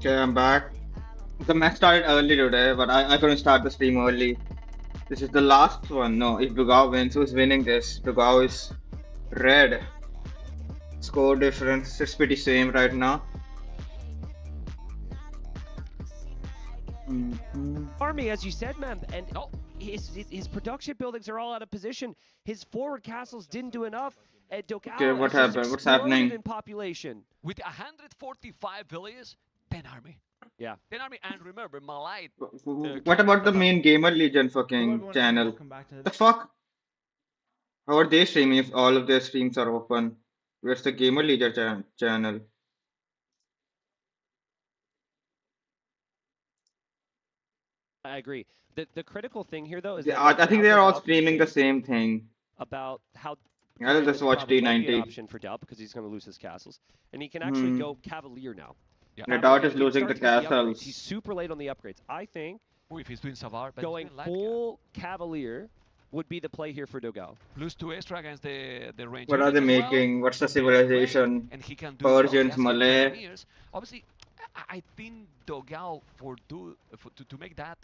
Okay, I'm back. The match started early today, but I couldn't start the stream early. This is the last one. No, if Dugao wins, who's winning this? Dugao is red. Score difference is pretty same right now. Army, as you said, man, and his production buildings are all out of position. His forward castles didn't do enough. And Okay, Dokao what has just happened? What's exploded happening? in population. With 145 villages, 10 army. Yeah. 10 army, and remember, Malite. What about the main Gamer Legion fucking channel? The fuck? How are they streaming if all of their streams are open? Where's the Gamer Legion channel? I agree. The critical thing here, though, is Yeah, that I think they're all streaming the same thing. about how I'll just watch probably might be an T90. option for Doubt because he's going to lose his castles, and he can actually go Cavalier now. Yeah, Doubt is losing the castles. He's super late on the upgrades. I think if he's doing Savar, but going full Cavalier would be the play here for Dogao. Plus 2 extra against the range. What are they making? What's the civilization? And he can do Persians, Malay. Obviously, I think Dogao to make that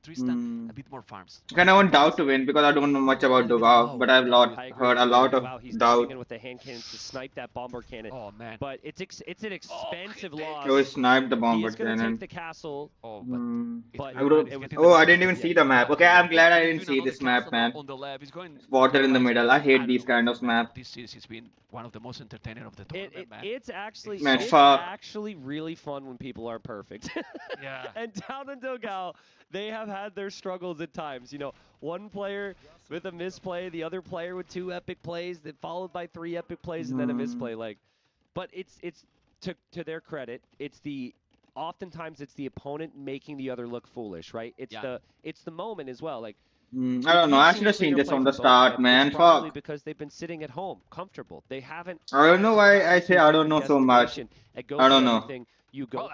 Tristan a bit more farms. And I want Doubt to win because I don't know much about Dogao, but I've heard a lot of he's Doubt. in with the hand cannons to snipe that bomber cannon. Oh man! But it's an expensive loss. Oh, he sniped the bomber He's gonna cannon. take the castle. Oh, but I didn't even see the map. Okay, I'm glad I didn't see this map, man. On the left, he's going water in the middle. I hate these kind of maps. This series has been one of the most entertaining of the tournament, man. It's actually really fun when people are perfect. Yeah. And down in Dogao, they have had their struggles at times. You know, one player with a misplay, the other player with 2 epic plays, then followed by 3 epic plays, and then a misplay. But it's to their credit, oftentimes it's the opponent making the other look foolish, right? It's the moment as well. Like, I don't know. I should have seen this from the start, man. Probably Fuck. because they've been sitting at home, comfortable. They haven't. I don't know why I say I don't know so much. I don't know. You go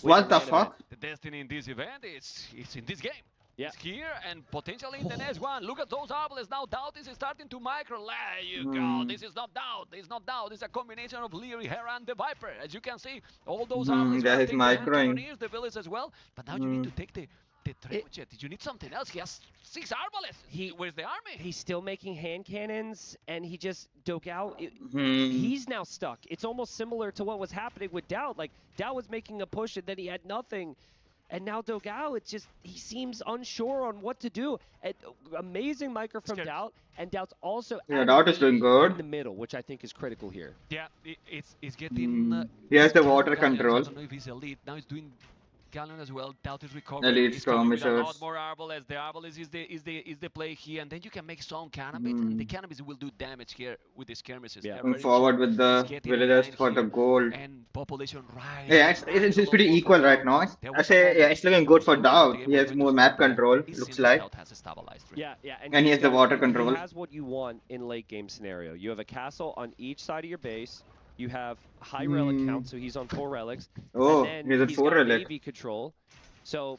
what the fuck? The destiny in this event is in this game. Yeah. It's here and potentially in the next one. Look at those arbalists now. Doubt is starting to micro. There you go. This is not Doubt. This is not Doubt. It's a combination of Leary, Hera, and the Viper. As you can see, all those arbalists that is microing. The village as well. But now you need to take the trebuchet. Did you need something else? He has 6 arbalists. Where's the army? He's still making hand cannons, and he just Dogao. He's now stuck. It's almost similar to what was happening with Doubt. Like, Doubt was making a push, and then he had nothing. And now Dogao, it's just, he seems unsure on what to do. Amazing micro from Doubt, and Doubt's also Doubt is doing good in the middle, which I think is critical here. Yeah, it's getting. He has the water control. I don't know if he's elite. Now he's doing Galleon as well. Doubt is recovering. Elite He's skirmishers. a lot more arbalists. The arbalists is the play here, and then you can make some cannabis, and the cannabis will do damage here with the skirmishes. Yeah. Moving forward with the villagers for the gold. And population right. Yeah, it's pretty equal right now. I say it's looking good for Doubt. He has more map control. Looks like. Yeah, and he has the water control. He has what you want in late game scenario. You have a castle on each side of your base. You have high relic count, so he's on 4 relics. Oh, and he's on 4 relics. AV control. So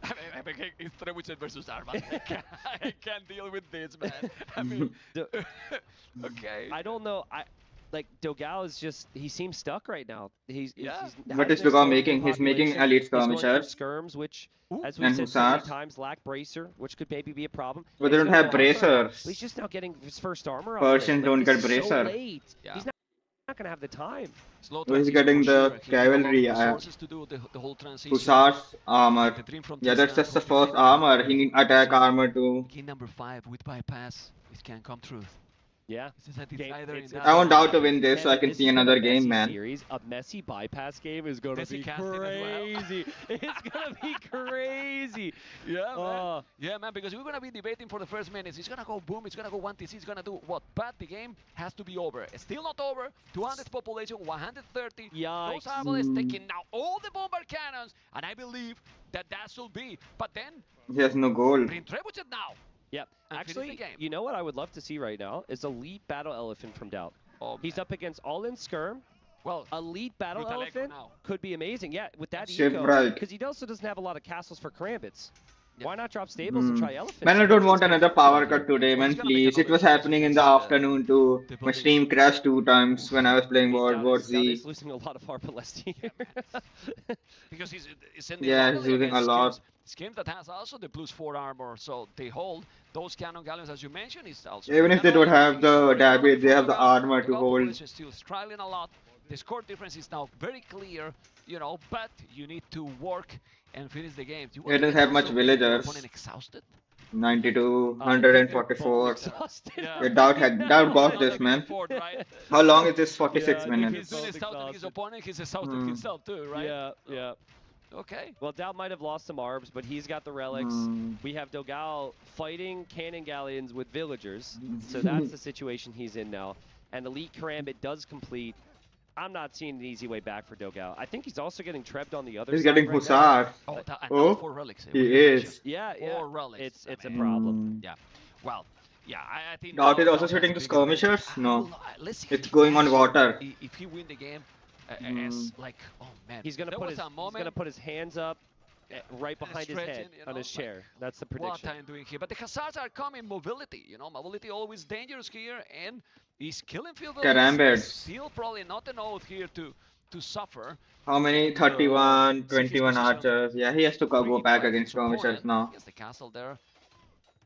it's Trebuchet versus Arma. I can't deal with this, man. I mean, okay. I don't know. Dogao is just, he seems stuck right now. What is Dogao making? He's making elite skirmishers. Skirms, which, as we said so many times, lack bracer, which could maybe be a problem. But they don't have bracers. He's just now getting his first armor. Persians don't get bracer. So late. Yeah. He's not going to have the time. So he's getting the cavalry. Hussar's armor. Yeah, that's just the first armor. He needs attack armor too. Key number 5 with bypass. This can come true. Yeah. I want Doubt to win this so I can see another game, man. A messy bypass game is going to be crazy. It's going to be crazy. Yeah, man. Yeah, man, because we're going to be debating for the first minutes. It's going to go boom. It's going to go 1TC. It's going to do what? But the game has to be over. It's still not over. 200 population, 130. Yikes. Those arbalists taking now all the bomber cannons. And I believe that should be. But then... He has no gold. Bring Trebuchet now. Yep. Actually, you know what I would love to see right now is Elite Battle Elephant from Doubt. He's up against all-in Skirm. Well, Elite Battle Elephant could be amazing. Yeah, with that eco, because he also doesn't have a lot of castles for Karambits. Why not drop stables and try elephants? Man, I don't want another power cut today, man, please. It was happening in the afternoon too. My stream crashed 2 times when I was playing World War Doubt is Z. losing a lot of Harper last year. Because he's in the Yeah, he's anomaly losing a against lot. Skims that has also the +4 armor, so they hold those cannon galleons as you mentioned. Is also Even if they don't have the damage, they have the armor to hold. Is still struggling a lot. The score difference is now very clear, you know, but you need to work and finish the game. You It doesn't have much villagers. Opponent exhausted. 92, 144. Yeah. Yeah, doubt got this, man. Right? How long is this? Yeah, 46 I think If he's minutes. doing exhausted his opponent, he's exhausted himself too, right? Yeah, yeah. Okay. Well, Doubt might have lost some arbs, but he's got the relics. We have Dogal fighting cannon galleons with villagers, so that's the situation he's in now. And Elite Karambit does complete. I'm not seeing an easy way back for Dogal. I think he's also getting trebbed on the other He's side. getting right now. Hussar. Oh, 4 relics. He is. Yeah, yeah. 4 relics. It's a problem. Yeah. Well, yeah, I think. Doubt is also shooting to skirmishers? No. It's going on water. If he win the game, as like, oh man, He's gonna put his hands up right behind his head on his chair. That's the prediction. What I'm doing here, but the Khazars are coming mobility. You know, mobility always dangerous here, and he's killing field Karambits. Still probably not an oath here to suffer. How many? 31, 21 archers. Yeah, he has to go back against skirmishers now. Against the castle there.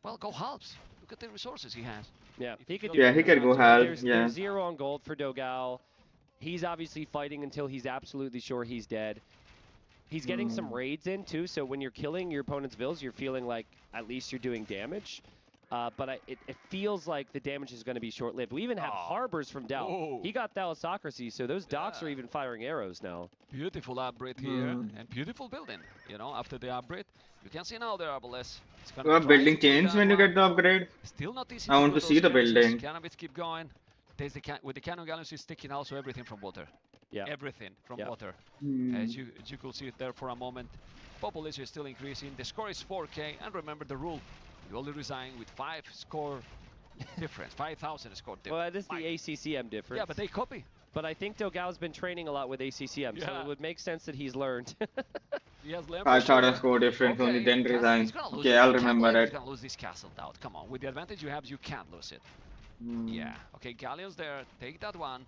Well, go halves. Look at the resources he has. Yeah, he could. Yeah, he could go halves. Yeah. There's 0 on gold for Dogal. He's obviously fighting until he's absolutely sure he's dead. He's getting some raids in too, so when you're killing your opponent's vills, you're feeling like at least you're doing damage. But it feels like the damage is going to be short-lived. We even have harbors from Doubt. Whoa. He got Thalassocracy, so those docks are even firing arrows now. Beautiful upgrade here, and beautiful building. You know, after the upgrade, you can see now the Arbalest. Building change when you get the upgrade. Still not easy. I want to see the building. Cannabis keep going. There's with the cannon galleons, he's taking also everything from water. Yeah. Everything from water. As you could see it there for a moment. Population is still increasing. The score is 4K, and remember the rule. You only resign with 5 score difference, 5,000 score difference. Well, this is the ACCM difference. Yeah, but they copy. But I think Dogal's been training a lot with ACCM, so it would make sense that he's learned. He has learned. 5,000 score difference, only then resign. Okay, I'll remember He's that. gonna lose this castle out. Come on, with the advantage you have, you can't lose it. Yeah. Okay, Galleons there. Take that one.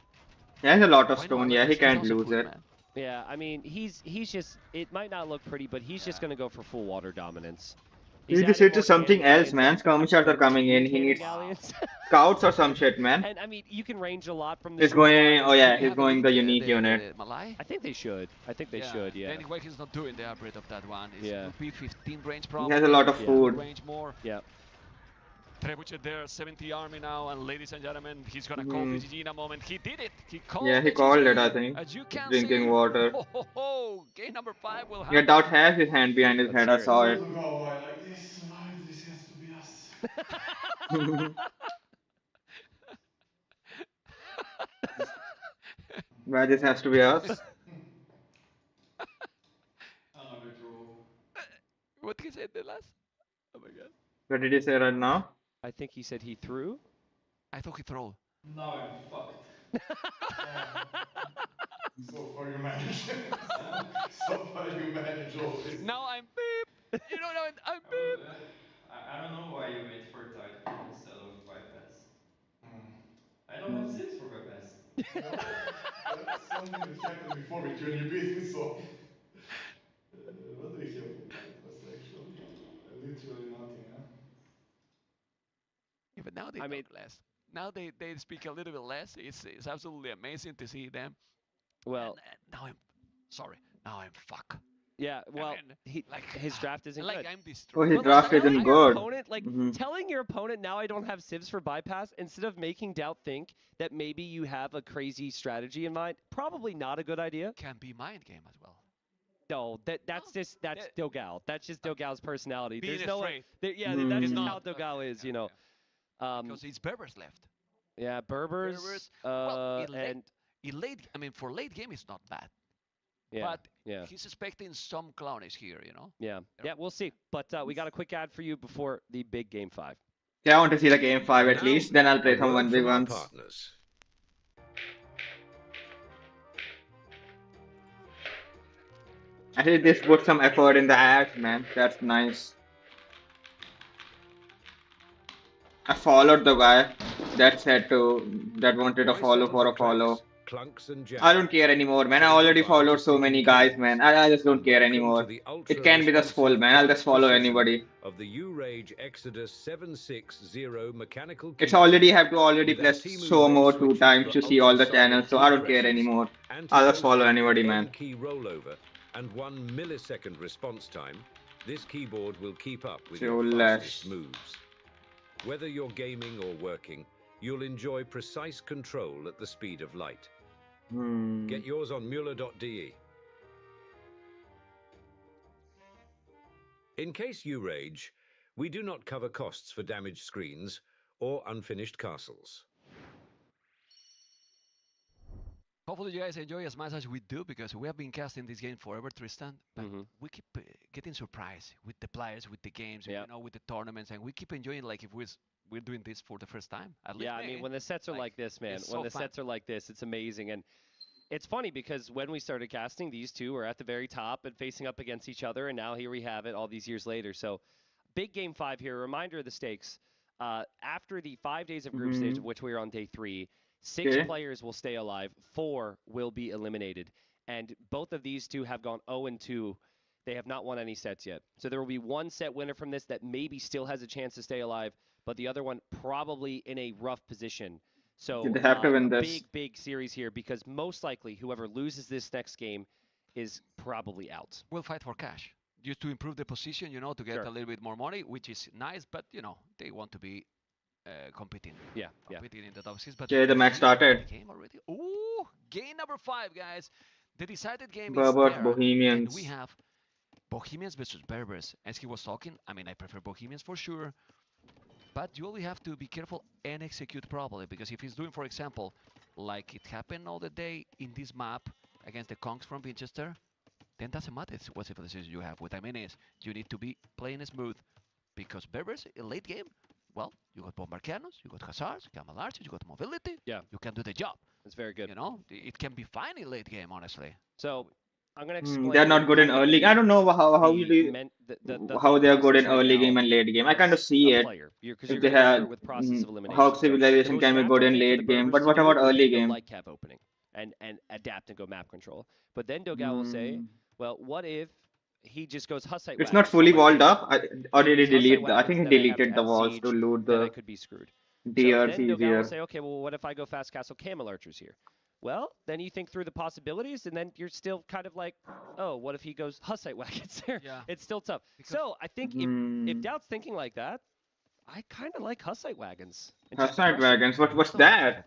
He has a lot of stone. Yeah, he can't lose it. Yeah, I mean, he's just, it might not look pretty, but he's just going to go for full water dominance. He needs to switch to something else, man. Skirmishers are coming in. He needs scouts or some shit, man. And I mean, you can range a lot from the. He's going, oh yeah, he's going the unique unit. Malai? I think they should. I think they should, yeah. Anyway, he's not doing the upgrade of that one. It's Yeah. P15 range He probably. has a lot of food. Range more. Yeah. Trebuchet there, 70 army now, and ladies and gentlemen, he's gonna call VGG in a moment. He did it. He called. Yeah, he called it, I think. As you can Drinking see. water. Oh, game number 5 will happen. Yeah, Doubt has his hand behind his head. I saw it. Why like this? Why this has to be us? Why this has to be us? Another draw. What did he say the last? Oh my god. What did he say right now? I think he said he threw. I thought he throw. Now I'm fucked. So far you manage. So far you manage always. Now I'm beep. You know, now I'm beep. I don't know why you wait for title instead of bypass. I don't have six for bypass. Well, that's something that happened before with you and you beat me, so... what do we have for bypass actually? Literally nothing, huh? Yeah, but now they talk less. Now they speak a little bit less. It's absolutely amazing to see them. Well, and now I'm sorry. Now I'm fuck. Yeah, well, I mean, his draft isn't like good. I'm Oh, destroyed. his draft isn't good. Telling your opponent now I don't have civs for bypass instead of making Doubt think that maybe you have a crazy strategy in mind, probably not a good idea. Can be mind game as well. No, that's Dogal. That's just Dogal's personality. Being There's no afraid. way. That's just how Dogal is, you know. Because it's Berbers left. Yeah, Berbers. Well, and I mean, for late game, it's not bad. yeah, But yeah, he's expecting some clownish here, you know. yeah, yeah. We'll see. But we got a quick ad for you before the big game 5. Yeah, I want to see the game 5 at least. Then I'll play some 1v1s. Actually, this put some effort in the ads, man. That's nice. I followed the guy that said that wanted a Why follow settle for for a follow. tracks, clunks and jams? I don't care anymore, man. I Change your already mind followed to so many speeding guys, kings. man. I just don't And care welcome anymore. to the It can be the full, ultra-responsive man. I'll just follow precision anybody. of the U-Rage Exodus 760 mechanical It's keyboard. already have to already With press Anti-move show edge more two switches times for to see all the ultra-solid channels, so key I don't care presses, anymore. I'll just follow anti-ghosting anybody, for man. N-key rollover, and 1 millisecond response time, this keyboard will keep up with your fastest moves. Whether you're gaming or working, you'll enjoy precise control at the speed of light. Get yours on Mueller.de. In case you rage, we do not cover costs for damaged screens or unfinished castles. Hopefully you guys enjoy as much as we do, because we have been casting this game forever, Tristan. But we keep getting surprised with the players, with the games, you know, with the tournaments, and we keep enjoying like if we're doing this for the first time. At least I mean, when the sets are like this, man, when the sets are like this, it's amazing. And it's funny because when we started casting, these two were at the very top and facing up against each other, and now here we have it all these years later. So big game 5 here. Reminder of the stakes. After the 5 days of group stage, of which we are on day 3, 6 players will stay alive, 4 will be eliminated. And both of these two have gone 0-2. They have not won any sets yet. So there will be one set winner from this that maybe still has a chance to stay alive, but the other one probably in a rough position. So they have to win this. big series here, because most likely whoever loses this next game is probably out. We'll fight for cash, just to improve the position, you know, to get a little bit more money, which is nice, but, you know, they want to be competing. Competing in the top 6. But the match started. Game already. Ooh, game number 5, guys. The decided game Berbers, is there. Bohemians. And we have Bohemians versus Berbers. As he was talking, I mean, I prefer Bohemians for sure. But you only have to be careful and execute properly, because if he's doing, for example, like it happened all the day in this map against the Kongs from Winchester, then doesn't matter what civilization you have. What I mean is, you need to be playing smooth, because Berbers in late game, well, you got Bombardianos, you got Hussars, Camel Archers, you got Mobility. Yeah. You can do the job. It's very good. You know, it can be fine in late game, honestly. So I'm gonna explain. They're not good in early. I don't know how they are good in early game and late game. I kind of see it. If they have how civilization can be good in late game, but what about early game? Light cap opening and adapt and go map control. But then Dogal will say, well, what if he just goes Hussite? It's not fully walled up, or did he delete the? I think he deleted the walls to loot the. Then I could be screwed. DRC so then Dogal here. will say, okay, well, what if I go fast castle Camel Archers here? Well, then you think through the possibilities, and then you're still kind of like, oh, what if he goes Hussite wagons there? Yeah. It's still tough. So I think if Doubt's thinking like that, I kind of like Hussite wagons. Hussite wagons? What's that?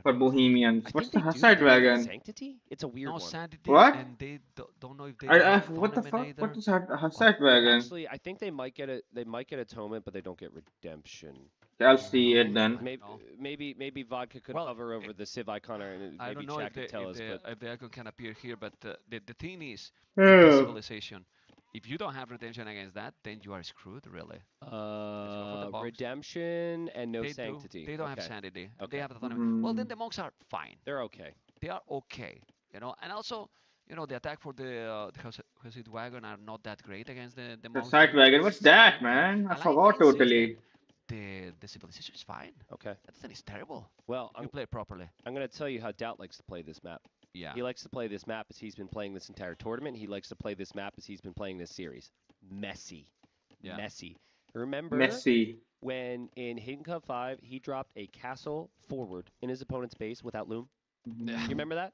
For Bohemians. What's the Hussite wagon? Sanctity? It's a weird one. Sanctity, What? And they don't know if they what the fuck? What is Hussite wagon? Actually, I think they might get atonement, but they don't get redemption. I'll see it then. Maybe Vodka could hover over the Civ icon, and I maybe don't know Chad could tell us. if the icon can appear here, but the thing is, the civilization, if you don't have redemption against that, then you are screwed, really. Redemption and no sanctity. They don't have sanctity. They have autonomy. Well, then the monks are fine. They're okay. They are okay, you know. And also, you know, the attack for the Hussite wagon are not that great against the monks. Hussite wagon? What's that, man? I forgot totally. The civilization is fine. Okay. That thing is terrible. Well, you play it properly. I'm going to tell you how Doubt likes to play this map. Yeah. He likes to play this map as he's been playing this entire tournament. He likes to play this map as he's been playing this series. Messy. Yeah. Messy. Remember when in Hidden Cup 5, he dropped a castle forward in his opponent's base without loom? Yeah. You remember that?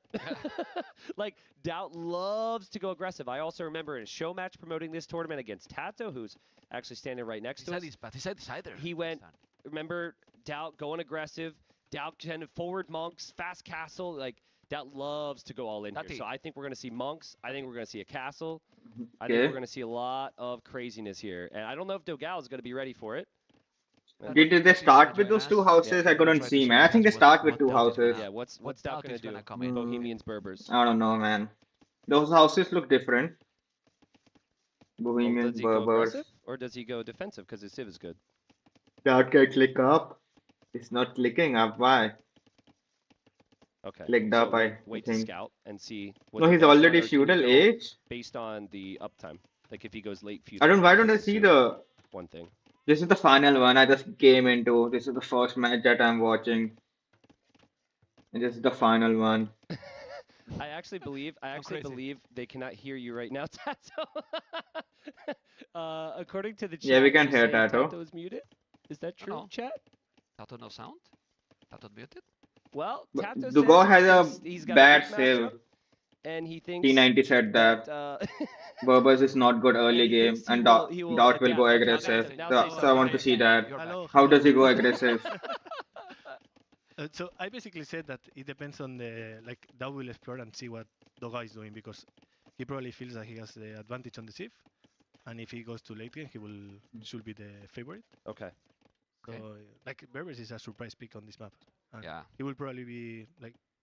Like, Doubt loves to go aggressive. I also remember in a show match promoting this tournament against Tato, who's actually standing right next to us. He went, remember, Doubt going aggressive, Doubt kind of forward monks, fast castle. Like, Doubt loves to go all in here. So I think we're going to see monks. I think we're going to see a castle. I think we're going to see a lot of craziness here. And I don't know if Dogal is going to be ready for it. Did they start with those 2 houses? I couldn't see, man. I think they start with 2 houses. Yeah, what's Doubt going to do? Bohemians, Berbers. I don't know, man. Those houses look different. Bohemians, does he go aggressive, or does he go defensive because his Civ is good? Doubt can click up. It's not clicking up. Why? Okay. Clicked up, I wait think. to scout and see. No, he's already feudal age. Based on the uptime, like if he goes late feudal. Why don't I see the one thing? This is the final one I just came into. This is the first match that I'm watching. And this is the final one. I actually crazy. believe they cannot hear you right now, Tato. According to the chat, Yeah, we can you hear say Tato. Tato is muted. Is that true, No. chat? Tato no sound? Tato muted? Well, But Tato Dugo said has he's a got a bad big save. matchup, and he thinks T90 said that Burbers is not good early game, and Dot will adapt. go Okay, aggressive. now say So I want to something. see that. You're Hello, back. How does he hello. go aggressive? So I basically said that it depends on the Dow will explore and see what Doga is doing because he probably feels that he has the advantage on the Sif, and if he goes to late game, should be the favorite. Okay. So Okay. Berbers is a surprise pick on this map, and Yeah. he will probably be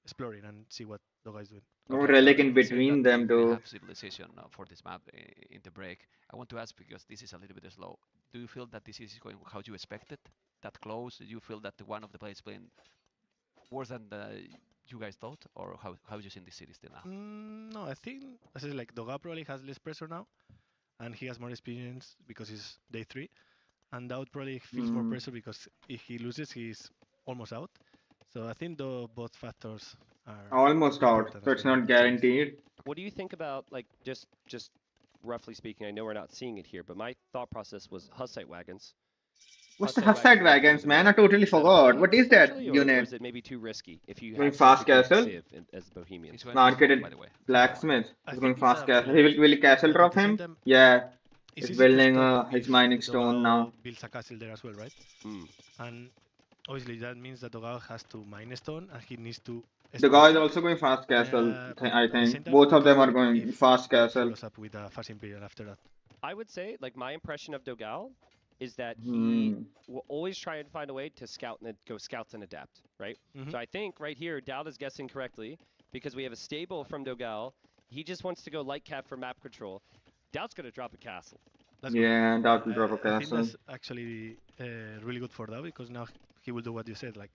exploring and see what Doga is doing. No Okay, relic so in you said between that them we didn't too. have civilization for this map in the break. I want to ask because this is a little bit slow. Do you feel that this is going how you expected? That close? Do you feel that one of the players playing worse than you guys thought, or how you seen this series till now? No, I think I said Doga probably has less pressure now, and he has more experience because it's day 3, and Dowd probably feels more pressure because if he loses, he's almost out. So I think both factors are Almost out, important so as it's well in not the series. guaranteed. What do you think about just roughly speaking? I know we're not seeing it here, but my thought process was Hussite wagons. What's the Hussite Hussite wagons wagons, the man? I market. totally Is that a forgot. play, What is that potentially, or unit? is it maybe too risky if you Going have fast such a good castle? civ as the Bohemians? He's going Marketed by the way. blacksmith. I He's think going it's fast a castle. play, Will he castle but at drop the same him? time, Yeah. it's He's easy to building stop his if mining the stone Dogao now. builds a castle there as well, right? Mm. And obviously that means that Dogao has to mine a stone and he needs to The guy is explore also going fast castle, but I at the same think. time, Both it of can them are work going if fast he castle. follows up with a fast imperial after that. I would say, like, my impression of Dogal is that he Hmm. will always try and find a way to scout and go scouts and adapt, right? So I think right here, Dowd is guessing correctly because we have a stable from Dogal. He just wants to go light cap for map control. Dowd's going to drop a castle. That's Yeah, good. that will drop a I think castle. that's actually really good for Dao because now he will do what you said. Like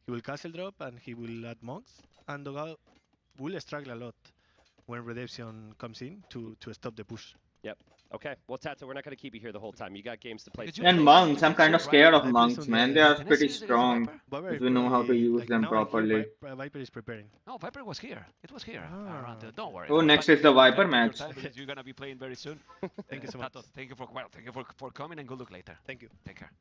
he will castle drop and he will add monks, and Dogal will struggle a lot when redemption comes in to stop the push. Yep. Okay. Well, Tato, we're not going to keep you here the whole time. You got games to play. Because you And play monks, I'm against kind of Sid, scared right? of I monks, presume, man. yeah. They are The next pretty series against the strong. Viper? Viper If is we know how to probably, use like, them now I hear properly. Viper is preparing. No, Viper was here. It was here. Around Ah, don't worry. Oh, Don't next worry. is the Viper Take your match. time because you're gonna be playing very soon. Thank you so much. Tato, thank you for coming and good luck later. Thank you. Take care.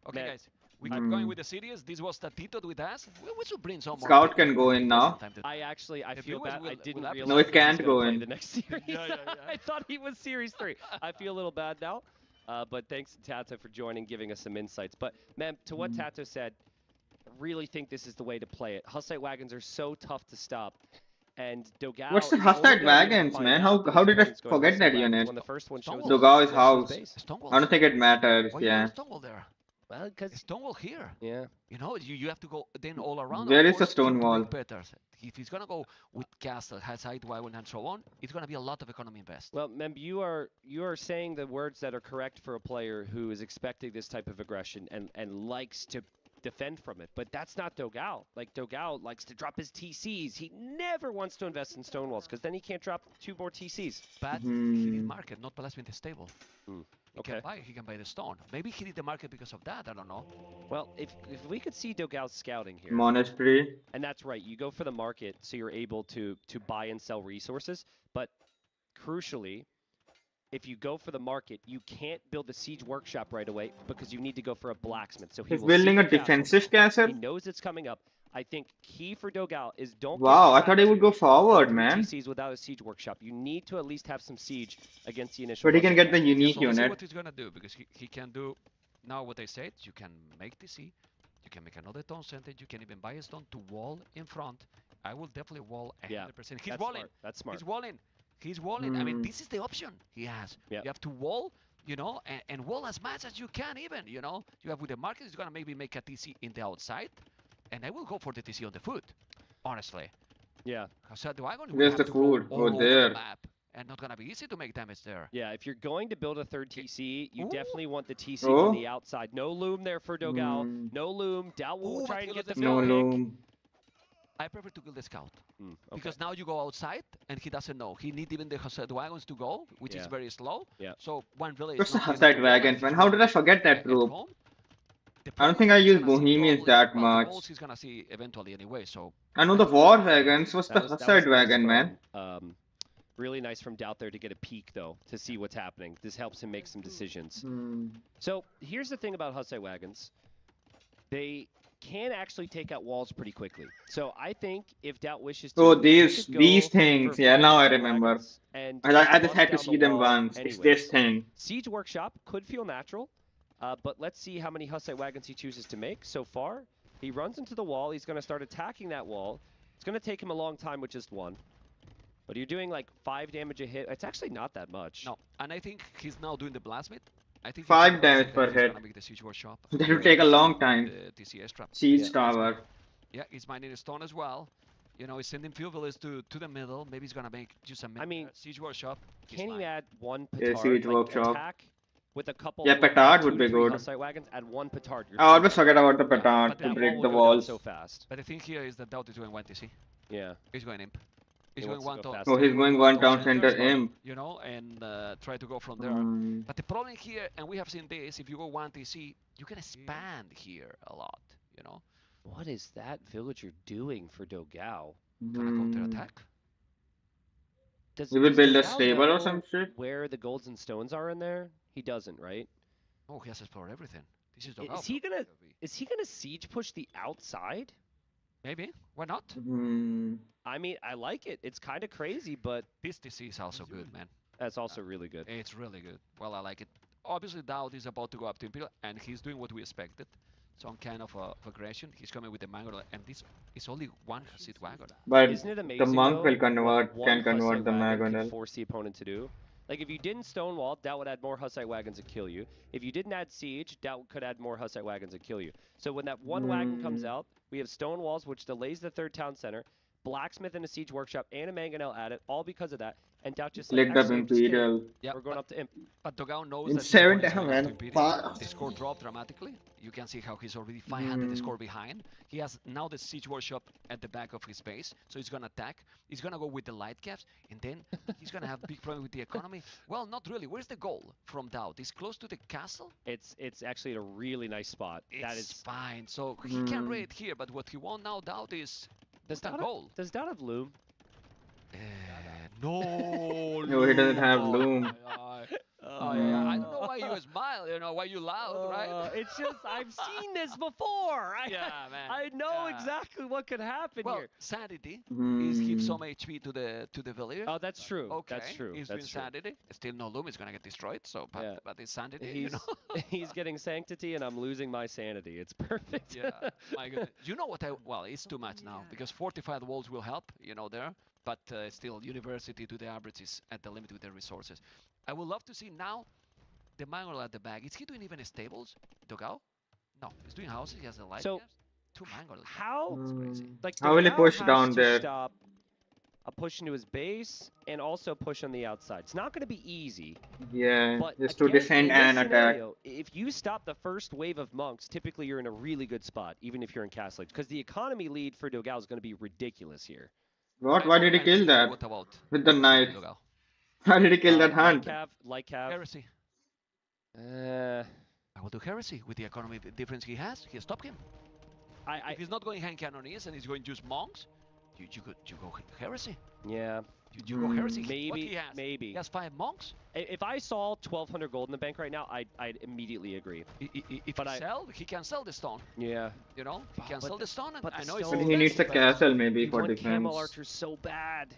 Okay, Man, guys, we keep going with the series. This was Tatito with us. We should bring some more Scout people can go in from now. time to I time. actually, I The feel viewers bad. I will didn't appreciate realize it that he was can't gonna go play in. the next series. I thought he was series 3. I feel a little bad now. But thanks to Tato for joining, giving us some insights. But, man, to what Tato said, I really think this is the way to play it. Hussite wagons are so tough to stop. And Dogal What's the is only Hussite gonna be able to wagons, find man? out How these did I points going forget Hussite that wagons unit? when the first one shows Stonewall. up Dogao's next to his house. base. I Stonewall. don't think it matters, Why you yeah. got Stonewall there? Well, because Stonewall here. yeah. You know, you have to go then all around. Where of is the course, stone into wall? big betters. If he's gonna go with castle, Hussite wagon, and so on, it's gonna be a lot of economy invest. Well, Memb, you are saying the words that are correct for a player who is expecting this type of aggression and likes to defend from it. But that's not Dogal. Like, Dogal likes to drop his TCs. He never wants to invest in stonewalls because then he can't drop 2 more TCs. But he did market, not placement the stable. Okay. He can buy the stone. Maybe he did the market because of that. I don't know. Well, if we could see Dogal's scouting here, Monastery. and that's right, you go for the market so you're able to buy and sell resources. But crucially, if you go for the market, you can't build a siege workshop right away because you need to go for a blacksmith. So he He's will building siege a defensive castle? He knows it's coming up. I think key for Dogal is don't Wow, get I thought he would go trapped forward, on 3 man. TCs without a siege workshop. You need to at least have some siege against the initial. But he can Russian get the attack. unique So let's see unit. what he's gonna do because he can do now what I said. You can make TC, you can make another town center, you can even buy a stone to wall in front. I will definitely wall 100%. Yeah, He's that's walling. smart. That's smart. He's walling. He's walling. I mean, this is the option he has. Yeah. You have to wall, you know, and wall as much as you can even, you know. You have with the market, it's gonna maybe make a TC in the outside, and I will go for the TC on the foot, honestly. Yeah. So the wagon will Where's have the to food? go Oh, all over there. the map, and not gonna be easy to make damage there. Yeah, if you're going to build a third TC, you Ooh. definitely want the TC Oh. on the outside. No loom there for Dogal. No loom. Dow will Ooh, try but and he get the lost the fill No pick. loom. I prefer to kill the scout. Okay. Because now you go outside and he doesn't know. He need even the Hussite wagons to go, which is very slow. Yeah. So one village What's is the not getting Hussite to go, and wagons, he's man? How did I running forget that at group? home. The I don't problem think is I he's use gonna see Bohemians probably, that well, the much. walls he's gonna see eventually anyway. So I know the war wagons. What's the That was Hussite nice wagon, man? from, really nice from Doubt there to get a peek, though, to see what's happening. This helps him make some decisions. So here's the thing about Hussite wagons. They can actually take out walls pretty quickly. So I think if Doubt wishes to, Oh, he could go these things. for Yeah, 5 now I Hussite remember. wagons and I just bust had to down see the them wall once. It's anyways. this thing. Siege Workshop could feel natural, but let's see how many Hussite wagons he chooses to make. So far, he runs into the wall. He's going to start attacking that wall. It's going to take him a long time with just one. But you're doing like 5 damage a hit. It's actually not that much. no, and I think he's now doing the blacksmith. I think 5 damage per he's hit. gonna make the siege workshop. That will take a long time. The TCS trap. Siege tower. Yeah, he's mining a stone as well. You know, he's sending few villages to the middle. Maybe he's gonna make just a siege workshop. Can he add one Yeah, petard? siege like workshop. attack with a couple. Yeah, like, petard 2 would to be 3 good. Hussite wagons. Add 1 petard. I always forget about the petard but to that break wall the will go down walls. so fast. But the thing here is that Doubt is going 1 TC. Yeah. He's going imp. He's He going wants to go one fast. Oh, he's going one town center imp. You know, and try to go from there. But the problem here, and we have seen this, if you go 1 TC, you can expand here a lot, you know. What is that villager doing for Dogao? Gonna counter attack. He will build a Dogao stable or know some shit? where the golds and stones are in there? He doesn't, right? Oh, he has explored everything. This is Dogao. Is he gonna siege push the outside? Maybe. Why not? I mean, I like it. It's kind of crazy, but this TC is also good, man. That's also really good. It's really good. Well, I like it. Obviously, Dowd is about to go up to Imperial, and he's doing what we expected. Some kind of aggression. He's coming with the Mango, and this is only 1 Hussite wagon. But Isn't it the amazing, monk though, will convert, what can one convert Hussite the wagon Magonel. can force the opponent to do? Like, if you didn't Stonewall, that would add more Hussite wagons and kill you. If you didn't add Siege, that could add more Hussite wagons and kill you. So when that one wagon comes out, we have Stonewalls, which delays the 3rd town center, Blacksmith and a Siege Workshop, and a Mangonel added, all because of that. And Doubt just like, Clicked up actually, I'm just kidding. Imperial. Yeah, We're going up to Imp. But Dogao knows In that 7 his opponent is going man. up to Imperial. The score dropped dramatically. You can see how he's already 500 score behind. He has now the Siege Workshop at the back of his base, so he's going to attack. He's going to go with the light caps, and then he's going to have big problem with the economy. Well, not really. Where's the goal from Doubt? It's close to the castle? It's actually at a really nice spot. That is fine. So he can raid here, but what he wants now, Doubt, is does that Doubt goal. Does Doubt have loom? No. No, he doesn't have loom. Oh, yeah. I don't know why you smile, you know, why you loud, right? It's just, I've seen this before. Yeah, man. I know exactly what could happen well, here. Sanity is give some HP to the villagers. Oh, that's true. Okay. That's true. He's doing Sanity. Still no loom. He's going to get destroyed. So, but it's Sanity, you know. He's getting Sanctity, and I'm losing my Sanity. It's perfect. Yeah, my goodness. You know what well, it's too much now, because fortified walls will help, you know, there. But still, University to the average is at the limit with their resources. I would love to see now the Mangle at the back. Is he doing even stables, Dogao? No, he's doing houses. He has the light caps. 2 Mangles. How? That's crazy. Like, How will he Dogao push has down to there? Stop a push into his base and also push on the outside. It's not going to be easy. Yeah, But just to again, defend in this and attack. scenario, if you stop the first wave of monks, typically you're in a really good spot, even if you're in Castle Age, because the economy lead for Dogao is going to be ridiculous here. What? Why did he kill that? What about With the knife. Dogao? Why did he kill that hunt? Light cav. Heresy. I will do heresy with the economy difference he has. He stopped him. If he's not going hand cannoniers and he's going just monks, you go heresy. Yeah. You go heresy. Maybe. What he has? Maybe. He has 5 monks. If I saw 1,200 gold in the bank right now, I'd immediately agree. If he can sell the stone. Yeah. You know, he can sell the stone, and I know But he needs a castle maybe for defense. defense. Camel archers so bad.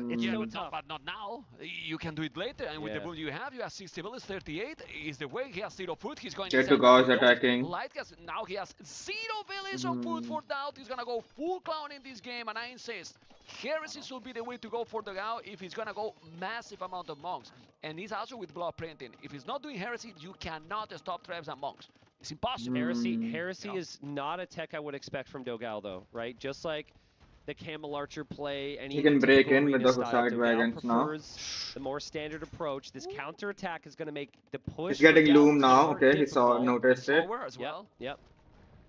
It's so tough. But not now. You can do it later, and with the boom you have 60 villas, 38 is the way. He has 0 food. He's going Get to Gauss attacking. Light gas. Now he has 0 villas on food for Doubt. He's gonna go full clown in this game, and I insist, heresy should be the way to go for the Gao if he's gonna go massive amount of monks. And he's also with blood printing. If he's not doing heresy, you cannot stop tribes and monks. It's impossible. Heresy is not a tech I would expect from Dogao, though, right? Just like the Camel Archer play, and he can break in with the Hussite wagons now. The more standard approach. This counter attack is going to make the push. He's getting for loom Dao now. more Okay, he saw difficult. noticed it. As well. Yep.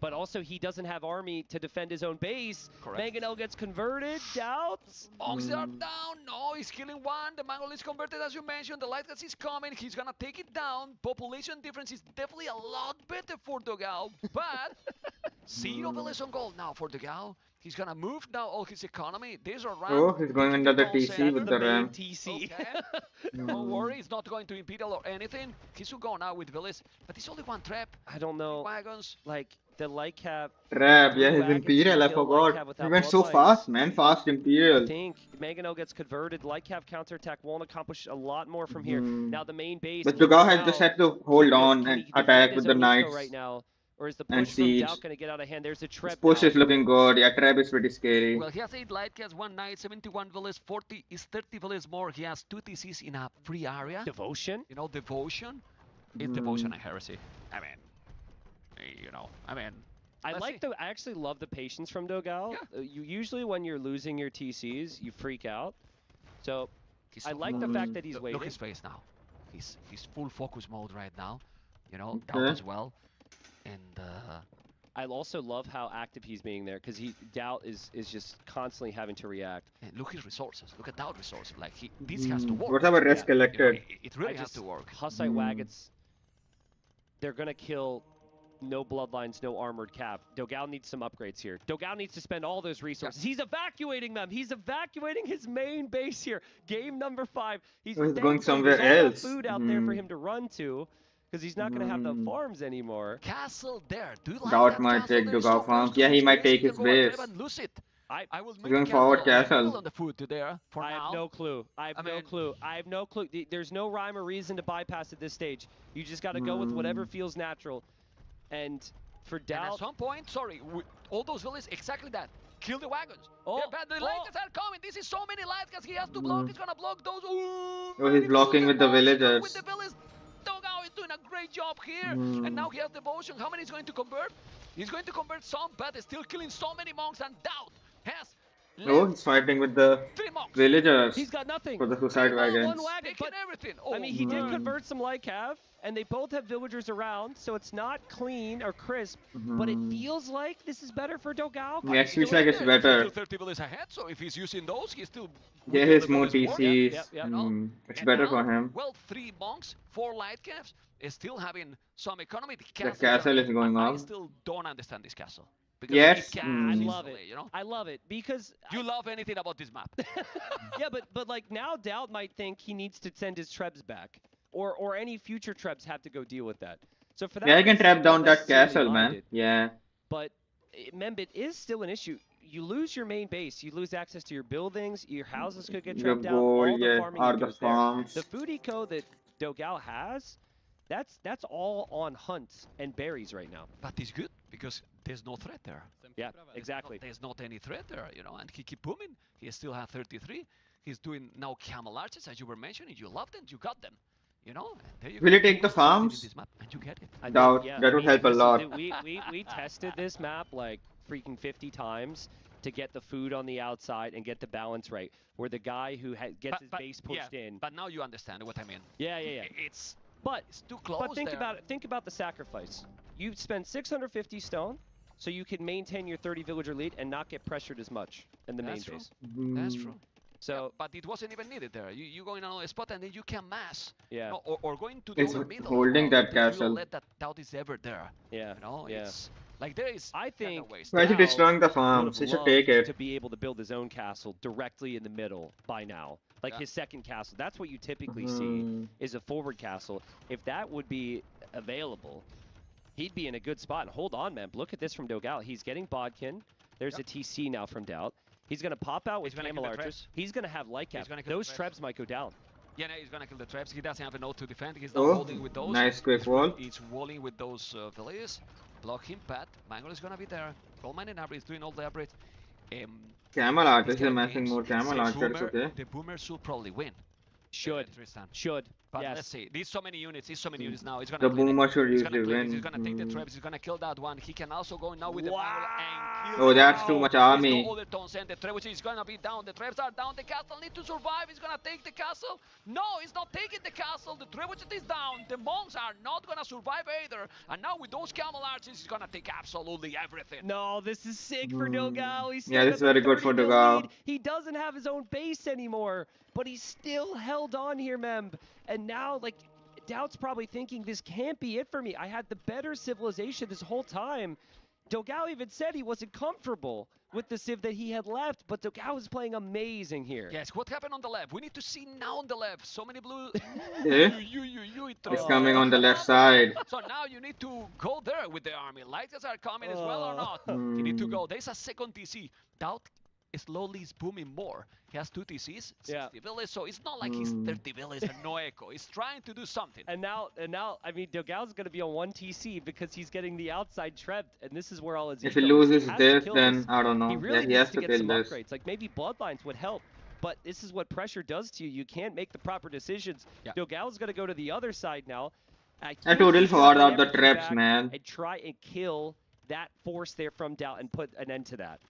But also, he doesn't have army to defend his own base. Correct. Mangonel gets converted. Doubts. Monks are down. No, he's killing one. The Mongol is converted, as you mentioned. The light gas is coming. He's gonna take it down. Population difference is definitely a lot better for Dogao. But 0 villas on gold now for Dogao. He's gonna move now all his economy. There's a ramp. Oh, he's going under the TC with the ramp. TC. Okay. Don't worry, it's not going to Imperial or anything. He's will go now with villas, but it's only one trap. I don't know. Wagons. Like, the light cap. Trap, yeah, his wagons Imperial, can I kill light forgot. cap He without went so bloodlines. fast, man. Fast I Imperial. think Mangonel gets converted. Light cap counterattack won't accomplish a lot more from here. Now the main base. But can Dogao go has just out. had to hold on Can and he defend attack his with the own eco knights. right now? Or is the and push from siege. Doubt going to get out of hand? There's a His trap push now. is looking good. Yeah, trap is pretty scary. Well, he has 8 light cats, 1 knight, 71 villas, 40 is 30 villas more. He has 2 TCs in a free area. Devotion? You know, devotion. It's devotion and heresy. I mean, you know, I let's like see. I actually love the patience from Dogao. Yeah. You usually when you're losing your TCs, you freak out. So He's I so like the fact that he's Look waiting. his face now. He's full focus mode right now. You know, Okay. Doubt as well. And I also love how active he's being there because Doubt is just constantly having to react. and look his resources. Look at Doubt resources. Like this has to work. Whatever rest Yeah. You know, collected. it really I has just to work. Hussite Wagons, they're gonna kill no bloodlines, no armored cap. Dogao needs some upgrades here. Dogao needs to spend all those resources. He's evacuating them. He's evacuating his main base here. Game number 5. He's Oh, he's thankful going somewhere there's all that else. food out there for him to run to, because he's not gonna have the farms anymore. Castle there. Do you like Doubt that might castle? take There is Dogao so close farms. to Yeah, he lose. might Yes, take he his can go and base. grab and lose it. I will make going the forward castle castle. on the food to there for I now. have no clue. I have no mean- clue. I have no clue. There's no rhyme or reason to bypass at this stage. You just got to go with whatever feels natural. And for And Doubt, at some point, sorry, all those villages, exactly that. Kill the wagons. Oh, They're bad. The oh. light guys are coming. This is so many light guys. He has to block. He's gonna block those. Ooh, Oh, he's blocking with the With villagers. the villagers. Dogao is doing a great job here. And now he has devotion. How many is going to convert? He's going to convert some, but he's still killing so many monks. And Doubt has Oh, left he's fighting with the 3 monks. villagers he's got nothing. for the suicide One wagons. wagon, Taking but everything. I mean, he did man. convert some light cav, and they both have villagers around, so it's not clean or crisp. But it feels like this is better for Dogao. Yeah, it feels like it's He's better. still 30 villages ahead, so if he's using those, he's still. Yeah, with he's the more village war. TCs. Yep, yep. It's And better now, for him. Well, 3 monks, 4 light caps, is still having some economy. The castle is going I up. still don't understand this castle. Because Yes. it I can love easily, it. You know? I love it because You love anything about this map. yeah, but like now Doubt might think he needs to send his trebs back, or any future trebs have to go deal with that. So for that, Yeah, I can reason, trap I down don't that necessarily castle, mind man. it. Yeah. But Membit is still an issue. You lose your main base, you lose access to your buildings, your houses could get Your trapped out, all gold, the yeah, farming are that the goes there. farms. The food eco that Dogao has, that's all on hunts and berries right now. But it's good because there's no threat there. Yeah, exactly. There's not any threat there, you know, and he keep booming. He still has 33. He's doing now camel arches, as you were mentioning. You love them, you got them, you know. And there you Will go. he take the Put something in farms? this map and you get it. I think, Doubt. yeah, That would help a this is lot. it. We tested this map like freaking 50 times to get the food on the outside and get the balance right, where the guy who gets his base pushed in. But now you understand what I mean. Yeah. It's But too close. But think there. about it. Think about the sacrifice. You spend 650 stone, so you can maintain your 30 villager lead and not get pressured as much in the That's main true. base. That's true. So Yeah, but it wasn't even needed there. You go in another spot and then you can mass. yeah, You know, or going to the It's other middle. holding as well, that but you castle. don't let that doubt is ever there. yeah. You know, Yeah. it's like there is. I kind of think waste. Why is he Doubt destroying the would farms? have He should loved take it. to be able to build his own castle directly in the middle by now, like Yeah. his second castle. That's what you typically see is a forward castle. If that would be available, he'd be in a good spot. And hold on, man. Look at this from Dogao. He's getting Bodkin. There's a TC now from Doubt. He's going to pop out with He's gonna Camel kill the Archers. traps. He's going to have light cap. He's gonna kill the Those traps. trebs might go down. Yeah, no, he's gonna kill the traps. He doesn't have a node to defend. He's not Oh, holding with those. nice quick wall. He's walling with those villages. Block him, Pat. Mangle is gonna be there. Gold mining upgrades, doing all the upgrades. Camel He's archers, getting amassing games. more camel The archers, Boomer- okay. The Boomer should probably win. Should. Tristan. Should. But Yes. let's see. These so many units. These so many units now. He's gonna The clean it. boomer should He's usually gonna clean it. win. He's gonna take the traps. He's gonna kill that one. He can also go now with the bangle and kill Oh, it. that's too much There's army. no other tones, and the trebuchet is gonna be down. The traps are down. The castle need to survive. He's gonna take the castle. No, he's not taking the castle. The trebuchet is down. The monks are not gonna survive either. And now with those camel archers, he's gonna take absolutely everything. No, this is sick for Dogao. He's Yeah, this is very good for Dogao. He doesn't have his own base anymore, but he's still held on here, Memb. And now, like, Doubt's probably thinking this can't be it for me. I had the better civilization this whole time. Dogao even said he wasn't comfortable with the civ that he had left, but Dogao is playing amazing here. Yes, what happened on the left? We need to see now on the left. So many blue. Yeah. It's coming on the left side. So now you need to go there with the army. Lighters are coming as well or not? You need to go. There's a second TC. Doubt slowly is booming more. He has 2 TCs, 60 villas, so it's not like he's 30 villas and no echo. He's trying to do something. And now, I mean, Dogao's going to be on 1 TC because he's getting the outside trebbed, and this is where all his If he ego is. loses has to this, kill then this. I don't know. He really Yeah, he needs has to to get some kill this. upgrades. Like maybe bloodlines would help, but this is what pressure does to you. You can't make the proper decisions. Yeah. Dogao's going to go to the other side now. I totally forgot about the traps, man. And try and kill that force there from Doubt and put an end to that.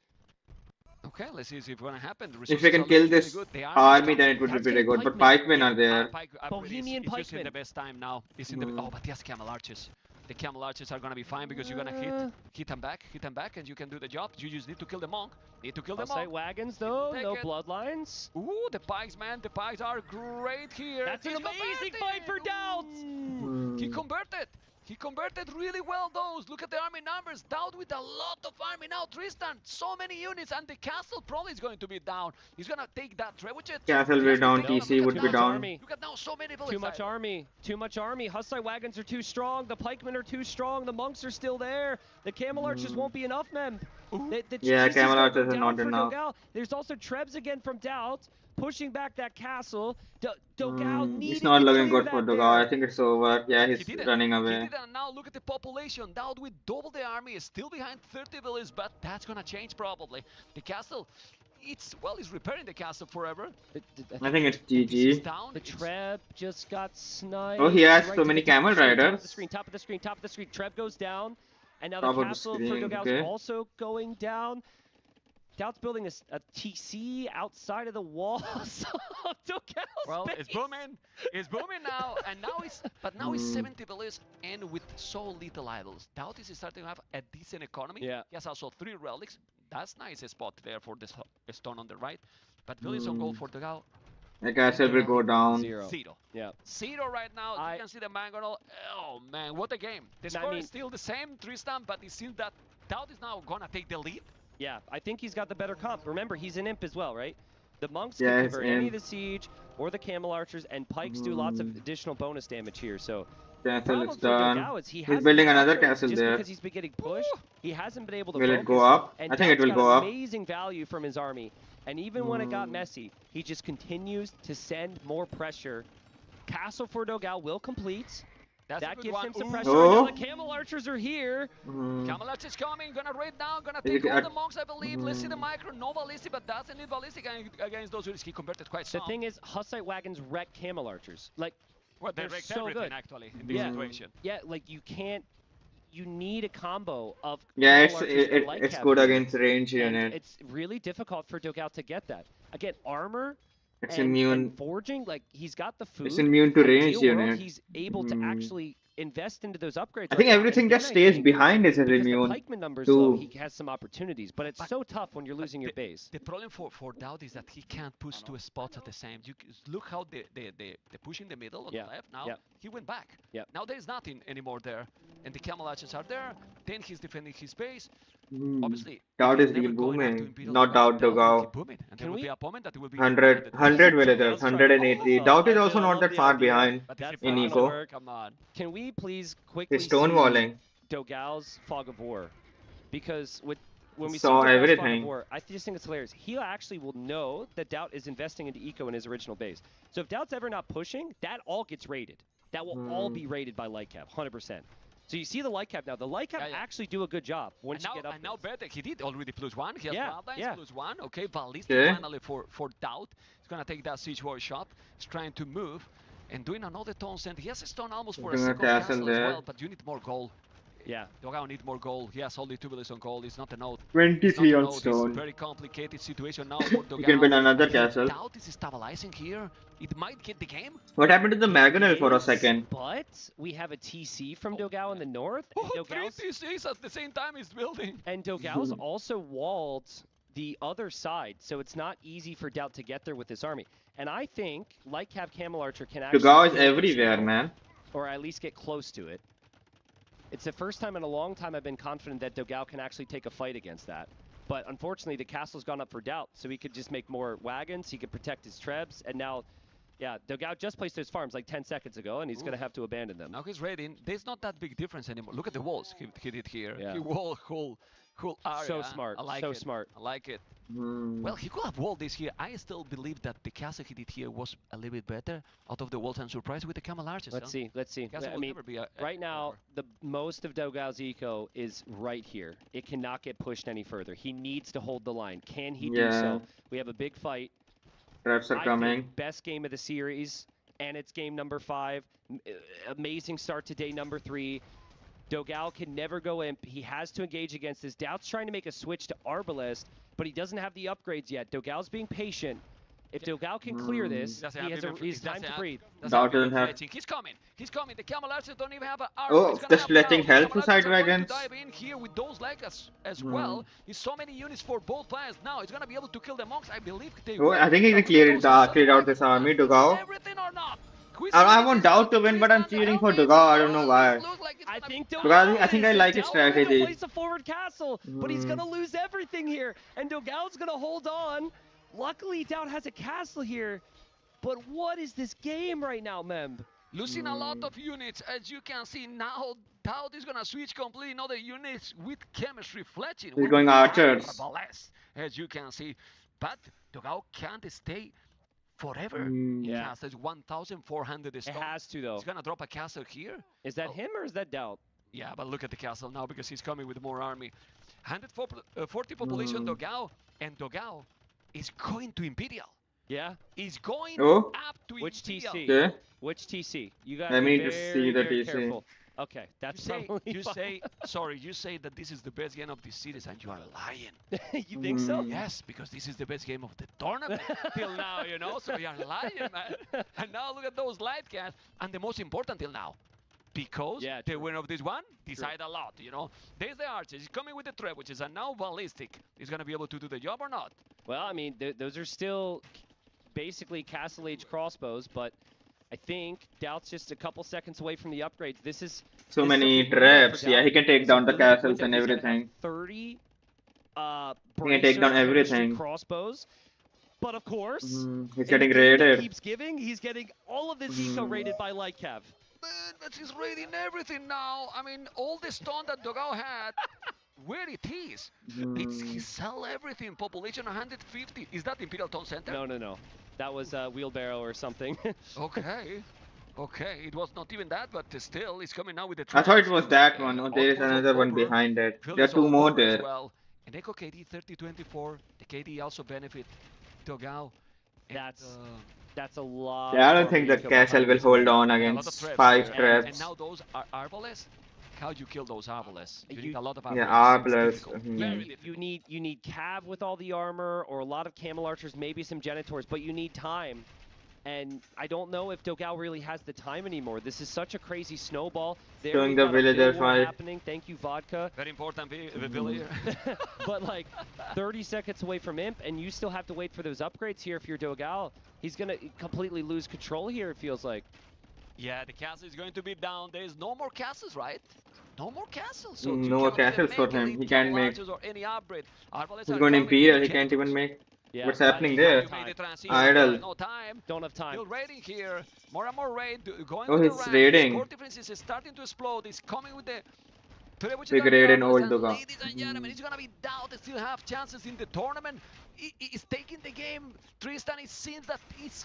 Okay, let's see if it's gonna happen. The If we can resources are kill looking this really good. The army, is then it would be That's pretty getting good. But pikemen. pikemen are there. Bohemian is using pikemen. the best time now. It's in the oh, but he has camel archers. The camel archers are gonna be fine because you're gonna hit them back, and you can do the job. You just need to kill the monk. Need to kill the monk. Wagons though, Take no it. bloodlines. Ooh, the pikes, man. The pikes are great here. That's an He's amazing converting. fight for Doubt. Ooh, He converted. He converted really well those. Look at the army numbers. Doubt with a lot of army now. Tristan, so many units, and the castle probably is going to be down. He's gonna take that trebuchet. Castle He will has to down, take them. TC Look would at be now, down. Army. Look at now, so many villages. Too much army. Too much army. Hussite wagons are too strong. The pikemen are too strong. The monks are still there. The camel archers won't be enough, Mem. Yeah, GG's camel gonna archers go are down not for enough. Dogao. There's also Trebs again from Doubt, pushing back that castle. Dogao needed It's not to looking clear good for that Dogao. there. I think it's over. Yeah, He he's did it. running He away. did it, and now look at the population. Doubt with double the army is still behind 30 villages, but that's gonna change probably. The castle, it's repairing the castle forever. I think it's It's GG. down. The Treb just got sniped. Oh, he has Right so to many the top camel of the screen, riders. Top of the screen. Treb goes down. And now Top the of the castle for screen, Dogao's okay. also going down. Doubt's building a TC outside of the walls of Dogao's Well, base. it's booming. It's booming now, and now he's 70 villages and with so little idols. Doubt is starting to have a decent economy. Yeah. He has also 3 relics. That's nice spot there for this stone on the right. But villages on gold for Dogao. The castle will go down. Zero. Zero. Yeah. Zero right now. You can see the mangonel. Oh man, what a game. The score is still the same, Tristan, but it seems that Doubt is now gonna take the lead. Yeah, I think he's got the better comp. Remember, he's an imp as well, right? The monks Yeah, can he's convert any of imp. the siege or the camel archers, and pikes do lots of additional bonus damage here. So Castle problem is for Dogao done. is he He's hasn't building been another upgraded castle just there. because he's been getting pushed. He hasn't been able to Will it focus, go up? and I think it Doubt's will got go up. amazing value from his army. And even when it got messy, he just continues to send more pressure. Castle for Dogao will complete. That's a That good gives one. him some Ooh. pressure. Oh. Now the camel archers are here. Camel Arch is coming, gonna raid down, gonna Is take it- all the monks, I believe. Let's see the micro, no ballistic, but doesn't need ballistic against those units. He converted quite The some. thing is, Hussite wagons wreck camel archers. Like, Well, they they're wrecked so everything good. actually in this Yeah. situation. Yeah, like you can't. You need a combo of. Yeah, camel archers and light it's cavalry, good against range and unit. it's really difficult for Dogao to get that. Again, armor. It's and immune. forging, like he's got the food. It's immune to Ideal range world, unit. He's able to actually invest into those upgrades. I think right now, everything and just then I stays think behind is because immune. the pikeman numbers too. low, he has some opportunities, but it's But- so tough when you're losing your base. The problem for Doubt is that he can't push 2 spots at the same. Look how the push in the middle on Yeah, the left now. yeah. He went back. Yeah. Now there's nothing anymore there, and the camel archers are there. Then he's defending his base. Hmm. Obviously, Doubt he's is never still going out to booming. Imperial Not Doubt Doubt will Dogao. keep booming, and there Can will be we- a opponent that will be 100 villagers, 180. Oh, Doubt is I also love not that the far idea. behind. But That's in not eco. gonna work. Come on. Can we please quickly He's stonewalling. see Dogao's Fog of War? Because when we Saw see Dogao's Fog everything. of War, I just think it's hilarious. He actually will know that Doubt is investing into eco in his original base. So if Doubt's ever not pushing, that all gets raided. That will all be raided by light cap, 100%. So you see the light cap now. The light cap Yeah, yeah. actually do a good job once you get up. And now Bertek, he did already +1. He has Yeah, Bloodlines yeah. +1. Okay, Ballistic Okay. finally for Doubt. He's gonna take that siege workshop. He's trying to move. and doing another taunt center. He has a stone almost for a Doing a second castle castle as there. well, but you need more gold. Yeah. Dogao need more gold. He has only 2 villages on gold. It's not a node. 23 on It's a stone. very complicated situation now for Dogao. You can build another castle. Doubt is stabilizing here. It might get the game. What happened to the Magonel for a Is, second? But we have a TC from Dogao in the north. Oh, And 3 TCs at the same time he's building. And Dogao's also walled the other side, so it's not easy for Doubt to get there with this army. And I think, like Cav Camel Archer can actually... Dogao is everywhere, man. Or at least get close to it. It's the first time in a long time I've been confident that Dogao can actually take a fight against that. But unfortunately, the castle's gone up for Doubt, so he could just make more wagons, he could protect his trebs, and now, yeah, Dogao just placed those farms like 10 seconds ago, and he's going to have to abandon them. Now he's raiding. There's not that big difference anymore. Look at the walls he did here. Yeah. He walled whole area. So smart, I like so it. smart. I like it. Well, he could have walled this here. I still believe that the castle he did here was a little bit better out of the walls and surprised with the camel arches. Let's see, let's see. Castle I will mean, never be right now, the most of Dogao's eco is right here. It cannot get pushed any further. He needs to hold the line. Can he do so? We have a big fight. Reps are I coming. think best game of the series, and it's game number 5. Amazing start to day number 3. Dogao can never go imp. He has to engage against this. Doubt's trying to make a switch to Arbalest, but he doesn't have the upgrades yet. Dogao's being patient. If Dogao can clear this, he has time to breathe. Doubt doesn't have... He's coming. He's coming. The camel archers don't even have an armor. Oh, just letting help to side wagons. Dive in here with those legs as well. There's so many units for both players now. He's gonna be able to kill the monks. I believe they Oh, I think he can clear out this army, Dogao. Everything or not. I want Doubt to win, but I'm cheering for Dogao. I don't know why. I think Because I think I like his strategy. Doubt place a forward castle, but he's gonna lose everything here, and Dogao's gonna hold on. Luckily, Doubt has a castle here, but what is this game right now, Memb? Losing a lot of units, as you can see now. Doubt is gonna switch completely other units with chemistry fletching. He's going archers. As you can see, but Dogao can't stay forever. Yeah. Castle is 1,400 It stone. has to, though. He's gonna drop a castle here. Is that him or is that Doubt? Yeah, but look at the castle now because he's coming with more army. 140 population Dogao, and Dogao is going to Imperial. Yeah. He's going Oh. up to Which Imperial. TC? Okay. Which TC? You got I to be need to see the very TC. careful. Okay, that's probably You fine. say, sorry, you say that this is the best game of the series, and you are lying. You think so? Yes, because this is the best game of the tournament till now, you know. So you are lying, man. And now look at those light cats, and the most important till now, because the winner of this one decide a lot, you know. There's the archer. He's coming with the trap, which is a now ballistic. He's gonna be able to do the job or not? Well, I mean, those are still basically Castle Age crossbows, but I think Doubt's just a couple seconds away from the upgrades. This is So many traps. Yeah, he can take down the castles and He's gonna have everything. 30 He can take down Bracer everything. crossbows. But of course, He's in getting the game that raided. keeps giving, he's getting all of this eco raided by Lightcav. Man, but he's raiding everything now. I mean, all the stone that Dogao had, where it is. He sell everything. Population 150. Is that Imperial Town Center? No, no, no. That was a wheelbarrow or something. Okay. Okay, it was not even that, but still, it's coming now with the I thought it was traps. that one. Oh, there is Almost another one over. behind it. Field There are is 2 all more over as there. well. And Echo KD 30-24. The KD also benefit Dogao. And, That's a lot. Yeah, I don't of think the eco castle behind will this hold one. on a lot of against traps 5 here. traps. And now those are Arbales. How do you kill those Arbales? You You- need a lot of Yeah, Arbales. It's Arbales. difficult. Mhm. Very You difficult. need Cav with all the armor, or a lot of camel archers, maybe some genitors, but you need time. And I don't know if Dogao really has the time anymore. This is such a crazy snowball. There Showing we've the got a villager mill war fight. happening. Thank you, Vodka. Very important villager. But like 30 seconds away from Imp, and you still have to wait for those upgrades here if you're Dogao. He's gonna completely lose control here, it feels like. Yeah, the castle is going to be down. There's no more castles, right? No more castles. So No you more cannot even castles for make him. elite He can't camel make. archers or any upgrade. Arbales He's are going coming Imperial. with He can't even generators. make. Yeah, What's but happening you there? have You made the time. transition. Idle. No time. Don't have time. Still raiding here. More and more raid. Going Oh, with the he's rank. raiding. Score difference is starting to explode. He's coming with the Big raid in old Dogao. Ladies and gentlemen, it's gonna be down. They still have chances in the tournament. He's taking the game. Tristan, it seems that he's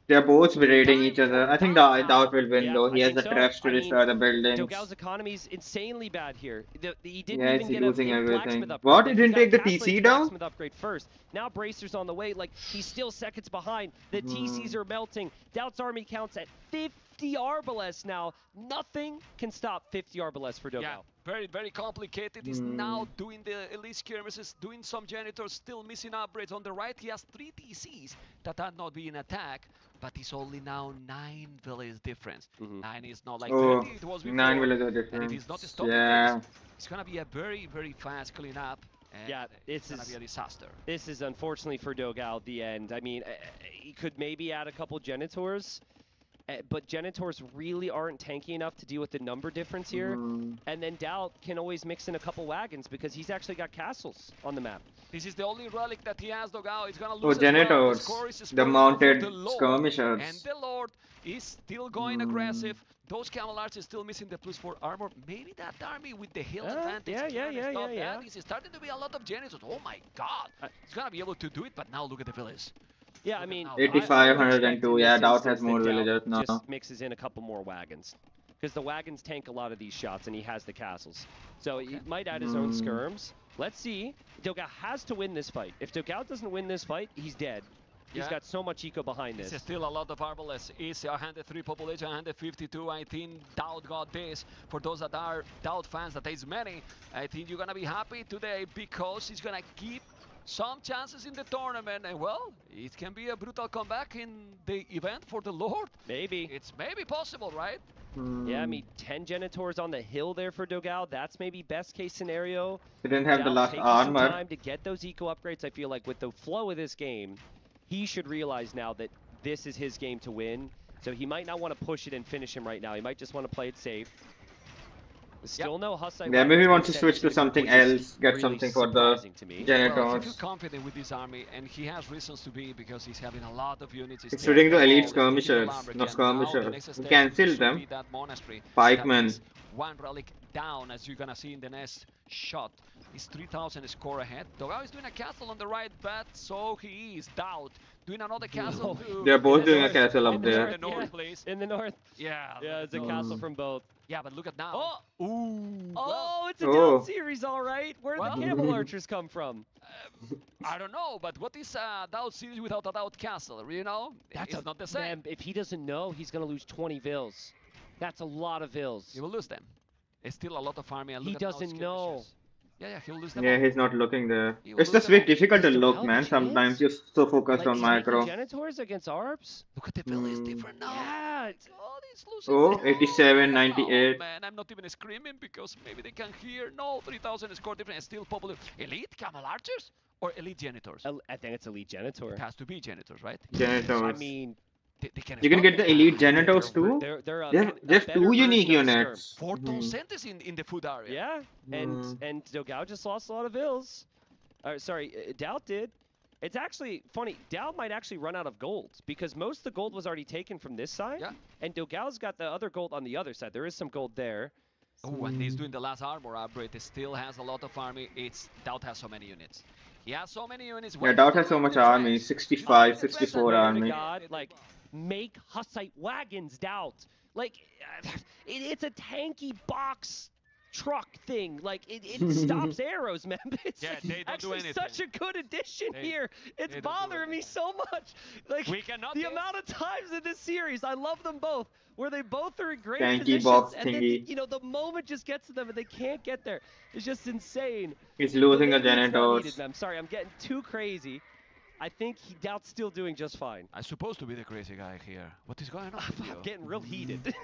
They're both raiding each other. I think Doubt will win Yeah, though. He I has think the so. traps to I mean, destroy the buildings. Dogao's economy is insanely bad here. He didn't Yeah, even he's get losing a blacksmith everything. upgrade. What? Like, He he didn't got a take the Castle TC Age down? blacksmith upgrade first. Now Bracer's on the way. Like, he's still seconds behind. The TCs are melting. Doubt's army counts at 50 Arbalest now. Nothing can stop 50 Arbalest for Dogao. Yeah, very, very complicated. He's now doing the elite skirmishes, doing some janitors, still missing upgrades. On the right, he has 3 TCs that are not being attacked, but it's only now 9 village difference. 9 is not like 30 it was before. 9 villager difference. And if he's not stopping this, it's gonna be a very, very fast cleanup. And yeah, it's gonna be a disaster. This is unfortunately for Dogao the end. I mean, he could maybe add a couple Genitors, but Genitors really aren't tanky enough to deal with the number difference here. And then Doubt can always mix in a couple wagons because he's actually got castles on the map. This is the only relic that he has, Dogao. He's gonna lose Janitors. The mounted skirmishers. And the Lord is still going aggressive. Those Camel Archers still missing the +4 armor. Maybe that army with the hill advantage. Yeah. This is starting to be a lot of Janitors. Oh my god. He's gonna be able to do it, but now look at the village. Yeah, I mean, 8502. Yeah, Doubt has more villagers now. Just mixes in a couple more wagons. Because the wagons tank a lot of these shots, and he has the castles. So he might add his own skirms. Let's see. Dogao has to win this fight. If Dogao doesn't win this fight, he's dead. He's got so much eco behind this. It's still a lot of Arbalest. It's 103 population, 152. I think Doubt got this. For those that are Doubt fans, that is many, I think you're going to be happy today because he's going to keep some chances in the tournament. And well, it can be a brutal comeback in the event for the Lord. Maybe. It's maybe possible, right? Yeah, I mean, 10 Genitors on the hill there for Dogao. That's maybe best case scenario. He didn't have the last armor. Some time to get those eco upgrades. I feel like with the flow of this game, he should realize now that this is his game to win. So he might not want to push it and finish him right now. He might just want to play it safe. Still no Hussite. Yeah, maybe he wants to switch to something else, get something for the Janitors. Well, he feels confident with this army, and he has reasons to be because he's having a lot of units. He's shooting the elite skirmishers, not skirmishers. He cancelled them. Pikemen. One relic down, as you're gonna see in the next shot. He's 3,000 score ahead. Dogao is doing a castle on the right, but so he is. Doubt doing another castle. They're both doing a castle up there. In the north, please. In the north. Yeah. Yeah, it's a castle from both. Yeah, but look at now. Oh, ooh. Oh, it's a Doubt series, all right. Where did the Camel Archers come from? I don't know, but what is a Doubt series without a Doubt castle? You know, it's not the same. Man, if he doesn't know, he's gonna lose 20 vills. That's a lot of vills. He will lose them. It's still a lot of army. And he doesn't know. Yeah, he'll lose them. Yeah, he's not looking there. It's just very difficult to look, man. Sometimes you're so focused on micro. Genitors against ARBs? Look at the bill is different now. Yeah. Oh, 87, 98. Oh, man, I'm not even screaming because maybe they can hear. No, 3,000 score different. Still popular. Elite Camel Archers or Elite Janitors? I think it's Elite Janitor. It has to be Janitors, right? Janitors. I mean, you can get the elite Janitors too. There's 2 unique units. 4 Centes in the food area. Yeah, and Dogao just lost a lot of vills. Sorry, Doubt did. It's actually funny. Doubt might actually run out of gold because most of the gold was already taken from this side. Yeah. And Dogao's got the other gold on the other side. There is some gold there. Oh, and he's doing the last armor upgrade. He still has a lot of army. Doubt has so many units. He has so many units. Yeah, Doubt has so much army. 65, 64 army. God, like, make Hussite wagons, Doubt. Like, it's a tanky box truck thing. Like, it stops arrows, man. It's they don't do anything. Such a good addition here. It's bothering me so much. Like, the amount of times in this series, I love them both, where they both are in great positions, box and then, you know, the moment just gets to them and they can't get there. It's just insane. He's losing the Janitors. I'm sorry, I'm getting too crazy. I think Doubt's still doing just fine. I'm supposed to be the crazy guy here. What is going on with you? I'm getting real heated.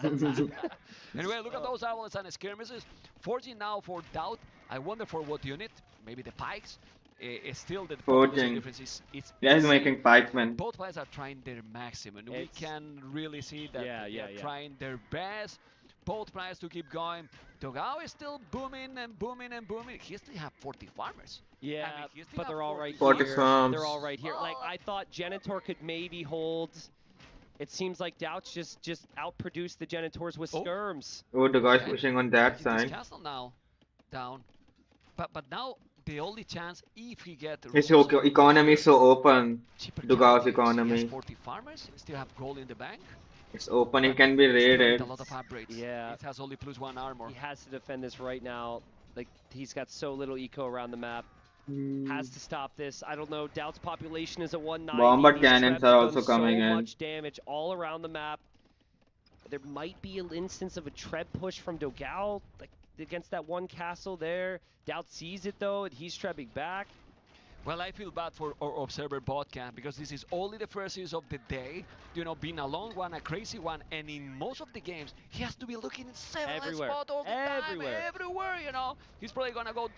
Anyway, look at those owls and skirmishes. Forging now for Doubt. I wonder for what unit. Maybe the pikes. It's still the difference is he's making pikemen. Both players are trying their maximum. We can really see that they are trying their best. Both players to keep going. Dogao is still booming and booming and booming. He still have 40 farmers. Yeah, I mean, but they're all right 40 here. farms. They're all right here. Like, I thought Janitor could maybe hold. It seems like Doubt's just outproduced the Janitors with skirms. Oh, the guy's pushing on that side. Castle now down. But now the only chance if he get His rules economy is so open. cheaper Dugao's characters. He has economy. 40 farmers, still have gold in the bank. It's open, it But can be still need a raided. lot of upgrades. Yeah. It has only +1 armor. He has to defend this right now. Like, he's got so little eco around the map. Has to stop this. I don't know. Doubt's population is at 190. Bombard These cannons Trebs are have also done coming so in. much damage all around the map. There might be an instance of a Treb push from Dogao, like against that one castle there. Doubt sees it though, and he's trebbing back. Well, I feel bad for our observer bot camp because this is only the first series of the day. You know, being a long one, a crazy one, and in most of the games, he has to be looking in several spots all the time, everywhere. You know, he's probably gonna go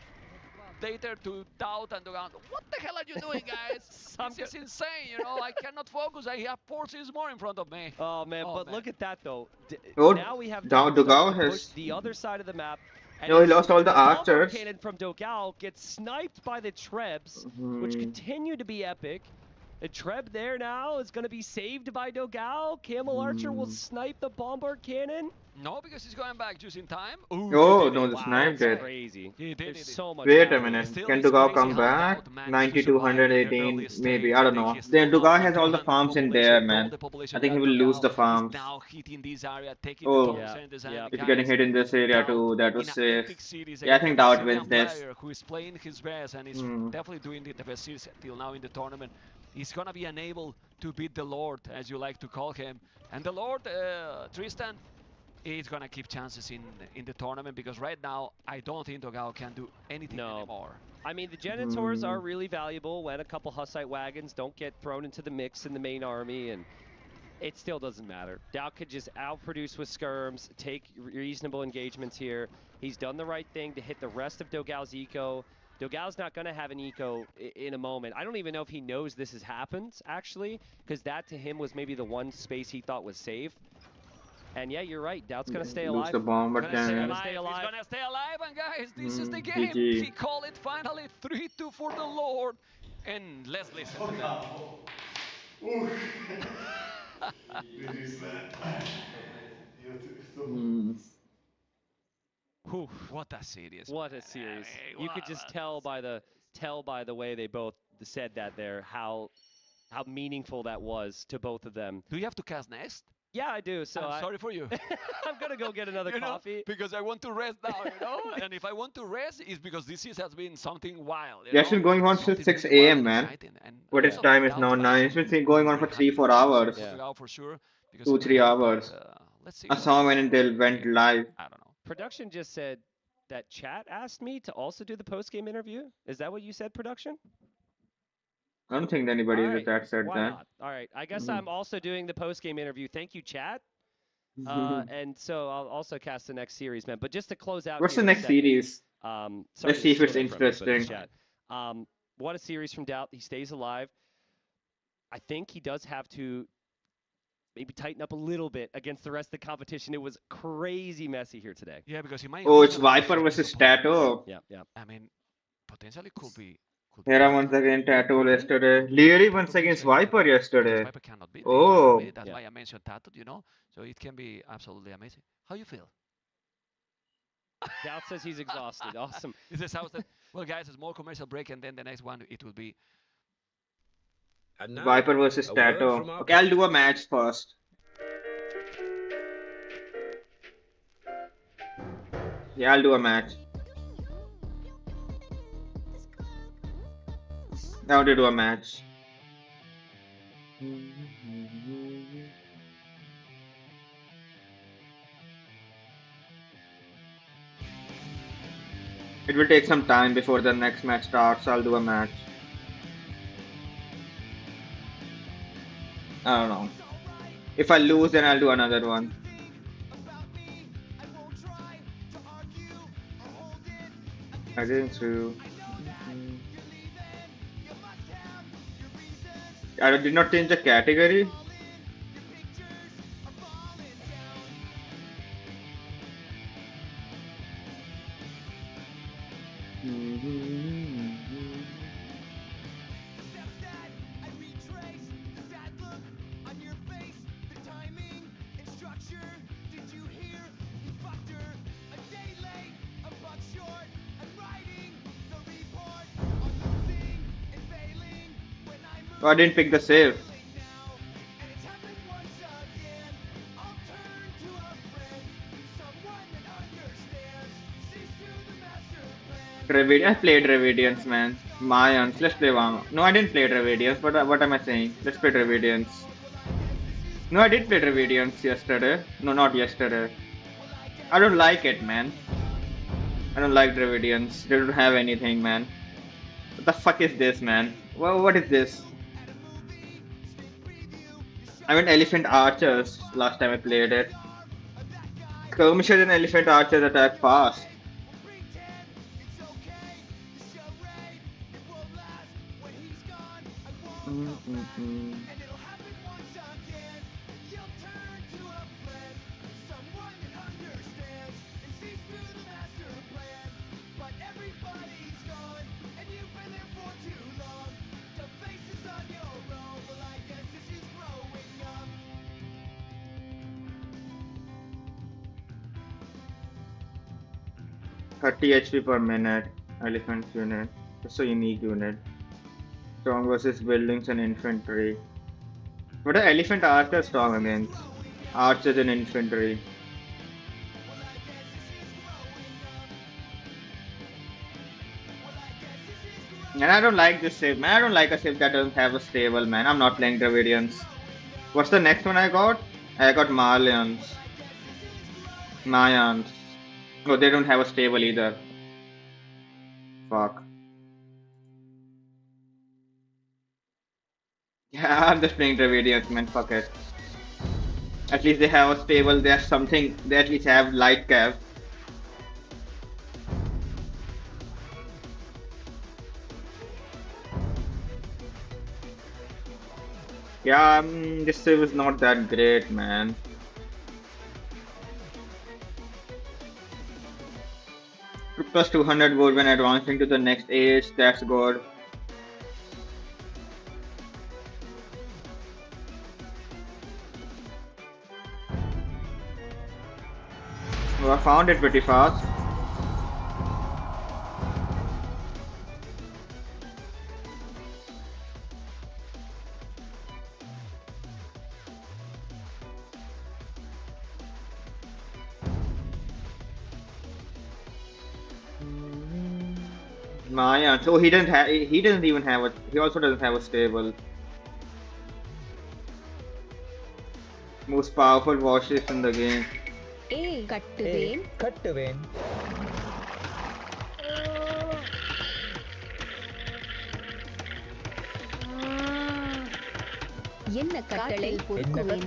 later to Doubt and go, what the hell are you doing, guys? This is insane. You know, I cannot focus. I have 4 series more in front of me. Oh man, but look at that though. Now we have Dogao to push has the other side of the map. And no, he lost all the archers. Cannon from Dogao gets sniped by the Trebs, which continue to be epic. The Treb there now is going to be saved by Dogao. Camel Archer will snipe the bombard cannon. No, because he's going back just in time. Ooh, oh, no, the snipe did. Crazy. There's so much. Wait a minute. Can Dogao come back? 9218, maybe. I don't know. Then Dogao has all the farms in there, man. I think he will lose the farms. Now hitting this area, taking oh, the if you're getting hit in this area too, that was safe. Yeah, I think Doubt wins this. Who is playing his best and is definitely doing the best series till now in the tournament. He's gonna be unable to beat the Lord, as you like to call him. And the Lord, Tristan, is gonna keep chances in the tournament because right now I don't think Dogao can do anything anymore. I mean, the Genitors are really valuable when a couple Hussite wagons don't get thrown into the mix in the main army, and it still doesn't matter. Doubt could just outproduce with skirms, take reasonable engagements here. He's done the right thing to hit the rest of Dogao's eco. Dogao's not going to have an eco in a moment. I don't even know if he knows this has happened, actually, because that to him was maybe the one space he thought was safe. And yeah, you're right. Doubt's going to stay alive. The bomb, but He's gonna stay alive, and guys, this is the game. GG. He called it finally 3-2 for the Lord. And let's listen to that. GG's, man. What a series. What a series. You could just tell by the way they both said that there how meaningful that was to both of them. Do you have to cast next? Yeah, I do. So I'm sorry for you. I'm gonna go get another coffee because I want to rest now. You know, and if I want to rest, it's because this has been something wild. Yeah, it's been going on since 6 a.m. man. What its time is now 9. It's been going on for 3-4 hours. Yeah. For sure. 2-3 hours. Let's see. I saw when they went live. I don't know. Production just said that chat asked me to also do the post-game interview. Is that what you said, production? I don't think anybody in the chat said Why that. not? All right. I guess I'm also doing the post-game interview. Thank you, chat. And so I'll also cast the next series, man. But just to close out. What's the next series? Let's see if it's interesting. What a series from Doubt. He stays alive. I think he does have to maybe tighten up a little bit against the rest of the competition. It was crazy messy here today. Yeah, because he might. Oh, it's Viper versus Tato. Yeah. I mean, potentially could be. Hera once again Tato yesterday. Leary once against Viper yesterday. Viper cannot beat. Oh. That's why I mentioned Tato, you know. So it can be absolutely amazing. How you feel? Doubt says he's exhausted. Awesome. This is how. Well, guys, a small commercial break, and then the next one it will be. Viper versus Tato. Okay, I'll do a match first. Yeah, I'll do a match. I want to do a match. It will take some time before the next match starts. I'll do a match. I don't know. If I lose, then I'll do another one. I didn't through. I did not change the category. Oh, I didn't pick the save. I played Dravidians, man. Mayans. Let's play one. No, I didn't play Dravidians. What am I saying? Let's play Dravidians. No, I did play Dravidians yesterday. No, not yesterday. I don't like it, man. I don't like Dravidians. They don't have anything, man. What the fuck is this, man? What is this? I went Elephant Archers last time I played it. Skirmishers and Elephant Archers attack fast. $30 HP per minute. Elephant unit. That's a unique unit. Strong versus buildings and infantry. What are Elephant Archers strong against? Archers and infantry. And I don't like this save, man. I don't like a save that doesn't have a stable, man. I'm not playing Dravidians. What's the next one I got? I got Mayans. Mayans. Oh, they don't have a stable either. Fuck. Yeah, I'm just playing Dravidians, man. Fuck it. At least they have a stable. They have something. They at least have light cav. Yeah, this save is not that great, man. Plus 200 gold when advancing to the next age. That's good. Oh, I found it pretty fast. Maya. So he didn't have. He doesn't even have a. He also doesn't have a stable. Most powerful warships in the game. கட்டுவேன் என்ன கட்டளை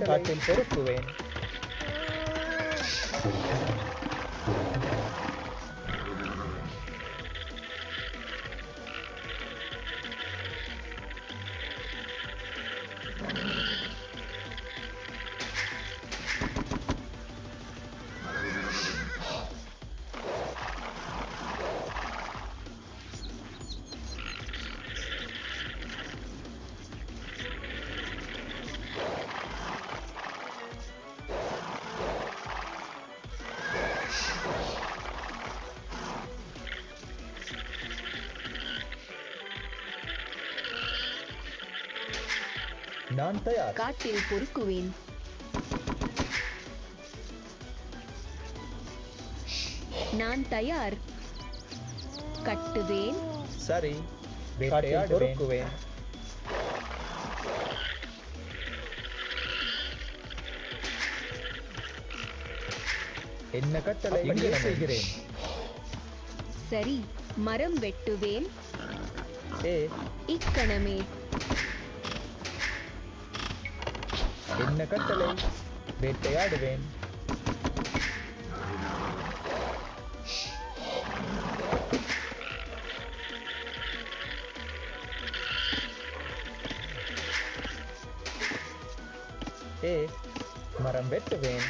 காட்டில் பொறுக்குவேன் நான் தயார் காட்டில் பொறுக்குவேன் நான் தயார் கட்டுவேன் சரி வேட்டையாடுவேன் என்ன கட்டளை செய்கிறேன் சரி மரம் வெட்டுவேன் இக்கணமே என்ன கட்டளை வேட்டையாடுவேன் மரம் வெட்டுவேன்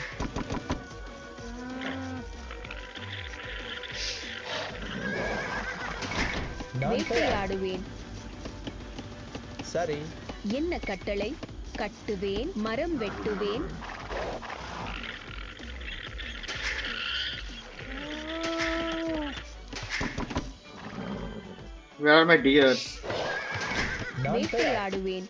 வேட்டையாடுவேன் சரி என்ன கட்டளை கட்டுவேன் மரம் வெட்டுவேன் Where are my deers? வேட்டையாடுவேன்.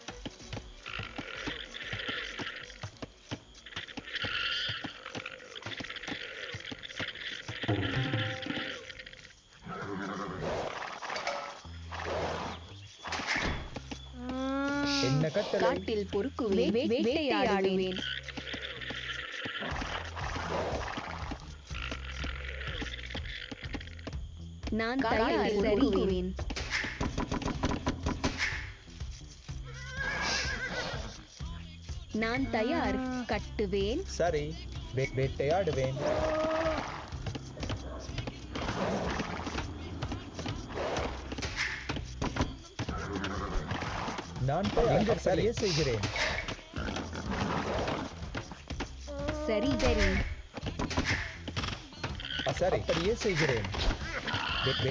என்ன கட்டளை? காட்டில் பொறுக்குவேன். வேட்டையாடுவேன். நான் தயார். பொறுக்குவேன். நான் தயார். கட்டுவேன். சரி, வேட்டையாடுவேன். நான் அப்படியே செய்கிறேன். சரி சரி. சரி, அப்படியே செய்கிறேன்.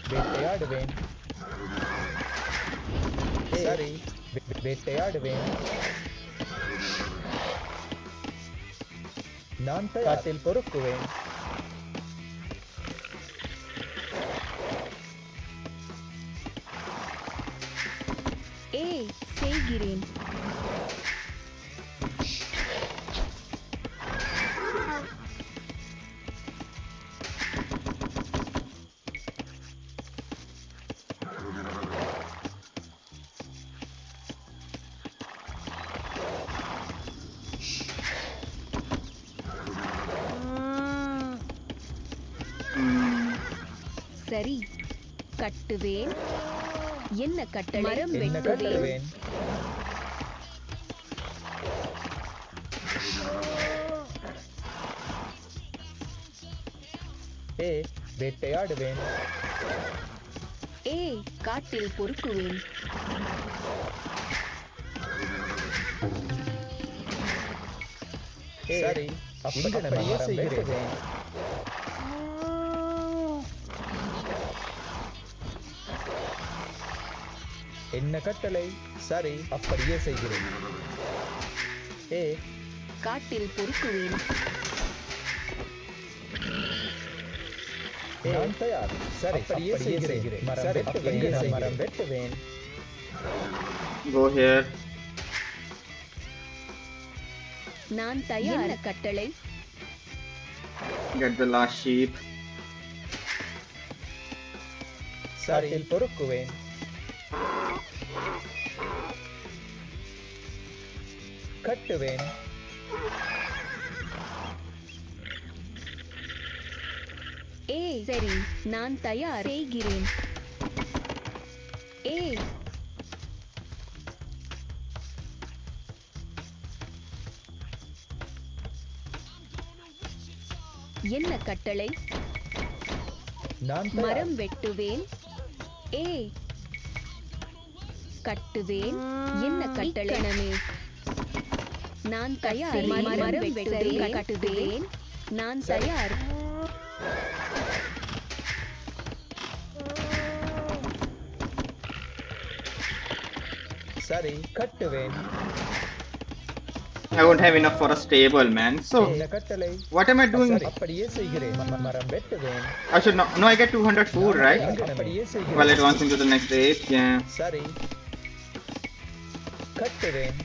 வேட்டையாடுவேன். சரி, வேட்டையாடுவேன். நான் காட்டில் பொறுக்குவேன். செய்கிறேன். சரி, கட்டுவேன். என்ன கட்டளை? மரம் வெட்டுவேன். வேட்டையாடுவேன். காட்டில் பொறுக்குவேன். சரி, அப்படியே செய்கிறேன். என்ன கட்டளை? சரி, அப்படியே செய்கிறேன். காட்டில் பொறுக்குவேன். நான் தயார். சரி, அப்படியே செய்கிறேன். மரம் வெட்டுவேன். Go here. நான் தயார். கட்டளை? Get the last sheep. சரி, பொறுக்குவேன். கட்டுவேன். சரி, நான் தயார். செய்கிறேன். என்ன கட்டளை? நான் மரம் வெட்டுவேன். கட்டுவேன். என்ன கட்டளை? நான் தயார். மரம் வெட்டுவேன். கட்டுவேன். நான் தயார். சரி, கட்டுவேன். I won't have enough for a stable, man. So, what am I doing? அப்படியே செய்கிறேன். மரம் வெட்டுவேன். I should not. No, I get 200 food, right? அப்படியே செய்கிறேன். Well, advance into the next stage. Yeah. சரி, கட்டுவேன்.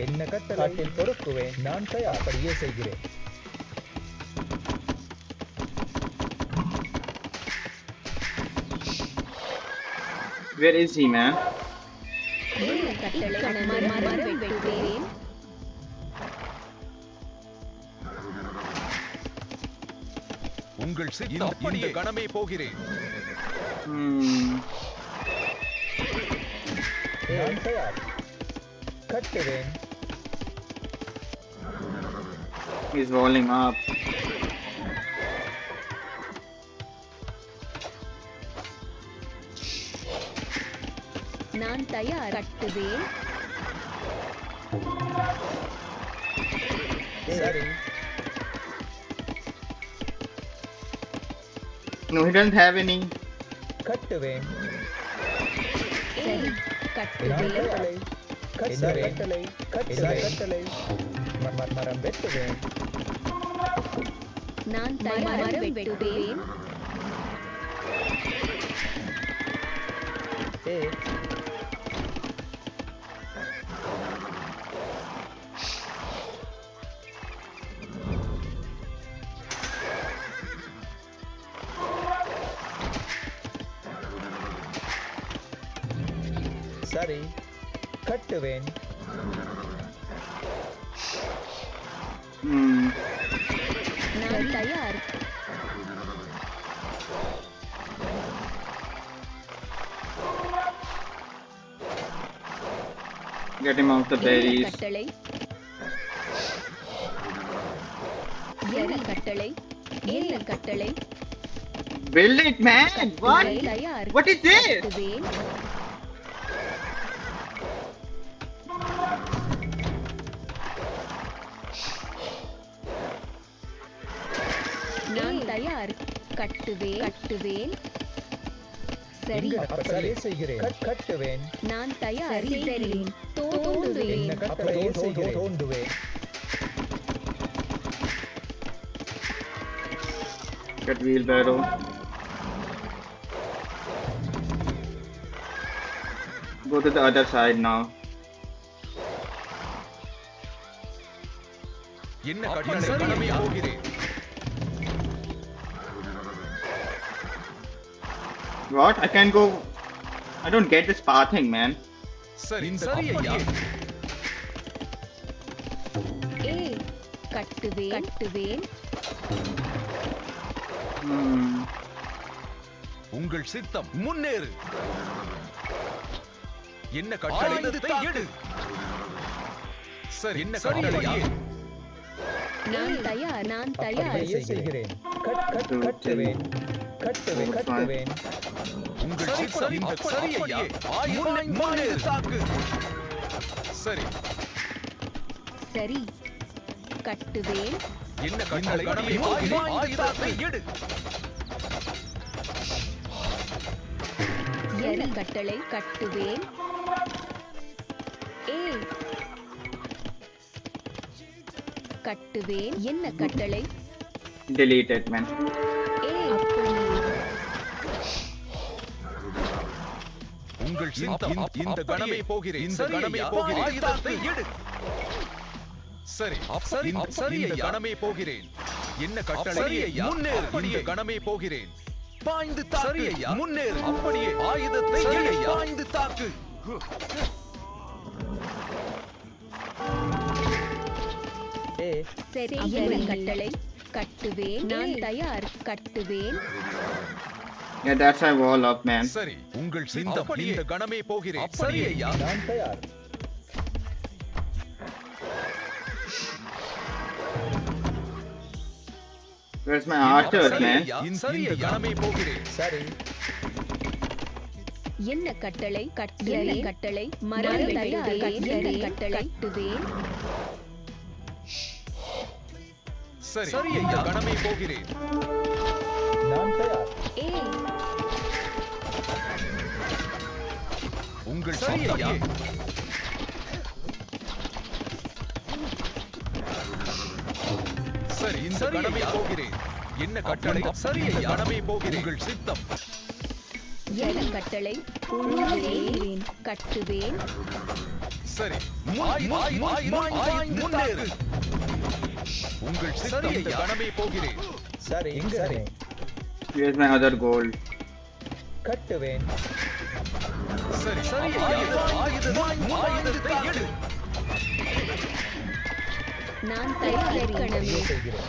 என்ன கட்டளை? காட்டில் பொறுக்குவேன். நான் தயார். அப்படியே செய்கிறேன். Where is he, man? என்ன கட்டளை? மரம் வெட்டுவேன். உங்கள் இந்த கணமே போகிறேன். நான் தயார். கட்டுவேன். He's rolling up. நான் தயார். கட்டுவேன். சரி. No, he doesn't have any. கட்டுவேன். சரி, கட்டுவேன். கட்டளை. மரம் வெட்டுவேன். நான் தயார். மரம் வெட்டுவேன். A. சரி கட்டுவேன். நான் தயார். Get him out the berries. கட்டளை. சரி கட்டளை. என்ன கட்டளை? Build it, man. What? தயார். What is this? கட்டுவேன். நான் தயார். கட்டுவேன். சரி அப்படியே செய்கிறேன். கட்டுவேன். நான் தயார். சரி தோண்டுவேன். என்ன கட்டளையை செய்கிறேன். தோண்டுவேன். Get wheelbarrow. Go to the other side now. என்ன கட்டளை கடமை போகிறேன். What? I can't go. I don't get this pathing, man. சரி ஐயா. ஏ கட்டுவேன். உங்கள் சித்தம் முன்னேறு. என்ன கட்டளை எடு. சரி என்ன கட்டளையா? நான் தயார். அப்படியே செய்கிறேன். கட்டுவேன். உங்கள் சித்தம் இந்த சரியையா? முன்னேறு தாக்கு. சரி கட்டுவேன். என்ன கட்டளை கடமை போகிறேன். ஆயுதத்தை எடு. சரி கட்டளை. கட்டுவேன். ஏ கட்டுவேன். என்ன கட்டளை? Delete it, man. ஏ அப்படியே. உங்கள் சித்தம் இந்த கடமை போகிறேன். இந்த கடமை போகிறேன். ஆயுதத்தை எடு. சரி இந்த கடமை போகிறேன். என்ன கட்டளை? முன்னேறு. இந்த கடமை போகிறேன். பாய்ந்து தாக்கு. முன்னேறு. அப்படியே ஆயுதத்தை எடு. பாய்ந்து தாக்கு. சரி என்ன கட்டளை? கட்டுவேன். நான் தயார். கட்டுவேன். Yeah, that's my wall up, man. சரி உங்கள் சித்தம் இந்த கடமை போகிறேன். சரியா? நான் தயார். Where's my archers, man? இந்த கடமை போகிறேன். சரி என்ன கட்டளை? கட்டளை. மரம் தயார். கட்டளை. கட்டுவேன். சரி இந்த கடமை போகிறேன். நான் தயார். ஏ உங்கள் சரியா? சரி இந்த கடமை போகிறேன். என்ன கட்டளை? சரியா? கடமை போகிறேன். உங்கள் சித்தம். என்ன கட்டளை? உழுவேன். கட்டுவேன். சரி முன்னேறு. உங்கள் சித்தம் இந்த கடமை போகிறேன். சரி Here's my other gold. கட்டுவேன். சரி ஆயுதத்தை எடு. நான் தயார். கணமே செய்கிறேன்.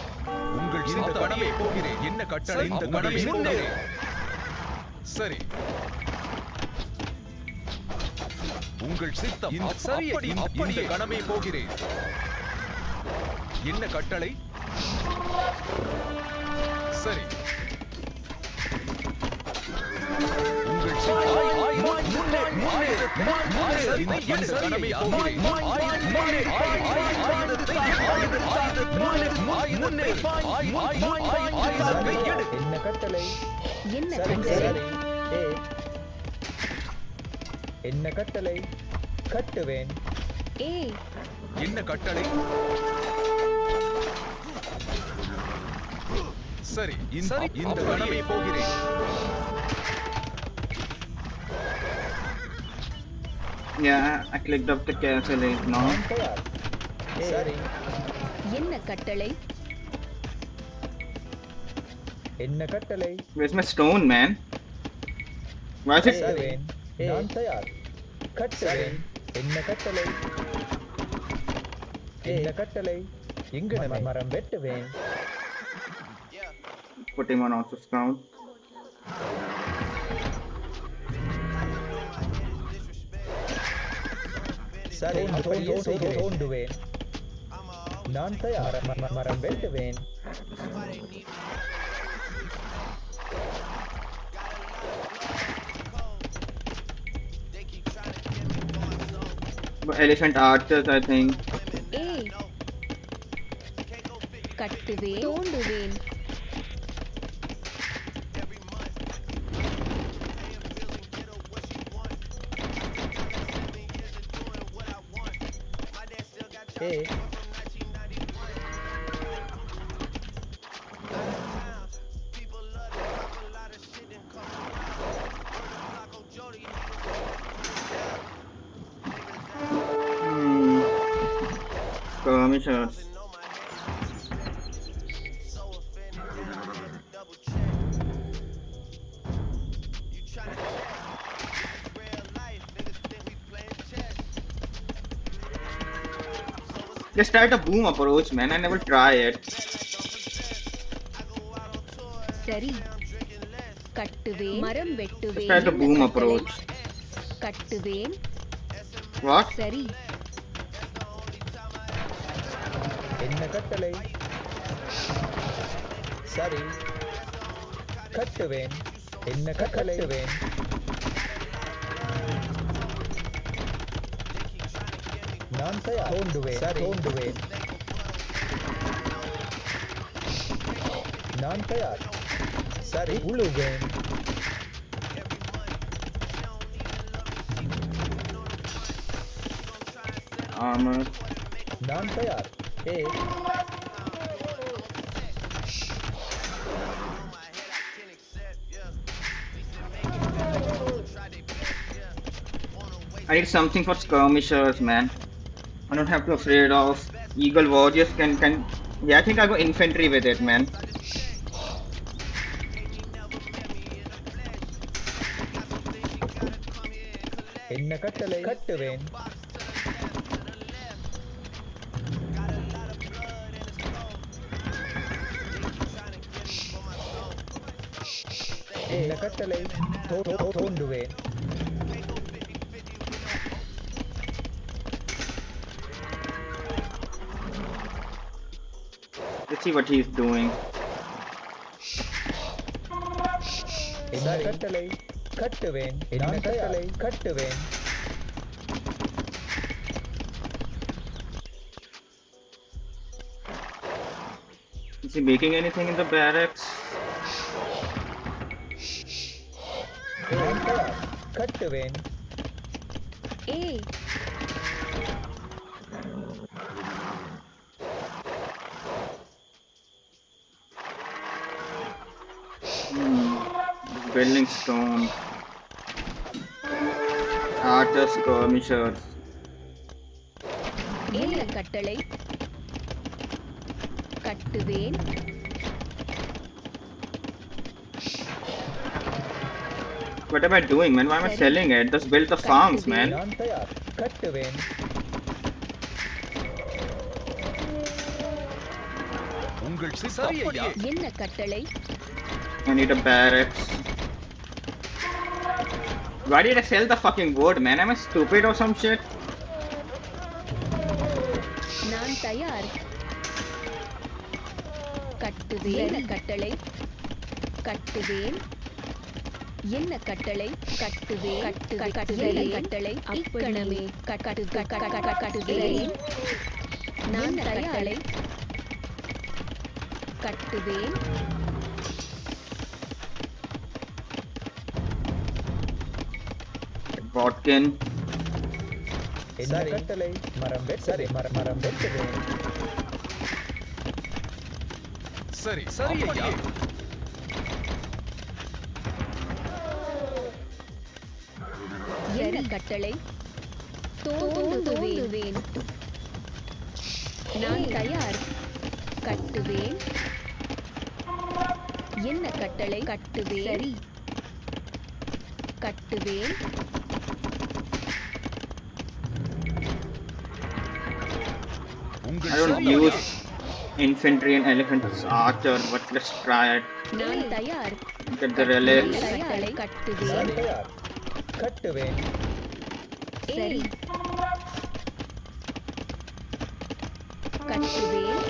உங்கள் இந்த கடமை போகிறேன். என்ன கட்டளை? இந்த கடமை முன்னேறு. சரி உங்கள் சித்தம் இந்த கடமை போகிறேன். என்ன கட்டளை? சரி உங்கள் சித்தம் முன்னேறு. இந்த கடமை போகிறேன். என்ன கட்டளை? என்ன சரி கட்டளை? என்ன கட்டளை? கட்டுவேன். ஏ என்ன கட்டளை? சரி இந்த கடமை போகிறேன். Yeah, I clicked up the castle link now. சரி என்ன கட்டளை என்ன கட்டளை Where's my stone, man? Why is it? கட்டுவேன் நான் தயார் கட்டுவேன் என்ன கட்டளை என்ன கட்டளை எங்கன மரம் வெட்டுவேன் Put him on Oxus ground. சரி அப்படியே தோண்டுவேன் நான் தயார் மரம் வெட்டுவேன் Elephant archers, I think. ஏய் கட்டுவேன் தோண்டுவேன் ஏய் Skirmishers. Just try the boom approach, man. I never try it. சரி கட்டுவேன் மரம் Just வெட்டுவேன் try the என்ன boom கட்டளை? approach. கட்டுவேன் What? சரி என்ன கட்டளை சரி கட்டுவேன் என்ன கட்டளைவேன் நான் தயார் தோண்டுவேன் தோண்டுவேன் நான் தயார் சரி உழுவேன் Armor. நான் தயார் ஏய் I need something for skirmishers, man. I don't have to afraid of eagle warriors. Can yeah, I think I go infantry with it, man. என்ன கட்டளை கட்டுவேன் என்ன கட்டளை தோண்டுவேன் Let's see what he's doing. என்ன கட்டளை கட்டுவேன் என்ன கட்டளை கட்டுவேன் Is he making anything in the barracks? நான் தயார் கட்டுவேன் ஏய் Building stone. Archer skirmishers. என்ன கட்டளை கட்டுவேன் What am I doing, man? Why am I selling it? Just build the farms, man. நான் தயார் கட்டுவேன் உங்கள் சரியையா என்ன கட்டளை I need a barracks. Why did I sell the fucking wood, man? Am I stupid or some shit? நான் தயார் கட்டுவேன் என்ன கட்டளை கட்டுவேன் என்ன கட்டளை கட்டுவேன் கட்டுவேன் கட்டளை இக்கணமே கட்டுவேன் நான் தயார் கட்டுவேன் Botkin. என்ன கட்டளை மரம் வெட்டவே மரம் வெட்டுவேன் சரி சரியையா கட்டளை தோண்டுவேன் நான் தயார் கட்டுவேன் என்ன கட்டளை கட்டுவேன் சரி கட்டுவேன் I don't use infantry and elephants archer, but let's try it. நான் தயார் Get the relics. தயார் கட்டுவேன் கட்டுவேன் சரி கட்டுவேன்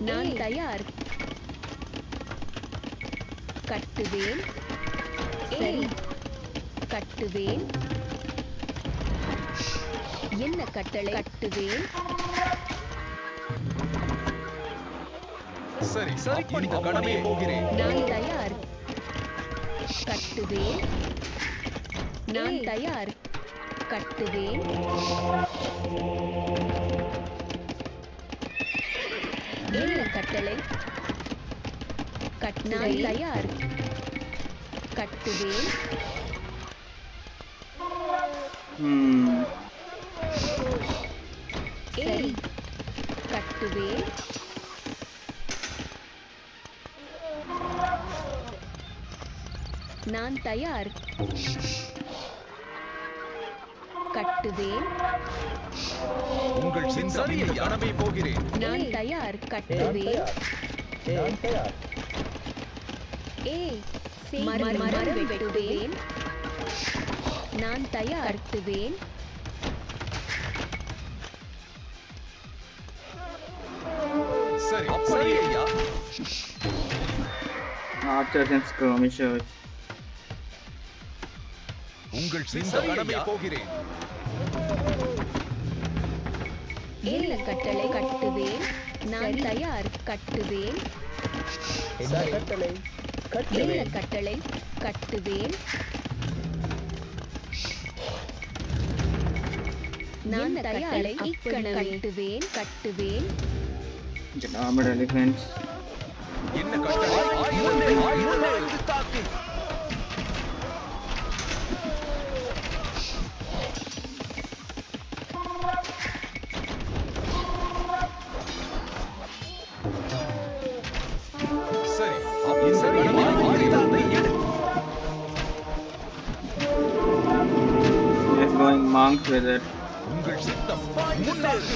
நான் தயார் கட்டுவேன் சரி கட்டுவேன் என்ன கட்டளை கட்டுவேன் சரி சரி இந்த கடமையை போகிறேன் நான் தயார் கட்டுவேன் நான் தயார் கட்டுவேன் என்ன கட்டளை நான் தயார் கட்டுவேன் சரி கட்டுவேன் நான் தயார் கட்டுவேன் உங்கள் சிந்தனையை கடமை போகிறேன் நான் தயார் கட்டுவேன் நான் தயார் மரம் வெட்டுவேன் நான் தயார் கட்டுவேன் சரி சரி ஐயா Archers and skirmishers. உங்கள் சிந்த கடமை போகிறேன் என்ன கட்டளை கட்டுவேன் நான் தயார் கட்டுவேன் என்ன கட்டளை என்ன கட்டளை கட்டுவேன் நான் தயார் கட்டுவேன் கட்டுவேன் Get armored elephants. என்ன கட்டளை ஆயுதத்தை தாக்கு சரி சரி ஆயுதத்தை எடு Let's going monks with it. உங்கள் சித்தம் முன்னேறு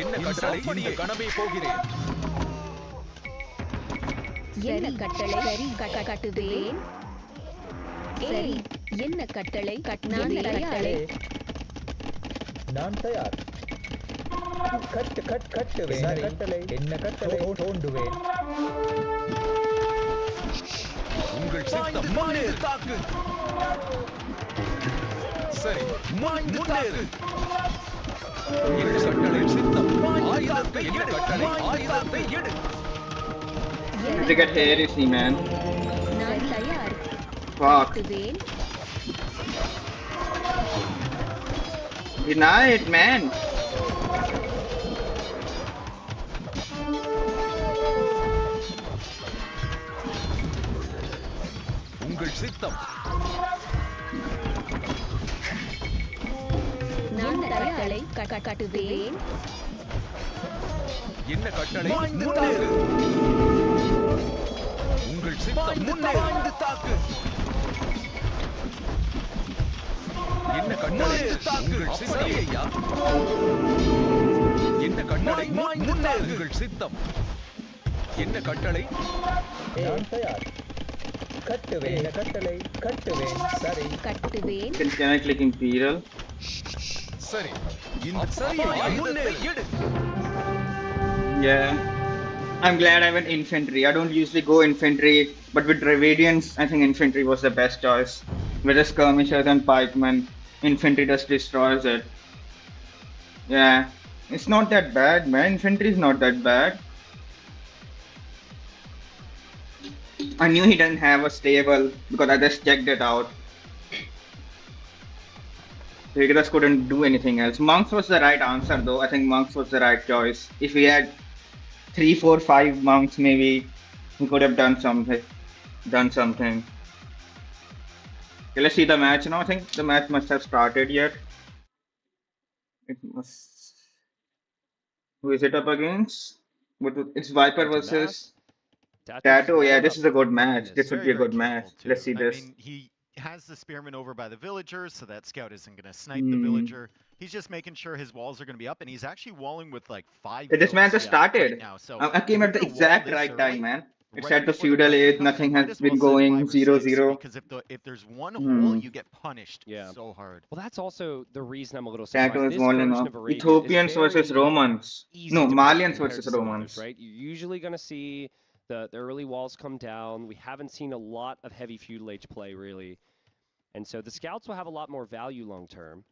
என்ன கட்டளை இந்த கடமை போகிறேன் என்ன கட்டளை சரி கட்டுவேன் சரி என்ன கட்டளை நான் தயார் நான் தயார் கட்டுவேன் கட்டளை என்ன கட்டளை தோண்டுவேன் உங்கள் சித்தம் முன்னேறு தாக்கு சரி முன்னேறு என்ன கட்டளை சித்தம் ஆயுதத்தை என்ன கட்டளை ஆயுதத்தை எடு To get here, see, man. நான் தயார் Fuck. கட்டுவேன் Deny it, man. உங்கள் சித்தம் நான் தயாரை கட்டுவேன் என்ன கட்டளை முன்னேறு உங்கள் சித்தம் முன்னேறு தாக்கு என்ன கட்டளை உங்கள் சித்தம் ஐயா என்ன கட்டளை முன்னேறு உங்கள் சித்தம் என்ன கட்டளை நான் தயார் கட்டுவேன் கட்டளை கட்டுவேன் சரி கட்டுவேன் Can I click Imperial? சரி இந்த சரி முன்னேறு எடு Yeah. I'm glad I went infantry. I don't usually go infantry, but with Dravidians, I think infantry was the best choice. With the skirmishers and pikemen, infantry just destroys it. Yeah. It's not that bad, man. Infantry is not that bad. I knew he didn't have a stable because I just checked it out. He just couldn't do anything else. Monks was the right answer though. I think Monks was the right choice. If we had 3, 4, 5 monks, maybe he could have done something. Okay, let's see the match now. I think the match must have started yet. It must. Who is it up against? It's Viper versus Tato. Yeah, this is a good match. This would be a good match. Let's see this. I mean, he has the spearman over by the villagers, so that scout isn't going to snipe the villager. He's just making sure his walls are going to be up, and he's actually walling with like 5 This match just started. right now. So I came at the exact right time, man. It's at the feudal age. Nothing has been going 0-0. Because if there's one hole, you get punished so hard. Well, that's also the reason I'm a little surprised. Tato is walling up. Ethiopians versus Romans. No, Malians versus Romans. Right? You're usually going to see the early walls come down. We haven't seen a lot of heavy feudal age play, really. And so the scouts will have a lot more value long term.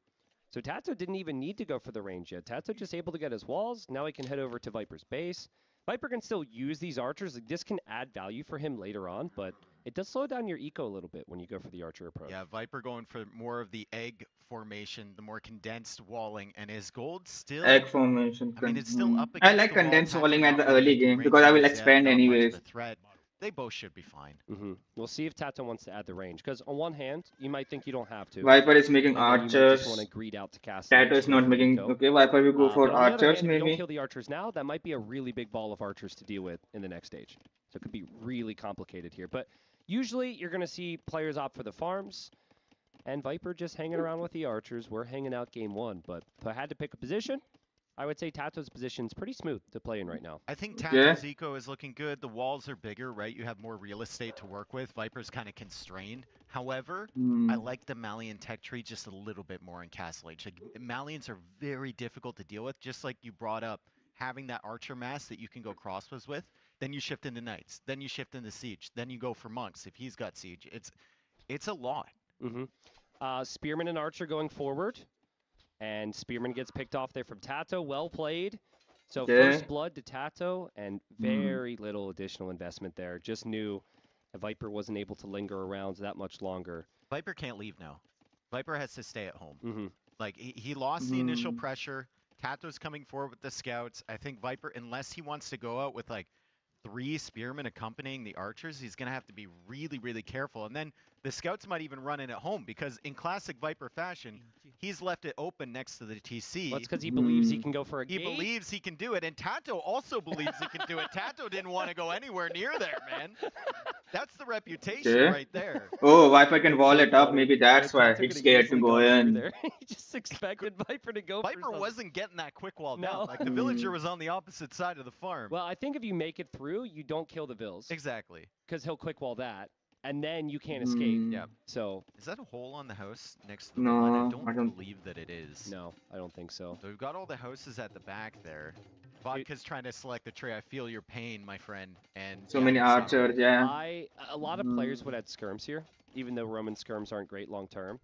So Tato didn't even need to go for the range yet. Tato just able to get his walls. Now he can head over to Viper's base. Viper can still use these archers. Like, this can add value for him later on, but it does slow down your eco a little bit when you go for the archer approach. Yeah, Viper going for more of the egg formation, the more condensed walling, and his gold still... Egg formation. I mean, it's still up against I like condensed walling at the early game because I will expand anyways. They both should be fine. We'll see if Tato wants to add the range. Because on one hand, you might think you don't have to. Viper is making archers. Want to greet out to cast. Tato is not making. Okay, Viper will go for archers hand, maybe. If you don't kill the archers now, that might be a really big ball of archers to deal with in the next stage. So it could be really complicated here. But usually you're going to see players opt for the farms. And Viper just hanging around with the archers. We're hanging out game 1. But if I had to pick a position, I would say Tato's position is pretty smooth to play in right now. I think Tato's eco is looking good. The walls are bigger, right? You have more real estate to work with. Viper's kind of constrained. However, I like the Malian tech tree just a little bit more in Castle Age. Like, Malians are very difficult to deal with, just like you brought up, having that archer mass that you can go crossbows with. Then you shift into knights. Then you shift into siege. Then you go for monks if he's got siege. It's a lot. Spearman and archer going forward. And Spearman gets picked off there from Tato. Well played. So first blood to Tato, and very little additional investment there. Just knew that Viper wasn't able to linger around that much longer. Viper can't leave now. Viper has to stay at home. Like, he lost the initial pressure. Tato's coming forward with the scouts. I think Viper, unless he wants to go out with, like, 3 spearmen accompanying the archers, he's going to have to be really, really careful. And then the scouts might even run in at home, because in classic Viper fashion, he's left it open next to the TC. That's because he believes he can go for a gate. He believes he can do it, and Tato also believes he can do it. Tato didn't want to go anywhere near there, man. That's the reputation right there. Oh, Viper can wall it up. Maybe that's why he's scared to go in. He just expected Viper to go Viper wasn't getting that quick wall down. Like, the villager was on the opposite side of the farm. Well, I think if you make it through, you don't kill the vills. Exactly. Because he'll quick wall that. And then you can't escape. Yeah. So is that a hole on the house next to the line? I don't believe that it is. No, I don't think so. So we've got all the houses at the back there. Vodka's trying to select the tree. I feel your pain, my friend. And so many archers, a lot of players would add skirms here, even though Roman skirms aren't great long term.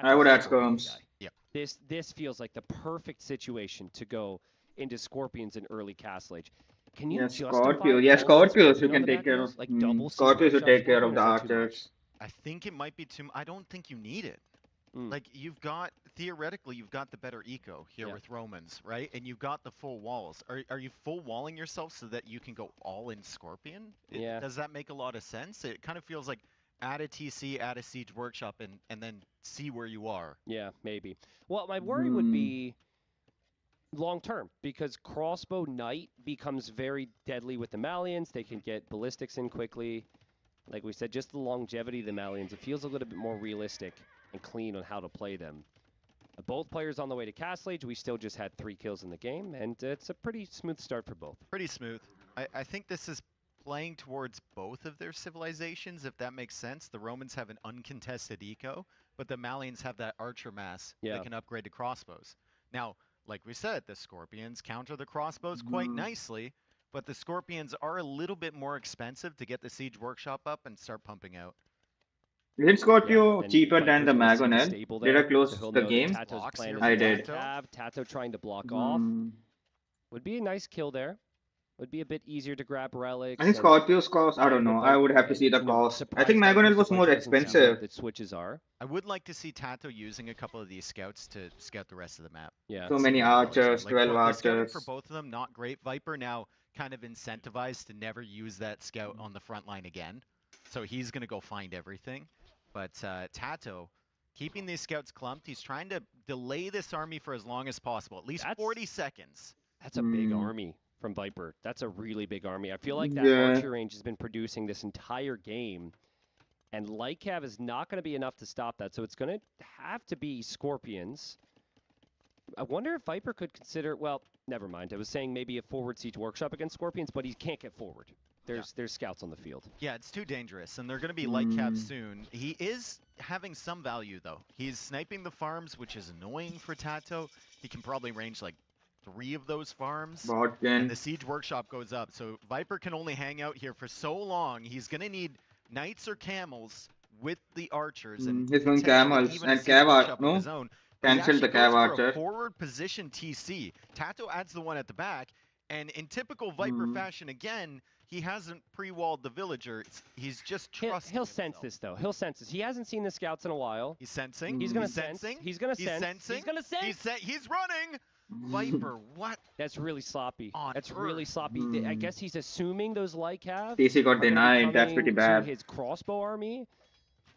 I would add skirms. Yeah. This feels like the perfect situation to go into Scorpions in early Castle Age. Can you Scorpios you can take care of. Scorpios you take care of the archers. I think it might be too. I don't think you need it. Like, theoretically, you've got the better eco here with Romans, right? And you've got the full walls. Are you full walling yourself so that you can go all in Scorpion? Does that make a lot of sense? It kind of feels like add a TC, add a siege workshop, and then see where you are. Yeah, maybe. Well, my worry would be long term, because crossbow knight becomes very deadly with the Malians. They can get ballistics in quickly. Like we said, just the longevity of the Malians, it feels a little bit more realistic and clean on how to play them. Both players on the way to Castle Age. We still just had 3 kills in the game, and it's a pretty smooth start for both. Pretty smooth. I think this is playing towards both of their civilizations, if that makes sense. The Romans have an uncontested eco, but the Malians have that archer mass that can upgrade to crossbows. Now, like we said, the Scorpions counter the crossbows quite nicely, but the Scorpions are a little bit more expensive to get the siege workshop up and start pumping out. Isn't Scorpio cheaper than the Magonet? Did I close the game? I did. Tato trying to block off. Would be a nice kill there. Would be a bit easier to grab relics. I think and Scorpio's cost, I don't find know. what I would have to and, see the you know, cost. I surprise think Vipers Magonel if was more Viper doesn't see expensive. what switches are. I would like to see Tato using a couple of these scouts to scout the rest of the map. Yeah. So See many where the relics are. archers, Like, 12 the scouting for archers. both of them, not great. Viper now kind of incentivized to never use that scout on the front line again. So he's going to go find everything. But Tato, keeping these scouts clumped, he's trying to delay this army for as long as possible, at least 40 seconds. That's a big army from Viper. That's a really big army. I feel like that Yeah. archer range has been producing this entire game, and light cav is not going to be enough to stop that. So it's going to have to be Scorpions. I wonder if Viper could consider. Well, never mind. I was saying maybe a forward siege workshop against Scorpions, but he can't get forward. There's scouts on the field. Yeah, it's too dangerous, and they're going to be light cav soon. He is having some value, though. He's sniping the farms, which is annoying for Tato. He can probably range like 3 of those farms, and the siege workshop goes up. So Viper can only hang out here for so long. He's going to need knights or camels with the archers, and He's going potentially camels even a and siege cav workshop of no? his own. But he Cancel the actually goes cav for a archer. forward position TC. Tato adds the one at the back, and in typical Viper fashion, again, he hasn't pre-walled the villager. He's just trusting. He'll sense this though. He'll sense this. He hasn't seen the scouts in a while. He's sensing. He's gonna He's sense. sensing. He's gonna He's sense. sensing. He's gonna sense. He's running. Viper, what? That's really sloppy. That's Earth. really sloppy. I guess he's assuming those light cav. TC got are gonna be denied. That's pretty coming bad. To his crossbow army,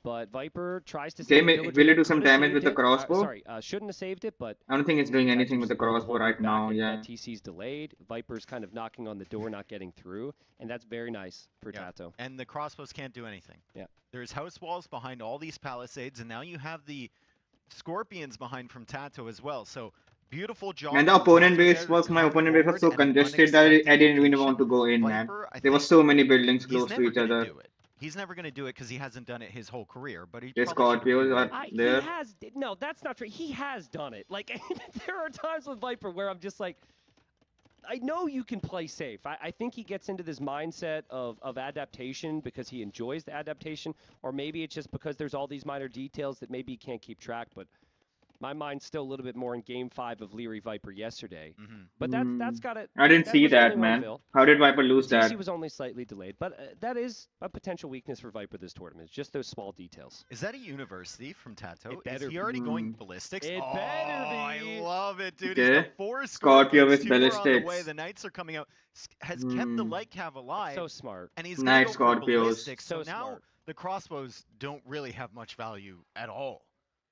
but Viper tries to Okay, save the will villager. it do some Could have damage with saved the it. crossbow? Sorry, shouldn't have saved it, but I don't think it's doing anything with the Vipers crossbow right back now. and Yeah. that TC's delayed. Viper's kind of knocking on the door, not getting through, and that's very nice for Tato. And the crossbows can't do anything. Yeah. There's house walls behind all these palisades, and now you have the scorpions behind from Tato as well. So beautiful job. And the opponent base was, my opponent base was so congested that I didn't even want to go in, man. There were so many buildings close to each other. He's never going to do it because he hasn't done it his whole career. But he The probably Scorpios are there. He has. No, that's not true. He has done it. Like, there are times with Viper where I'm just like, I know you can play safe. I think he gets into this mindset of adaptation because he enjoys the adaptation, or maybe it's just because there's all these minor details that maybe he can't keep track. But my mind's still a little bit more in Game 5 of Leary Viper yesterday. But that's got it. I didn't see that, man. How did Viper lose that? TC was only slightly delayed, but that is a potential weakness for Viper this tournament. It's just those small details. Is that a university from Tato? It better Is he already going ballistics? It better be. I love it, dude. Okay. He's got 4 Scorpio with 2 more on the ballistics. way. The knights are coming out. Has kept the light cav alive. So smart. And he's Nice going to go for Scorpios. ballistics. So, So now smart. the crossbows don't really have much value at all.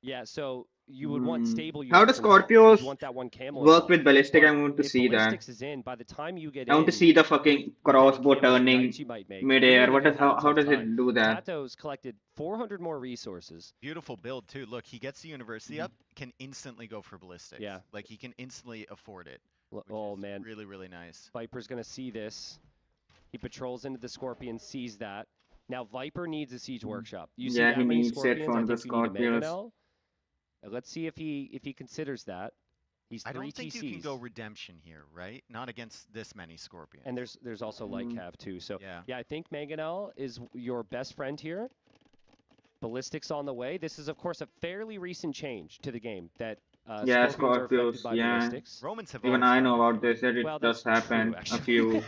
Yeah, so you would want stable How units does as well. Scorpios You want that one camel work as well. with ballistic? I But want to if see that. ballistics is in, by the time you get I want to in, see the fucking crossbow turning knights you might make. mid-air. You're What gonna is have how a does tough it time. do that? Tato's collected 400 more resources. Beautiful build, too. Look, he gets the university up, can instantly go for ballistics. Yeah. Like, he can instantly afford it. Oh, man. Really, really nice. Viper's going to see this. He patrols into the Scorpion, sees that. Now, Viper needs a siege workshop. You see Yeah, that he many needs it Scorpions? for I the think you need a Scorpios. Mangonel. Let's see if he considers that. He's 3 I don't TCs. think you can go redemption here, right? Not against this many scorpions. And there's also light cav too. So yeah, I think Mangonel is your best friend here. Ballistics on the way. This is of course a fairly recent change to the game that Yeah, Scorpions are affected Scorpios. by Yeah. ballistics. Romans have Even always I done know it. about this. That it Well, just that's true, happened actually.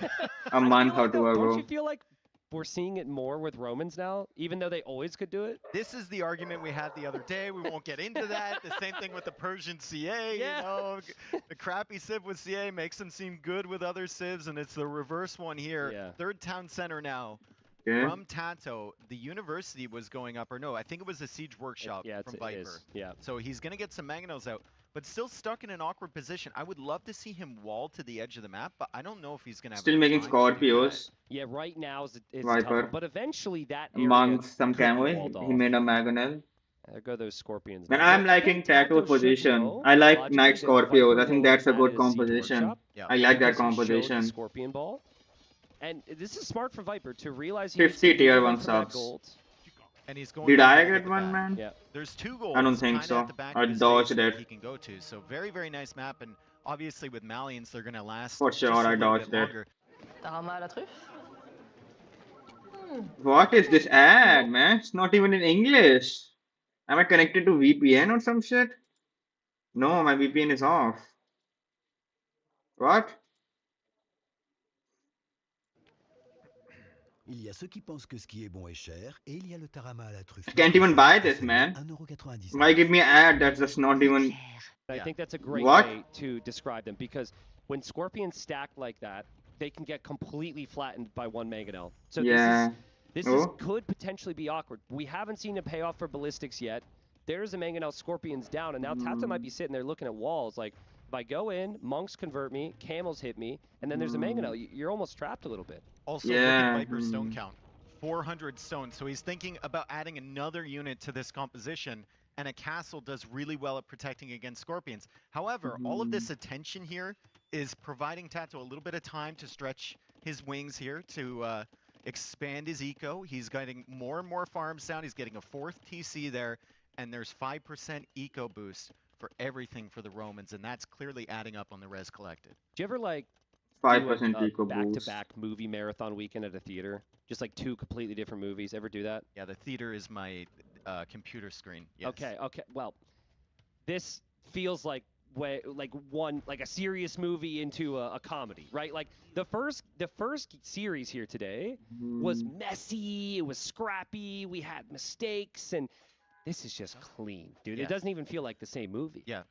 a month or two Don't ago. you feel like we're seeing it more with Romans now, even though they always could do it? This is the argument we had the other day. We won't get into that. The same thing with the Persian CA. Yeah. You know, the crappy civ with CA makes them seem good with other civs, and it's the reverse one here. Yeah. Third town center now. Okay. From Tato, the university was going up, or no, I think it was a siege workshop from It Viper. is. Yeah. So he's going to get some Mangonels out, but still stuck in an awkward position. I would love to see him wall to the edge of the map, but I don't know if he's going to have Still enough making time to do that. Scorpios. Yeah, right now is tough, Viper. but eventually that area Amongst some could be camo, walled he off. made a Magonel. There go those Scorpions. Man, now. I'm I liking think Tato Tato's should position. know, I like logically, Knight that Scorpios. I Viper think will that's a add good Siege composition. Workshop. Yeah. I like that Because he showed the composition. Scorpion ball. And this is smart for Viper to realize he 50 needs to tier move 1 on from that subs. gold. And he's going Did to I the get one, back. man? Yeah. There's 2 goals. I don't think kinda so. At the back I of his dodged base that it. he can go to. So very, very nice map. And obviously with Malians, they're going to last For just sure, a I little dodged bit it. longer. T'as ramené à la truffe? What is this ad, man? It's not even in English. Am I connected to VPN or some shit? No, my VPN is off. What? Il y a ceux qui pensent que ce qui est bon est cher, et il y a le tarama à la truffe. I can't even buy this, man. Why give me an ad that's just not even... I think that's a great What? way to describe them, because when scorpions stack like that, they can get completely flattened by one mangonel. So yeah. this could potentially be awkward. We haven't seen a payoff for ballistics yet. There's a mangonel, scorpions down, and now Tato might be sitting there looking at walls like, if I go in, monks convert me, camels hit me, and then there's a mangonel. You're almost trapped a little bit. Also, look at Viper's stone count. 400 stones. So he's thinking about adding another unit to this composition, and a castle does really well at protecting against scorpions. However, all of this attention here is providing Tato a little bit of time to stretch his wings here, to expand his eco. He's getting more and more farms down. He's getting a 4th TC there, and there's 5% eco boost for everything for the Romans, and that's clearly adding up on the res collected. Do you ever like 5% eco back-to-back movie marathon weekend at a theater? Just like 2 completely different movies. Ever do that? Yeah, the theater is my computer screen. Yes. Okay. Well, this feels like a serious movie into a comedy, right? Like the first series here today was messy. It was scrappy. We had mistakes, and this is just clean, dude. Yeah. It doesn't even feel like the same movie. Yeah.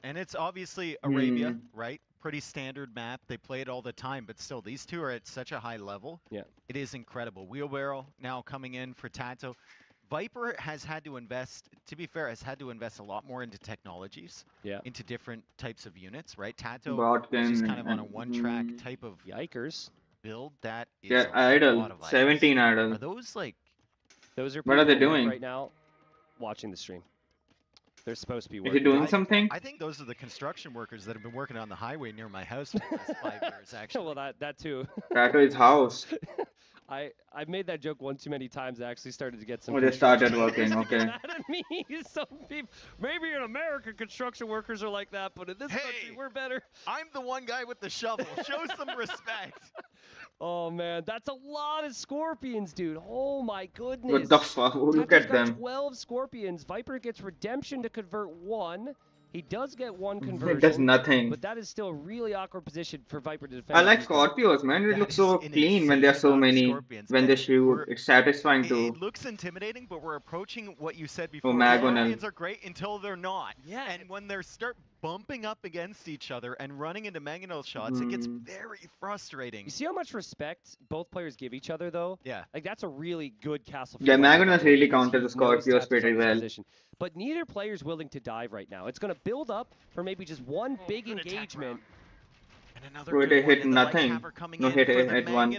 And it's obviously Arabia, right? Pretty standard map. They play it all the time, but still, these two are at such a high level. Yeah. It is incredible. Wheelbarrow now coming in for Tato. Viper has had to invest, to be fair, has had to invest a lot more into technologies, into different types of units, right? Tato is just kind of on a one-track type of build that is idle. 17 idle. Are those like... Those are what are they people doing right now watching the stream. They're supposed to be working. Is he doing something? I think those are the construction workers that have been working on the highway near my house for the last 5 years, actually. Well, that too. Tato is house. I've made that joke one too many times. I actually started to get some. Oh, they started working. Okay. Mad at me. Some people, maybe in America, construction workers are like that, but in this country, we're better. I'm the one guy with the shovel. Show some respect. Oh man, that's a lot of scorpions, dude. Oh my goodness. What the fuck? Look at them. 12 scorpions. Viper gets redemption to convert 1. He does get 1 conversion. It does nothing. But that is still a really awkward position for Viper to defend. I like Scorpios, man. It looks so clean when there are so many. When they shoot, it's satisfying too. It looks intimidating, but we're approaching what you said before. Scorpions are great until they're not. Yeah. And when they start bumping up against each other and running into mangonel shots, it gets very frustrating. You see how much respect both players give each other, though? Yeah. Like, that's a really good castle. Yeah, mangonels really counter the Scorpios pretty well. But neither player's willing to dive right now. It's going to build up for maybe just one big engagement. Where they hit nothing. No hit one.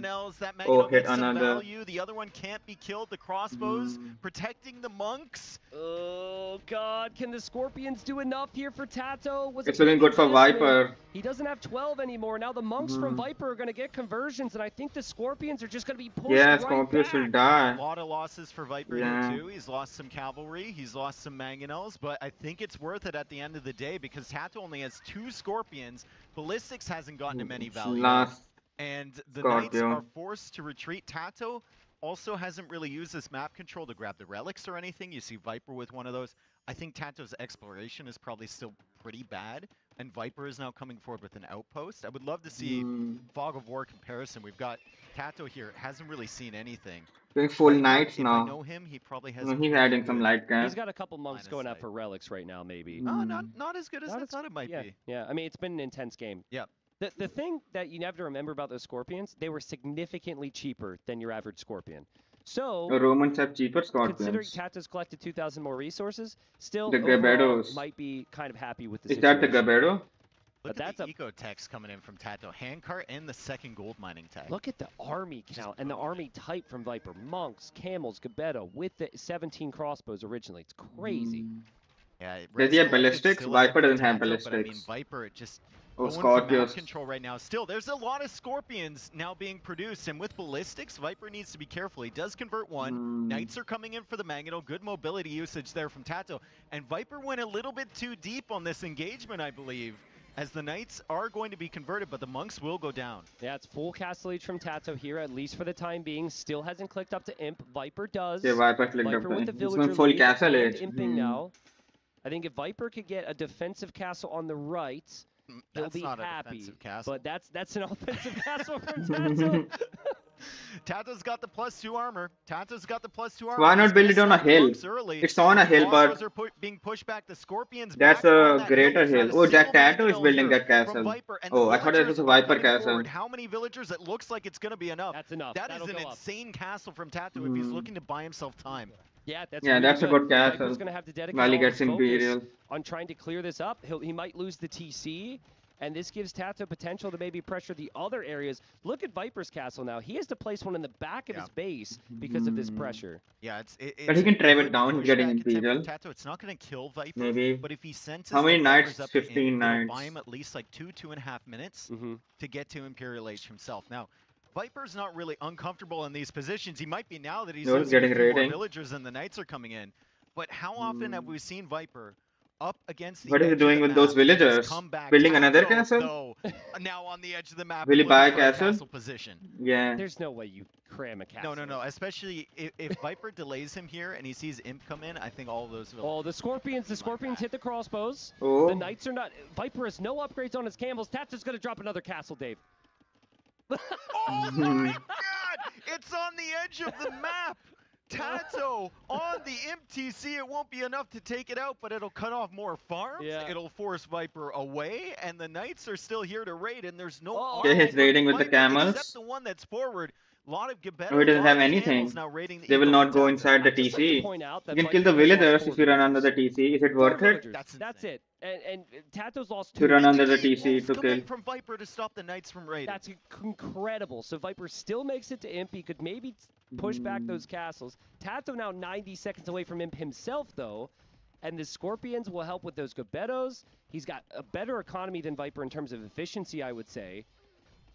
Oh, hit another. The other one can't be killed. The crossbows protecting the monks. Oh god, can the Scorpions do enough here for Tato? It's looking good for Viper. He doesn't have 12 anymore. Now the monks from Viper are going to get conversions, and I think the Scorpions are just going to be pushed right Scorpions back. will die. A lot of losses for Viper here too. He's lost some cavalry. He's lost some mangonels, but I think it's worth it at the end of the day because Tato only has 2 Scorpions. Ballistics hasn't gotten him any value. And the Knights are forced to retreat. Tato also hasn't really used this map control to grab the relics or anything. You see Viper with one of those. I think Tato's exploration is probably still pretty bad, and Viper is now coming forward with an outpost. I would love to see Fog of War comparison. We've got Tato here, hasn't really seen anything. Doing full Knights if now. I know him, he probably has. No, he's adding some light gun. He's got a couple monks going out for relics right now, maybe. Oh, not as good as I thought it might be. Yeah, I mean, it's been an intense game. Yeah. The thing that you have to remember about those Scorpions, they were significantly cheaper than your average Scorpion. So, the Romans have cheaper Scorpions. Considering Tato's collected 2,000 more resources, still the Gaberos might be kind of happy with the Is situation. that the Gabero? Look at the eco text coming in from Tato. Handcart and the second gold mining tag. Look at the army count and the army type from Viper. Monks, camels, Gabetto with the 17 crossbows originally. It's crazy. Yeah, does he have ballistics? Viper doesn't have ballistics. But I mean, Viper just Scorpios. Control right now. Still, there's a lot of Scorpions now being produced, and with ballistics, Viper needs to be careful. He does convert 1. Knights are coming in for the mangonel. Good mobility usage there from Tato. And Viper went a little bit too deep on this engagement, I believe, as the Knights are going to be converted, but the monks will go down. Yeah, it's full castle lead from Tato here, at least for the time being. Still hasn't clicked up to Imp. Viper does. Yeah, Viper clicked up to with the Imp. villager Full lead castle age. Imping now. I think if Viper could get a defensive castle on the right, he'll be not happy. A defensive castle. But that's an offensive castle from Tato. Tato's got the +2 armor. Tato's got the +2 armor. Why not build it on a hill? It's on a hill, but being pushed back. The Scorpions that's back on a that greater hill. hill. Oh, Jack Tattoo is building that castle. Oh, I thought it was a Viper castle. How many villagers? It looks like it's going to be enough. That's enough. That is an insane castle from Tattoo if he's looking to buy himself time. Yeah, that's yeah, really that's good. a good castle. Viper's gonna have to dedicate While he all gets his Imperial. focus on trying to clear this up. He might lose the TC, and this gives Tato potential to maybe pressure the other areas. Look at Viper's castle now. He has to place one in the back of his base because of this pressure. Yeah, it's but he can drive it down. He's getting Imperial. Tato, it's not going to kill Viper, maybe. but if he senses how many knights? 15 it'll knights. buy him at least like 2.5 minutes to get to Imperial Age himself. Now, Viper's not really uncomfortable in these positions. He might be now that he's losing a few more villagers and the knights are coming in. But how often have we seen Viper up against the What is he doing with those villagers? Building another castle? Now on the edge of the map. Will he buy a castle? Position. Yeah. There's no way you cram a castle. No. Especially if Viper delays him here and he sees Imp come in, I think all of those villagers. Oh, the Scorpions hit the crossbows. Oh. The Knights are not. Viper has no upgrades on his camels. Tato's gonna drop another castle, Dave. Oh my god! It's on the edge of the map! Tato on the Imp TC, it won't be enough to take it out, but it'll cut off more farms. Yeah. It'll force Viper away, and the Knights are still here to raid, and there's no Okay, he's raiding with the camels. except the one that's forward. A lot of Gebetto, Oh, he doesn't have anything. They will not go inside the TC. You can kill the villagers if you run under the TC. Is it worth it? That's it. And Tato's lost To 2. run under the TC to kill. From Viper to stop the Knights from raiding. That's incredible. So Viper still makes it to Imp. He could maybe push back those castles. Tato now 90 seconds away from Imp himself, though. And the Scorpions will help with those Gebettos. He's got a better economy than Viper in terms of efficiency, I would say.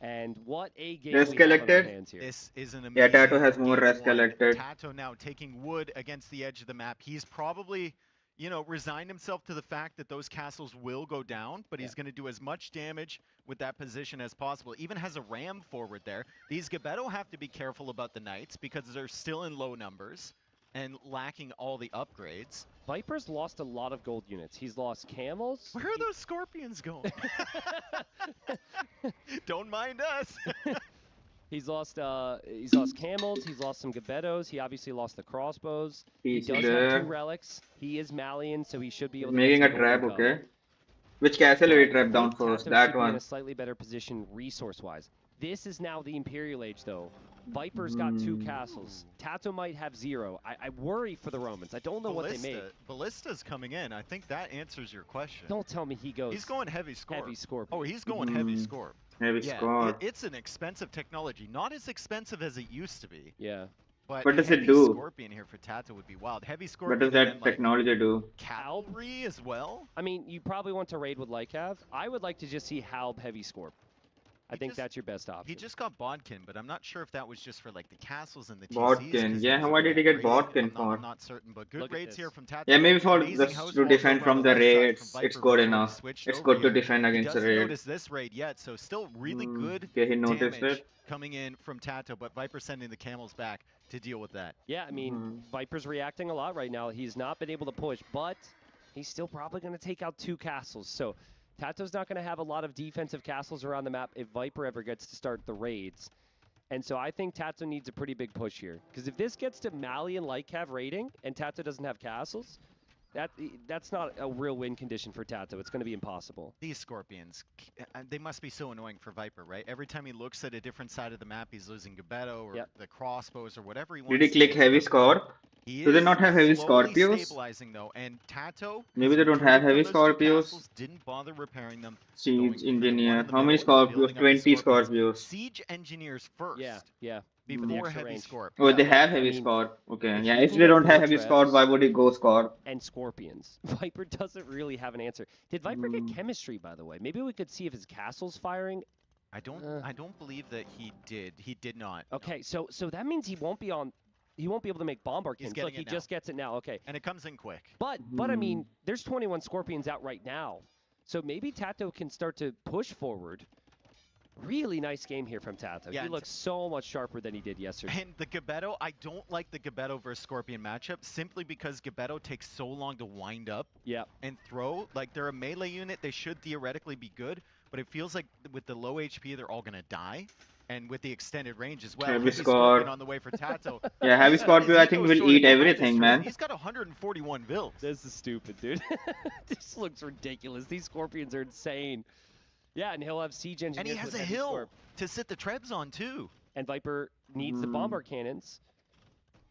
And what a game Rest we have on our collected. hands here. This is an amazing Yeah, Tato has more game rest one. collected. Tato now taking wood against the edge of the map. He's probably, you know, resigned himself to the fact that those castles will go down, but he's going to do as much damage with that position as possible. Even has a ram forward there. These Gebetto have to be careful about the Knights because they're still in low numbers and lacking all the upgrades. Viper's lost a lot of gold units. He's lost camels. Where are those Scorpions going? Don't mind us. He's lost camels. He's lost some Gebettos. He obviously lost the crossbows. He does have 2 relics. He is Malian, so he should be able to Making get a some trap, gold okay. Which castle will he trap down Tato first? should That be in one. a slightly better position resource-wise. This is now the Imperial Age, though. Viper's got 2 castles. Tato might have 0. I worry for the Romans. I don't know what they make. Ballista's coming in. I think that answers your question. Don't tell me he goes. He's going heavy scorp. Heavy scorp. Oh, he's going heavy scorp. Heavy scorp. It's an expensive technology. Not as expensive as it used to be. Yeah. But what does it heavy do? Scorpion here for Tato would be wild. Heavy Scorpion. What does that technology do? Cavalry as well? I mean, you probably want to raid with Lycav. I would like to just see Halb Heavy Scorp. I think that's your best option. He just got Bodkin, but I'm not sure if that was just for like the castles and the TCs. Bodkin. Yeah, why did he get Bodkin for? I'm not certain, but good raids here from Tato. Yeah, maybe for just to defend from the raids. It's good enough. It's good to defend against the raid. He doesn't raid. notice this raid yet, so still really good Okay, he noticed damage it. coming in from Tato, but Viper sending the camels back to deal with that. Yeah, I mean, Viper's reacting a lot right now. He's not been able to push, but he's still probably going to take out 2 castles. So Tato's not going to have a lot of defensive castles around the map if Viper ever gets to start the raids. And so I think Tato needs a pretty big push here. Because if this gets to Mali and Lycav raiding and Tato doesn't have castles, that's not a real win condition for Tato. It's going to be impossible. These Scorpions, they must be so annoying for Viper, right? Every time he looks at a different side of the map, he's losing Gebetto or the crossbows or whatever he wants. Did he click heavy scorp? Do they not have heavy Scorpios? Stabilizing though, and Tato. Maybe they don't have heavy Scorpios. Didn't bother repairing them. Siege engineer. How many Scorpios? 20 Scorpios. Siege engineers first. Yeah. Before heavy scorp. Oh, they have heavy scorp. Okay. Yeah, if they don't have heavy scorp, why would he go scorp? And Scorpions. Viper doesn't really have an answer. Did Viper get chemistry, by the way? Maybe we could see if his castle's firing. I don't believe that he did. He did not. Okay, so that means he won't be on. He won't be able to make Bombarkins. Look, he just gets it now. Okay. And it comes in quick. But I mean, there's 21 Scorpions out right now. So maybe Tato can start to push forward. Really nice game here from Tato. Yeah, he looks so much sharper than he did yesterday. And the Gebetto, I don't like the Gebetto versus Scorpion matchup simply because Gebetto takes so long to wind up and throw. Like, they're a melee unit. They should theoretically be good, but it feels like with the low HP, they're all going to die. And with the extended range as well. Heavy Scorpion score. on the way for Tato. Yeah, Heavy Scorpio I think will eat everything, man. He's got 141 vills. This is stupid, dude. This looks ridiculous. These Scorpions are insane. Yeah, and he'll have Siege Engineers. And he has a hill to sit the Trebs on, too. And Viper needs the Bombard Cannons.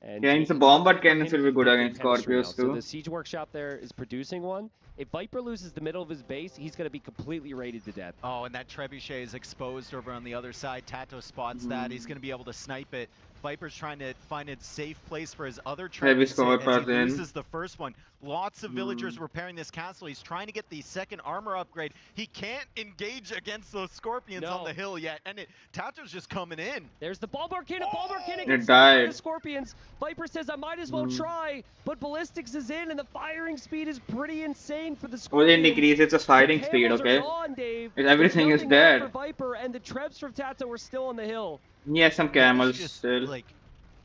And yeah, the Bombard Cannons will be good against Scorpios, too. So the Siege Workshop there is producing one. If Viper loses the middle of his base, he's going to be completely raided to death. Oh, and that Trebuchet is exposed over on the other side. Tato spots that. He's going to be able to snipe it. Viper's trying to find a safe place for his other Trebuchet as he loses the first one. Lots of villagers repairing this castle. He's trying to get the second armor upgrade. He can't engage against those Scorpions on the hill yet, and Tato's just coming in. There's the Bombard Cannon. Bombard Cannon gets by the Scorpions. Viper says, I might as well try, but Ballistics is in, and the firing speed is pretty insane for the Scorpions. Well, it decreases the fighting speed, okay? Gone, Dave. Everything is dead. For Viper, and the Trebs from Tato are still on the hill. Yeah, some camels still. Like,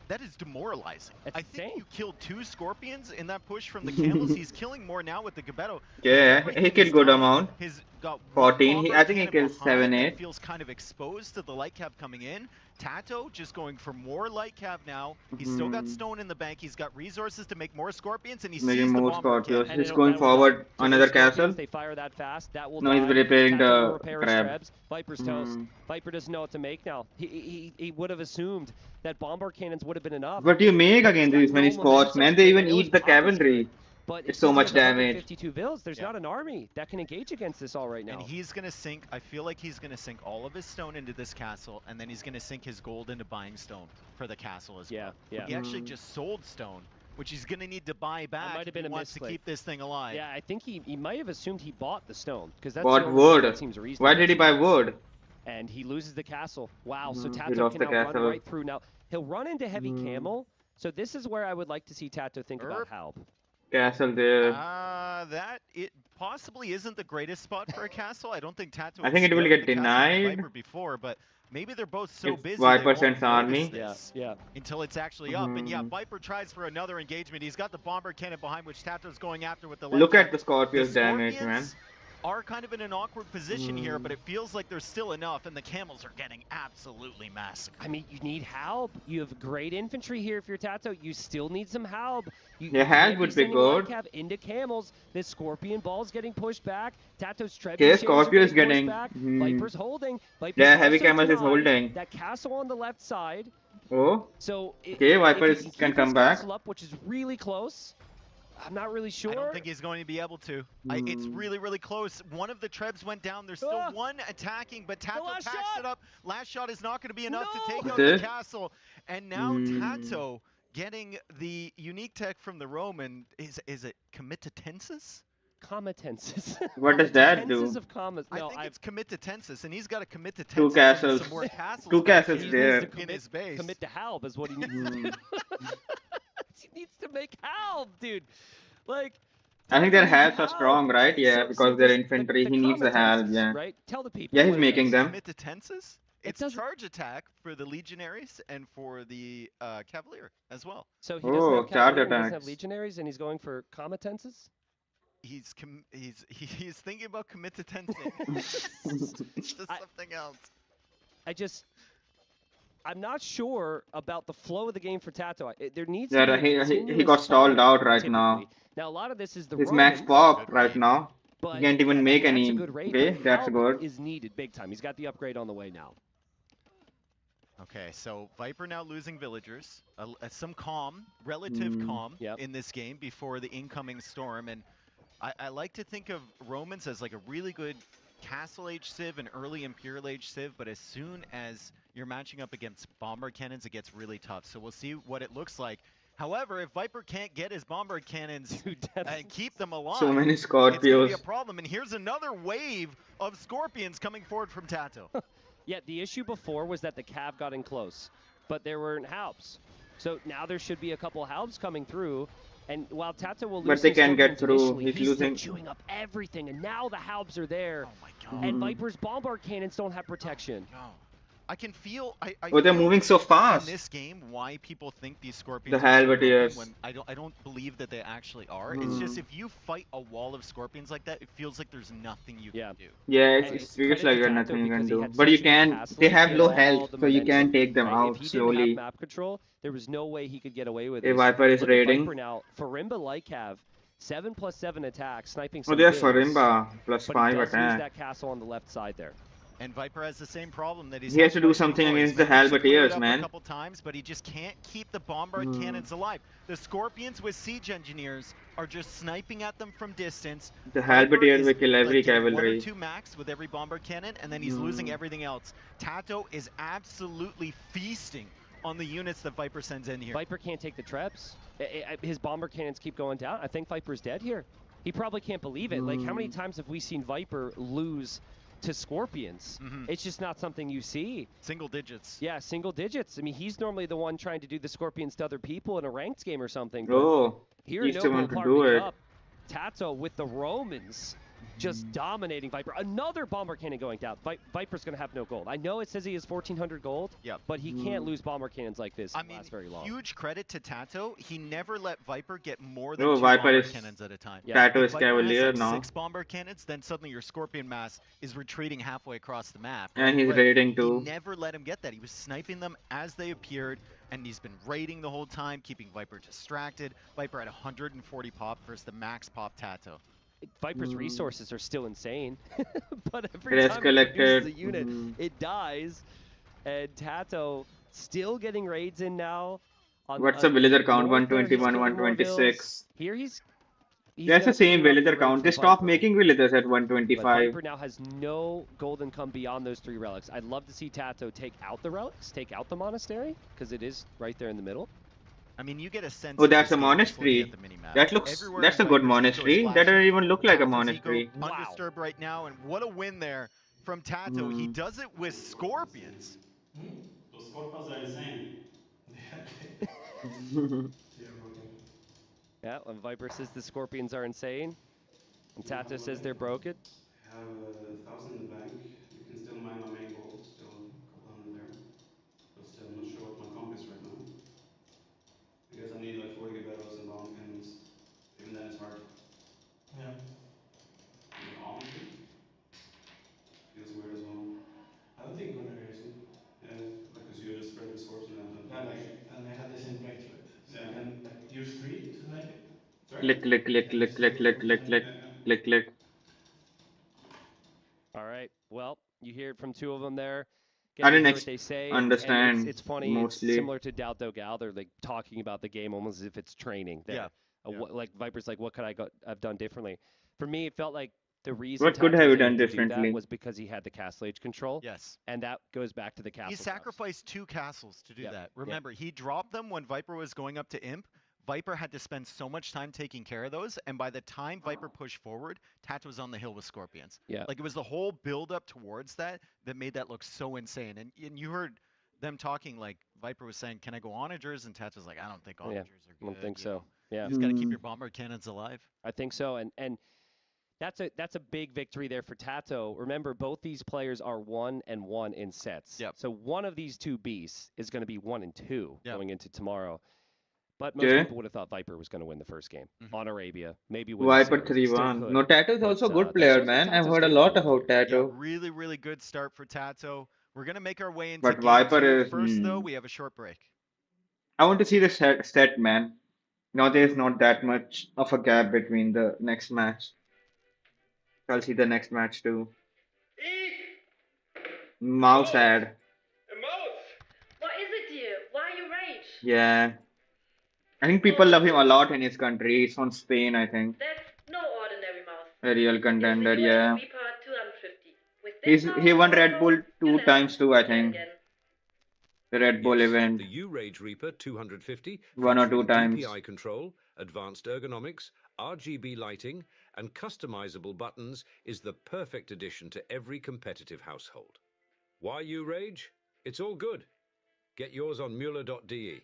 that is demoralizing. That's I insane. think you killed 2 Scorpions in that push from the camels. He's killing more now with the Gabetto. Yeah, he killed good amount. He's got 14. I think he killed 7, 8. Feels kind of exposed to the light cav coming in. Tato just going for more light cav now. He's still got stone in the bank. He's got resources to make more Scorpions, and he sees the Bombard Cannon. He's going forward another castle. They fire that fast. That will no, he's repairing the crab. Viper's toast. Viper doesn't know what to make now. He would have assumed that Bombard Cannons would have been enough. What do you make against these many spots, man? They even eat the cavalry. But it's so much damage. 52 vills. There's not an army that can engage against this all right now. And he's going to sink, I feel like he's going to sink all of his stone into this castle, and then he's going to sink his gold into buying stone for the castle as well. Yeah. He actually just sold stone, which he's going to need to buy back if he wants to keep this thing alive. Yeah, I think he might have assumed he bought the stone. Because that's bought wood. That seems reasonable. Why did he buy wood? And he loses the castle. Wow, so Tato can now run right through. Now, he'll run into heavy camel. So this is where I would like to see Tato think about Halb. Castle there. That it possibly isn't the greatest spot for a castle. I don't think Tato. I think it will get denied. Viper before, but maybe they're both so busy. Viper sends army. Yeah. Until it's actually up, and yeah, Viper tries for another engagement. He's got the Bombard Cannon behind, which Tato's going after with the. Look at the Scorpio's damage, man. Are kind of in an awkward position here, but it feels like there's still enough, and the camels are getting absolutely massacred. I mean, you need Halb. You have great infantry here if you're Tato. You still need some Halb. Yeah, Halb would be good. Into camels. This Scorpion ball's getting pushed back. Tato's Trebuchet. Okay, Scorpio is getting. Viper's holding. Yeah, heavy camels is holding. That castle on the left side. Oh. So okay, Viper can come back. Up, which is really close. I'm not really sure. I don't think he's going to be able to. It's really, really close. One of the Trebs went down. There's still one attacking, but Tato packs it up. Last shot is not going to be enough to take out the castle. And now Tato getting the unique tech from the Roman. Is it Comitatensis? Comitatensis. What does that do? Of commas. No, I think it's Comitatensis, and he's got to commit to 2 castles. Some more castles. 2 castles there. In his base. Commit to Halb is what he needs to do. He needs to make Halb, dude. Like. I think their halves are strong, right? Yeah, because they're infantry. He needs the halves, yeah. Right? Tell the people. Yeah, he's making them. Comitatensis? It's charge attack for the Legionaries and for the Cavalier as well. So he doesn't have Cavalier, he doesn't have Legionaries, and he's going for Comitatensis? He's thinking about Comitatensis. Just something else. I'm not sure about the flow of the game for Tato. There needs to be he got stalled out right now. Now a lot of this is the his max pop right now. But he can't even make any. Okay, that's good. Is needed big time. He's got the upgrade on the way now. Okay, so Viper now losing villagers. Some calm, relative calm in this game before the incoming storm, and I like to think of Romans as like a really good Castle Age Civ and early Imperial Age Civ, but as soon as you're matching up against Bombard Cannons, it gets really tough. So we'll see what it looks like. However, if Viper can't get his Bombard Cannons and keep them alive, so many it's going to be Scorpios. a problem. And here's another wave of Scorpions coming forward from Tato. Yeah, the issue before was that the Cav got in close, but there weren't Halbs. So now there should be a couple Halbs coming through. And while Tato will lose, but they can get through. He's losing. Chewing up everything, and now the Halbs are there. Oh my God. And Viper's Bombard Cannons don't have protection. I can feel. I Oh, they're feel moving so fast. in this game why people think these scorpions The are so broken halberdiers. when I don't believe that they actually are. It's just if you fight a wall of scorpions like that, it feels like there's nothing you can do. Yeah, And it it's feels credit like to there's Tato nothing you can because he do. had But you such good can. pass They lanes, have he low had all health, the so you can momentum, take them right? out If he didn't have slowly. map control, there was no way he could get away with A this. Viper is Look at raiding. Viper now. Farimba like have 7+7 attacks, sniping Oh, some they have kills, Farimba plus but 5 he does lose attack. that castle on the left side there. And Viper has the same problem that he's He has had to do twice something before. against He's the managed to clean it halberdiers, up man. a couple times, but he just can't keep the bombard cannons alive. The scorpions with siege engineers are just sniping at them from distance. The Viper halberdier is will kill every like getting 1 or cavalry. 2 max with every bombard cannon, and then he's losing everything else. Tato is absolutely feasting on the units that Viper sends in here. Viper can't take the traps. His bomber cannons keep going down. I think Viper's dead here. He probably can't believe it. Like, how many times have we seen Viper lose to Scorpions? It's just not something you see. Single digits. Yeah, single digits. I mean, he's normally the one trying to do the Scorpions to other people in a ranked game or something. But Oh, here he's in the Noble one to do Apartment it. Cup, Tato with the Romans just dominating Viper. Another bomber cannon going down. Viper's going to have no gold. I know it says he has 1,400 gold, but he can't lose bomber cannons like this and last very long. Huge credit to Tato. He never let Viper get more than 2 Viper bomber is cannons at a time. Tato If is Viper cavalier has like now. 6 bomber cannons, then suddenly your Scorpion mass is retreating halfway across the map. And he's But raiding too. He never let him get that. He was sniping them as they appeared, and he's been raiding the whole time, keeping Viper distracted. Viper at 140 pop versus the max pop Tato. Viper's resources are still insane, but It every has time collected. it produces a unit, it dies. And Tato still getting raids in now. What's the villager count? North there, he's 121, killing more 126. vills. Here he's That's got the same clear up villager the raid count. They from stopped Viper. making villagers at But 125. Viper now has no golden come beyond those 3 relics. I'd love to see Tato take out the relics, take out the monastery, because it is right there in the middle. I mean, you get a sense. Oh, that's a monastery. That looks. That's a good monastery. That doesn't even look like a monastery. Undisturbed right now, and what a win there from Tato. He does it with Scorpions. Those Scorpions are insane. Yeah, and Viper says the Scorpions are insane, and Tato says they're broken. I have 1,000 in the bank. You can still mine my main gold. Still a couple hundred there. But still, I'm not sure what my comp is right now. I guess I need like 40 Gebettos and bomb cannons. Even then it's hard. Yeah. And honestly, feels weird as well. I don't think you're gonna raise it. Yeah, because you just spread resources and And they have the same plate, right? So you can like use 3 to snipe it. Click, click, click, click, click, click, click, click, click, click. All right. Well, you hear it from 2 of them there. I didn't What they say, and understand it's funny. mostly. It's similar to Doubt Though Gal. They're like talking about the game almost as if it's training. There. Like Viper's like, what could I've done differently? For me, it felt like the reason. What could Tato have you was done able to do that differently? was because he had the Castle Age control. Yes. And that goes back to the castle. He toss. sacrificed 2 castles to do that. Remember, he dropped them when Viper was going up to Imp. Viper had to spend so much time taking care of those, and by the time Viper pushed forward, Tato was on the hill with Scorpions. Yeah. Like, it was the whole build-up towards that made that look so insane. And you heard them talking, like, Viper was saying, can I go onagers? And Tato's like, I don't think onagers are good. I don't think so. Yeah. You just got to keep your bomber cannons alive. I think so, and that's a big victory there for Tato. Remember, both these players are 1 and 1 in sets. Yep. So one of these 2 beasts is going to be 1 and 2 going into tomorrow. But most Okay. people would have thought Viper was going to win the first game on Arabia. Maybe win Viper the series. Still 3-1. could. No, Tato is also a But, good that player, shows man. that I've Tato's heard a lot capable. about Tato. Yeah, really, really good start for Tato. We're going to make our way into But game Viper 2. is- First, though, we have a short break. I want to see the set, man. Now there's not that much of a gap between the next match. I'll see the next match too. Mouse ad. What is it, dear? Why you rage? Yeah. I think people love him a lot in his country. He's from Spain, I think. That's no ordinary mouse. A real contender, yeah. Reaper 250. With this He won mouse, Red Bull 2 times too, I think. The Red Bull event. The U-Rage Reaper 250 1 or 2 featuring times. DPI control, advanced ergonomics, RGB lighting, and customizable buttons is the perfect addition to every competitive household. Why U-Rage? It's all good. Get yours on Mueller.de.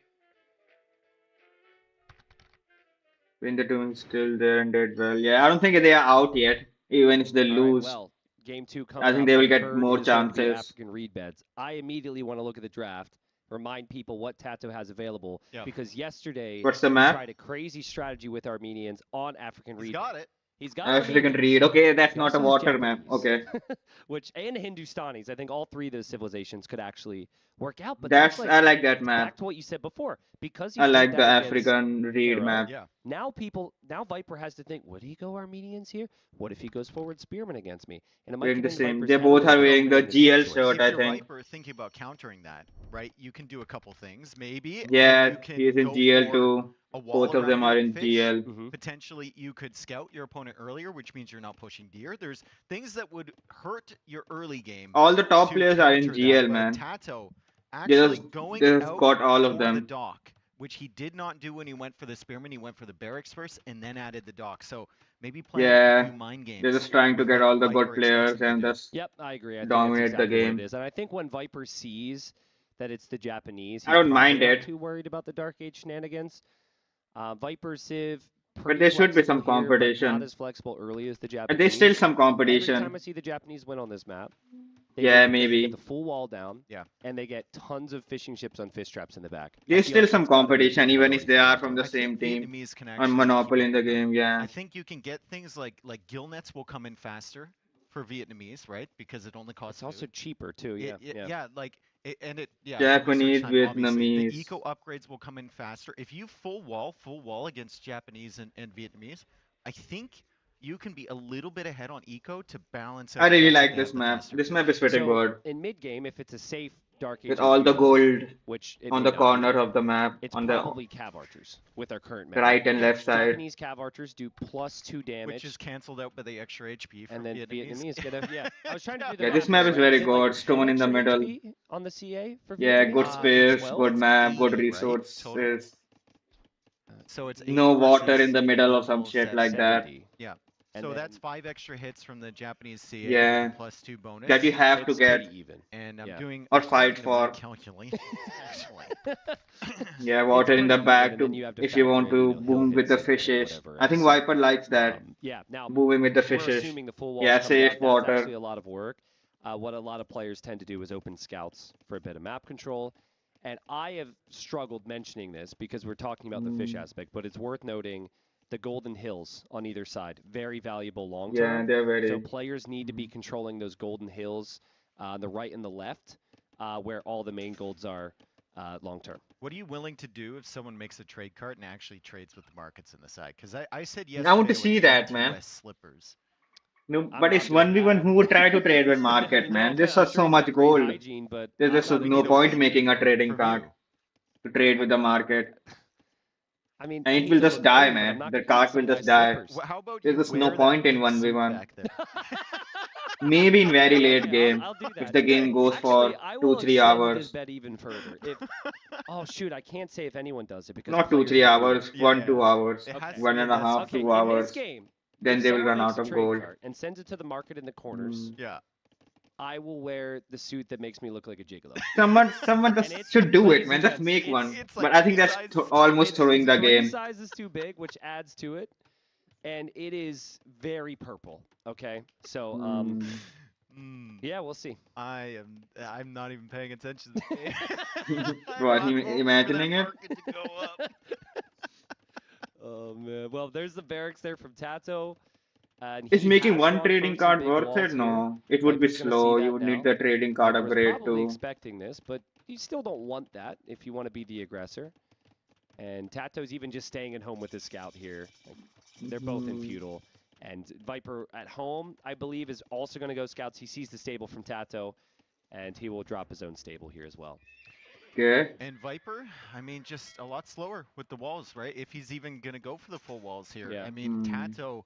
When they're doing still there and did well. Yeah, I don't think they are out yet, even if they All right, lose. well, game 2 comes I think out they will with get Herd, more who's going to be chances. African read beds. I immediately want to look at the draft, remind people what Tato has available, because yesterday What's the he map? tried a crazy strategy with Armenians on African read. He's got it. He's got African Armenians. read. Okay, that's He not a also has water map. Japanese, Okay. which and Hindustanis. I think all 3 of those civilizations could actually work out. But That's like, I like that map. back to what you said before, because he I did like the that against African read Hero, map. Now Viper has to think, would he go Armenians here? What if he goes forward Spearman against me? And it might Wearing get the into same. Viper's They head both a little are bit wearing the in this GL situation. shirt, If I you're think. Viper thinking about countering that, right, you can do a couple things. Maybe Yeah, you can he is in go GL for too. a wall Both of them around are your in fish. GL. Potentially, you could scout your opponent earlier, which means you're not pushing deer. There's things that would hurt your early game. All the top to players are in counter that, GL, but man. Tato They actually just, going they just out got all of for the them. dock, which he did not do when he went for the Spearman. He went for the barracks first and then added the dock. So maybe playing a Yeah, few mind games. they're just trying to with get what all the good Viper expects players him to and do. just Yep, I agree. I think dominate that's exactly the what it game. is. And I think when Viper sees that it's the Japanese, I he's don't probably mind not it. too worried about the Dark Age shenanigans. Viper Civ, But there should be some flexible here, but not competition. as flexible early as the And Japanese. there's still some Every competition. time I see the Japanese win on this map, they Yeah, get maybe. the full wall down, and they get tons of fishing ships on fish traps in the back. I There's feel still like some that's gotta be a competition, big even if priority they for are Tato. from the I same think team. Vietnamese can On actually Monopoly keep in the game, yeah. I think you can get things like gill nets will come in faster for Vietnamese, right? Because it only costs. It's also cheaper too. Yeah, Japanese, obviously. The Vietnamese. eco upgrades will come in faster. If you full wall against Japanese and Vietnamese, I think you can be a little bit ahead on eco to balance out. I really the fact like that they this have the map. faster This fish. map is pretty So good. in mid game, if it's a safe Dark Age With all the field, gold which it on may the not be, corner of the map, it's on the probably Cav Archers with our current map. right and left side. Japanese Cav Archers do +2 damage. Which is cancelled out by the extra HP from and then Vietnamese get a I was trying to do the Yeah, this math map is there, right? very Is it like good. Stone 10 in the extra middle. HP on the CA for Yeah, Vietnamese? good space, 12? good map, good 80, right? resources. So it's 80 No water versus in the middle or some level shit like that. 70. Yeah. And So then- that's 5 extra hits from the Japanese CA Yeah. with a +2 bonus. That you have to It's get. pretty even. And I'm Yeah. doing Or I'm fight starting to really for. calculate actually. Yeah, water in pretty the even, back and then to you have to if you factor want in, to you know, hill boom with hits the and fishes. whatever I think else. Viper likes that. Yeah, now Booming with the we're fishes. assuming the full wall Yeah, comes safe out. water. That's actually a lot of work. What a lot of players tend to do is open scouts for a bit of map control. And I have struggled mentioning this because we're talking about the fish aspect, but it's worth noting the Golden Hills on either side. Very valuable long term. Yeah, they're very. So players need to be controlling those Golden Hills on the right and the left, where all the main golds are long term. What are you willing to do if someone makes a trade cart and actually trades with the markets in the side? Because I said yes. I want to see that, man. Slippers. No, I'm but not it's doing 1v1. that. Who would try to trade with market, man? There's I'm just sure so he's much got great gold. hygiene, but There's I'm just not no into point it. making a trading For card view. to trade with the market. I mean, And I it hate will to just look die, mean, but I'm man. not The gonna eat card some will just guy's die. slippers. How about There's you just no wear point that in big suit 1v1. back there? Maybe in very late Okay, game. I'll do that. If the game goes Actually, for I 2-3 will extend hours. this bet even further. If oh shoot, I can't say if anyone does it because Not players 2-3 will do hours. it. Yeah, 1-2 yeah. hours. It has to One be and a a half, necessary. Okay, 2 in hours. this game, Then if they will someone run makes out a of trade gold. card and sends it to the market in the corners, Yeah. I will wear the suit that makes me look like a gigolo. Someone And just it's should do it, crazy, man. Just man. make It's- one. it's But like I think 3 that's sizes almost throwing the 3 game. sizes too big, which adds to it, and it is very purple. Okay, so yeah, we'll see. I'm not even paying attention to the game. What, I'm not voting for imagining that it? market to go up. Oh man, well there's the barracks there from Tato. And Is he making has one gone trading for some card big worth walls it? here. No. It would be Viper's gonna see slow. that You would need now. the trading card Viper was upgrade probably too. expecting this, but you still don't want that if you want to be the aggressor. And Tato's even just staying at home with his scout here. They're both in feudal. And Viper at home, I believe, is also going to go scouts. He sees the stable from Tato, and he will drop his own stable here as well. Okay. And Viper, I mean, just a lot slower with the walls, right? If he's even going to go for the full walls here. Yeah. I mean, Tato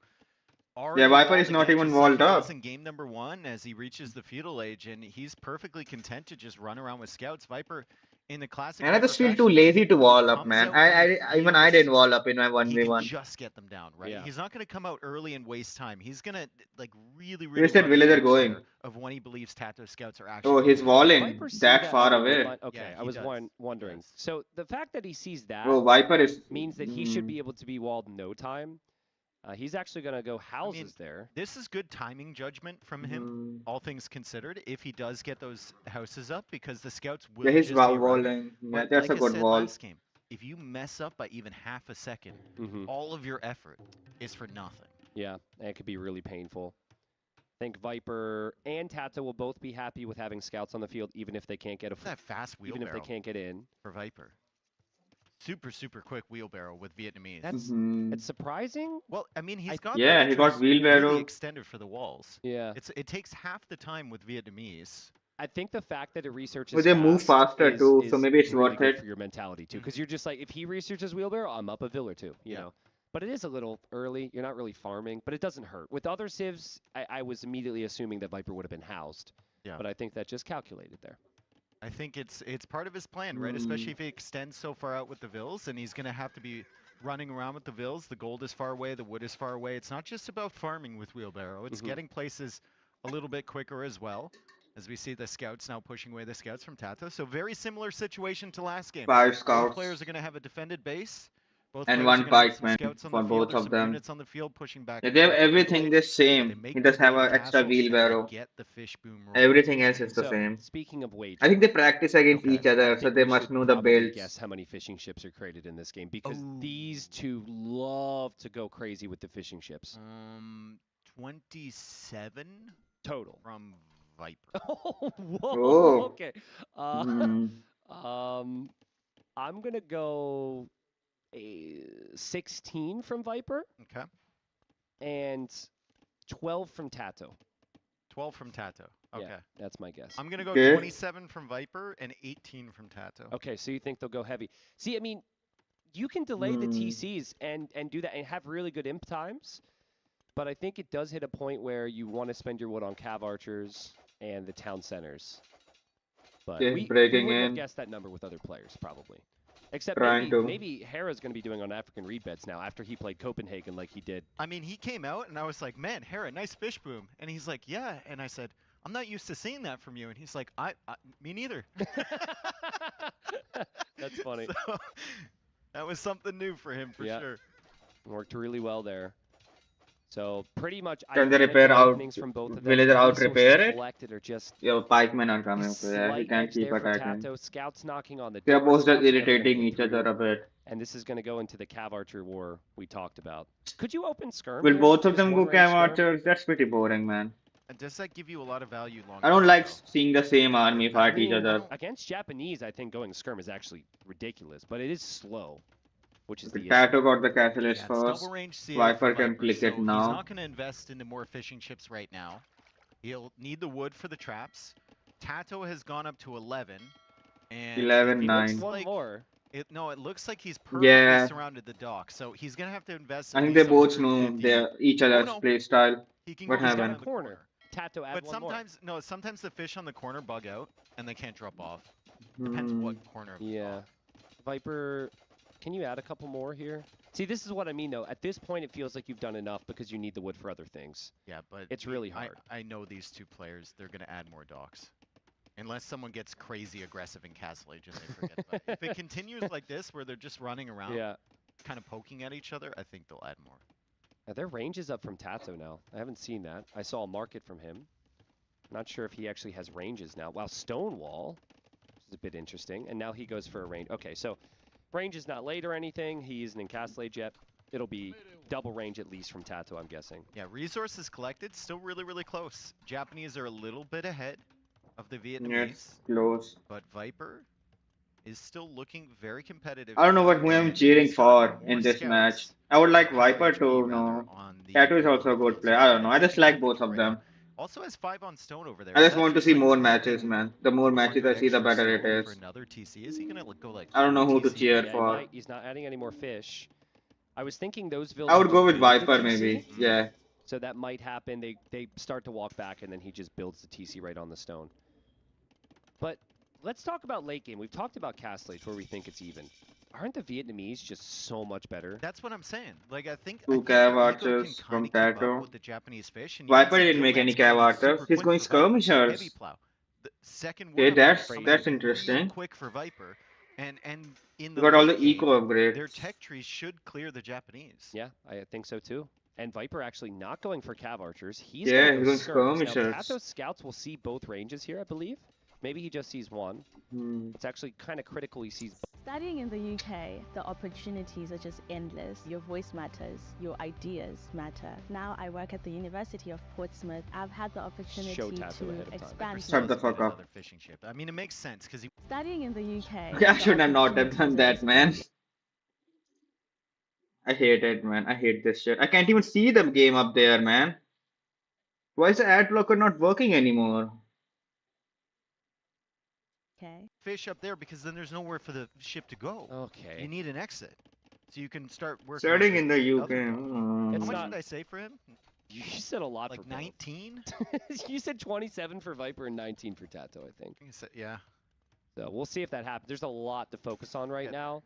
Yeah, already Viper walled is not against even us like walled he was up. in game number 1 as he reaches the feudal age, and he's perfectly content to just run around with scouts. Viper, in the classic And I just feel Viper too fashion, lazy to when he wall up, comes man. out on the Even I fields, didn't wall up in my he can 1v1. just get them down, right? Yeah. He's not going to come out early and waste time. He's going to like really Where's that run the villager edge going? there of when he believes Tato scouts are actually. Oh, he's moving. walling Viper see that far on the grid away. line? Okay, Yeah, I he was does. wondering. Yes. So the fact that he sees that Oh, Viper is. means that he should be able to be walled in no time. He's actually going to go houses there. This is good timing judgment from him, all things considered, if he does get those houses up, because the scouts will he's just be walling. Yeah, that's like a good I said wall. last game, if you mess up by even half a second, all of your effort is for nothing. Yeah, and it could be really painful. I think Viper and Tato will both be happy with having scouts on the field, even if they can't get that fast wheelbarrow. Even if they can't get in. For Viper. Super quick wheelbarrow with Vietnamese. That's it's surprising. Well, I mean, he's got he got wheelbarrow really extended for the walls. Yeah. It takes half the time with Vietnamese. I think the fact that it researches Well, they move faster too, so maybe it's really worth good it for your mentality too, because you're just like, if he researches wheelbarrow, I'm up a vill or two, you know. But it is a little early. You're not really farming, but it doesn't hurt. With other civs, I was immediately assuming that Viper would have been housed. Yeah. But I think that just calculated there. I think it's part of his plan, right? Especially if he extends so far out with the vills, and he's going to have to be running around with the vills. The gold is far away, the wood is far away. It's not just about farming with wheelbarrow. It's getting places a little bit quicker as well, as we see the scouts now pushing away the scouts from Tato. So very similar situation to last game. 5 scouts. Both players are going to have a defended base. Both and players one are gonna have some pikeman scouts on for the field. both There's of some them. units on the field pushing back. Yeah, they have everything the same. He does have an extra wheelbarrow. Get the fish boom roll. Everything else is the same. Speaking of wage, I think they practice against each other, so they must know the builds. Guess how many fishing ships are created in this game, because these two love to go crazy with the fishing ships. 27 total from Viper. Oh, whoa. Oh. Okay. I'm gonna go 16 from Viper. Okay. And 12 from Tato. 12 from Tato. Okay. Yeah, that's my guess. I'm going to go 27 from Viper and 18 from Tato. Okay, so you think they'll go heavy. See, I mean, you can delay the TCs and do that and have really good imp times, but I think it does hit a point where you want to spend your wood on cav archers and the town centers. But we wouldn't have guessed that number with other players, probably. Except maybe Hera's going to be doing on African reed beds now after he played Copenhagen like he did. I mean, he came out and I was like, man, Hera, nice fish boom. And he's like, yeah. And I said, I'm not used to seeing that from you. And he's like, me neither. That's funny. So, that was something new for him for sure. Worked really well there. So pretty much, can they repair out? From both of them. Villager out repair it? Are just Your pikemen are coming. So yeah, he can't keep attacking. Scouts knocking on the door. They're both just irritating each other a bit. And this is going to go into the cav archer war we talked about. Could you open skirm? Will both of them go cav archers? That's pretty boring, man. And does that give you a lot of value long I don't like seeing the same army fight each other. Against Japanese, I think going skirm is actually ridiculous, but it is slow. Which is the Tato got the catalyst first. Double range Viper can click it now. He's not going to invest into more fishing ships right now. He'll need the wood for the traps. Tato has gone up to 11. And 11, 9. One more. It looks like he's perfectly surrounded the dock. So he's going to have to invest. I think they both know each other's play style. What happened? Corner. Tato add but one sometimes, more. sometimes the fish on the corner bug out and they can't drop off. Depends what corner of the dock. Viper... Can you add a couple more here? See, this is what I mean, though. At this point, it feels like you've done enough because you need the wood for other things. Yeah, but it's really hard. I know these two players, they're going to add more docks. Unless someone gets crazy aggressive in Castle Age and they forget about it. If it continues like this, where they're just running around, kind of poking at each other, I think they'll add more. Now, their range is up from Tato now. I haven't seen that. I saw a market from him. Not sure if he actually has ranges now. Wow, Stonewall, which is a bit interesting. And now he goes for a range. Okay, so... range is not late or anything. He isn't in Castle Age yet. It'll be double range at least from Tato, I'm guessing. Yeah, resources collected, still really, really close. Japanese are a little bit ahead of the Vietnamese. Yes, close. But Viper is still looking very competitive. I don't know who I'm cheering for in this match. I would like Viper to know. Tato is also a good player. I don't know. I just like both of them. Also has 5 on stone over there. I just want to see more matches, man. The more matches I see, the better it is. For another TC, is he gonna go like? I don't know who to cheer for. He's not adding any more fish. I was thinking those villas. I would go with Viper maybe. Yeah. So that might happen. They start to walk back and then he just builds the TC right on the stone. But let's talk about late game. We've talked about Castle Age where we think it's even. Aren't the Vietnamese just so much better? That's what I'm saying. Like I think two cav archers from Tato. With the Japanese fish. And Viper didn't make any cav archers. He's going skirmishers. Okay, that's interesting. Quick for Viper, and in the got all the eco upgrades. Their tech trees should clear the Japanese. Yeah, I think so too. And Viper actually not going for Cav Archers. He's he's going going skirms. Now, skirmishers. Tato's scouts will see both ranges here, I believe. Maybe he just sees one. It's actually kind of critical he sees both. Studying in the UK, the opportunities are just endless. Your voice matters. Your ideas matter. Now I work at the University of Portsmouth. I've had the opportunity to expand. Shut the fuck up. Fishing ship. I mean, it makes sense because studying in the UK. I should have not have done that, man. I hate it, man. I hate this shit. I can't even see the game up there, man. Why is the ad blocker not working anymore? Okay. Fish up there because then there's nowhere for the ship to go. Okay. You need an exit. So you can start working. Starting in the UK. How much did I say for him? You said a lot like for 19? You said 27 for Viper and 19 for Tato, I think. Yeah. So we'll see if that happens. There's a lot to focus on right now.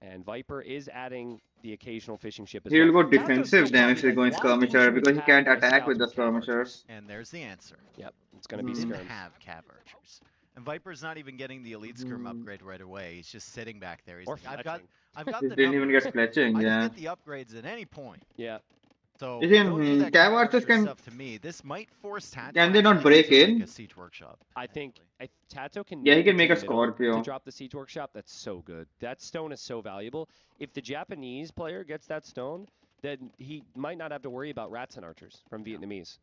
And Viper is adding the occasional fishing ship as He will well. go defensive then if he's going skirmisher because he can't attack with the skirmishers. And there's the answer. Yep, it's going to be Didn't skirms. have Cav Archers. And Viper's not even getting the elite skirm upgrade right away. He's just sitting back there. He's Or like, I've got He the didn't even numbers. get fletching, I yeah. can get the upgrades at any point. Yeah. So You can, don't do that Cav Cav Archers Archer can- stuff to me. This might force Tato. Can they not actually break into, in? Like a siege workshop. I think Tato can. Yeah, he move can into make a the middle Scorpio. to drop the siege workshop. That's so good. That stone is so valuable. If the Japanese player gets that stone, then he might not have to worry about rats and archers from Vietnamese.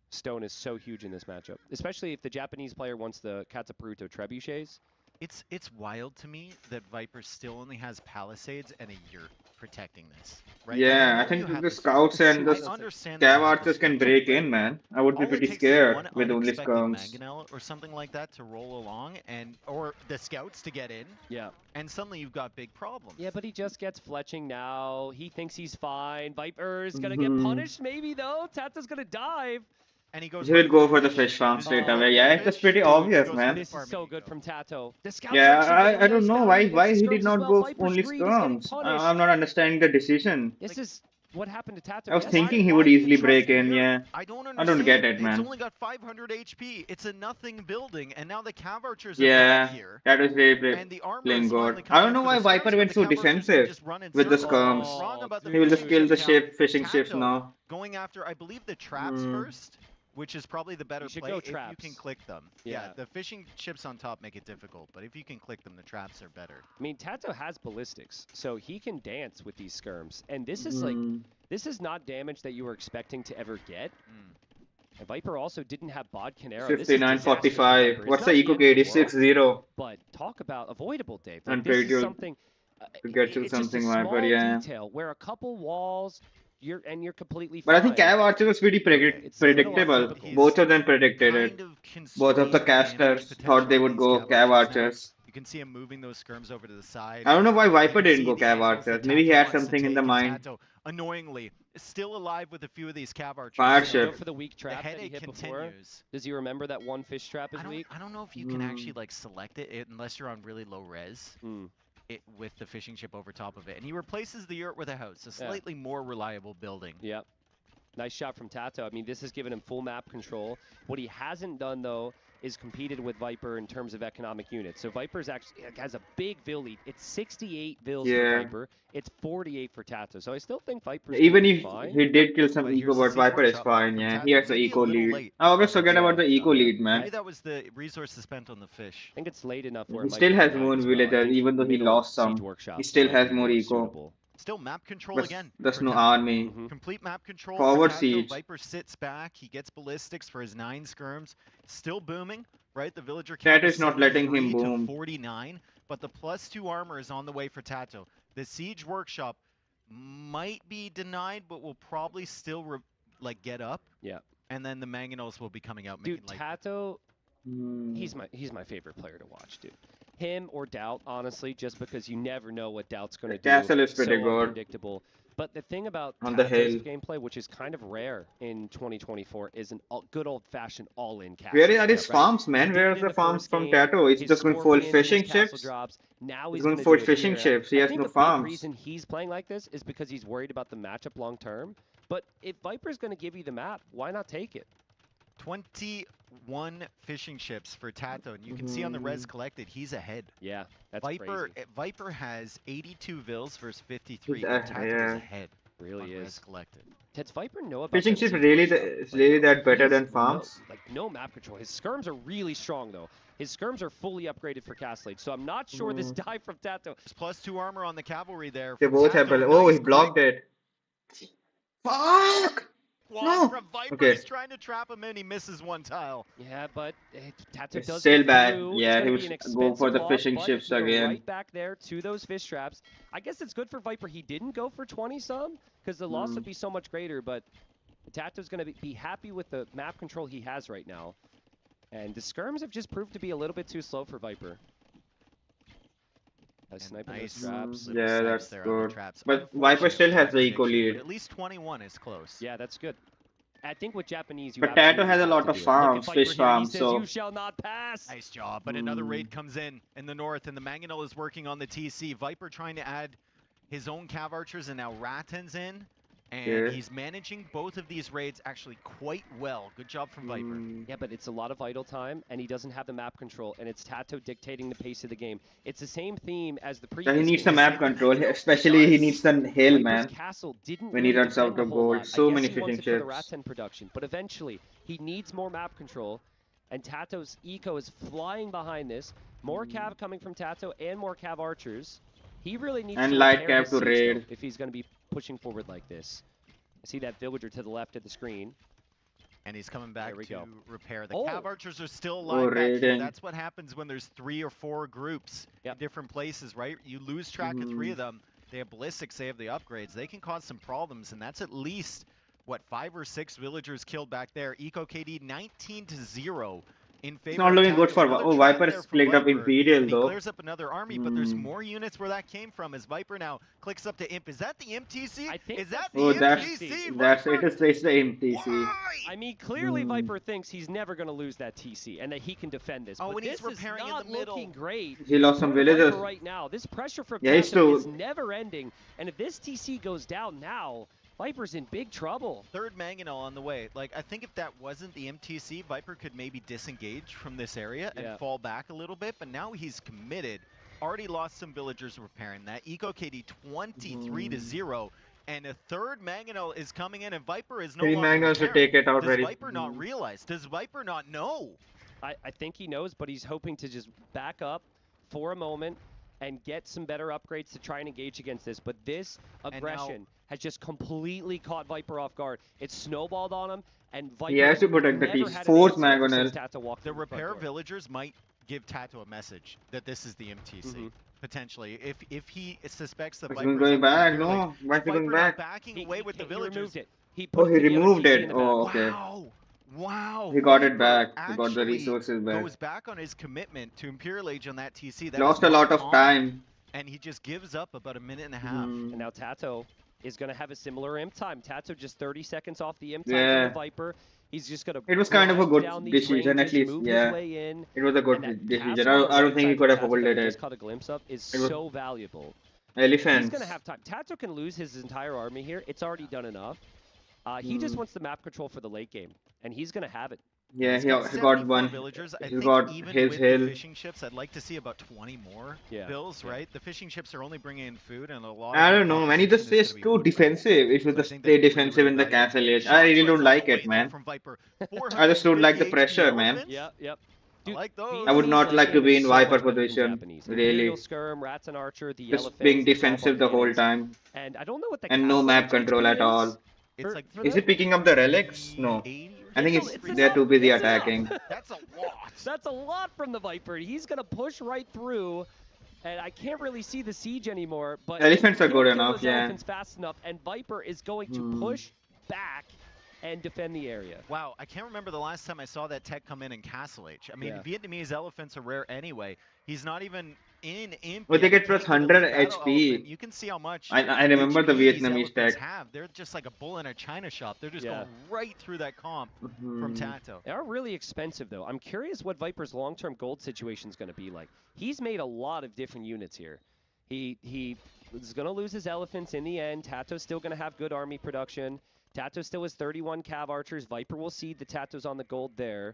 Stone is so huge in this matchup, especially if the Japanese player wants the Katapruto trebuchets. It's wild to me that Viper still only has palisades and a yurt protecting this. Right? Yeah, Like, I think you have the this- scouts and I the understand that Cav you have Archers this can switch, break but in, man. I would be all it pretty takes is scared one with only unexpected skirms. mangonel or something like that to roll along, or the scouts to get in. Yeah. And suddenly you've got big problems. Yeah, but he just gets fletching now. He thinks he's fine. Viper's gonna get punished, maybe though. Tata's gonna dive. And he goes. He will go for the fish farm straight away. Yeah, it's just pretty obvious, man. This is so good from Tato. The scouts Yeah, actually getting I don't nice know down. why He gets he skirms did as not well. go Viper's only greed is getting skirms. punished. I'm not understanding the decision. This is what happened to Tato. I was Yes. thinking he would easily break in, yeah. I don't understand. I don't get it, It's man. only got 500 HP. It's a nothing building, and now the Cav Archers are Yeah, back here. that was very And the armor playing is good. finally I coming don't in know for why the Viper skirms, went but so the Cav Archers can defensive just run in with the circles. skirms. Wrong about the He will just fishing kill the ship fishing now. ships Tato now. Going after, I believe, the traps first, which is probably the better should play go if you traps. can click them. Yeah. The fishing ships on top make it difficult, but if you can click them, the traps are better. I mean, Tato has ballistics, so he can dance with these skirms. And this is like, this is not damage that you were expecting to ever get. And Viper also didn't have Bod Canero. 59-45. What's the eco KD? 6-0. But talk about avoidable, Dave. Like, And this pretty is good something. to get to It's just a something small Viper, yeah. detail where a couple walls, you're completely But fine. I think Cav Archer was pretty predictable. Both of them predicted it. Both of the casters thought they would go Cav Archers. You can see him moving those skirms over to the side. I don't know why You Viper can didn't see go the Cav angles Archers. that Maybe he Tato had wants to something in take, the and mind. Tato, annoyingly, is still alive with a few of these Cav Archers. Fire So ship. Go for the weak trap that he headache hit before. continues. Does he remember that one fish trap is weak? I don't know if you can actually like select it unless you're on really low res. With the fishing ship over top of it, and he replaces the yurt with a house, a slightly more reliable building. Yep. Nice shot from Tato. I mean, this has given him full map control. What he hasn't done, though, is competed with Viper in terms of economic units. So Viper's actually has a big Vil lead. It's 68 Vils for Viper. It's 48 for Tato. So I still think Viper's Even gonna be if fine. he did kill some eco, but Viper is fine, yeah. He has the eco lead. I always forget about the eco lead, man. Maybe that was the resources spent on the fish. I think it's late enough where He it might still be has fine more as well. I villagers, think even though he middle lost Siege some. Workshop He still might has be more eco. suitable. Still map control But again. that's for no Tato. army. Complete map control. Forward for Tato. siege. Viper sits back. He gets ballistics for his 9 skirms. Still booming, right? The villager count Tato is not letting him 73 to boom. 49, but the +2 armor is on the way for Tato. The siege workshop might be denied, but will probably still get up. Yeah. And then the mangonels will be coming out. Dude, making, like, Tato, he's my favorite player to watch, dude. Him or Doubt, honestly, just because you never know what Doubt's going to do. Castle is pretty so good. unpredictable. But the thing about On the Tato's hill. gameplay, which is kind of rare in 2024, is an good old-fashioned all-in castle. Where are his right? farms, man? He Where did are it in the farms first from game. Tato? He's His just going full scorpions and his fishing castle ships. drops. Now He's he's going gonna full do it fishing here. ships. He I has think no the big farms. reason he's playing like this is because he's worried about the matchup long-term. But if Viper's going to give you the map, why not take it? 21 fishing ships for Tato, and you can see on the res collected, he's ahead. Yeah, that's Viper. crazy. Viper has 82 Vils versus 53. He's and Tato is yeah. ahead. Really is. Collected. Does Viper know about Fishing that ship siege really push, is really that better than farms? No map control. His skirms are really strong though. His skirms are fully upgraded for Castle Age, so I'm not sure this dive from Tato. There's +2 armor on the cavalry there. They both have. Oh, he blocked it. Fuck! No. From Viper, Okay. he's trying to trap him in. He misses one tile. Yeah, but Tato It's does still get bad. through. Yeah, he It's was gonna be an go for the expensive fishing loss, ships but he again. right back there to those fish traps. I guess it's good for Viper. He didn't go for 20 some because the loss would be so much greater. But Tato's gonna be happy with the map control he has right now, and the skirms have just proved to be a little bit too slow for Viper. Sniping those traps. Yeah, that's good. But Viper still has the eco lead. At least 21 is close. Yeah, that's good. I think with Japanese, you But Tato has a have lot to of do it. farms, Look at Viper fish here. farms, He says, so. you shall not pass. Nice job, but another raid comes in the north, and the Mangonel is working on the TC. Viper trying to add his own Cav Archers, and now Ratton's in. And he's managing both of these raids actually quite well. Good job from Viper. Yeah, but it's a lot of idle time, and he doesn't have the map control, and it's Tato dictating the pace of the game. It's the same theme as the previous So he needs game. the map control, especially he needs the hill, Viper's man. Castle didn't When he really runs out defend of a whole gold, lot. so I guess many he wants fishing it for the ships. Rattan production, but eventually he needs more map control, and Tato's eco is flying behind this. More cav coming from Tato and more cav archers. He really needs And to light repair cav his to siege, raid. though, if he's going to be pushing forward like this. I see that villager to the left of the screen. And he's coming back to repair. The Oh. Cav Archers are still alive back here. raiding. That's what happens when there's 3 or 4 groups in different places, right? You lose track of 3 of them. They have ballistics, they have the upgrades. They can cause some problems, and that's at least, what, 5 or 6 villagers killed back there. Eco KD 19-0 in favor It's not looking good for Viper is clicked up Imperial He though. clears up another army, but there's more units where that came from as Viper now clicks up to Imp. Is that the MTC? Is that the Oh, MTC? that's it's the MTC. I mean, clearly Viper thinks he's never going to lose that TC and that he can defend this. Oh, but and he's this repairing is in not the middle. looking great. He lost some for Viper villagers. right now. This pressure from Yeah, he's Tato still- is never ending. And if this TC goes down now, Viper's in big trouble. Third Mangonel on the way. Like, I think if that wasn't the MTC, Viper could maybe disengage from this area and fall back a little bit, but now he's committed. Already lost some villagers repairing that. Eco KD 23-0, and a third Mangonel is coming in, and Viper is no Three longer Mangonels to repairing. take it out Does very- Viper not realize? Does Viper not know? I think he knows, but he's hoping to just back up for a moment and get some better upgrades to try and engage against this. But this aggression has just completely caught Viper off guard. It's snowballed on him, and Viper He has to protect the never piece. had an Fourth answer ever Mangonel. since Tato walked The through front repair door. villagers might give Tato a message that this is the MTC. Potentially, if he suspects that He's Viper's going up back, here, no. like, Why is he going Viper back? not backing away with the villagers. He removed it. He Oh, put he the other removed TC it. in the Oh, back. okay. Wow. He got it Viper back. He got the actually resources back. goes back on his commitment to Imperial Age on that TC. That Lost is a not lot of common. time. And he just gives up about a minute and a half. And now Tato is going to have a similar imp time. Tato just 30 seconds off the imp time Yeah. for the Viper. He's just going to It was kind of a good down these decision, at ranges, least. move Yeah. his way in. It was a good And that decision. castle on the I don't right think he side could have Tato that we holded just it. caught a glimpse of is It was- so valuable. Elephants. He's going to have time. Tato can lose his entire army here. It's already done enough. He just wants the map control for the late game, and he's going to have it. Yeah, He's he got 74 one. Villagers. I He think got even his with hill. the fishing ships, I'd like to see about 20 more bills, right? The fishing ships are only bringing in food, and a lot. I of don't know, man. He just stays too defensive. It should just stay defensive in the castle age. I really don't like it, man. I just don't like the pressure, man. Yep. I would not like to be in Viper position. Really. Skirm, Rats and Archer, the Just elephants, being the defensive the whole time. And I don't know what the And no castle map age control HP at all. is. For Is the- it picking up the relics? No. I think they're too busy attacking. That's a lot. That's a lot from the Viper. He's going to push right through. And I can't really see the siege anymore. But Elephants are he'll good kill enough, those yeah. elephants fast enough. And Viper is going to push back and defend the area. Wow, I can't remember the last time I saw that tech come in Castle Age. I mean, Yeah. Vietnamese elephants are rare anyway. He's not even in Imp. Well, they yet. get He plus can't even 100 battle HP. elephant. You can see how much I remember the HP these Vietnamese elephants tech. have. They're just like a bull in a china shop. They're just Yeah. going right through that comp from Tato. They are really expensive, though. I'm curious what Viper's long-term gold situation is going to be like. He's made a lot of different units here. He is going to lose his elephants in the end. Tato's still going to have good army production. Tato still has 31 Cav Archers. Viper will seed the Tato's on the gold there.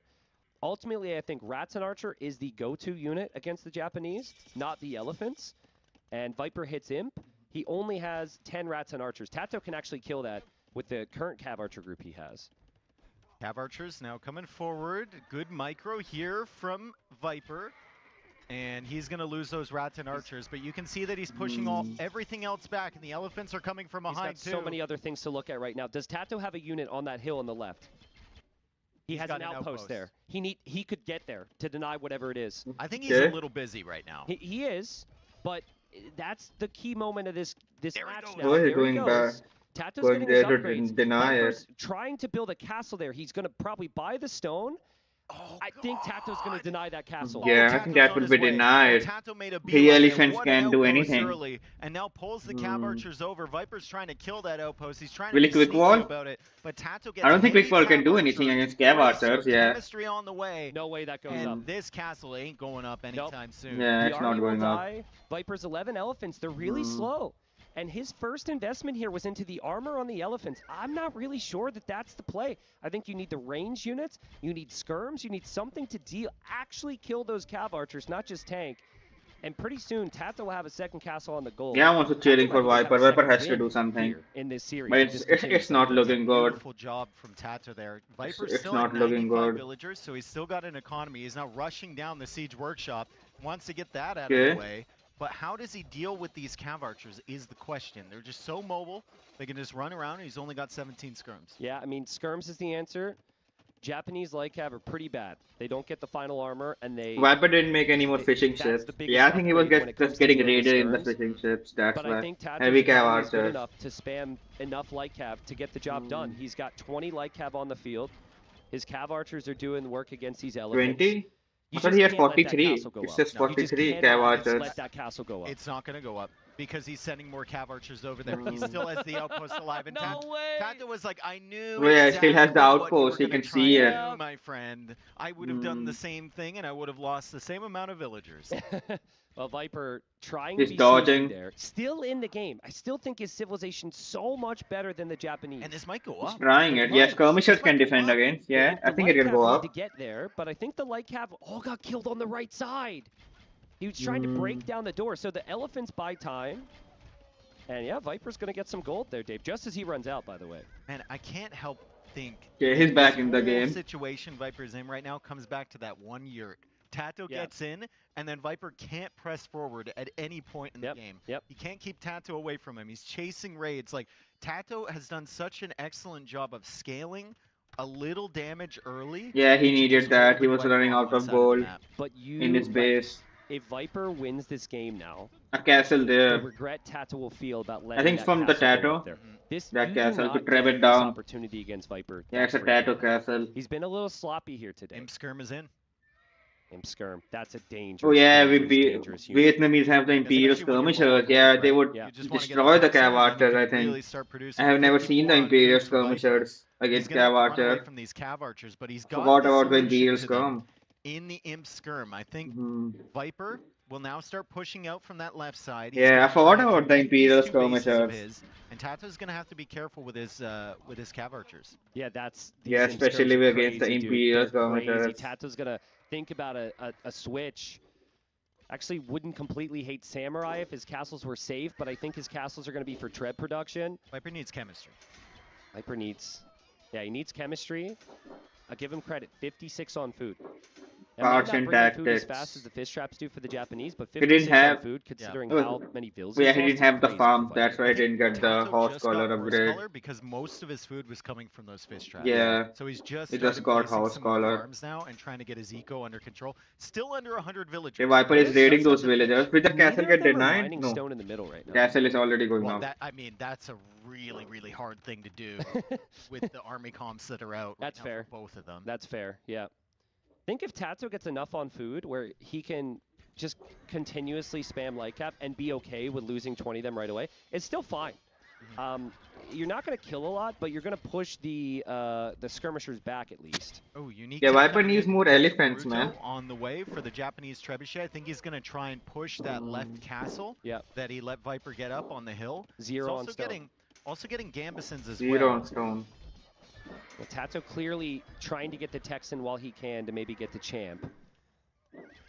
Ultimately, I think Rats and Archer is the go-to unit against the Japanese, not the elephants. And Viper hits Imp. he only has 10 rats and archers. Tato can actually kill that with the current Cav Archer group he has. Cav Archers now coming forward. Good micro here from Viper. And he's going to lose those rats and archers, but you can see that he's pushing everything else back, and the elephants are coming from behind too. He's got so many other things to look at right now. Does Tato have a unit on that hill on the left? He has an outpost there. He could get there to deny whatever it is. I think he's a little busy right now. He is, but that's the key moment of this match now. Oh, he's going back. Tato's getting his upgrades. Viper's trying to build a castle there. He's going to probably buy the stone. I think Tato's going to deny that castle. Yeah, I think that would be denied. The elephants can't do anything. Early, and now pulls the Cav Archers over. Viper's trying to kill that outpost. He's trying to really be quick wall about it, but Tato gets I don't think quick wall can do anything against Cav Archers. Yeah. Chemistry on the way. No way that goes up. This castle ain't going up anytime soon. Yeah, it's not going up. Viper's 11 elephants. They're really slow. And his first investment here was into the armor on the elephants. I'm not really sure that that's the play. I think you need the range units, you need skirms, you need something to actually kill those Cav Archers, not just tank. And pretty soon, Tato will have a second castle on the goal. Yeah, I'm also cheering for Viper. Viper has to do something. In this series. But it's not looking good. Beautiful job from Tato there. Viper's it's still not at looking 95 good. villagers, so he's still got an economy. He's now rushing down the siege workshop, wants to get that out of the way. But how does he deal with these Cav Archers is the question. They're just so mobile. They can just run around, and he's only got 17 skirms. Yeah, I mean, skirms is the answer. Japanese light Cav are pretty bad. They don't get the final armor, and they... Viper didn't make any more fishing ships. Yeah, I think he was just getting raided in the fishing ships. That's but why. I think Tato's Heavy Cav is good Archers. enough to spam enough light Cav to get the job done. He's got 20 light Cav on the field. His Cav Archers are doing work against these elephants. 20? I thought he had 43. It says 43 Cav Archers. Let that castle go up. It's not going to go up because he's sending more Cav Archers over there. He still has the outpost alive. And Tato was like, I knew. Well, yeah, still has the outpost. He can see it. My friend, I would have done the same thing, and I would have lost the same amount of villagers. Well, Viper trying He's to be dodging there, still in the game. I still think his civilization so much better than the Japanese. And this might go up. He's trying it. Yes, skirmishers can defend against. Yeah, I think it can go up. To get there, but I think the light Cav all got killed on the right side. He was trying to break down the door, so the elephants buy time. And yeah, Viper's gonna get some gold there, Dave. Just as he runs out, by the way. Man, I can't help think. Yeah, he's back in the game. The situation Viper's in right now comes back to that one yurt. Tato gets in, and then Viper can't press forward at any point in the game. He can't keep Tato away from him. He's chasing raids. Like, Tato has done such an excellent job of scaling a little damage early. Yeah, he needed that. He was running out of gold in his base. If Viper wins this game now, a castle there. The regret Tato will feel about letting I think from the Tato, that castle to trap it down. Opportunity against Viper. Yeah, it's a Tato castle. He's been a little sloppy here today. Imp Skirm is in. Imp Skirm, that's a dangerous. Oh yeah, dangerous Vietnamese have the Imperial Skirmishers. Yeah, they would destroy the Cav Archers, I think. I have never seen the Imperial Skirmishers against Cav Archers. From these Cav Archers, but he's got Forgot about the Imperial Skirm. In the Imp Skirm, I think Viper will now start pushing out from that left side. Yeah, I forgot about the Imperial Skirmishers. And Tato's gonna have to be careful with his Cav Archers. Yeah, that's especially against the Imperial Skirmishers. Tato's gonna think about a switch. Actually, wouldn't completely hate Samurai if his castles were safe, but I think his castles are gonna be for tread production. Viper needs chemistry. Viper needs, he needs chemistry. I'll give him credit, 56 on food. Parts and food as tactics. fast as the fish traps do for the Japanese, but He 56 didn't have on food considering yeah. how many vills. Yeah, he didn't have the farm. That's why he didn't get the horse collar upgrade. Because most of his food was coming from those fish traps. Yeah. So he's just got horse collar farms now and trying to get his eco under control. Still under 100 villagers. The Viper is raiding those villagers. Will the castle get denied? No. Stone in the middle right now. Castle is already going up. I mean, that's a really hard thing to do with the army comps that are out. That's fair. Both of them. That's fair. Yeah. Think if Tato gets enough on food where he can just continuously spam light cap and be okay with losing 20 of them right away, it's still fine. You're not going to kill a lot, but you're going to push the skirmishers back at least. Oh, unique. Yeah, Viper needs more elephants, man. On the way for the Japanese trebuchet, I think he's going to try and push that left castle that he let Viper get up on the hill. Zero on stone. Also getting Gambesons as Zero well. on stone. Well, Tato clearly trying to get the Texan while he can to maybe get the champ.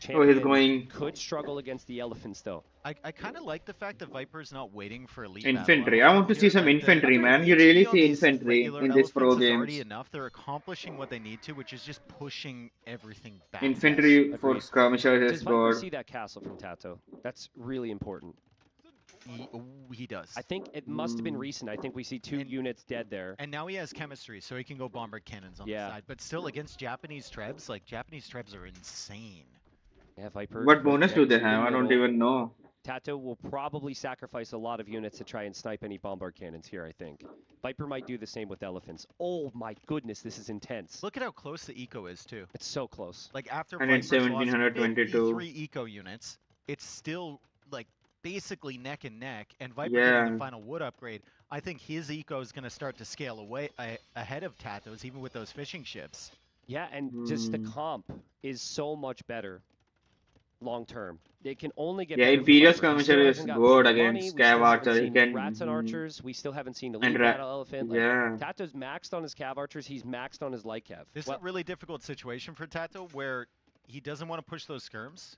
Champion could struggle against the elephants, though. I kind of like the fact that Viper's not waiting for elite infantry. I want to see some infantry, man. You really see infantry in this pro games. Already enough. They're accomplishing what they need to, which is just pushing everything back. Infantry for skirmishers is good. Does see that castle from Tato? That's really important. He does. I think it must have been recent. I think we see 2 units dead there. And now he has chemistry, so he can go bombard cannons on the side. But still, against Japanese Trebs, like, Japanese Trebs are insane. Yeah, Viper. What bonus do they have? I don't even know. Tato will probably sacrifice a lot of units to try and snipe any bombard cannons here, I think. Viper might do the same with elephants. Oh my goodness, this is intense. Look at how close the eco is, too. It's so close. Like, after Viper's 53 eco units, it's still, like, basically neck and neck, and Viper getting the final wood upgrade. I think his eco is going to start to scale away ahead of Tato's, even with those fishing ships. Yeah, and just the comp is so much better long term. They can only get Imperial Skirmisher is good against Cav Archer. He can rats and archers. We still haven't seen elite battle elephant. Like, Tato's maxed on his Cav archers. He's maxed on his light Cav. This is a really difficult situation for Tato, where he doesn't want to push those skirms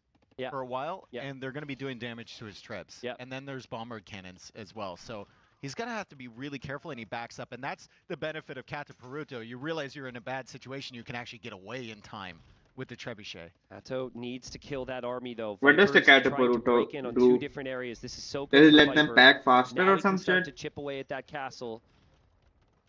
for a while, and they're going to be doing damage to his Trebs. And then there's bombard cannons as well. So he's going to have to be really careful, and he backs up. And that's the benefit of Kata Peruto. You realize you're in a bad situation, you can actually get away in time with the trebuchet. Tato needs to kill that army, though. What does the Kata Peruto do? On do? 2 different areas. This is so good. Does it let them pack faster or some shit? To chip away at that castle.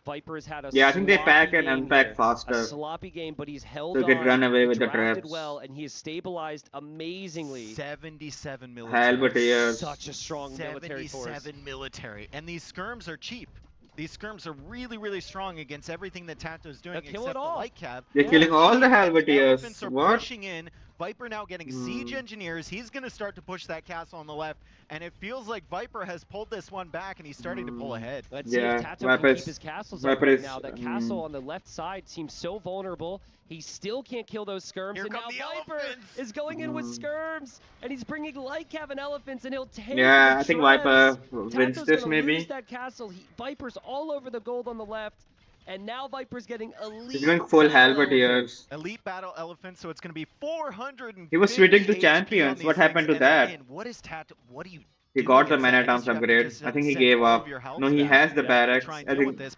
Viper has had a I think they pack and unpack faster. A sloppy game, but he's held so on. They could run away with the traps. Well, and he has stabilized amazingly. 77 military. Halberdiers. Such a strong military force. 77 military. And these skirms are cheap. These skirms are really, really strong against everything that Tato's doing, except the light Cav. They're killing all the Halberdiers. What? Pushing in. Viper now getting siege engineers. He's going to start to push that castle on the left, and it feels like Viper has pulled this one back, and he's starting to pull ahead. Let's see if Tato can keep his castles up right now. That castle on the left side seems so vulnerable. He still can't kill those skirms, and now Viper is going in with skirms, and he's bringing light Cav and elephants, and he'll take I think Viper wins this maybe. Lose that castle. Viper's all over the gold on the left. And now Viper's getting elite. He's going full halberdiers. Elite battle elephant, so it's going to be 400. He was switching to champions. What happened to that? What is Tato? What do you? He got the man-at-arms upgrade. I think he gave up. No, he has the barracks. I think. He's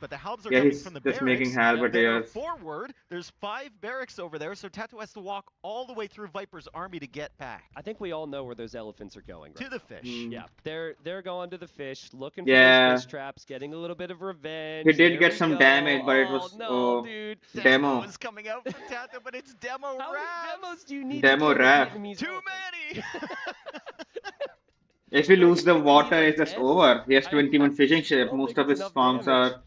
just making halberdiers. Forward, there's 5 barracks over there, so Tato has to walk all the way through Viper's army to get back. I think we all know where those elephants are going. To the fish. Yeah, they're going to the fish, looking for those fish traps, getting a little bit of revenge. He did get some damage, but it was dude. demo. Was coming out from Tato, but it's demo How wraps. many demos do you need? Demo wrap. Too many. If we lose the water, it's just over. He has 21 fishing ships. Most of his farms are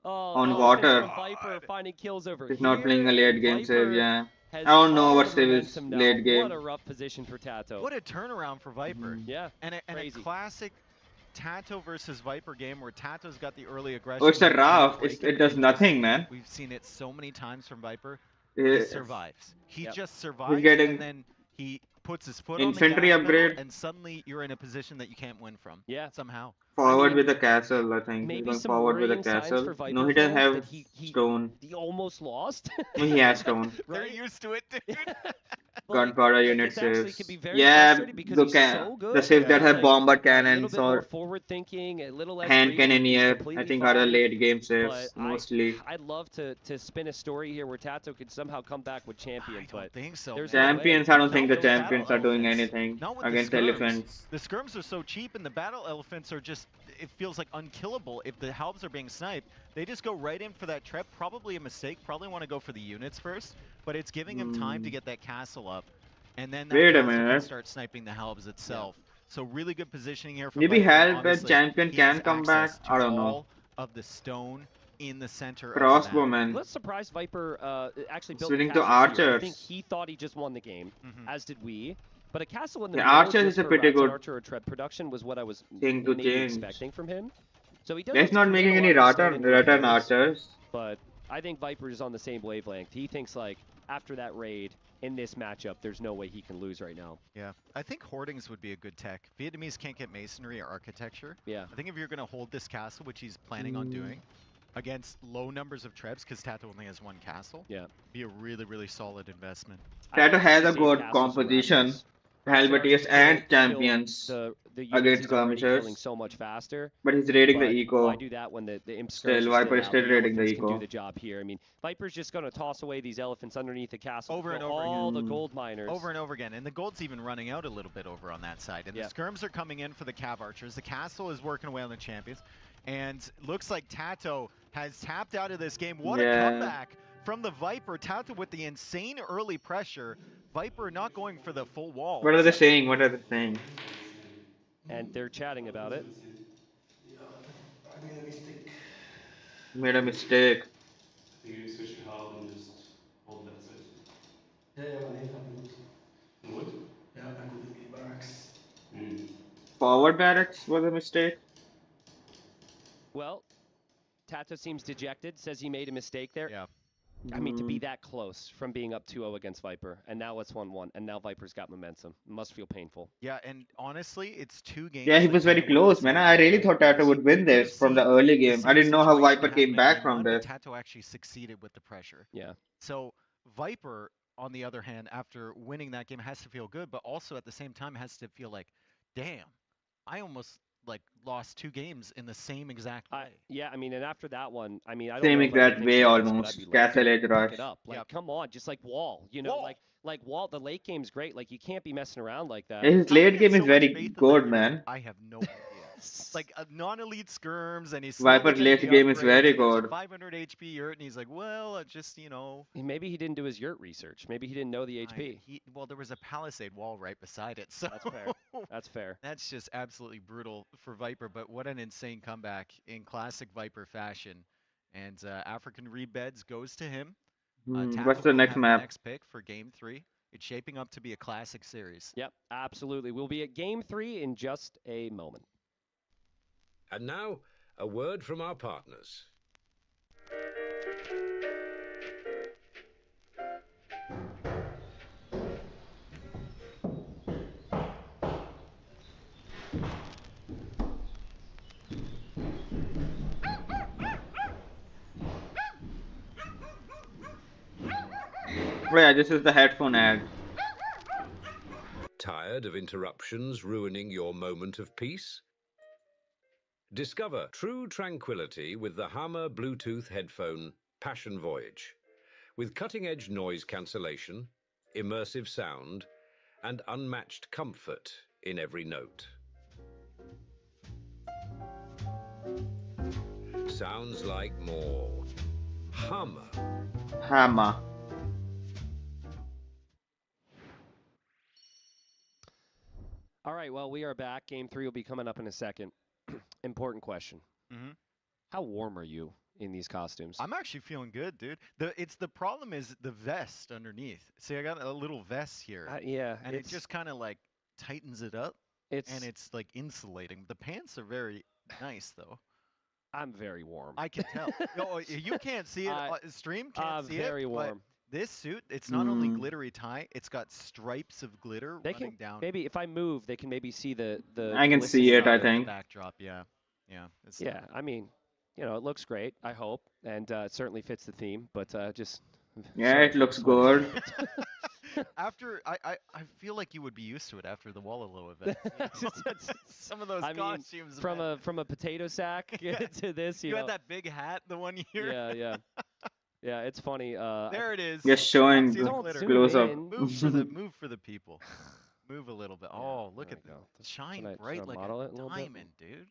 on water. Viper finding kills over He's not playing a late game save, I don't know what save is late game. What a rough position for Tato. What a turnaround for Viper. Yeah, and a classic Tato versus Viper game where Tato's got the early aggression. Oh, it's a raft. It does nothing, man. We've seen it so many times from Viper. He survives. He just survives, and then he puts his foot infantry on the gas upgrade, pedal, and suddenly you're in a position that you can't win from. Somehow. Forward with the castle, I think. He's going forward with the castle. No, he doesn't have stone. He almost lost. No, he has stone. They're used to it, dude. Gunpowder unit saves. The saves that have bombard cannons or forward thinking, a little less hand cannoneer, I think are the late game saves mostly. I'd love to spin a story here where Tato could somehow come back with champion, but I think so. Champions, I don't think the champions are doing anything against elephants. The skirms are so cheap, and the battle elephants are just, it feels like unkillable. If the halbs are being sniped, they just go right in for that trap. Probably a mistake. Probably want to go for the units first, but it's giving him time to get that castle up, and then that can start sniping the halbs itself. So really good positioning here. Maybe halberd champion can come back. I don't know. Of the stone in the center. Crossbowman. Let's surprise Viper. Actually built switching to archers. I think he thought he just won the game, as did we. But a castle in the archers is a pretty good archer or tread production was what I was thing to change. Expecting from him. So he He's not making any return archers. But I think Viper is on the same wavelength. He thinks like after that raid in this matchup, there's no way he can lose right now. Yeah, I think hoardings would be a good tech. Vietnamese can't get masonry or architecture. Yeah. I think if you're going to hold this castle, which he's planning on doing, against low numbers of trebs, because Tato only has one castle. Yeah. Be a really, really solid investment. Tato has a good composition, Helvetius and champions the against units he's already killing skirmishers. so much faster. But he's raiding the But eco. why do that when the imp Still, skirmishers Viper is out? still The raiding the elephants can do eco. the job here. I mean, Viper's just going to toss away these elephants underneath the castle. Over and over all again. the gold miners. Over and over again. And the gold's even running out a little bit over on that side. And the skirms are coming in for the cav archers. The castle is working away on the champions. And looks like Tato has tapped out of this game. What a comeback from the Viper. Tato with the insane early pressure. Viper not going for the full wall. What are they saying? What are they saying? And they're chatting about it. Yeah, I made a mistake. Made a mistake. I think you switch to half and just hold left side. Yeah, man, I'm good. Good? Yeah, I'm good in mid barracks. Forward barracks was a mistake. Well, Tato seems dejected, says he made a mistake there. Yeah. I mean, to be that close from being up 2-0 against Viper, and now it's 1-1, and now Viper's got momentum. It must feel painful. Yeah, and honestly, it's 2 games. Yeah, he was very close, man. I really thought Tato would win this from the early game. I didn't know how Viper came back from this. Tato actually succeeded with the pressure. Yeah. So Viper, on the other hand, after winning that game, has to feel good, but also at the same time has to feel like, damn, I almost lost 2 games in the same exact way. Yeah, I mean, and after that one, I mean, I don't Same know if exact way like almost. this, Castle Edge rush. pick it up. Like, come on, just like Wall, you know, like Wall. The late game's great. Like, you can't be messing around like that. His late game is very good, man. I have no idea. Like a non-elite skirms, and he's Viper's late game is very good. 500 HP yurt, and he's like, well, just Maybe he didn't do his yurt research. Maybe he didn't know the HP. Well, there was a palisade wall right beside it, so that's fair. That's fair. That's just absolutely brutal for Viper. But what an insane comeback in classic Viper fashion. And African Rebeds goes to him. What's the next map? Next pick for Game 3. It's shaping up to be a classic series. Yep, absolutely. We'll be at Game 3 in just a moment. And now, a word from our partners. Oh yeah, this is the headphone ad. Tired of interruptions ruining your moment of peace? Discover true tranquility with the Hammer Bluetooth headphone Passion Voyage. With cutting-edge noise cancellation, immersive sound, and unmatched comfort in every note. Sounds like more Hammer. Hammer. All right, well, we are back. Game 3 will be coming up in a second. Important question. How warm are you in these costumes? I'm actually feeling good, dude. The problem is the vest underneath. See, I got a little vest here. Yeah. And it just kind of like tightens it up. And it's like insulating. The pants are very nice, though. I'm very warm. I can tell. You can't see it. Stream can't see it. I'm very warm. This suit, it's not only glittery tie, it's got stripes of glitter running down. Maybe if I move, they can maybe see the I can see it, I think. Backdrop, yeah. Yeah, I mean, you know, it looks great, I hope, and it certainly fits the theme, but just... Yeah, it looks good. After, I feel like you would be used to it after the Wallalow event. Some of those costumes, from a potato sack to this, you know. had that big hat the one year. Yeah. Yeah, it's funny. There it is. Just showing close up. Move for the people. Move a little bit. Oh, look at that. Shine bright like a diamond, dude.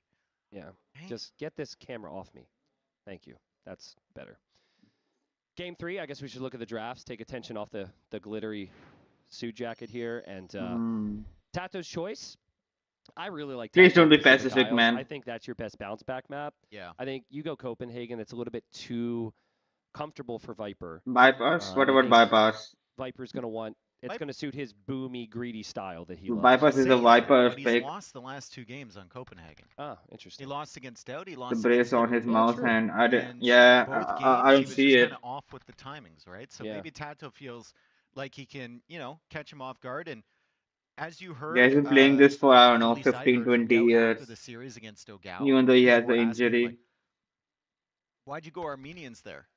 Yeah. Just get this camera off me. Thank you. That's better. Game 3, I guess we should look at the drafts, take attention off the glittery suit jacket here, and Tato's choice. I really like Please don't be Pacific Pacific, Isles. man. I think that's your best bounce back map. Yeah. I think you go Copenhagen. It's a little bit too comfortable for Viper. Bypass? What about bypass? Viper's going to want... It's going to suit his boomy, greedy style that he loves. Bypass is a Viper pick. He's lost the last 2 games on Copenhagen. Ah, interesting. He lost against Stout. He lost the brace on his mouse hand. I don't see it. Kind of off with the timings, right? So maybe Tato feels like he can, catch him off guard. And as you heard, he's been playing this for, I don't know, 15, 20 years. The series against Even though he has the injury. why'd you go Armenians there?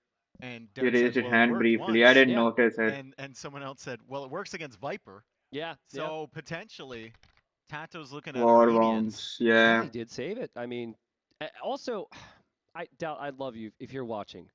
And He Doubt raised says, his well, it hand worked briefly. once. I didn't notice it. And someone else said, well, it works against Viper. Yeah. So potentially, Tato's looking at War Armenians. wounds, yeah. He did save it. I mean, also, I doubt I'd love you if you're watching.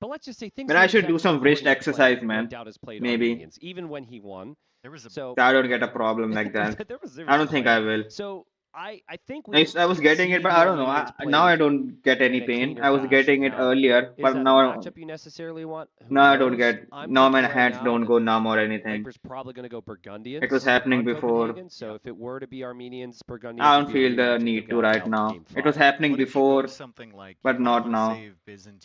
But let's just say things. But I should do some wrist exercise, man. Doubt has played Maybe. Armenians, even when he won. There was a so I don't get a problem like that. I don't think I will. So I think I was getting it, but I don't know. Now I don't get any pain. I was getting it earlier, but now matchup you necessarily want? I don't get. Now my hands don't go numb or anything. Viper's probably going to go Burgundians. It was happening before. So if it were to be Armenians, Burgundians. I don't feel the need to right now. It was happening before, but not now.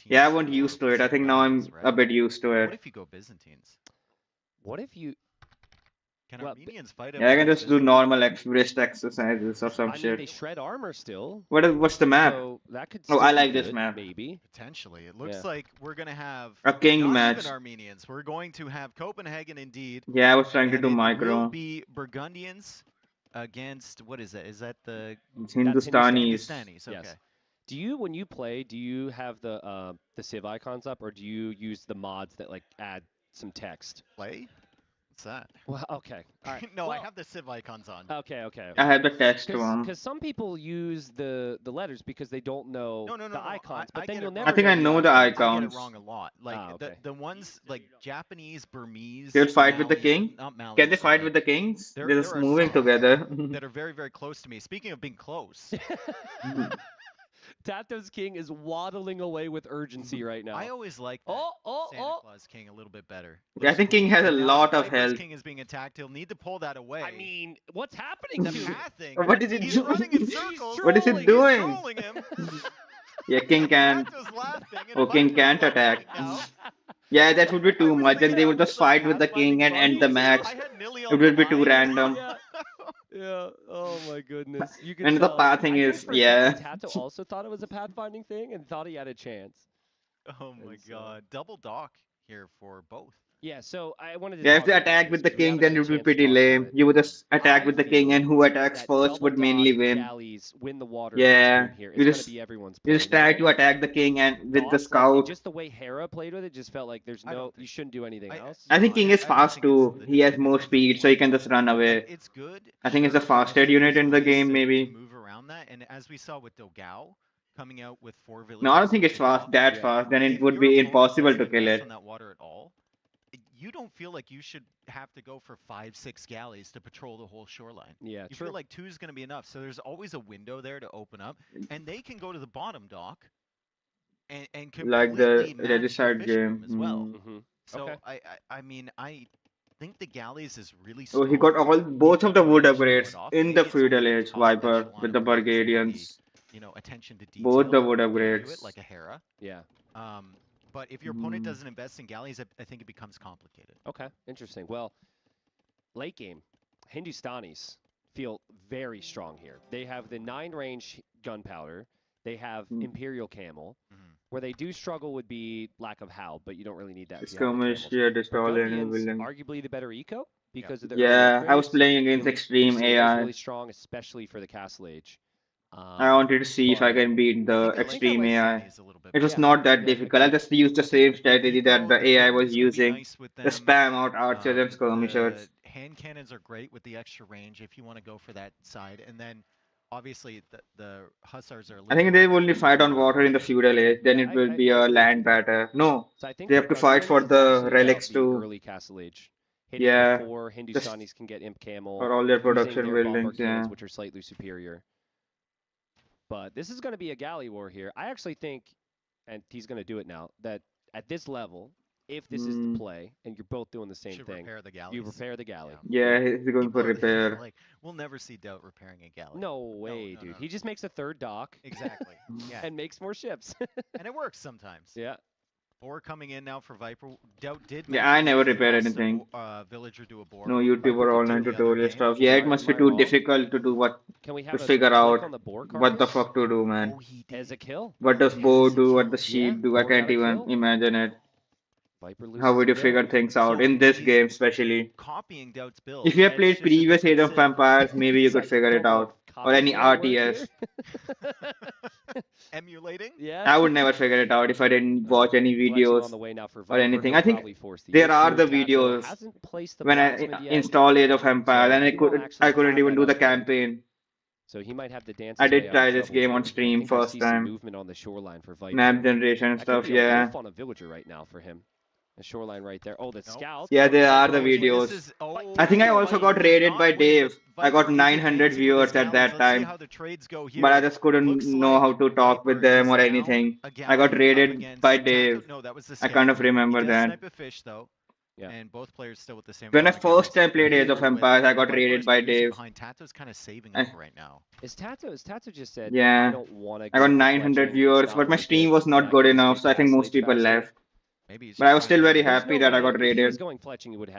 Yeah, I wasn't used to it. I think now I'm a bit used to it. What if you go Byzantines? What if you? Can Armenians fight? Yeah, I can just do normal wrist exercises or some I mean, shit. they shred armor still. What's the map? So that could I like good, this map. Maybe. Potentially. It looks like we're going to have a king not match. Even Armenians. We're going to have Copenhagen indeed. Yeah, I was trying to do micro. It will be Burgundians against, what is that? Is that the Hindustanis? Hindustanis, okay. Yes. Do you, when you play, do you have the Civ icons up, or do you use the mods that like add some text? Play? What's that? Well, okay. All right. No, I have the Civ icons on. Okay. I have the text one. Because some people use the letters because they don't know the icons, but then you'll never. I think I know the icons. I get it wrong a lot. Like the ones like Japanese, Burmese. They'll fight with the king. Can they fight with the kings? They're just moving together. That are very, very close to me. Speaking of being close. Tato's king is waddling away with urgency right now. I always like Santa Claus King a little bit better. I think King has a lot of health. King is being attacked. He'll need to pull that away. I mean, what's happening to him? What is it He's doing? running in circles. What is it doing? He's trolling him. Yeah, King can. Oh, King can't attack. Yeah, that would be too much. Then they would just fight with the king and end the match. It would be too random. Yeah. Oh my goodness. You can And the pathing is, yeah. Tato also thought it was a pathfinding thing and thought he had a chance. Oh my god. Double dock here for both. Yeah, so I wanted to. Yeah, if they attack with the king, then it would be pretty lame. You would just attack with the king, and who attacks first would mainly win. Win the water. Yeah, you just try to attack the king and with the scout. Just the way Hera played with it, just felt like there's no. You shouldn't do anything else. I think king is fast too. He has more speed, so he can just run away. It's good. I think it's the fastest unit in the game, maybe. Move around that, and as we saw with Dogao coming out with 4 villages. No, I don't think it's fast. That fast. Then it would be impossible to kill it. On that water at all. You don't feel like you should have to go for 5-6 galleys to patrol the whole shoreline. Yeah, you feel like 2 is going to be enough. So there's always a window there to open up, and they can go to the bottom dock and completely like the match Regicide game as well. So okay. I mean I think the galleys is really. So he got both of the wood upgrades in the feudal age Viper with the Bulgarians. You know, attention to detail. Both the wood upgrades. Like a Hera. Yeah. But if your opponent doesn't invest in galleys, I think it becomes complicated. Okay, interesting. Well, late game, Hindustanis feel very strong here. They have the 9-range gunpowder. They have Imperial Camel. Where they do struggle would be lack of HAL, but you don't really need that. Skirmish, yeah, destroying and building. Arguably the better eco because of their. Yeah, I was playing against extreme AI. Really strong, especially for the Castle Age. I wanted to see if I can beat the extreme AI. It was not that difficult. I just used the same strategy that the AI was using. The spam out archers and skirmishers. Hand cannons are great with the extra range if you want to go for that side. And then, obviously, the hussars are... I think they will only fight on water in the feudal age. Then it will be a land battle. No, they have to fight for the relics too. Early Castle Age. Yeah. Before Hindustanis can get Imp Camel. For all their production buildings, yeah. Which are slightly superior. But this is going to be a galley war here. I actually think, and he's going to do it now, that at this level, if this is the play, and you're both doing the same thing, you repair the galley. Yeah, he's going for repair. Like, we'll never see Doubt repairing a galley. No way, dude. He just makes a 3rd dock. Exactly. Yeah. And makes more ships. And it works sometimes. Yeah. 4 coming in now for Viper. Doubt did. Yeah, I never repair anything. Villager do a board. No YouTube or online tutorial stuff. Yeah, it must be too difficult to do to figure out what the fuck to do, man. As a kill. What does bow do? What does sheep do? I can't even imagine it. How would you figure things out in this game, especially? Copying Doubt's build. If you have played previous Age of Empires, maybe you could figure it out. Or any RTS. emulating. Yeah. I would never figure it out if I didn't watch any videos on the way now for or Viper. anything. He'll I think probably force the there are issue. the Tato videos hasn't placed the when I blacksmith yet, install Age of Empires, so and he won't I actually couldn't have even that do the update. campaign. So he might have to dance I his way did out try of this trouble game here. on I stream think I first see some time. movement on the shoreline for Viper. Map generation and That stuff, could be a yeah. wolf on a villager right now for him. The shoreline right there. Oh, the scout. Yeah, there are the This videos. is, I think I also got raided by Dave. I got 900 viewers at that time. But I just couldn't know how to talk with them or anything. I got raided by Dave. No, that was the I kind of remember he does that. snipe a fish though. Yeah. And both players still with the same. When I amount of first galleys. time played Age of Empires, I got raided by Dave. Behind Tato's kind of saving up right now. Is Tato just said, Yeah. I don't want to I got 900 viewers, but my stream was not good enough, so I think most people left. But I was still very happy that I got raided.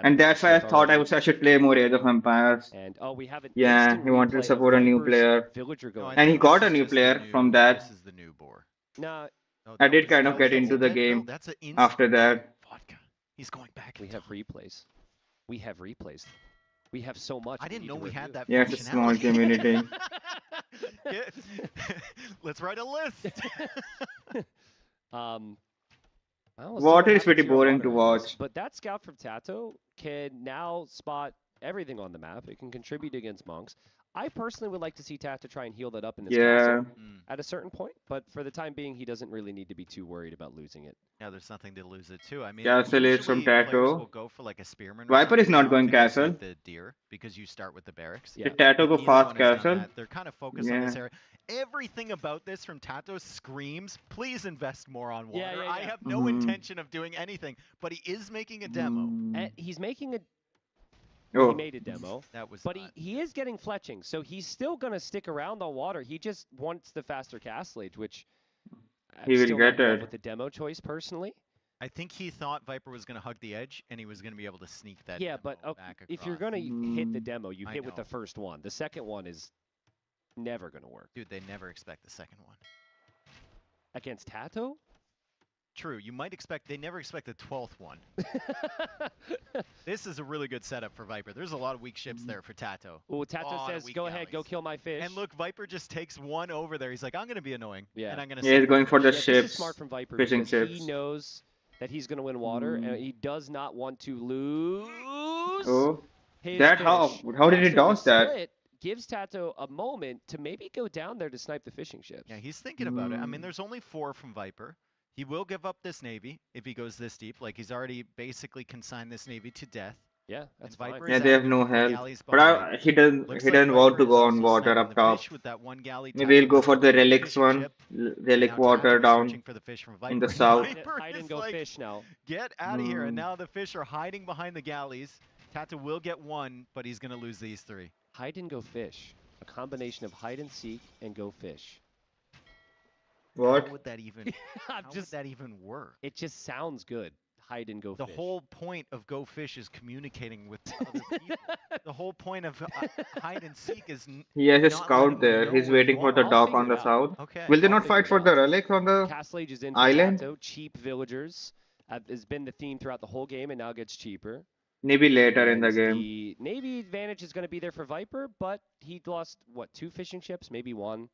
And that's why I thought I should play more Age of Empires. And oh, we have an Yeah, he wanted to support a new player. And he got a new player from that. This is the new boar. No, I did kind of get into the game after that. He's going back. We have replays. We have replays. We have so much. I didn't know we had that. Yeah, it's a small community. Let's write a list. Water is pretty boring to watch. But that scout from Tato can now spot everything on the map. It can contribute against monks. I personally would like to see Tato try and heal that up in this castle at a certain point, but for the time being, he doesn't really need to be too worried about losing it. Yeah, there's nothing to lose it to. I mean, Castle is from Tato. will go for like a spearman. Viper is not going castle. The deer because you start with the barracks. Did Tato go fast castle? They're kind of focused on this area. Everything about this from Tato screams, please invest more on water. I have no intention of doing anything, but he is making a demo. And he's making a. Oh. He made a demo, but he is getting fletching, so he's still going to stick around on water. He just wants the faster castle age, which he will still get not in love it. with the demo choice personally. I think he thought Viper was going to hug the edge, and he was going to be able to sneak that. Yeah, but if you're going to hit the demo, you hit with the first one. The second one is never going to work. Dude, they never expect the second one. Against Tato? True, you might expect, they never expect the 12th one. This is a really good setup for Viper. There's a lot of weak ships there for Tato. Oh, Tato says, go ahead, go kill my fish. And look, Viper just takes one over there. He's like, I'm going to be annoying. Yeah. And I'm going to he's going for the This ships. is smart from Viper Fishing because ships. he knows that he's going to win water, and he does not want to lose. Oh, his that fish. how did he So dodge the that? split gives Tato a moment to maybe go down there to snipe the fishing ships. Yeah, he's thinking about it. I mean, there's only 4 from Viper. He will give up this navy if he goes this deep. Like, he's already basically consigned this navy to death. Yeah, that's fine. Yeah, they have no help. But he doesn't want to go on water up top. Maybe he'll go for the relics one. Relic water down in the south. Hide and go fish now. Get out of here. And now the fish are hiding behind the galleys. Tato will get 1, but he's going to lose these 3. Hide and go fish. A combination of hide and seek and go fish. What? How would that even, would that even work? It just sounds good. Hide and go The fish. whole point of Go Fish is communicating with other people. The whole point of hide and seek is He has a scout there. He's waiting for the dock on the south. Okay. Will they not fight for the relics on the Castle Age is in for island? Tato. Cheap villagers has been the theme throughout the whole game and now gets cheaper. Maybe later in the And game. The Navy advantage is going to be there for Viper, but he lost, what, 2 fishing ships? Maybe 1.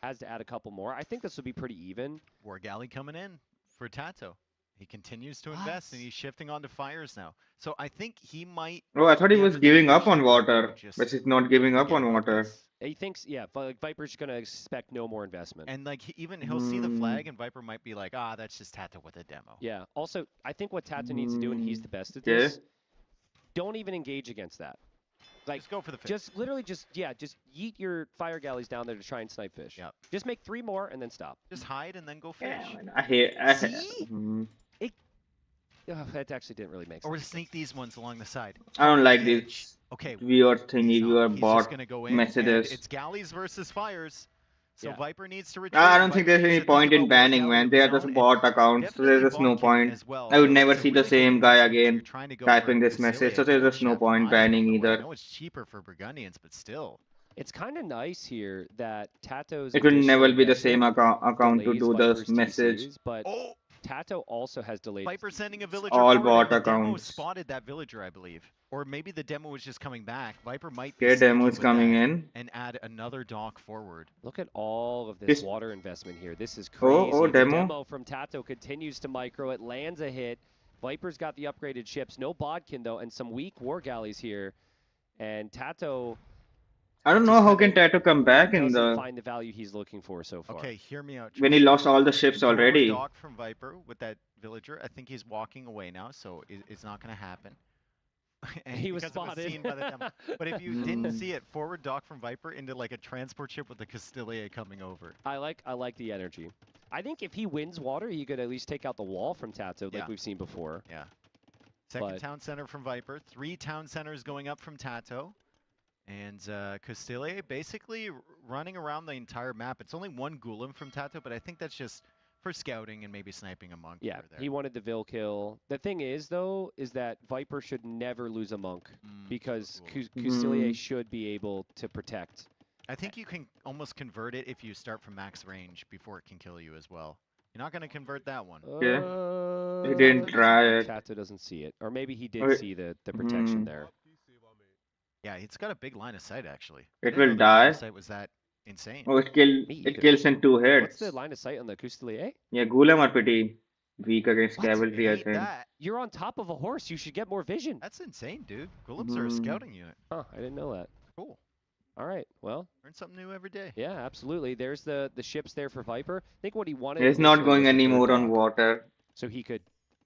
Has to add a couple more. I think this will be pretty even. War galley coming in for Tato. He continues to invest, and he's shifting onto fires now. So I think he might... Oh, I thought he was giving up on water, but he's not giving up on water. He thinks, yeah, but like Viper's going to expect no more investment. And like he'll see the flag, and Viper might be like, that's just Tato with a demo. Yeah. Also, I think what Tato needs to do, and he's the best at this, don't even engage against that. Like, just go for the fish. Just literally just yeet your fire galleys down there to try and snipe fish. Yep. Just make 3 more and then stop. Just hide and then go fish. That actually didn't really make sense. Or sneak these ones along the side. I don't like these Okay. weird thingy, weird He's bot just gonna go in, messages. and it's galleys versus fires. So Viper needs to retreat. I don't think there's any point in banning, man. They are just bot accounts, so there's just no point. I would never see the same guy again typing this message, so there's just no point banning I either. know it's cheaper for Burgundians, but still. It's kind of nice here that Tato's. It will addition never be the investment same account to delays do Viper's the message. TCs, but Tato also has delayed. Viper sending a villager all forward, bot and the demo accounts. spotted that villager, I believe. Or maybe the demo was just coming back. Viper might be Okay, sneaky demo is with coming that in. and add another dock forward. Look at all of this This- water investment here. This is crazy. Oh, The demo. demo from Tato continues to micro. It lands a hit. Viper's got the upgraded ships. No Bodkin, though, and some weak war galleys here. And Tato... I don't know how can Tato come back in doesn't the find the value he's looking for so far. Okay, hear me out. when he lost all the ships Forward already. dock from Viper with that villager. I think he's walking away now, so it's not going to happen. And He was because it spotted. seen by the demo. But if you didn't see it, forward dock from Viper into like a transport ship with the Castilier coming over. I like the energy. I think if he wins water, he could at least take out the wall from Tato, like we've seen before. Yeah. Second But- town center from Viper. 3 town centers going up from Tato. And Castilier basically running around the entire map. It's only 1 Golem from Tato, but I think that's just for scouting and maybe sniping a monk. Yeah, here or there. he wanted the Vil kill. The thing is, though, is that Viper should never lose a monk because Custilier should be able to protect. I think you can almost convert it if you start from max range before it can kill you as well. You're not going to convert that one. Yeah. He didn't try it. Tato doesn't see it. Or maybe he did Or- see the protection there. Yeah, it's got a big line of sight, actually. It I didn't will know the line of die. sight was that insane. Oh, it kills in 2 What's hits. the line of sight on the Custilier? Yeah, Golem are pretty weak against cavalry, I think. You're on top of a horse. You should get more vision. That's insane, dude. Golems are a scouting unit. Huh, I didn't know that. Cool. All right, well. Learn something new every day. Yeah, absolutely. There's the ships there for Viper. I think what he wanted... He's not going anymore on water. So he could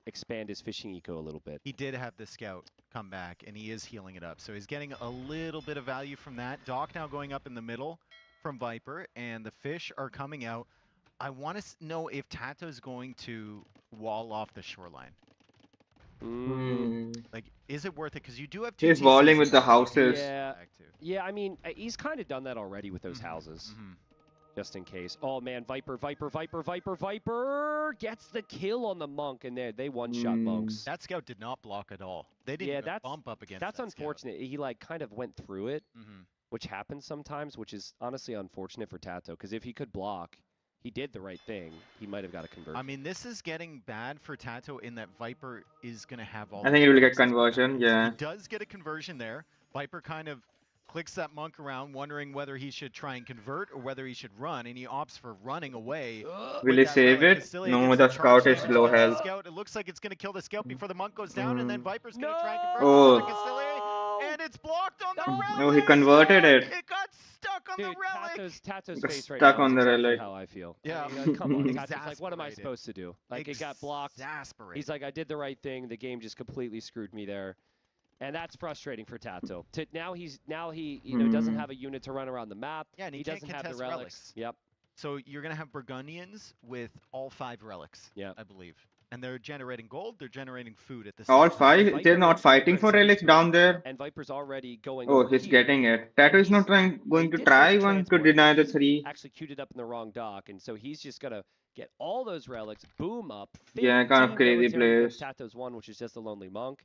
expand his fishing eco a little bit. He did have the scout come back, and he is healing it up. So he's getting a little bit of value from that. Dock now going up in the middle from Viper, and the fish are coming out. I want to know if Tato's going to wall off the shoreline. Like, is it worth it? Because you do have 2 He's walling TCs with the houses. Yeah, I mean, he's kind of done that already with those houses. Just in case. Oh, man, Viper gets the kill on the monk, and they one-shot monks. That scout did not block at all. They didn't even bump up against That's that unfortunate. He, like, kind of went through it, which happens sometimes, which is honestly unfortunate for Tato, because if he could block, he did the right thing. He might have got a conversion. I mean, this is getting bad for Tato in that Viper is going to have all... I think he will get conversion, yeah. He does get a conversion there. Viper kind of clicks that monk around, wondering whether he should try and convert or whether he should run, and he opts for running away. Will he save it? No, the scout is low health. It looks like it's going to kill the scout before the monk goes down, and then Viper's going to try and convert Oh. the Castilier, and it's blocked on the relic! No, he converted it. It got stuck on the relic! Tato's Got face right stuck now on is the exactly relic. how I feel. Yeah. I mean, come on, Tato's like, what am I Exasperated. supposed to do? Like, it got blocked. He's like, I did the right thing. The game just completely screwed me there. And that's frustrating for Tato. Now he doesn't have a unit to run around the map. Yeah, and he doesn't can't have the contest relics. Yep. So you're going to have Burgundians with all 5 relics, I believe. And they're generating gold, they're generating food at the same All time. 5? They're not fighting for relics down there? And Viper's already going. Oh, over he's here. getting it. Tato is not going to try one to deny the 3. Actually queued it up in the wrong dock, and so he's just gonna get all those relics, boom up. Yeah, kind of 15 crazy military players. against Tato's 1, which is just a lonely monk.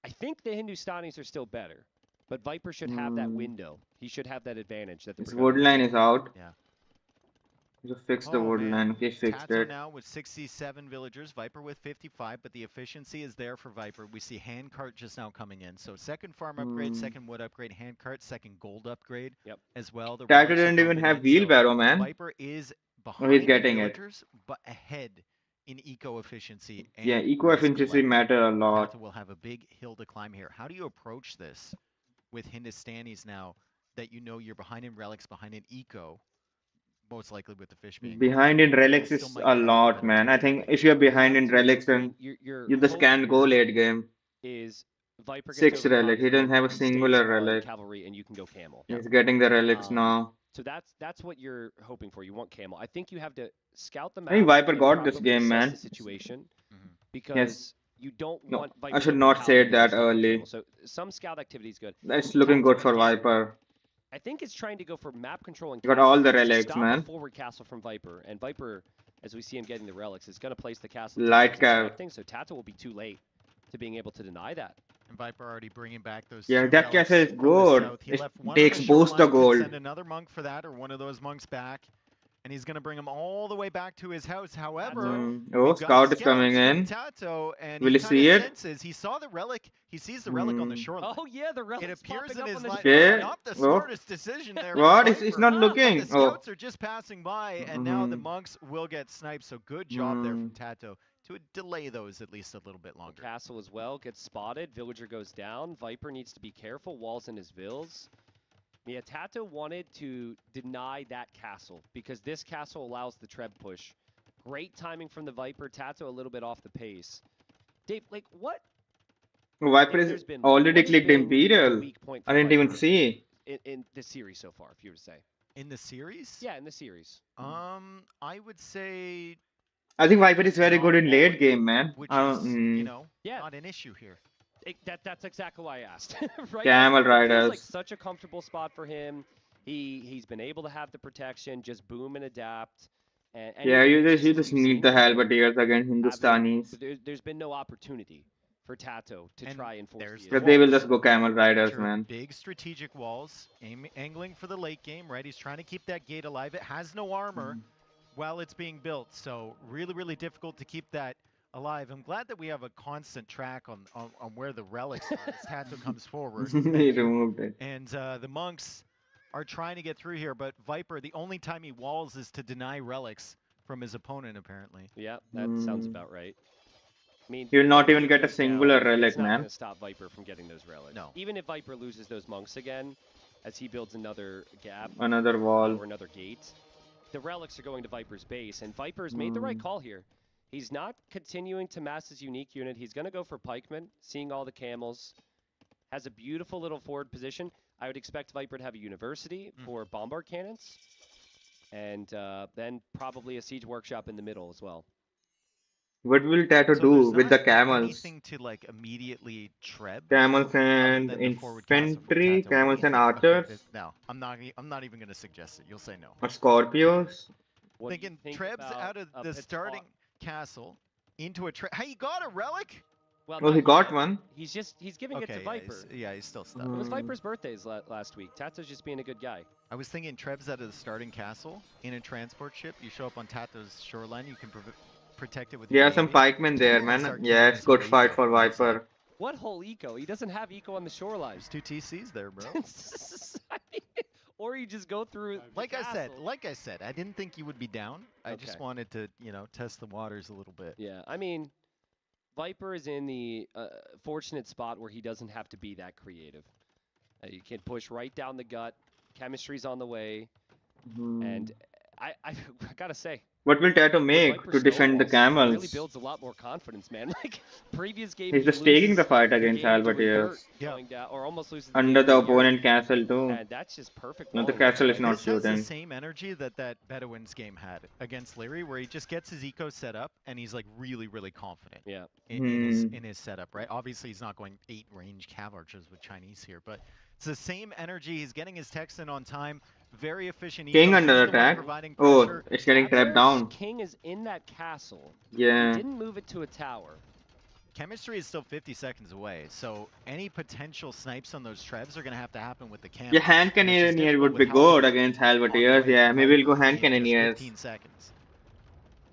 I think the Hindustanis are still better, but Viper should have that window. He should have that advantage. That the His wood line is out. Yeah. Just fix the wood line. Okay, fixed Tato it. now with 67 villagers, Viper with 55, but the efficiency is there for Viper. We see handcart just now coming in. So second farm upgrade, second wood upgrade, handcart, second gold upgrade as well. The Tato relics are didn't even coming have in, wheelbarrow, so man. Viper is Oh, behind he's the getting it. villagers, but ahead in eco efficiency. And Yeah, eco risk efficiency collection. matter a lot. Tato will have a big hill to climb here. How do you approach this with Hindustanis now that you know you're behind in relics, behind in eco? Most likely with the fish being Behind in relics is a lot, man. I think if you're behind in relics, then you just can't go late game. Is Viper gets 6 overcome, relic. He doesn't have a stays singular on relic. cavalry, and you can go camel. He's getting the relics now. So that's what you're hoping for. You want camel. I think you have to scout the map. I think Viper and got this properly game, assess man. The situation because Yes. you don't No, want Viper I should to not pound say it you that with camel. early. So some scout activity is good. That's looking good for Viper. I think it's trying to go for map control and You got all the castle. relics, Stop man. the forward castle from Viper, and Viper, as we see him getting the relics, is going to place the castle. Light towards cav. expecting, so Tato will be too late to being able to deny that. And Viper already bringing back those. Yeah, 2 that relics castle is from the good. south. He It left one on takes the boost the shoreline, could gold. Send another monk for that, or one of those monks back. and he's going to bring him all the way back to his house. However, oh, Scout is coming in. Tato, and will he see it? senses, he saw the relic. He sees the relic on the shoreline. Oh yeah, the relic. It appears in his line. Okay. Not the smartest decision there. What? It's not looking. The scouts are just passing by, and now the monks will get sniped. So good job there from Tato to delay those at least a little bit longer. Castle as well gets spotted. Villager goes down. Viper needs to be careful. Walls in his vills. Yeah, Tato wanted to deny that castle because this castle allows the Treb push. Great timing from the Viper. Tato a little bit off the pace. Dave, like what? Viper is already clicked Imperial. I didn't even see. In the series so far, if you were to say. In the series? Yeah, in the series. I would say. I think Viper is very good in late game, man. Which is, you know, yeah. not an issue here. That's exactly why I asked. Right? Camel Riders. It's like such a comfortable spot for him. He's been able to have the protection, just boom and adapt. And yeah, you just need the halberdiers against Hindustanis. There's been no opportunity for Tato to try and force But they will just go Camel Riders, man. Big strategic walls, angling for the late game, right? He's trying to keep that gate alive. It has no armor while it's being built, so really, really difficult to keep that alive. I'm glad that we have a constant track on where the relics are as Tato comes forward. He removed it. And the monks are trying to get through here, but Viper, the only time he walls is to deny relics from his opponent, apparently. Yeah, that sounds about right. I mean, he will not even get a singular relic, man. It's not going to stop Viper from getting those relics. No. Even if Viper loses those monks again, as he builds another gap. Another wall. Or another gate. The relics are going to Viper's base, and Viper's made the right call here. He's not continuing to mass his unique unit. He's going to go for pikemen, seeing all the camels. Has a beautiful little forward position. I would expect Viper to have a university for bombard cannons. And then probably a siege workshop in the middle as well. What will Tato do with the camels? Anything to like immediately Treb? Camels and infantry, camels and archers. Okay, no, I'm not even gonna suggest it. You'll say no. Or Scorpios. Thinking Treb's out of the starting castle into a Treb. Hey, you got a relic? Well, he got one. He's giving it to Viper. Yeah, he's still stuck. It was Viper's birthdays last week. Tato's just being a good guy. I was thinking Treb's out of the starting castle in a transport ship. You show up on Tato's shoreline. You can protect it with. Yeah, some pikemen there, man. Yeah, it's good fight for Viper. What whole eco? He doesn't have eco on the shoreline. There's 2 TCs there, bro. I mean, or you just go through. Like I said, I didn't think you would be down. I just wanted to, test the waters a little bit. Yeah, I mean, Viper is in the fortunate spot where he doesn't have to be that creative. You can push right down the gut. Chemistry's on the way, and I gotta say. What will Tato make to defend the camels? Really builds a lot more confidence, man. Like previous game, he's just taking the fight against halberdiers. Or almost loses under the opponent castle too. And that's just perfect. No, the castle is not this shooting. Has the same energy that Bedouins game had against Leary, where he just gets his eco set up and he's like really, really confident. Yeah. In his setup, right? Obviously, he's not going 8 range cav archers with Chinese here, but it's the same energy. He's getting his techs in on time. Very efficient. King under attack. Oh, it's getting trapped down. King is in that castle. Yeah. He didn't move it to a tower. Chemistry is still 50 seconds away, so any potential snipes on those trebs are going to have to happen with the camera. Yeah, hand cannoneer would be good against halberdiers. Yeah, maybe we'll go hand cannoneers. 15 seconds.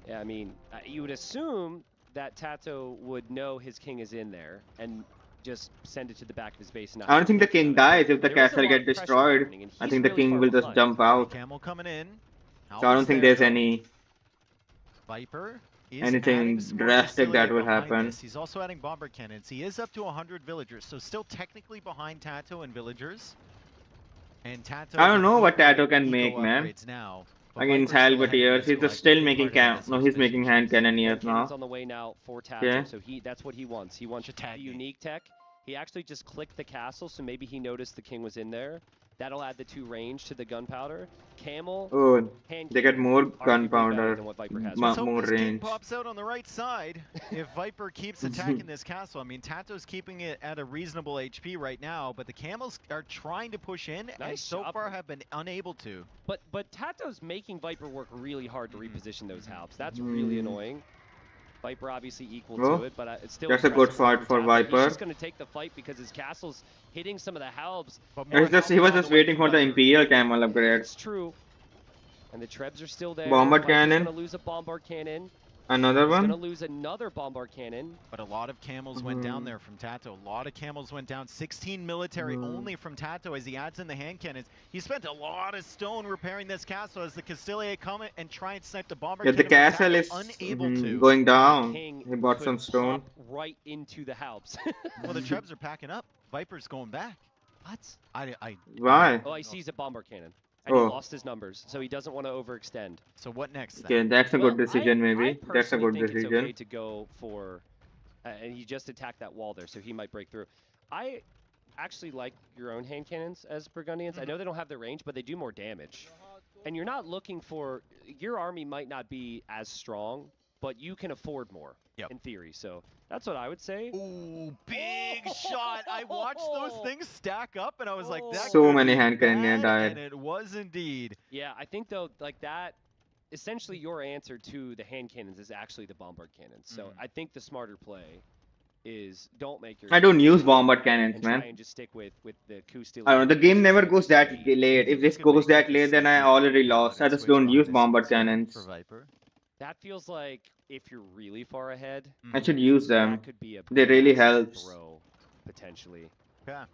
Yeah, I mean, you would assume that Tato would know his king is in there and just send it to the back of his base. And I don't think the king dies if the castle gets destroyed. I think the king will just jump out. Camel coming in. So I don't think there's any Viper anything drastic that will happen. He's also adding bomber cannons. He is up to 100 villagers, so still technically behind Tato and villagers. And Tato. I don't know what Tato can make, man. Now, against halberdiers, he's just still making he's making hand cannoneers now. On the way now for Tato, yeah. So that's what he wants. He wants a unique tech. He actually just clicked the castle, so maybe he noticed the king was in there. That'll add the 2 range to the gunpowder. Camel. Oh, they get more gunpowder, more range. King pops out on the right side. If Viper keeps attacking this castle, I mean, Tato's keeping it at a reasonable HP right now, but the camels are trying to push in, and so far have been unable to. But Tato's making Viper work really hard to reposition those halves. That's really annoying. Viper obviously equal to it, but it's still. That's a good fight for Viper. He's just going to take the fight because his castle's hitting some of the halbs. He was just waiting for the Imperial camel upgrade. It's true. And the Trebs are still there. Bombard Viper's cannon. Gonna lose a bombard cannon. Another He's one. Gonna lose another bombard cannon. But a lot of camels went down there from Tato. A lot of camels went down. 16 military only from Tato as he adds in the hand cannons. He spent a lot of stone repairing this castle as the Castilier come and try and snipe the bomber. Yeah, the castle is unable to. going down. King He bought some stone. Right into the house. Well, the Trebs are packing up. Viper's going back. What? Why? Oh, I see he's a bombard cannon. And he lost his numbers, so he doesn't want to overextend. So what next then? Okay, that's a good decision maybe. That's a good think decision. It's okay to go for, and he just attacked that wall there, so he might break through. I actually like your own hand cannons as Burgundians. I know they don't have the range, but they do more damage. And you're not looking for, your army might not be as strong, but you can afford more in theory. So that's what I would say. Ooh, big shot. I watched those things stack up and I was like, that So could many be hand cannons bad, died. and it was indeed. Yeah, I think though, like that, essentially your answer to the hand cannons is actually the bombard cannons. So I think the smarter play is don't make your. I don't use bombard cannons, and man. try and just stick with the Castilier. I don't know. The game never goes that late. If this goes that late, then I already lost. I just don't use bombard cannons. For Viper. That feels like if you're really far ahead, I should use them. that could be a They really massive helps. throw, potentially. Yeah.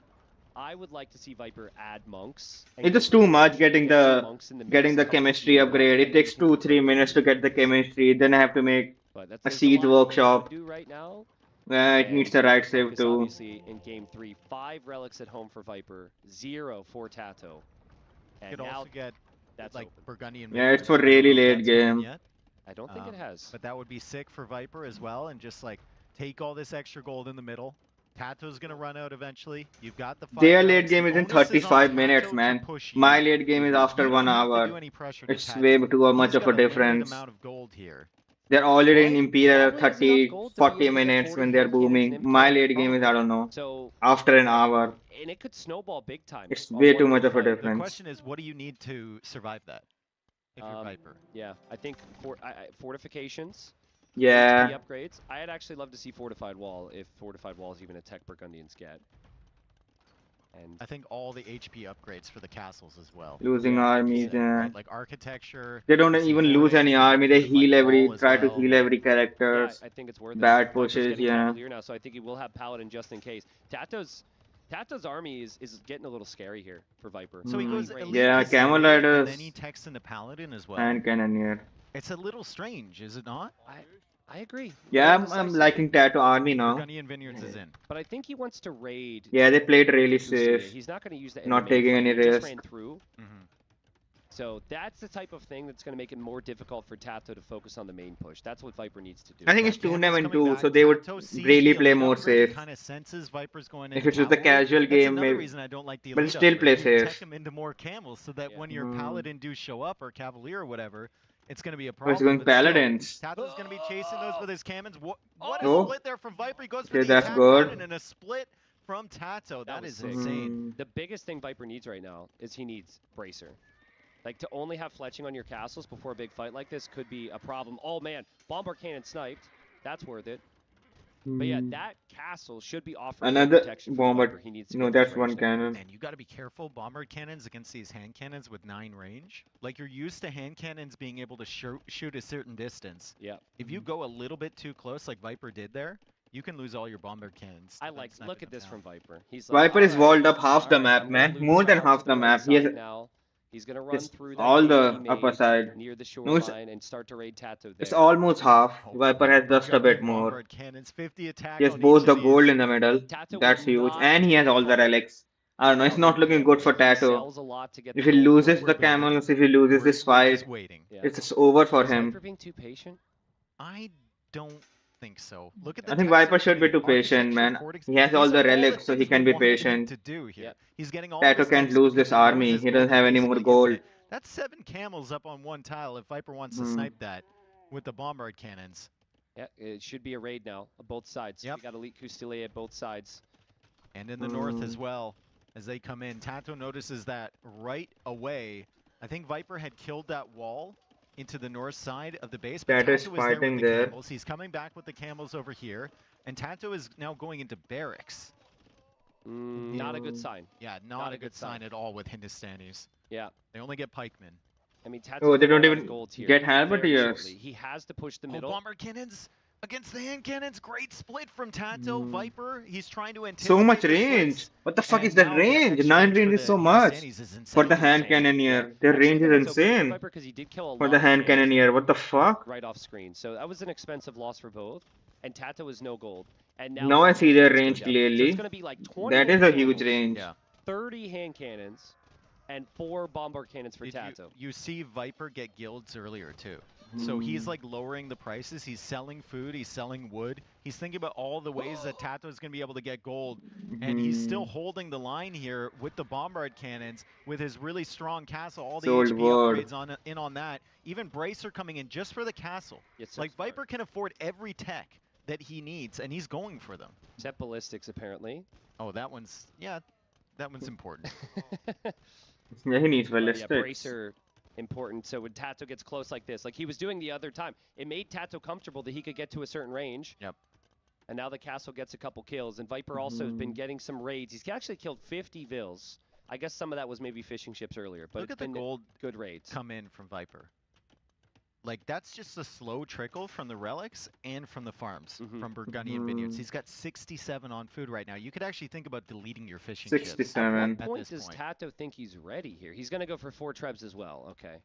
I would like to see Viper add monks. It's just too much getting the chemistry upgrade. It takes 2-3 minutes to get the chemistry. Then I have to make a siege workshop. Do right now. It needs the right save Focus, too. Obviously, in game 3, 5 relics at home for Viper, 0 for Tato. And Could now also get that's like open. Burgundian. Yeah, it's for really late game. Yet. I don't think it has. But that would be sick for Viper as well, and just like take all this extra gold in the middle. Tato's gonna run out eventually. You've got the. Their late game is in 35 minutes, man. My late game is after 1 hour. It's way too much of a difference. They're already in Imperial 30-40 minutes when they're booming. My late game is, I don't know, after an hour. And it could snowball big time. It's way too much of a The difference. question is, what do you need to survive that? If you're Viper. Yeah, I think fortifications. Yeah. HP upgrades. I'd actually love to see fortified wall if fortified wall is even a tech Burgundians get. And I think all the HP upgrades for the castles as well. Losing armies, yeah. Right? Like architecture. They don't even lose any army. They heal try to heal every character. I think it's worth Bad it. pushes, yeah. Now, so I think he will have Paladin just in case. Tato's army is getting a little scary here for Viper. So he goes yeah, Camel Riders. And then he texts in the Paladin as well. And Cannoneer. It's a little strange, is it not? I agree. Yeah, I'm liking Tato army now. Burgundian Vineyards is in. But I think he wants to raid. Yeah, they played really safe. He's not going to use the not taking any He just risk. ran through. So that's the type of thing that's going to make it more difficult for Tato to focus on the main push. That's what Viper needs to do. I think it's 2-9-2, so they would really play more safe. Kind of senses Viper's going if it's just a casual game, maybe. Reason I don't like the but still play safe. Tech him into more camels so that when your Paladin do show up or Cavalier or whatever, it's going to be a problem. He's going Paladins. Tato's going to be chasing those with his cannons. What a split there from Viper. He goes for Okay, the that's attack good. and a split from Tato. That is sick. insane. The biggest thing Viper needs right now is he needs Bracer. Like, to only have fletching on your castles before a big fight like this could be a problem. Oh, man. Bombard cannon sniped. That's worth it. But yeah, that castle should be offering another protection for bombard. Viper. He needs to No, get that's the one range cannon. And you got to be careful. Bombard cannons against these hand cannons with 9 range. Like, you're used to hand cannons being able to shoot a certain distance. Yeah. If you go a little bit too close, like Viper did there, you can lose all your bombard cannons. Look at this from Viper. He's like, Viper is walled up half the map, man. More than half the map. He has now. He's gonna run through that all the upper side. Near the No, shoreline and start to raid Tato there. It's almost half. Viper has just a bit more. Cannons, 50 attack he has both the gold in the middle. That's huge. And he has all the relics. I don't know, it's not looking good for Tato. If he loses the camels, if he loses this fight, it's over for him. Viper being too patient? I don't think so. Look at the I think Viper should be too patient, man. He has all the relics, so he can be patient. To do here. He's getting all Tato can't lose this army. He doesn't have any more gold. That's 7 camels up on one tile if Viper wants to snipe that with the bombard cannons. Yeah, it should be a raid now on both sides. You got Elite Custilier at both sides. And in the north as well, as they come in. Tato notices that right away. I think Viper had killed that wall into the north side of the base. But Tato Tato is was there fighting with the there. camels. He's coming back with the camels over here. And Tato is now going into barracks. Not a good sign. Yeah, not a good sign at all with Hindustanis. Yeah. They only get pikemen. I mean, Tato's Oh, they gonna don't run out of even golds here get halberd very years. shortly. He has to push the Oh, middle. bomber cannons against the hand cannons. Great split from Tato. Viper, he's trying to anticipate So much the range. splits, What the fuck and is that now the range? extra 9 range range for is the so much. Indianis is For the insane. hand cannoneer. Their Actually, range that is was okay for insane. Viper because he did kill a For lot the of hand damage cannoneer. What the fuck? right off screen. So that was an expensive loss for both. And Tato is no gold. And Now I Viper see their cannons go range down. So clearly. it's gonna be like 20 That hand is a huge cannons, range. Yeah. 30 hand cannons, and 4 bombard cannons for Tato. You see Viper get guilds earlier too. So he's like lowering the prices. He's selling food. He's selling wood. He's thinking about all the ways that Tato is going to be able to get gold. And he's still holding the line here with the bombard cannons, with his really strong castle. All the Sold HP word. upgrades on that. Even Bracer coming in just for the castle. Yes, like Viper can afford every tech that he needs, and he's going for them. Except ballistics, apparently. Oh, that one's important. Yeah, he needs Yeah, ballistics. Bracer important. So when Tato gets close like this, like he was doing the other time, it made Tato comfortable that he could get to a certain range. Yep. And now the castle gets a couple kills, and Viper also has been getting some raids. He's actually killed 50 vills. I guess some of that was maybe fishing ships earlier, but Look it's at the been gold good raids. come in from Viper. Like, that's just a slow trickle from the relics and from the farms, from Burgundian Vineyards. He's got 67 on food right now. You could actually think about deleting your fishing ships. 67. At what point does Tato think he's ready here? He's going to go for 4 trebs as well. Okay.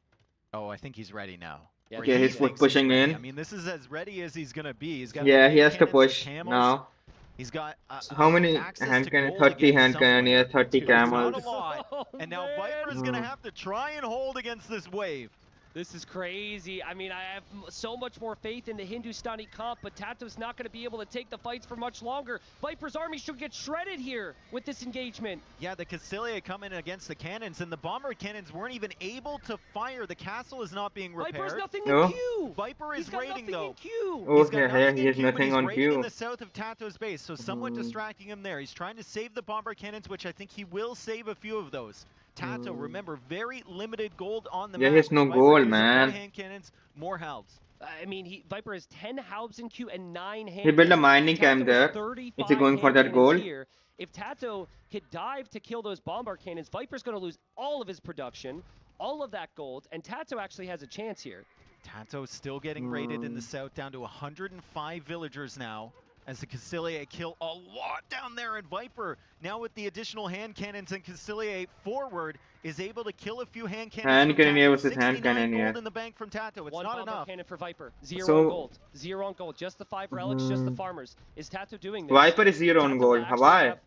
Oh, I think he's ready now. Yeah, Yeah, he's pushing in. I mean, this is as ready as he's going to be. He's got Yeah, the he has to cannons, the push camels. now. He's got So how many hand cannon? 30 hand cannoneer, 30 camels. Not a lot. And now Viper is going to have to try and hold against this wave. This is crazy. I mean, I have so much more faith in the Hindustani comp, but Tato's not going to be able to take the fights for much longer. Viper's army should get shredded here with this engagement. Yeah, the Cassilia come in against the cannons, and the bomber cannons weren't even able to fire. The castle is not being repaired. Viper's nothing No. in queue. Viper is raiding, though. In queue. Oh, He's got yeah, he has in queue, but nothing he's on raiding in queue. the south of Tato's base, so somewhat distracting him there. He's trying to save the bomber cannons, which I think he will save a few of those. Tato, remember, very limited gold on the map. Yeah, he has no Viper gold, uses man. More hand cannons, more halbs. I mean, Viper has 10 halbs in queue and 9 hand He built a cannons. mining Tato camp has there. 35 Is he going for hand that cannons gold? here. If Tato could dive to kill those bombard cannons, Viper's going to lose all of his production, all of that gold, and Tato actually has a chance here. Tato still getting raided in the south, down to 105 villagers now, as the Cassilia kill a lot down there, and Viper, now with the additional hand cannons and Cassilia forward, is able to kill a few hand cannons. Hand from cannoneer Tato. versus hand 69 cannoneer. gold in the bank from Tato. It's One not bombard enough. cannon for Viper. 0 So- on gold. 0 on gold. Just the 5 relics, just the farmers. Is Tato doing this? Viper is 0 on Tato gold. actually Why? have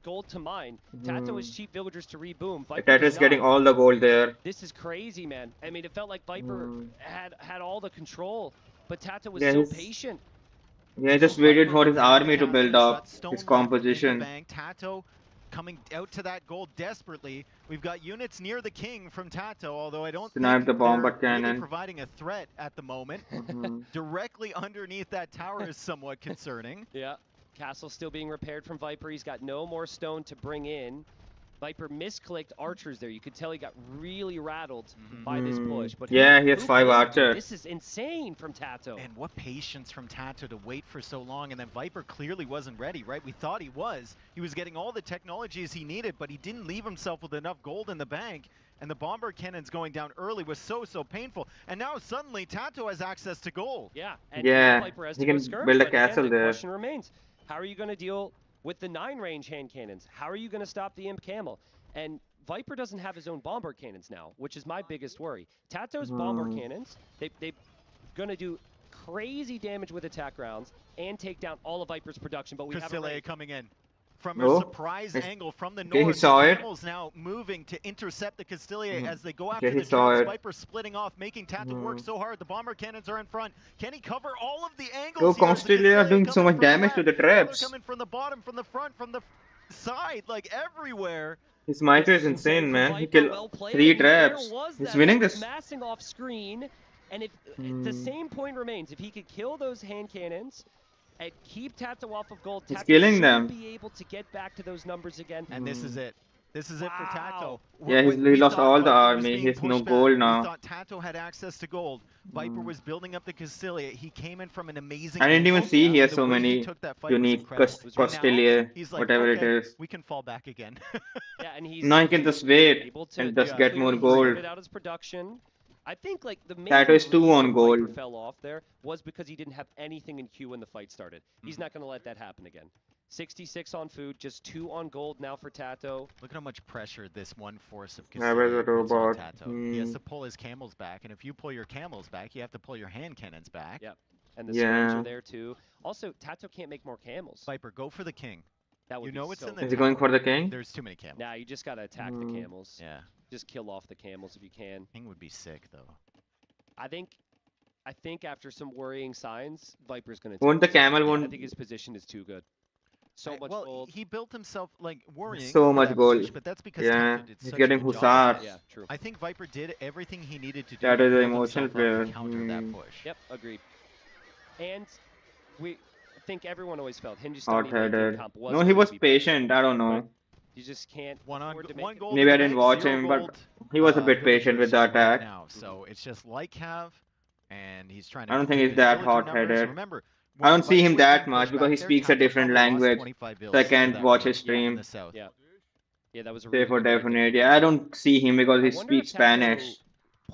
gold to mine. Tato is cheap villagers to reboom. Viper Tato does is getting not. all the gold there. This is crazy, man. I mean, it felt like Viper had all the control, but Tato was Yeah, so he's- patient. Yeah, he just waited for his army to build He's got up stone his left in the composition. bank. Tato coming out to that goal desperately. We've got units near the king from Tato, although I don't Snipe think the bombard they're really cannon. providing a threat at the moment. Directly underneath that tower is somewhat concerning. Yeah, castle still being repaired from Viper. He's got no more stone to bring in. Viper misclicked archers there. You could tell he got really rattled by this push. But Yeah, he has who 5 blamed him? archers. This is insane from Tato. And what patience from Tato to wait for so long, and then Viper clearly wasn't ready, right? We thought he was. He was getting all the technologies he needed, but he didn't leave himself with enough gold in the bank. And the bomber cannons going down early was so painful. And now suddenly Tato has access to gold. Yeah, and Yeah, Viper has he to go can skirmish, build a but again, castle the there. question remains, how are you going to deal with the 9-range hand cannons? How are you going to stop the Imp Camel? And Viper doesn't have his own bomber cannons now, which is my biggest worry. Tato's bomber cannons, they're going to do crazy damage with attack rounds and take down all of Viper's production, but we have a Cassilia raid. coming in. From Oh, a surprise yes. angle from the Okay, he north, saw the it. Camels now moving to intercept the Castilia as they go after Okay, he the saw troops. it. Viper splitting off, making Tato work so hard. The bomber cannons are in front. Can he cover all of the angles Go, here? As the Constellia are Castilia doing so coming much from the damage to left, the now they're traps. coming from the bottom, from the front, from the side, like everywhere. His mitre is insane, man. He killed 3 traps. He's winning this. Massing off screen, and if the same point remains, if he could kill those hand cannons and keep Tato off of gold, He's Tato killing should them. be able to get back to those numbers again. And this is it. This is it for Tato. Yeah, he lost all the army. He has no gold We now. thought Tato had access to gold. Viper was building up the Castilia. He came in from an amazing I didn't even angle. see he has The so way he many took that fight was unique incredible. Now, Constellia, he's like, whatever it okay, is. we can fall back again. Yeah, and he's Now he can just wait able to and just get more clearly gold. sort out his production. I think like the main Tato is 2 on reason goal. Viper fell off there was because he didn't have anything in queue when the fight started. He's not going to let that happen again. 66 on food, just 2 on gold now for Tato. Look at how much pressure this one force of I was a Cassilia puts on robot. Tato. He has to pull his camels back, and if you pull your camels back, you have to pull your hand cannons back. Yep. And the syringe are there too. Also, Tato can't make more camels. Viper, go for the king. That would you know be it's so in the Is he going tower. for the king? There's too many camels. Nah, you just gotta attack the camels. Yeah. Just kill off the camels if you can. King would be sick though. I think after some worrying signs, Viper's gonna. Won't the camel I think his position is too good. So much gold. He built himself like worrying. So much that gold. push, but that's because Yeah, Tato did he's such getting a good job. hussars. Yeah, true. I think Viper did everything he needed to do. That to is an build emotional himself up player. to counter that push. Yep, agreed. And I think everyone always felt Hindustani Hot-headed. comp was No, he going was to be patient. I don't know. You just can't. One gold. Maybe I didn't watch him, but he was a bit patient with the attack. Now, so it's just like Cav, and he's trying to. I don't think keep he's his that villager numbers. hot-headed. Remember, I don't see him Viper that did much push because he back there, speaks a Tato different probably lost language, 25 so I bills can't to watch that his push. Yeah, in stream. the south. Yeah, that was a Say really for good fight. definite. I don't see him because he speaks Spanish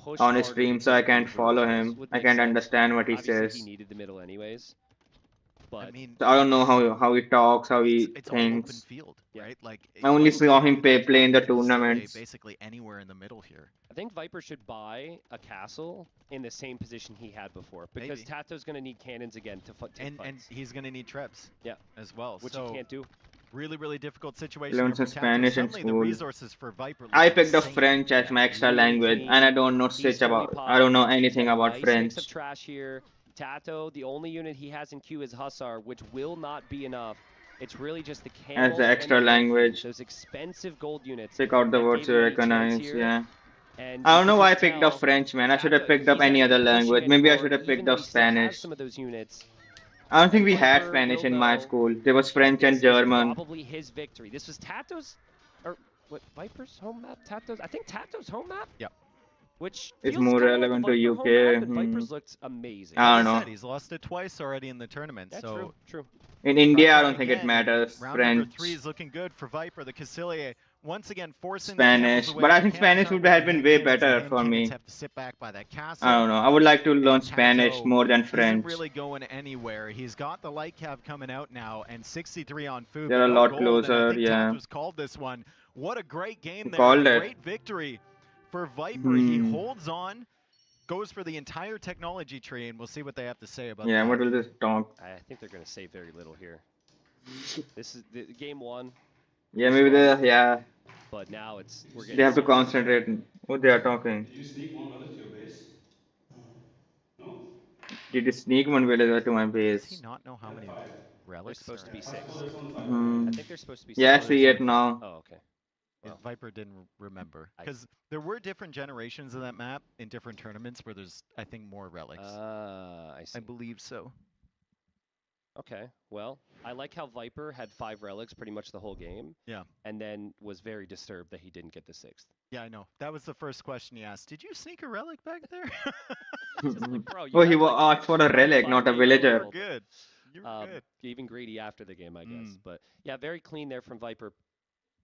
pushed on his harder stream, to so I get can't through follow rules him. would I make can't sense. understand what he Obviously, says. he needed the middle anyways. But So I don't know how he talks, how he It's all open thinks. field, right? Like I only Viper saw him can play in the target Cassilia tournaments. basically anywhere in the middle here. I think Viper should buy a castle in the same position he had before because Maybe. Tato's going to need cannons again to take And fights. he's going to need trebs. Yeah. As well. Which so he can't do. Really, really difficult situation. Learns here some for Tato. Spanish in Suddenly the school. resources for Viper look I picked up insane. French as my extra language, and I don't know shit about. I don't know anything about Nice French. mix of trash here. Tato, the only unit he has in queue is Hussar, which will not be enough. It's really just the camels As the and extra the language. those expensive gold units. Pick out the that words gave you him any chance recognize. here. Yeah. And I you don't know can why I just picked up tell French, man. I should have Tato, picked up he's not any gonna other keep pushing language. Maybe I anymore, should have even picked though up he still has Spanish. some of those units. I don't think we had Viper Spanish will in my know school. There was French and This is German. probably his victory. This was Tato's, or what? Viper's home map. Tato's. I think Tato's home map. Yep. Which It's feels more kinda like relevant a to Viper home UK. map, and Viper's looked amazing. I don't Like know. said, he's lost it twice already in the tournament. Yeah, so true. In India, I Viper don't think it again, matters. Round number French, 3 is looking good for Viper. The Cassilia once again forcing Spanish. the camels away. But I The think camels Spanish aren't would have really been way hand cannons. The better hand for cannons me. have to sit back by that castle. I don't know. I would like to learn And Spanish Tato more than isn't French. really going anywhere. He's got the light cab coming out now, and 63 on food. They're but a no lot gold, and I closer, think yeah. Tato's called this one. What a great game He there. called A it. great victory for Viper. He holds on, goes for the entire technology tree, and we'll see what they have to say about Yeah, that. what will this talk? I think they're going to say very little here. This is the game one, Yeah, maybe yeah. but now we're getting. They have to concentrate on what they are talking. Did you sneak one relic to your base? No? Did you sneak one villager to my Does base? he not know how many They're relics? supposed to be 6. There's only 5. I think they're supposed to be 6. Yeah, I see it now. Oh, okay. If Well, Viper didn't remember, because there were different generations of that map in different tournaments where there's, I think, more relics. I see. I believe so. Okay, well, I like how Viper had 5 relics pretty much the whole game. Yeah. And then was very disturbed that he didn't get the 6th. Yeah, I know. That was the first question he asked. Did you sneak a relic back there? Just like, bro, you Oh, he had, like, asked for a relic, not a 5 villager. relics. Good. You were good. Even greedy after the game, I guess. But yeah, very clean there from Viper.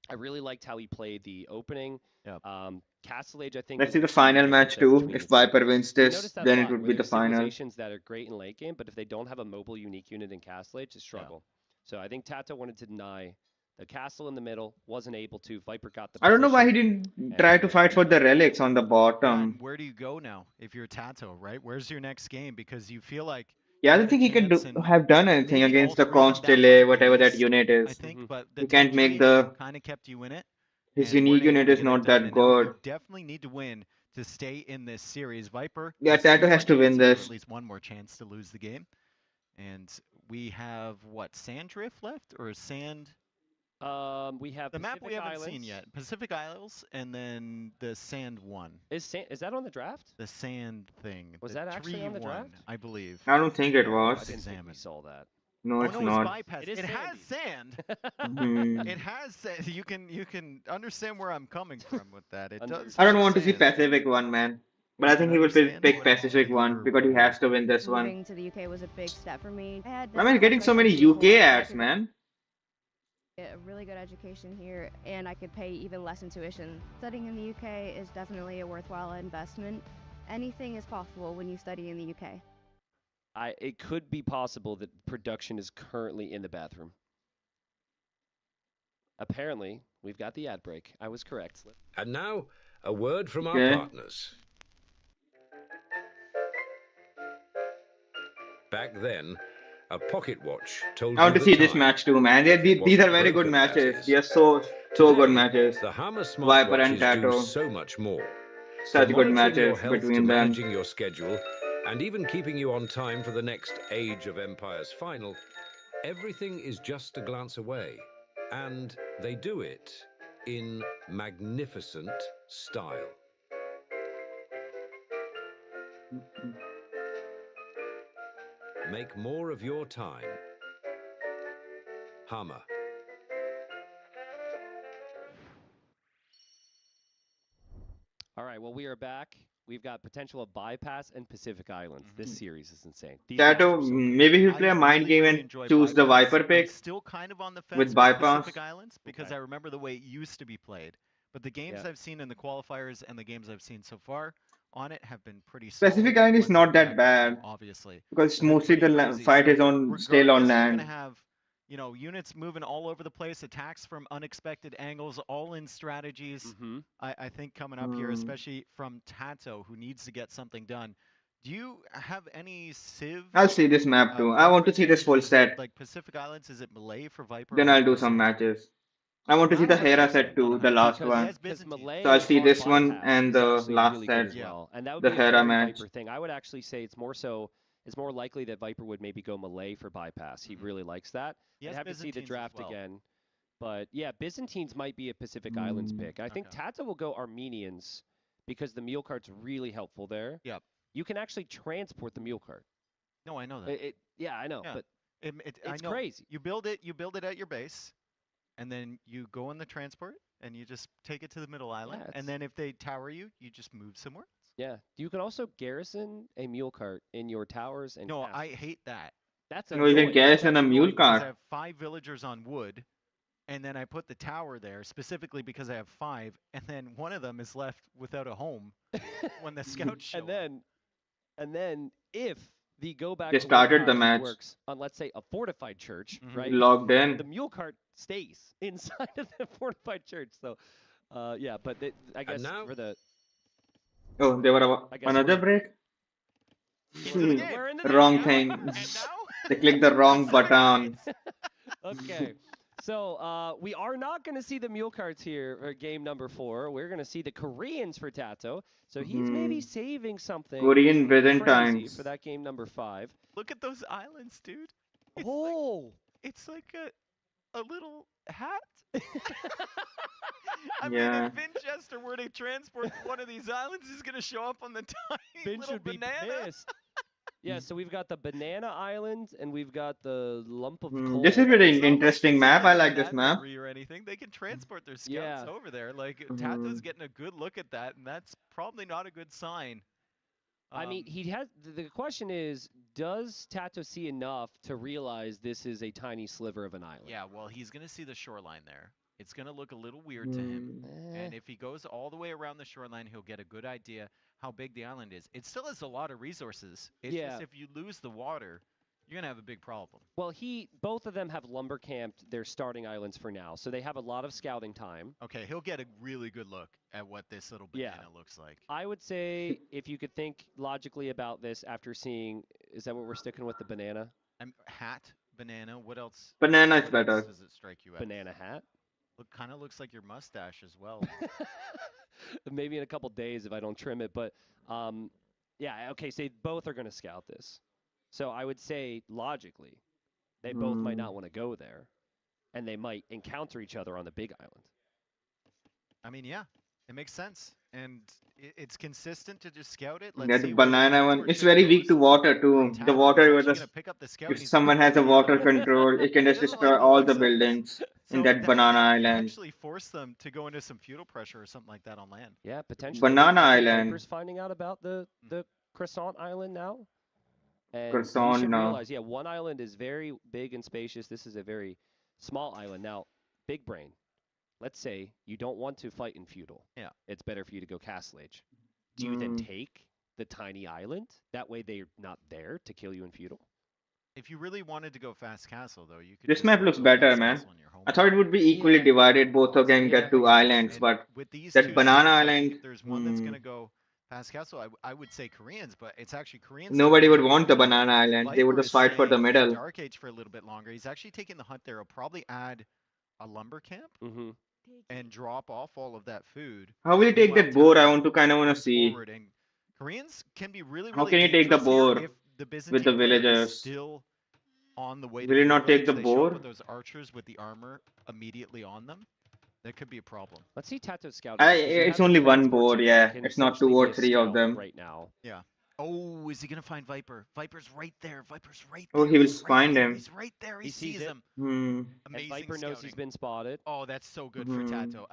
I really liked how he played the opening. Yeah. Castle Age, I think. Let's was see the key final difference match there too. between If the two. Viper wins We this, noticed that a then it lot, would where be the there's final. civilizations that are great in late game, but if they don't have a mobile unique unit in Castle Age, it's struggle. So I think Tato wanted to deny the castle in the middle, wasn't able to. Viper got the I don't know why he position. didn't try to fight for the relics on the bottom. Where do you go now if you're Tato, right? Where's your next game? Because you feel like Yeah, I don't think he can have done anything against the Constellate, whatever that unit is. I think, but the He can't tech make tree the. kind of kept you in it. His and unique weren't able unit to is get it not done, that and now you good. definitely need to win to stay in this series. Viper. Yeah, has 3 Tato has more to win chances, or this. At least one more chance to lose the game. And we have what, Sand Drift left or Sand? We have The map Pacific we haven't Islands. seen yet. Pacific Isles and then the Sand one. Is that on the draft? The Sand thing. Was the that actually tree on the one, draft? I believe. I don't think it I was. didn't think we Examine. saw that. No, Oh it's no, not. it's bypassed. It is It has sandy. sand. Mhm. It has sand. You can understand where I'm coming from with that. It does. I don't have want to see sand. Pacific one, man. But I think he will pick Pacific one because he has to win this one. Moving to the UK was a big step for me. I had I mean, getting so many UK ads, man. get a really good education here, and I could pay even less in tuition. Studying in the UK is definitely a worthwhile investment. Anything is possible when you study in the UK. It could be possible that production is currently in the bathroom. Apparently, we've got the ad break. I was correct. And now, a word from our partners. Back then, a pocket watch told I want you to the see this time. match too, man. These are very good matches. They are so good matches. The Hammer Viper and smartwatches do Tato. so much more. Such From good monitoring your matches health between to them. managing your schedule, and even keeping you on time for the next Age of Empires final, everything is just a glance away. And they do it in magnificent style. Make more of your time. Hammer. All right, well, we are back. We've got potential of Bypass and Pacific Islands. This series is insane. These Tato, maybe he'll play a mind game and choose the Viper pick. I'm still kind of on the fence with with Bypass. Pacific Islands because I remember the way it used to be played. But the games I've seen in the qualifiers and the games I've seen so far on it have been pretty solid. Pacific Island is not that bad. Obviously. Because mostly the fight is on still on land. You're going to have, you know, units moving all over the place, attacks from unexpected angles, all in strategies. I think coming up here, especially from Tato, who needs to get something done. Do you have any Civ? I'll see this map too. I want to see this full set. Like Pacific Islands, is it melee for Viper? Then I'll do some matches. I want to see the Hera set too, the last one. So I'll see this one and the last set, well. And that would the be a Hera very match. Viper thing. I would actually say it's more likely that Viper would maybe go melee for Bypass. He really likes that. I'd have to see the draft again. But yeah, Byzantines might be a Pacific Islands pick. I think Tato will go Armenians because the mule cart's really helpful there. Yep. You can actually transport the mule cart. No, I know that. Yeah, I know, but it's crazy. You build it at your base, and then you go on the transport, and you just take it to the middle island. And then if they tower you, you just move somewhere else. Yeah. You can also garrison a mule cart in your towers and No, castles. I hate that. That's No, you can garrison a mule cart. I have 5 villagers on wood, and then I put the tower there specifically because I have 5, and then one of them is left without a home when the scouts show And then if the go back They to started war the policy match. works on, let's say, a fortified church, right? Logged in. The mule cart stays inside of the fortified church. So, yeah, but I guess for the Oh, they were another break? Wrong thing. They clicked the wrong button. Okay. So we are not going to see the mule carts here for game number 4. We're going to see the Koreans for Tato. So he's maybe saving something Korean crazy Byzantines. for that game number 5. Look at those islands, dude. It's like a little hat. I mean, if Vinchester were to transport one of these islands, he's going to show up on the tiny little banana. Pissed. Yeah, so we've got the Banana Island and we've got the lump of coal. This is a very interesting map. I like this map. Or anything. They can transport their scouts over there. Like, Tato's getting a good look at that, and that's probably not a good sign. I mean, he has. The question is, does Tato see enough to realize this is a tiny sliver of an island? Yeah, well, he's going to see the shoreline there. It's going to look a little weird to him. And if he goes all the way around the shoreline, he'll get a good idea how big the island is. It still has a lot of resources. It's just if you lose the water, you're going to have a big problem. Well, both of them have lumber camped their starting islands for now, so they have a lot of scouting time. Okay, he'll get a really good look at what this little banana looks like. I would say if you could think logically about this after seeing, is that what we're sticking with, the banana? Hat, banana, what else? Banana is better. Does it strike you as? Banana hat? Kind of looks like your mustache as well. Maybe in a couple days if I don't trim it, but yeah, okay, so both are going to scout this. So I would say logically, they both might not want to go there, and they might encounter each other on the big island. I mean, yeah, it makes sense, and it's consistent to just scout it. That banana one, it's very weak to water too. The water, if someone has a water control, it can just destroy all the buildings in that banana island. Actually force them to go into some feudal pressure or something like that on land. Yeah, potentially. Banana island. Viper's finding out about the croissant island now. And Croissant, you should no. realize, one island is very big and spacious. This is a very small island. Now, big brain. Let's say you don't want to fight in feudal. Yeah. It's better for you to go castle age. Do you then take the tiny island. That way they're not there to kill you in feudal. If you really wanted to go fast castle, though, you could. This map looks better, man. I thought it would be equally divided. Both of them get two islands, but with these that two banana states, I island. think if there's one that's gonna go fast castle, I would say Koreans, but it's actually Koreans. Nobody would want the banana island. They would just fight for the middle. Dark Age for a little bit longer. He's actually taking the hunt there. He'll probably add a lumber camp and drop off all of that food. How will he take that boar? I want to see. And Koreans can be really, How can he take the boar if the with the player is villagers? still on the way Will to he not take the they show up boar? with those archers with the armor immediately on them. That could be a problem. Let's see Tato scout. It's only one board, yeah. It's not two or three of them. Right now. Yeah. Oh, is he gonna find Viper? Viper's right there. Viper's right there. Oh, he will find him. He's right there. He sees him. And Amazing Viper knows he's been spotted. Oh, that's so good for Tato.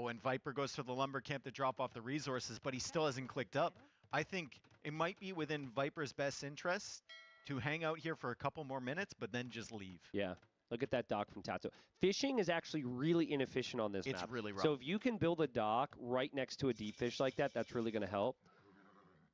And Viper goes to the lumber camp to drop off the resources, but he still hasn't clicked up. I think it might be within Viper's best interest to hang out here for a couple more minutes, but then just leave. Yeah. Look at that dock from Tato. Fishing is actually really inefficient on this map. It's really rough. So if you can build a dock right next to a deep fish like that, that's really going to help.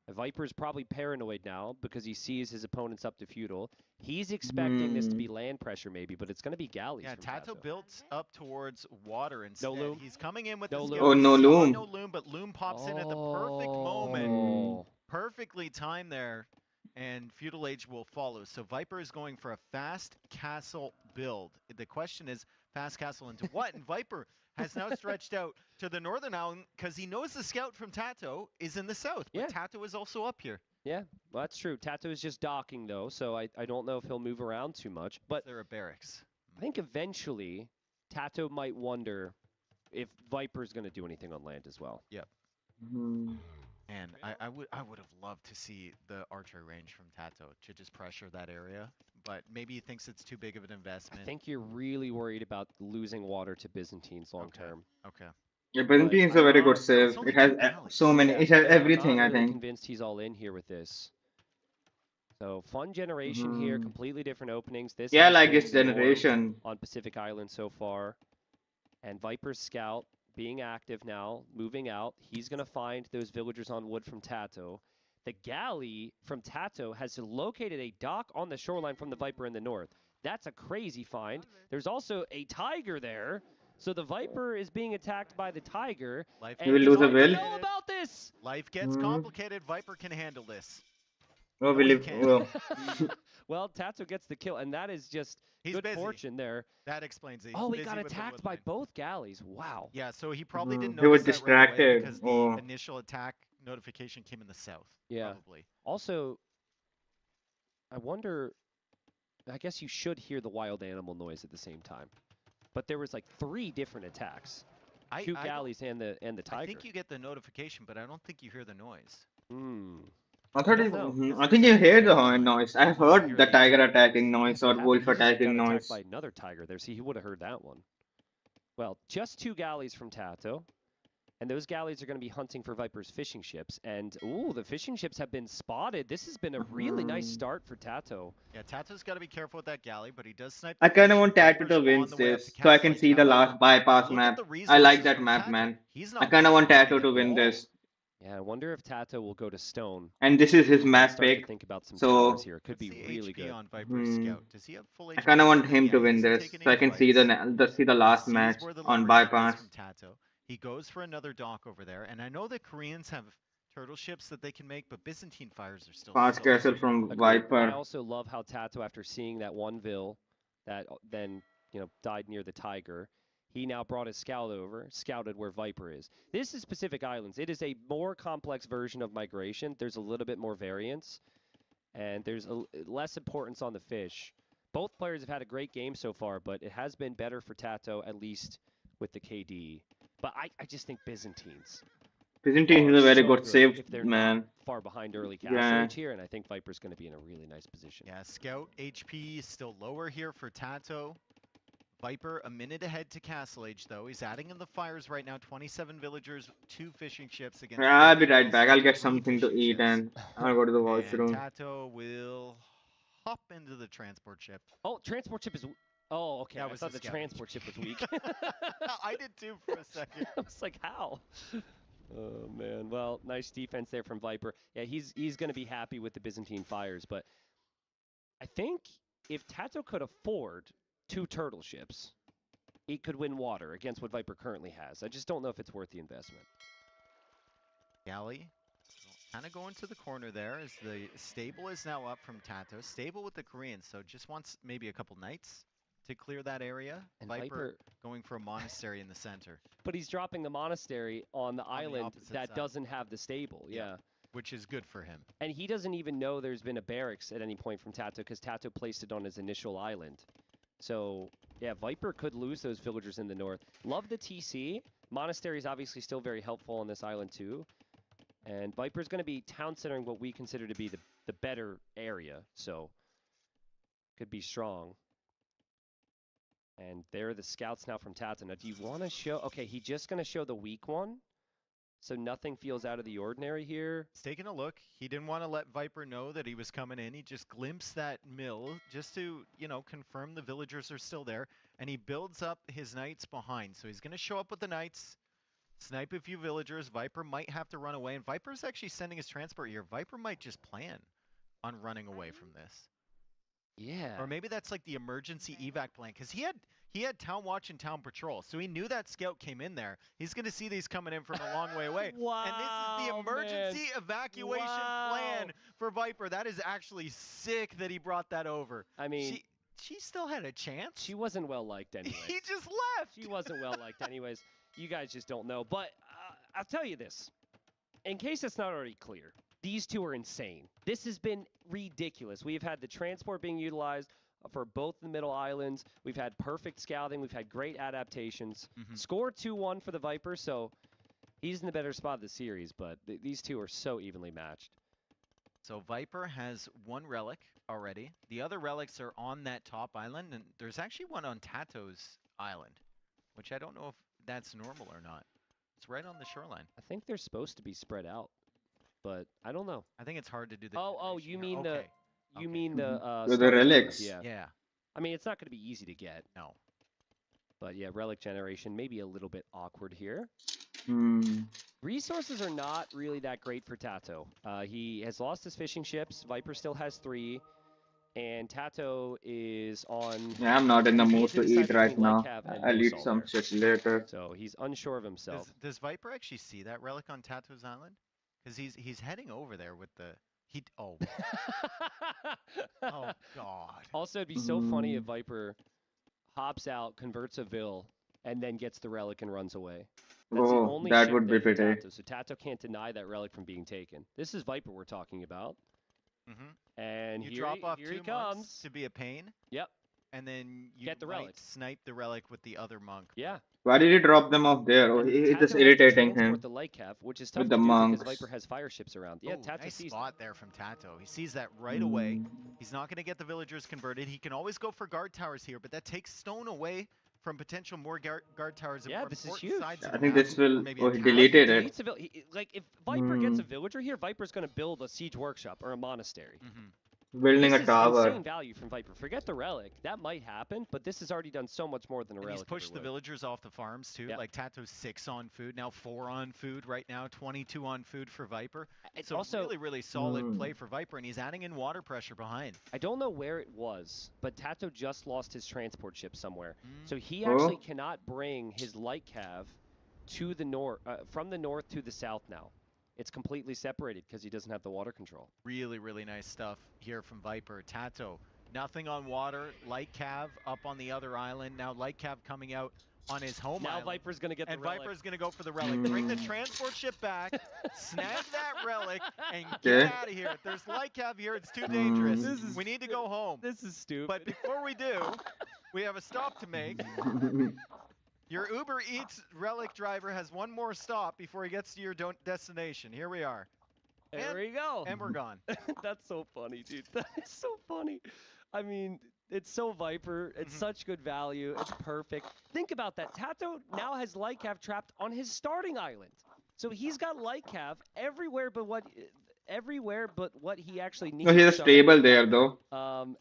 Viper's probably paranoid now because he sees his opponents up to feudal. He's expecting this to be land pressure maybe, but it's going to be galleys. Yeah, from Tato built up towards water instead. No loom. He's coming in with no the loom. Oh, no loom. No loom, but loom pops in at the perfect moment. Perfectly timed there, and Feudal Age will follow. So Viper is going for a fast castle build. The question is, fast castle into what? And Viper has now stretched out to the northern island because he knows the scout from Tato is in the south. But Tato is also up here. Yeah, well, that's true. Tato is just docking, though, so I don't know if he'll move around too much. But there are barracks. I think eventually Tato might wonder if Viper's going to do anything on land as well. Yep. And I would have loved to see the archery range from Tato to just pressure that area, but maybe he thinks it's too big of an investment. I think you're really worried about losing water to Byzantines long term. Okay. Yeah, Byzantine is a very good save. It has so many. It has everything. I'm I really think. Convinced he's all in here with this. So fun generation here, completely different openings. This Yeah, has like been this generation on Pacific Island so far, and Viper's scout being active now, moving out. He's gonna find those villagers on wood from Tato. The galley from Tato has located a dock on the shoreline from the Viper in the north. That's a crazy find. There's also a tiger there. So the Viper is being attacked by the tiger. He will lose a will. Know about this. Life gets complicated. Viper can handle this. Oh, well. Well, Tato gets the kill, and that is just good fortune there. That explains it. Oh, he got attacked by both galleys. Wow. Yeah, so he probably didn't know He was that distracted. right away because the initial attack notification came in the south. Yeah. Probably. Also, I wonder. I guess you should hear the wild animal noise at the same time. But there was like 3 different attacks. Two galleys and the tiger. I think you get the notification, but I don't think you hear the noise. I think you hear the horn noise. I heard the tiger attacking noise or wolf attacking noise. By another tiger there. See, he would have heard that one. Well, just 2 galleys from Tato. And those galleys are going to be hunting for Viper's fishing ships. And, ooh, the fishing ships have been spotted. This has been a really nice start for Tato. Yeah, Tato's got to be careful with that galley, but he does snipe. I kind of want Tato to win this, so I can see the last bypass map. I like that map, man. I kind of want Tato to win this. Yeah, I wonder if Tato will go to stone. And this is his map pick, think about some so here. It could be really good. On Viper's Scout. Does he have full I kind of want him to win this, so I can see the last match on bypass. From Tato. He goes for another dock over there, and I know that Koreans have turtle ships that they can make, but Byzantine fires are still fast castle from Viper. I also love how Tato, after seeing that one Vil that then died near the tiger, he now brought his scout over, scouted where Viper is. This is Pacific Islands. It is a more complex version of migration. There's a little bit more variance, and there's less importance on the fish. Both players have had a great game so far, but it has been better for Tato, at least with the KD. But I just think Byzantines. Byzantine is a very good save, man. Far behind early castle age here, and I think Viper's going to be in a really nice position. Yeah, Scout HP is still lower here for Tato. Viper a minute ahead to Castle Age, though. He's adding in the fires right now. 27 villagers, 2 fishing ships against. I'll be right back. I'll get something to eat and I'll go to the washroom. Tato will hop into the transport ship. Oh, transport ship is. Oh, okay. That I was thought the scout. transport ship was weak. I did too for a second. I was like, how? Oh man, well, nice defense there from Viper. Yeah, he's going to be happy with the Byzantine fires, but I think if Tato could afford 2 turtle ships, he could win water against what Viper currently has. I just don't know if it's worth the investment. Galley, kind of going to the corner there as the stable is now up from Tato. Stable with the Koreans, so just wants maybe a couple knights to clear that area. And Viper going for a monastery in the center. But he's dropping the monastery on the island that doesn't have the stable, yeah. Which is good for him. And he doesn't even know there's been a barracks at any point from Tato because Tato placed it on his initial island. So, yeah, Viper could lose those villagers in the north. Love the TC. Monastery is obviously still very helpful on this island, too. And Viper's going to be town centering what we consider to be the better area. So, could be strong. And there are the scouts now from Tato. Now, do you want to show... Okay, he's just going to show the weak one. So nothing feels out of the ordinary here. He's taking a look. He didn't want to let Viper know that he was coming in. He just glimpsed that mill just to, you know, confirm the villagers are still there. And he builds up his knights behind. So he's going to show up with the knights, snipe a few villagers. Viper might have to run away. And Viper's actually sending his transport here. Viper might just plan on running away from this. Yeah. Or maybe that's like the emergency evac plan. Because he had town watch and town patrol. So he knew that scout came in there. He's going to see these coming in from a long way away. Wow, and this is the emergency evacuation plan for Viper. That is actually sick that he brought that over. I mean, she still had a chance. She wasn't well liked anyway. He just left. She wasn't well liked anyways. You guys just don't know. But I'll tell you this. In case it's not already clear, these two are insane. This has been ridiculous. We've had the transport being utilized for both the middle islands. We've had perfect scouting. We've had great adaptations. Score 2-1 for the Vipers, so he's in the better spot of the series, but these two are so evenly matched. So Viper has 1 relic already. The other relics are on that top island, and there's actually one on Tato's island, which I don't know if that's normal or not. It's right on the shoreline. I think they're supposed to be spread out, but I don't know. I think it's hard to do the... Oh, you mean the... Okay. You mean the... the relics. Yeah. I mean, it's not going to be easy to get. No. But yeah, relic generation, maybe a little bit awkward here. Hmm. Resources are not really that great for Tato. He has lost his fishing ships. Viper still has 3. And Tato is on... Yeah, I'm not in the mood to eat right now. I'll eat some shit later. So he's unsure of himself. Does Viper actually see that relic on Tato's island? Because he's heading over there with the... Oh. Oh, God. Also, it'd be so funny if Viper hops out, converts a Vil, and then gets the relic and runs away. That's the only that ship would be there for pretty. Tato, so Tato can't deny that relic from being taken. This is Viper we're talking about. And you here, drop off here 2 he comes. monks to be a pain. Yep. And then you Get the might relic. snipe the relic with the other monk. Yeah. Why did he drop them off there? Oh, it's Tato just wants to irritating transport him. the light cap, which is tough With to the do monks. because Viper has fire ships around. Yeah, Ooh, Tato nice sees spot there from Tato. He sees that right away. He's not going to get the villagers converted. He can always go for guard towers here, but that takes stone away from potential more guard towers. And Yeah, more this is important huge. sides of I the think map, this or will... maybe Oh, a he tower. deleted it. Like, if Viper gets a villager here, Viper's going to build a siege workshop or a monastery. Building This a is tower. insane value from Viper. Forget the relic. That might happen, but this has already done so much more than a And relic. he's pushed the ever would. villagers off the farms too. Yeah. Like Tato's 6 on food, now 4 on food right now, 22 on food for Viper. It's So also- really, really solid play for Viper, and he's adding in water pressure behind. I don't know where it was, but Tato just lost his transport ship somewhere. So he Oh. actually cannot bring his light cav to the north, from the north to the south now. It's completely separated because he doesn't have the water control. Really, really nice stuff here from Viper. Tato, nothing on water. Light Cav up on the other island. Now Light Cav coming out on his home Now island. Viper's going to get and the relic. Viper's going to go for the relic. Bring the transport ship back, snag that relic, and Okay. get out of here. If there's Light Cav here, it's too dangerous. We need to go home. This is stupid. But before we do, we have a stop to make. Your Uber Eats relic driver has one more stop before he gets to your destination. Here we are. There we go. And we're gone. That's so funny, dude. That is so funny. I mean, it's so Viper. It's such good value. It's perfect. Think about that. Tato now has Light Cav trapped on his starting island. So he's got Light Cav everywhere but what he actually needs. No, he's a So, stable there though.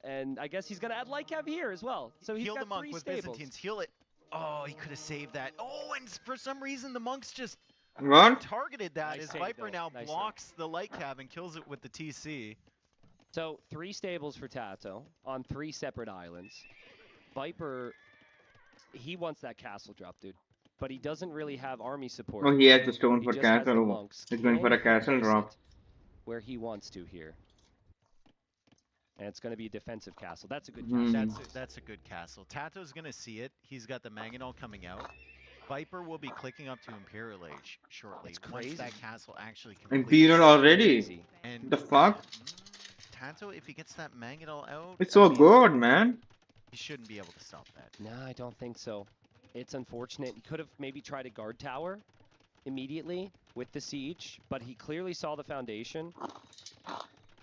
and I guess he's going to add Light Cav here as well. So he's Heal got the monk 3 with stables. Byzantines. Heal it. Oh, he could have saved that. Oh, and for some reason the monks just What? Targeted that Nice as save, Viper though. now Nice blocks the light cab and kills it with the TC. So 3 stables for Tato on 3 separate islands. Viper, he wants that castle drop, dude. But he doesn't really have army support. Oh, he has the stone He for just has the castle. monks. He's going Can for a he castle place drop. it where he wants to here? And it's going to be a defensive castle. That's a good castle. That's a good castle. Tato's going to see it. He's got the Mangonel coming out. Viper will be clicking up to Imperial Age shortly. Once that castle actually completes. Imperial already? And The fuck? Tato, if he gets that Mangonel out, It's so good, man. He shouldn't be able to stop that. No, I don't think so. It's unfortunate. He could have maybe tried a guard tower immediately with the siege, but he clearly saw the foundation.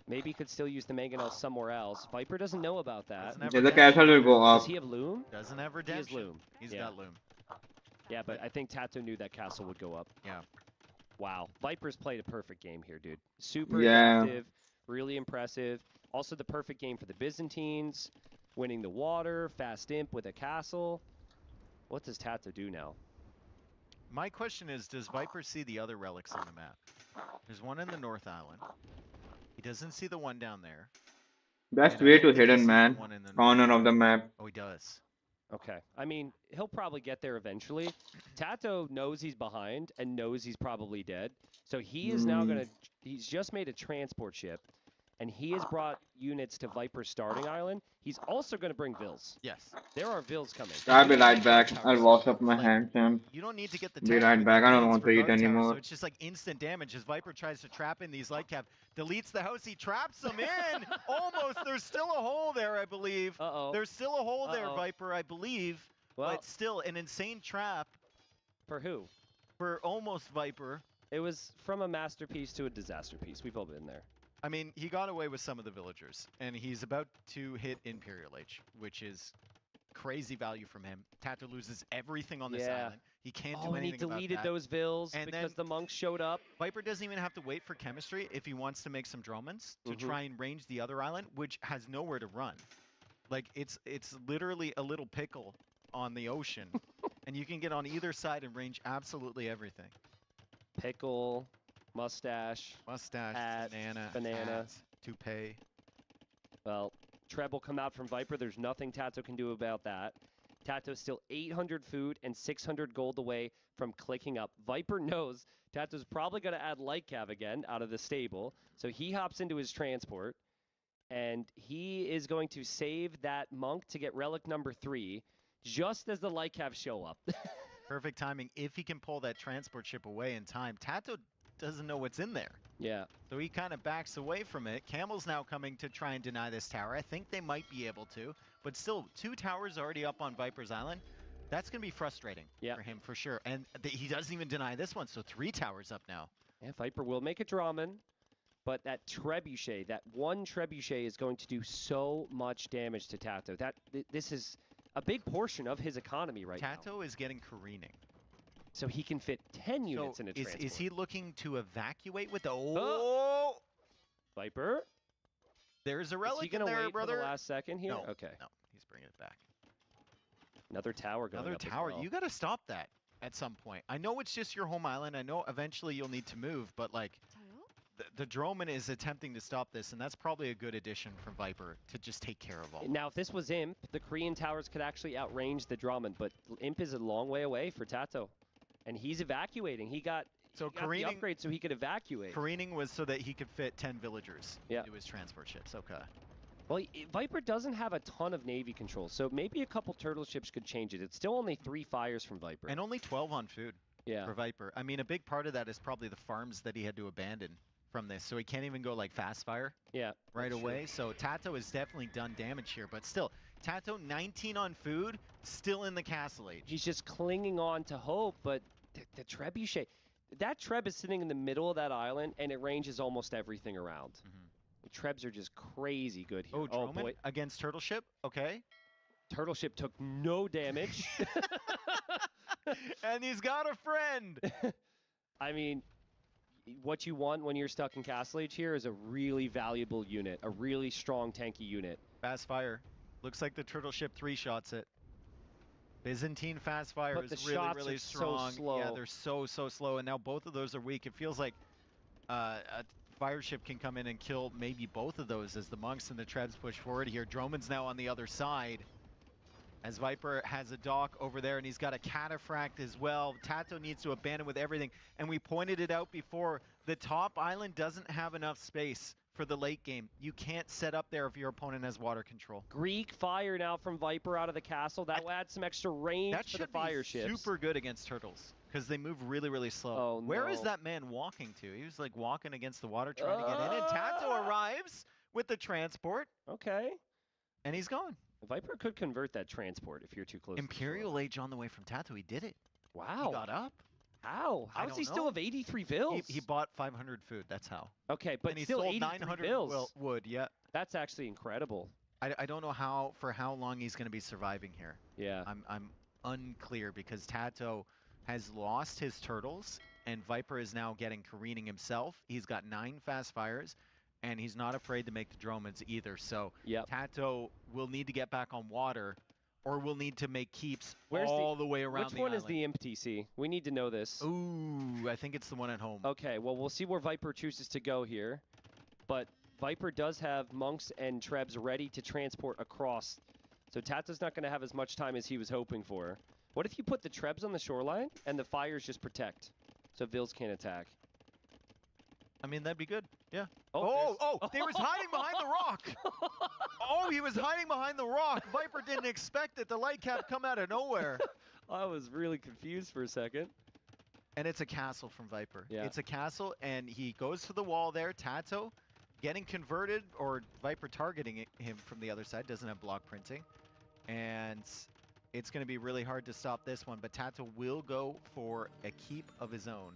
Maybe he could still use the Mangonel somewhere else. Viper doesn't know about that. Yeah, the castle will go up. Does he have Loom? Doesn't have redemption. He has Loom. He's got Loom. Yeah, but I think Tato knew that castle would go up. Yeah. Wow. Viper's played a perfect game here, dude. Super Yeah. adaptive, really impressive. Also the perfect game for the Byzantines. Winning the water, fast imp with a castle. What does Tato do now? My question is, does Viper see the other relics on the map? There's one in the North Island. He doesn't see the one down there. That's way too hidden, man. Corner of the map. Oh, he does. Okay. I mean, he'll probably get there eventually. Tato knows he's behind and knows he's probably dead. So he is now going to... He's just made a transport ship. And he has brought units to Viper's starting island. He's also going to bring Vills. Yes. There are Vills coming. I'll be right back. I'll wash up my hands and You don't need to get the be right back. I don't want to eat anymore. So it's just like instant damage as Viper tries to trap in these light cap. Deletes the house. He traps them in. Almost. There's still a hole there, I believe. Uh-oh. There's still a hole there, Viper, I believe. Well, but still an insane trap. For who? For almost Viper. It was from a masterpiece to a disaster piece. We've all been there. I mean, he got away with some of the villagers, and he's about to hit Imperial Age, which is crazy value from him. Tato loses everything on this island. He can't do anything about that. and he deleted those Vills because the monks showed up. Viper doesn't even have to wait for chemistry if he wants to make some Dromans to try and range the other island, which has nowhere to run. Like, it's literally a little pickle on the ocean, and you can get on either side and range absolutely everything. Pickle, mustache, hat, banana, toupee. Well, Treb will come out from Viper. There's nothing Tato can do about that. Tato's still 800 food and 600 gold away from clicking up. Viper knows Tato's probably going to add light cav again out of the stable, so he hops into his transport, and he is going to save that monk to get relic number 3 just as the light cav show up. Perfect timing if he can pull that transport ship away in time. Tato doesn't know what's in there. Yeah. So he kind of backs away from it. Camel's now coming to try and deny this tower. I think they might be able to, but still 2 towers already up on Viper's Island. That's going to be frustrating for him for sure. And he doesn't even deny this one, so 3 towers up now. Yeah, Viper will make a Draman, but that trebuchet, that one trebuchet is going to do so much damage to Tato. This is a big portion of his economy right now. Tato is getting careening. So he can fit 10 units in a transport. Is he looking to evacuate with the... Oh! Viper? There's a relic Is he gonna in there, wait brother. For the last second here? No, okay. No, he's bringing it back. Another tower going Another up as tower. well. You got to stop that at some point. I know it's just your home island. I know eventually you'll need to move, but like... The Droman is attempting to stop this, and that's probably a good addition from Viper to just take care of all. Now, if this was Imp, the Korean towers could actually outrange the Droman, but Imp is a long way away for Tato. And he's evacuating. He got the upgrade so he could evacuate. Careening was so that he could fit 10 villagers into his transport ships. Okay. Well, Viper doesn't have a ton of Navy control, so maybe a couple turtle ships could change it. It's still only 3 fires from Viper. And only 12 on food for Viper. I mean, a big part of that is probably the farms that he had to abandon from this, so he can't even go like fast fire right away. So Tato has definitely done damage here, but still, Tato 19 on food, still in the castle age. He's just clinging on to hope, but the trebuchet, that Treb is sitting in the middle of that island, and it ranges almost everything around. The Trebs are just crazy good here. Oh, boy. Against Turtle Ship? Okay. Turtle Ship took no damage. And he's got a friend! I mean... What you want when you're stuck in Castle Age here is a really valuable unit, a really strong tanky unit. Fast fire. Looks like the Turtle Ship 3-shots it. Byzantine fast fire but is the really, shots really are strong. so slow. Yeah, they're so slow, and now both of those are weak. It feels like a fire ship can come in and kill maybe both of those as the monks and the Trebs push forward here. Droman's now on the other side, as Viper has a dock over there, and he's got a cataphract as well. Tato needs to abandon with everything, and we pointed it out before. The top island doesn't have enough space for the late game. You can't set up there if your opponent has water control. Greek fire now from Viper out of the castle. That will add some extra range for the fire ships. Super good against turtles because they move really, really slow. Oh, Where is no. that man walking to? He was like walking against the water trying to get in, and Tato arrives with the transport. Okay. And he's gone. Viper could convert that transport if you're too close. Imperial Age on the way from Tato. He did it. Wow. He got up. How? How does he still have 83 bills? He bought 500 food. That's how. Okay, but and he still sold 83 900 bills. wood. Yeah. That's actually incredible. I don't know for how long he's going to be surviving here. Yeah. I'm unclear because Tato has lost his turtles and Viper is now getting careening himself. He's got 9 fast fires and he's not afraid to make the Dromans either. So Tato will need to get back on water or we'll need to make keeps all the way around the Which one is island. the imp TC? We need to know this. Ooh, I think it's the one at home. Okay, well, we'll see where Viper chooses to go here. But Viper does have monks and Trebs ready to transport across. So Tato's not going to have as much time as he was hoping for. What if you put the Trebs on the shoreline and the fires just protect so Vils can't attack? I mean, that'd be good. Yeah. Oh, they was hiding behind the rock. Oh, he was hiding behind the rock. Viper didn't expect it. The light cap come out of nowhere. I was really confused for a second. And it's a castle from Viper. Yeah. It's a castle, and he goes to the wall there. Tato getting converted, or Viper targeting him from the other side. Doesn't have block printing. And it's going to be really hard to stop this one, but Tato will go for a keep of his own.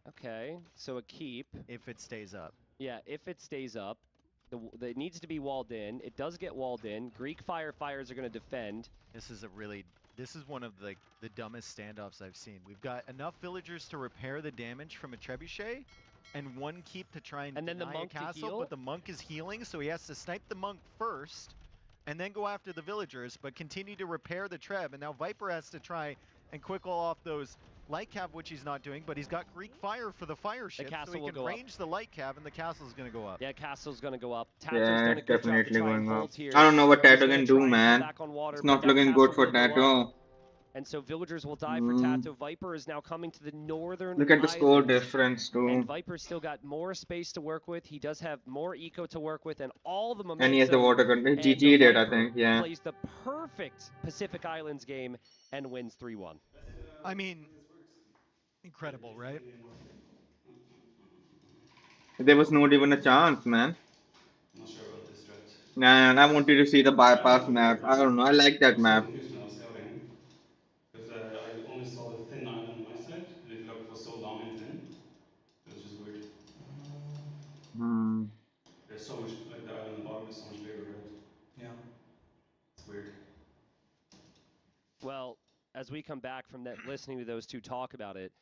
Okay, so a keep. If it stays up. Yeah, if it stays up. It needs to be walled in. It does get walled in. Greek firefighters are going to defend. This is one of the dumbest standoffs I've seen. We've got enough villagers to repair the damage from a trebuchet, and one keep to try and then the deny monk a to castle, heal? but the monk is healing, so he has to snipe the monk first, and then go after the villagers, but continue to repair the treb, and now Viper has to try and quickle off those light cav, which he's not doing, but he's got Greek fire for the fire ship, so he can range the light cav, and the castle's going to go up. Yeah, castle's going to go up. Yeah, it's definitely going up. I don't know what Tato can do, man. It's not looking good for Tato. And so villagers will die for Tato. Viper is now coming to the northern Look at the score islands, difference, too. and Viper's still got more space to work with. He does have more eco to work with, and all the momentum. And he has the water gun. GG did, I think, yeah. Plays the perfect Pacific Islands game and wins 3-1. I mean, incredible, right? There was not even a chance, man. I'm not sure about this strat. Nah, I wanted to see the bypass map. I don't know, I like that map. Confused when I was scouting, because I only saw the thin island on my side, and it looked was so long and thin. It was just weird. There's so much, like the island on the bottom is so much bigger, right? Yeah. It's weird. Well, as we come back from that, listening to those two talk about it,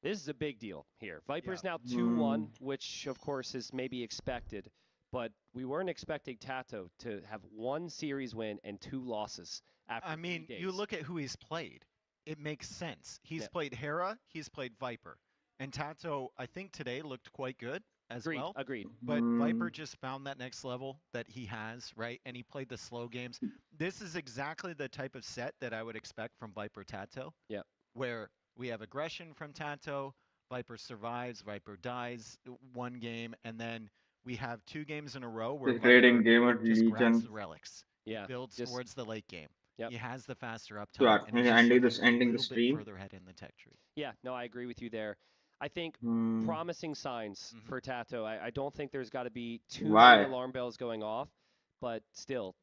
this is a big deal here. Viper's now 2-1, which of course is maybe expected, but we weren't expecting Tato to have 1 series win and 2 losses after 3 days. You look at who he's played. It makes sense. He's played Hera, he's played Viper. And Tato, I think today looked quite good as well. Agreed. But Viper just found that next level that he has, right? And he played the slow games. This is exactly the type of set that I would expect from Viper Tato. Yeah. Where we have aggression from Tato, Viper survives, Viper dies 1 game, and then we have 2 games in a row where Grading Viper game of just grabs Legion. the relics. Yeah. Builds towards the late game. Yep. He has the faster uptime. So, and he's just ending the a little bit stream. further ahead in the tech tree. Yeah, no, I agree with you there. I think promising signs for Tato. I don't think there's got to be too many alarm bells going off, but still,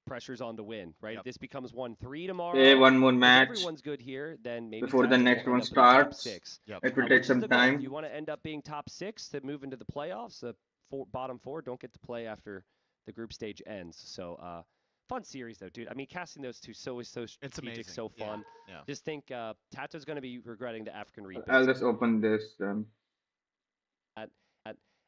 pressure's on to win, right? If this becomes 1-3 tomorrow, Yeah, 1 more match. if everyone's good here, then maybe before the Tato next will one end up in the top starts. 6. It will Which take is some the goal. time. You want to end up being top 6 to move into the playoffs. The bottom 4 don't get to play after the group stage ends. So, fun series though, dude. I mean, casting those two so strategic, amazing. so fun. Yeah. Just think, Tato's going to be regretting the African rebuild. I'll just open this.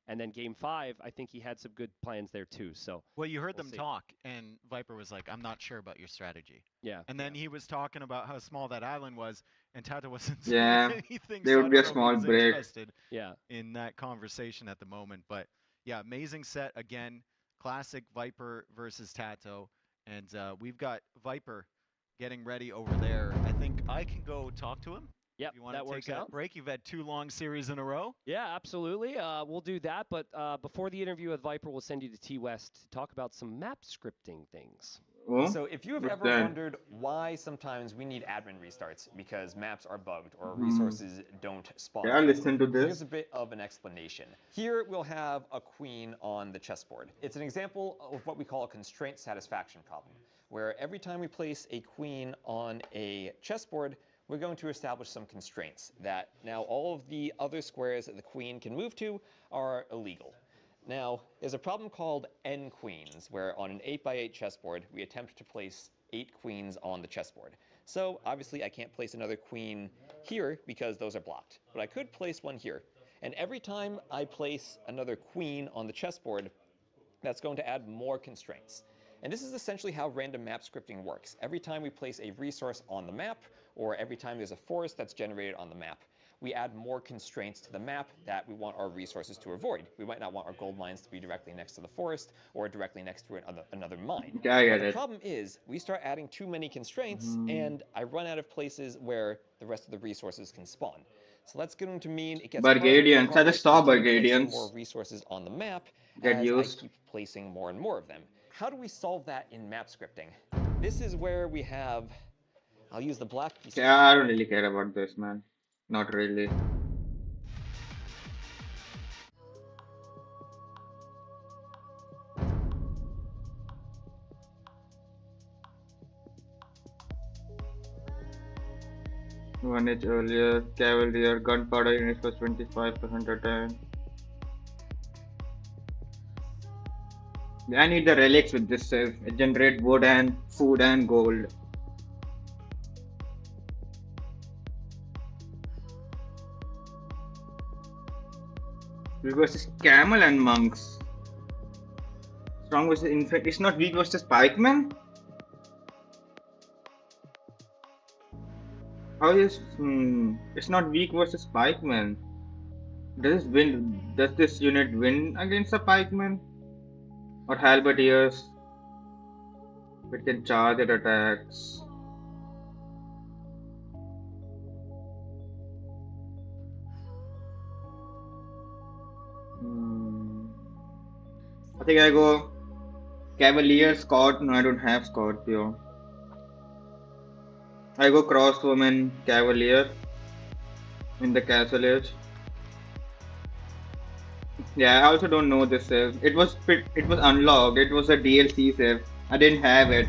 And then game 5, I think he had some good plans there too. So well, you heard we'll them see. talk, and Viper was like, "I'm not sure about your strategy." Yeah. And then he was talking about how small that island was, and Tata wasn't Yeah, saying anything. there So I would be a don't know if he small was break. interested Yeah. in that conversation at the moment. But yeah, amazing set again. Classic Viper versus Tato, and we've got Viper getting ready over there. I think I can go talk to him. Yep, You want that to works take a out. break? You've had 2 long series in a row. Yeah, absolutely. We'll do that. But before the interview with Viper, we'll send you to T West to talk about some map scripting things. So if you have ever wondered why sometimes we need admin restarts because maps are bugged or resources don't spawn, Yeah, listen to this. here's a bit of an explanation. Here we'll have a queen on the chessboard. It's an example of what we call a constraint satisfaction problem, where every time we place a queen on a chessboard, we're going to establish some constraints that now all of the other squares that the queen can move to are illegal. Now, there's a problem called n queens, where on an 8x8 chessboard, we attempt to place 8 queens on the chessboard. So, obviously, I can't place another queen here because those are blocked. But I could place one here. And every time I place another queen on the chessboard, that's going to add more constraints. And this is essentially how random map scripting works. Every time we place a resource on the map, or every time there's a forest that's generated on the map, we add more constraints to the map that we want our resources to avoid. We might not want our gold mines to be directly next to the forest or directly next to another mine. Yeah, I get But the it. problem is we start adding too many constraints and I run out of places where the rest of the resources can spawn. So that's going to mean it gets Bargadians. harder I and just harder saw to continue placing Bargadians more resources on the map get as used. I keep placing more and more of them. How do we solve that in map scripting? This is where we have, I'll use the black piece. Yeah, I don't really care about this, man. Not really. One inch earlier, cavalry gunpowder units plus 25% attack. I need the relics with this save. It generate wood and food and gold. Versus camel and monks. Strong versus infect. It's not weak versus pikemen. How is it's not weak versus pikemen. Does this unit win against a pikeman? Or halberdiers? It can charge at attacks. I think I go Cavalier, Scout. No, I don't have Scorpio. I go Crosswoman, Cavalier in the Castle Age. Yeah, I also don't know this save. It was unlocked. It was a DLC save. I didn't have it,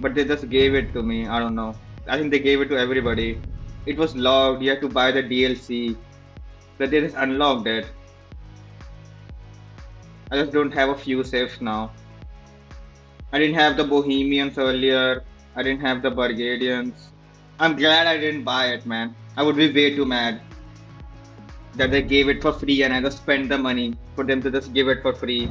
but they just gave it to me. I don't know. I think they gave it to everybody. It was logged. You had to buy the DLC, but they just unlocked it. I just don't have a few saves now. I didn't have the Bohemians earlier. I didn't have the Burgadians. I'm glad I didn't buy it, man. I would be way too mad that they gave it for free and I just spent the money for them to just give it for free.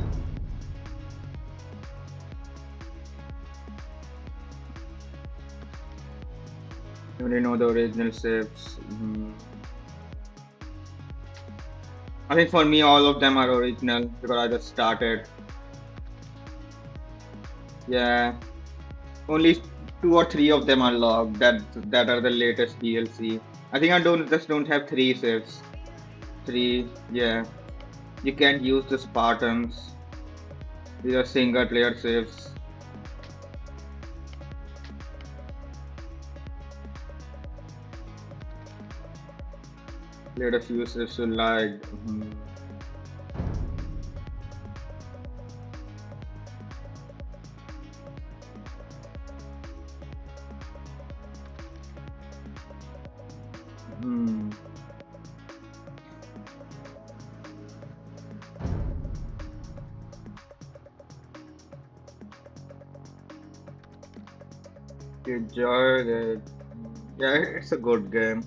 You already know the original saves. I think for me all of them are original because I just started. Yeah, only 2 or 3 of them are logged that are the latest DLC. I think I don't have 3 saves. 3, yeah. You can't use the Spartans. These are single player saves. Played a few saves you liked. Enjoyed it. Yeah, it's a good game.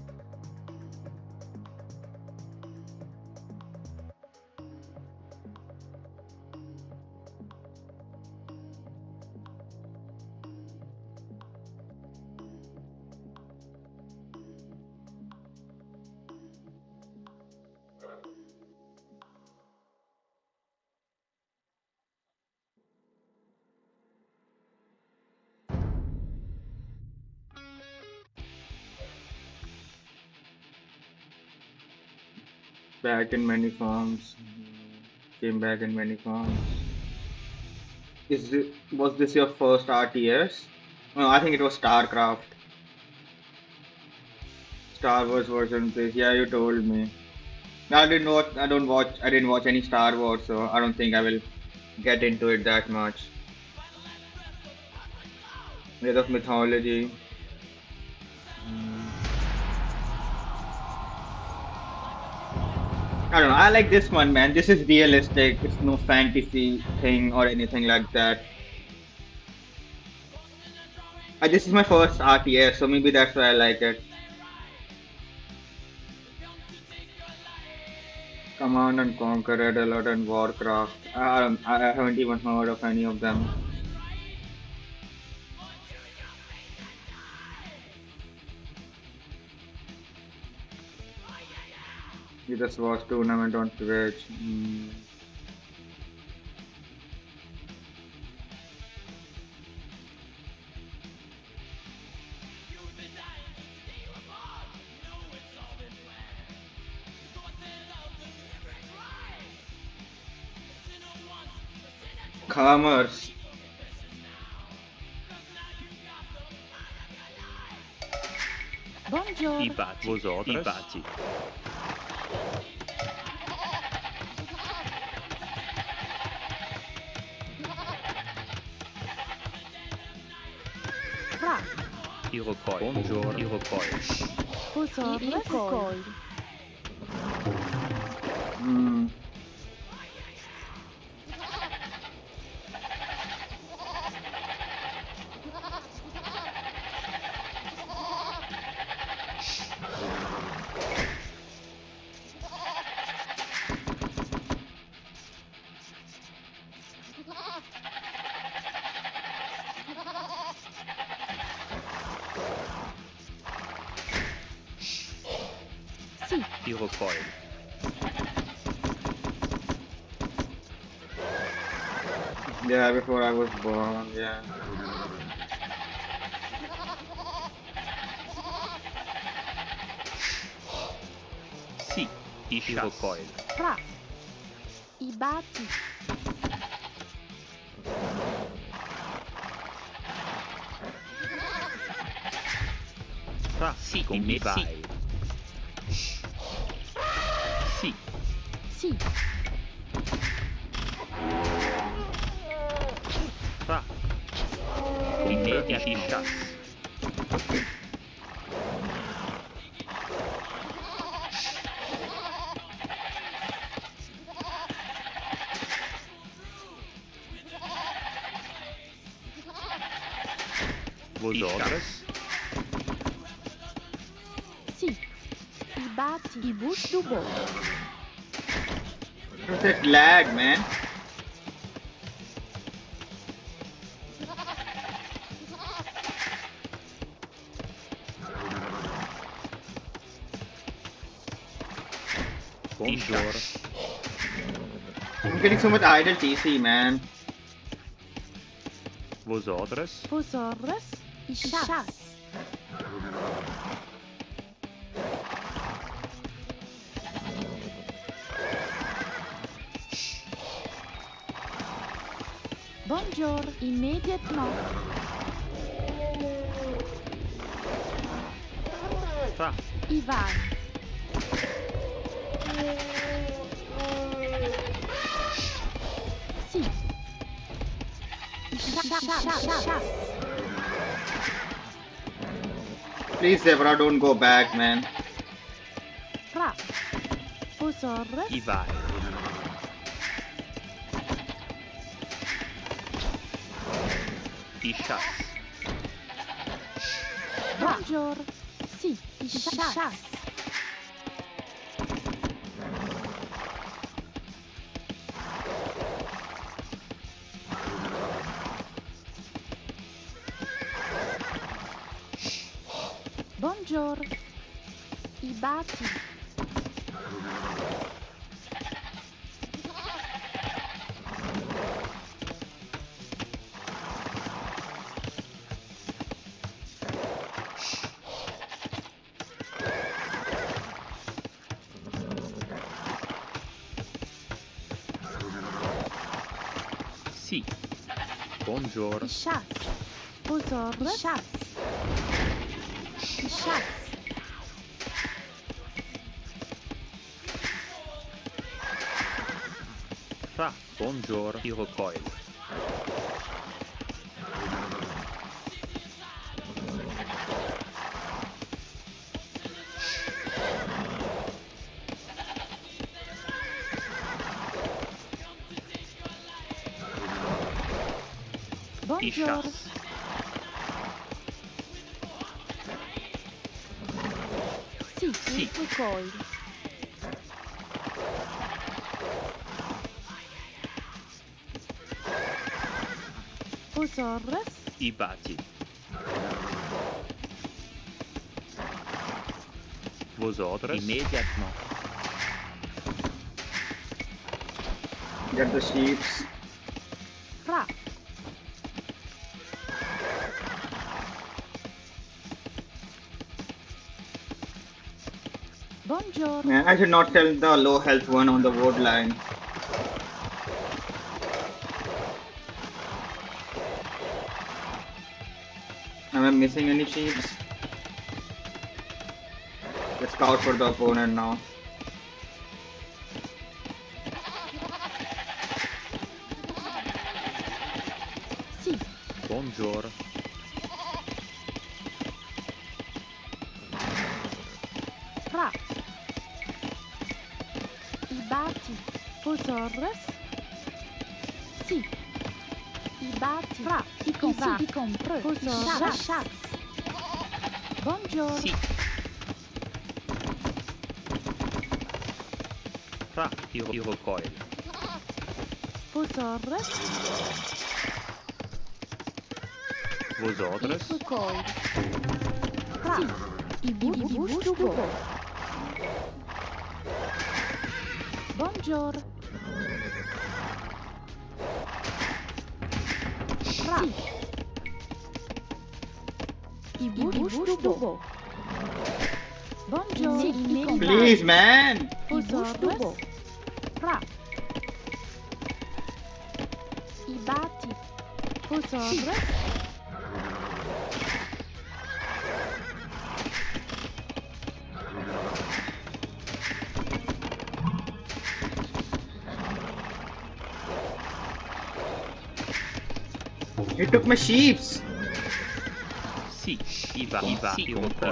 Back in many forms. Came back in many forms. Was this your first RTS? No, I think it was StarCraft. Star Wars version, please. Yeah, you told me. I didn't watch any Star Wars, so I don't think I will get into it that much. Myth of mythology. I don't know. I like this one, man. This is realistic. It's no fantasy thing or anything like that. This is my first RTS, so maybe that's why I like it. Command and Conquer, Red Alert, and Warcraft. I haven't even heard of any of them. You just watched tournament on Twitch. Commerce. Buongiorno. I pazzi. Iroquois. Iroquois. Iroquois. Yeah, before I was born, yeah. Sì, Iroquois. Fra. I batti. Fra, sì, come vai? Sì. Sì. Fra. Immediati chasse. Vos ordres? Sì. I batti. I bouche du beau. What's that lag, man? Bonjour. I'm getting so much idle TC, man. Vos ordres? Vos ordres? I chasse. Bonjour, immédiatement. Fra. Ivan. Sì. Please, Zebra, don't go back, man. Fra. Vos ordres? Ivan. I chasse. Bonjour. Sì, i chasse. Bonjour. I batti. Buongiorno. Schatz. Buongiorno. Schatz. Schatz. Fa, buongiorno. Io coil. Buongiorno. Sì, sì. Coil. Buongiorno. I bati. Vosotros. Immediatement. Get the sheeps. Fra. Buongiorno. Man, I should not tell the low health one on the wood line. Am I missing any sheeps? Let's scout for the opponent now. Sì. Buongiorno. Fra. I batti. Buongiorno. Sì. I batti. Fra. I compro. Buongiorno. Schatz. Buongiorno. Sì. Fa, io coil. Buongiorno. Vosotros. Coil. Fra. I busto. Buongiorno. Fra. I busto. Buongiorno. Please, man. Buongiorno. Fra. I batti. Buongiorno. He took my sheeps. Sì, Iva,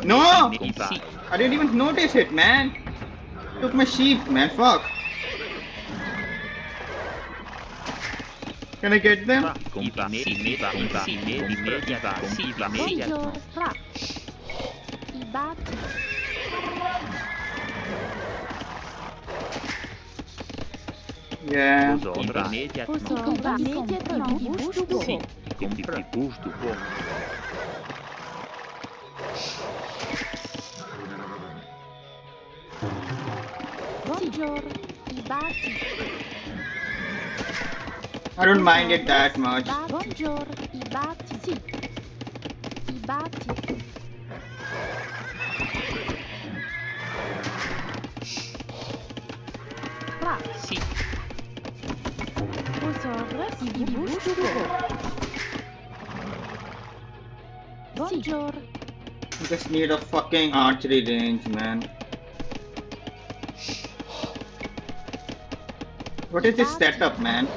No! I didn't even notice it, man. Took my sheep, man. Fuck. Can I get them? Buongiorno. Fra. I batti. Yeah. Buongiorno. Sì, compri busto. Buongiorno. I batti. I don't mind it that much. Buongiorno. I batti. Sì. I batti. Fra. Sì. Buongiorno. I busto. Buongiorno. I just need a fucking archery range, man. What is this setup, man?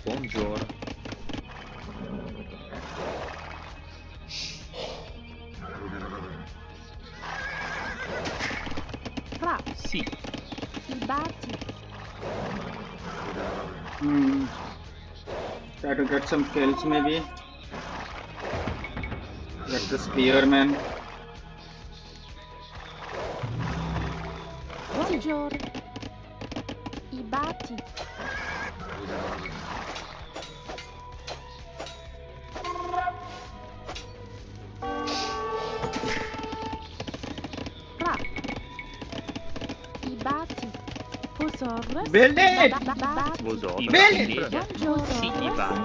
Buongiorno. Fra. Sì. I batti. Try to get some kills, maybe. Get the spearman. Buongiorno. I batti. Fra. I batti. Buongiorno. Build it! Vosotros. Build it! Buongiorno. Sì, Ivan.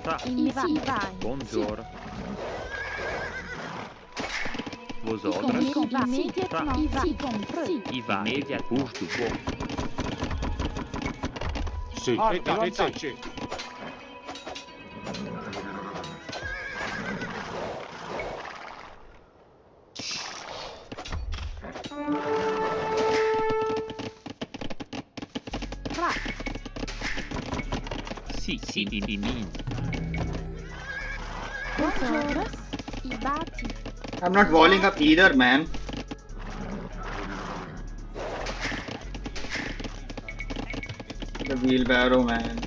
Fa, Ivan. buongiorno. Vos ordres. Immédiat bouge du bois. Sì, avanti. Sì, in. I'm not walling up either, man. The wheelbarrow, man.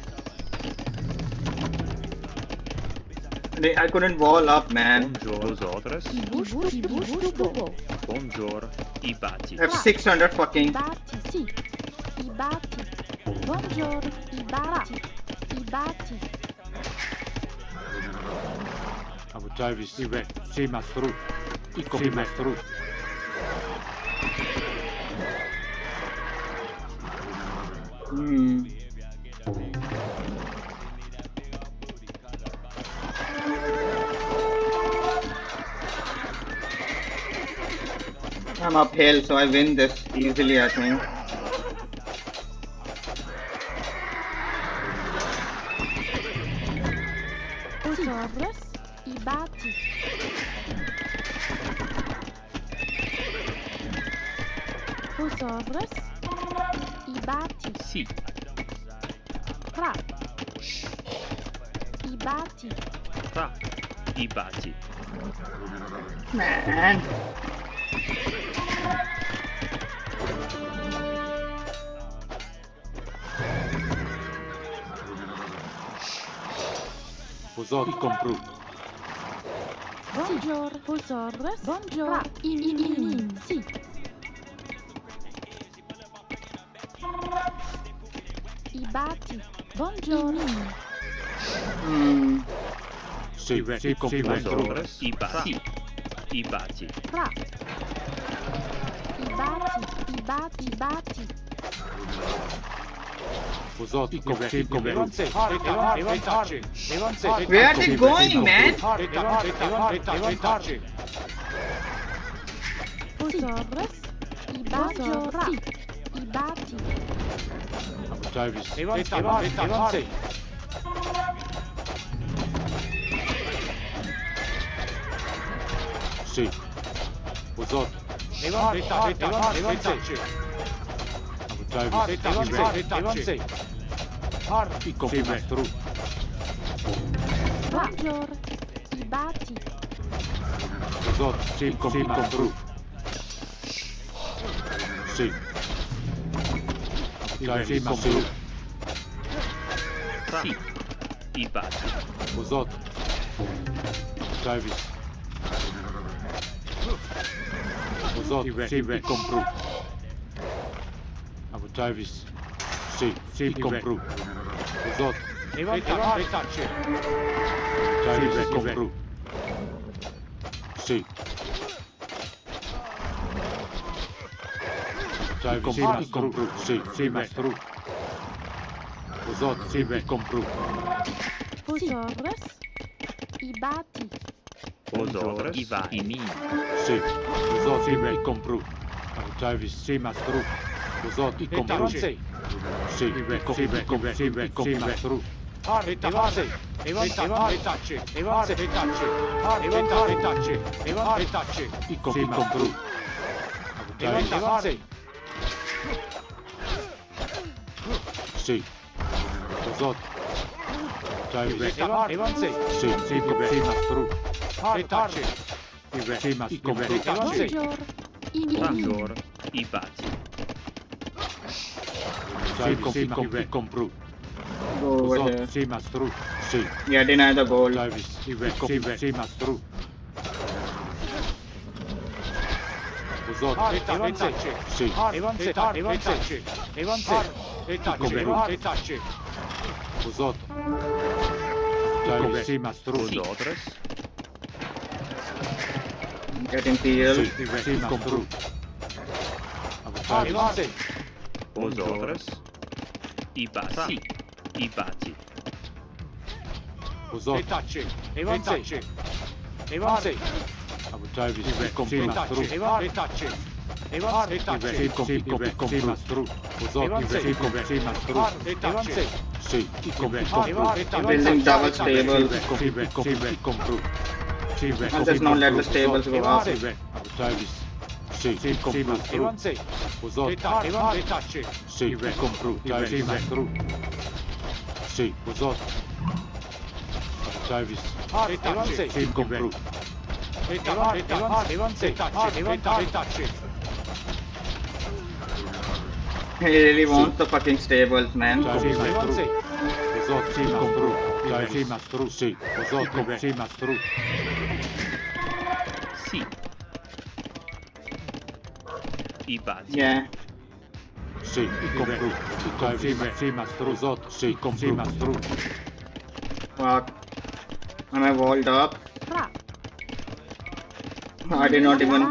I couldn't wall up, man. Vos ordres. Buongiorno, I batti. I have 600 fucking. Abu Davis, see my through. See my through. I'm uphill, so I win this easily, I think. Sì. I batti. Man. Pozor, compru. Buongiorno, in, sì. I batti, buongiorno. Sì, compru. I batti. I batti. I batti. Pozor, Where are they going, man? Davis, sì. Pozor. Davis, I mastru. Buongiorno, i batti. Pozor, sì, compru. Sì. Davis, compru. Sì. I batti. Pozor. Davis. Pozor, sì, compru. Abu Davis. Sì, compru. Pozor. Davis, compru. Sì. Davis, compru. Sì, mastru. Pozor, sì, compru. Pozorres, i batti. Vos ordres. I min. Sì. Pozor, sì, compru. Abu Davis, sì, mastru. Pozor, compru. Sì, mastru. Sì. Pozor. Davis. Sì, mastru. Sì, compru. Buongiorno, I batti. Sì, compru. Go over here. Sì, mastru. Sì. Yeah, deny the goal. Davis, sì, mastru. Pozor, sì. Pozor. Davis, sì, mastru. Vos ordres. Getting PL. Sì, compru. Vos ordres. I batti. I batti. Pozor. Building double stables. And just not let the stables go up. He really wants the fucking stables, man. Yeah. Fuck. Am I walled up? I did not even.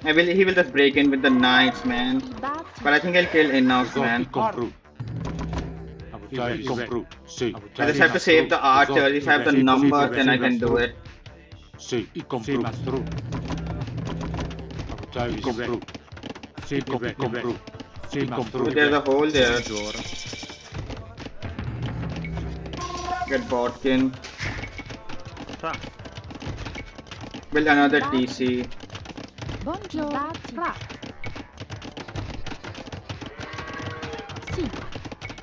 He will just break in with the knights, man. But I think I'll kill enough, man. I just have to save the archers. If I have the numbers, then I can do it. There's a hole there. Get Botkin. Build another TC.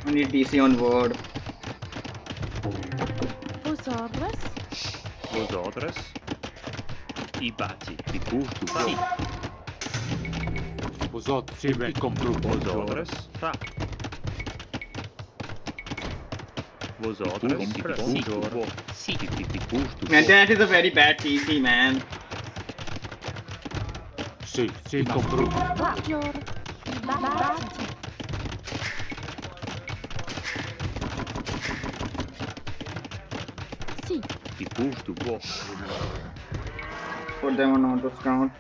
I need TC on board. Vosotros i bati di curto. Vosotros Man, that is a very bad TC, man. Put them on auto scout.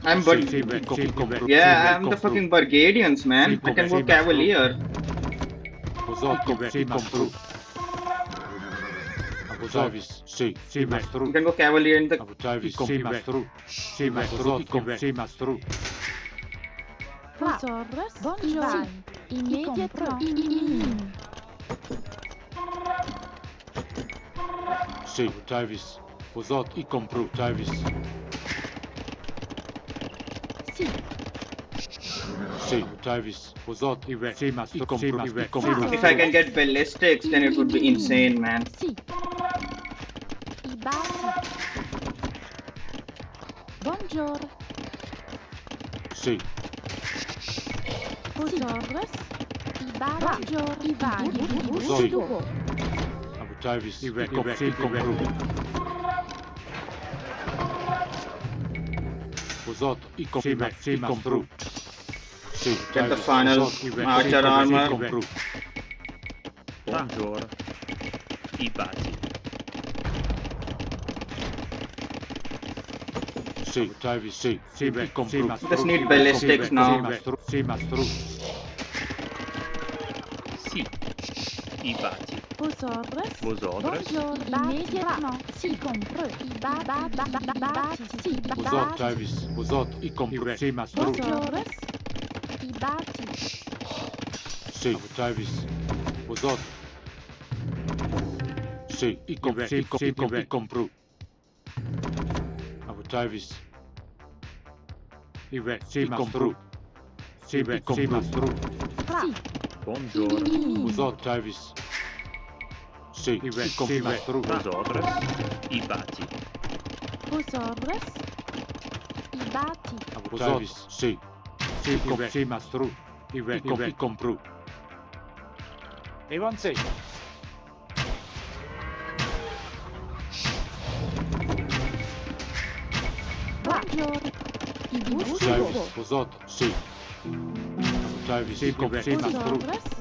I'm yeah, I'm the fucking Burgadians, man. I can go Cavalier. You can go Cavalier in the... If I can get ballistics, then it would be insane, man. Bonjour. Get the final archer armor. Bonjour i bati. Just need ballistics now. I bati. Vosotros immédiatement si compreux. Vosotros Vosotros i bati.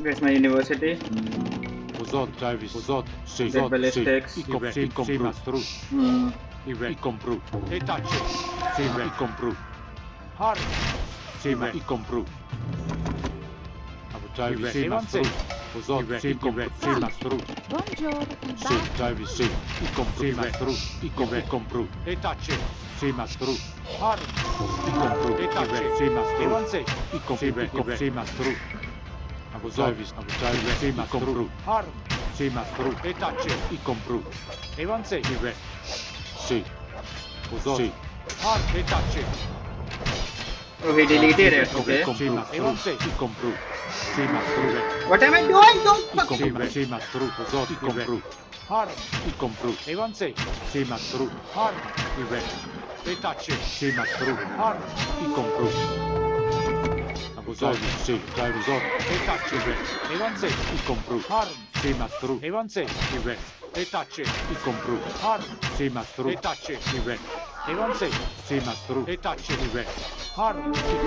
Where's my university? Get ballistics. I compru. E tace. Sime. I compru. Har. Sime. I compru. Avutai si mastru. Uzot si compru. Si mastru. Si tavi si. I compru. Si mastru. I compru. E tace. Si mastru. Har. I compru. E tace. Si mastru. I compru. Si mastru. Avutai si mastru. Har. Si mastru. E tace. I compru. Evanse. Si. Uzot. Si. Har. E tace. Oh, he deleted it. Okay. What am I doing? Don't fuck. Si mastru. Uzot. I compru. Har. I compru. Evanse. Si mastru. Har. Ive. E tace. Si mastru. Har. I compru. Abuzot. Si. Uzot. E tace. Evanse. I compru. Har. Si mastru. Evanse. Ive. E tace. I compru. Har. Si mastru. E tace. Ive. Evanse. Si mastru. E tace. Ive. Har.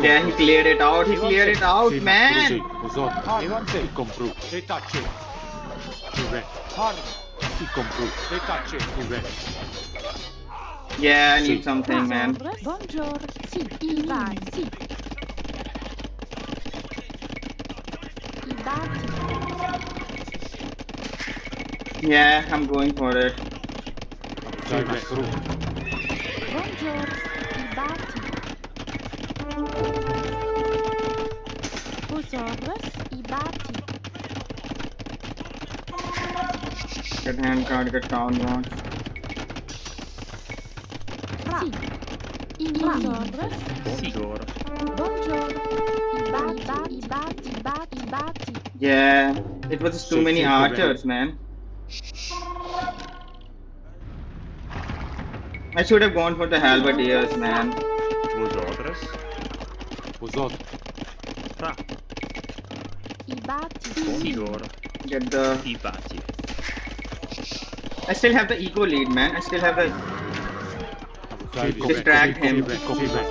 Yeah, he cleared it out. He cleared it out, man. Uzot. Evanse. I compru. E tace. Ive. Har. I compru. E tace. Ive. Yeah, I need something, man. Buongiorno. Sì, vai, sì. Yeah, I'm going for it. Si mastru. Buongiorno. I batti. Get hand card, get down one. Buongiorno. Yeah, it was just too many archers, man. I should have gone for the halberdiers, man. Vosotros. Vosotros. Fra. Buongiorno. Get the... I batti. I still have the eco lead, man. I still have the... Distract him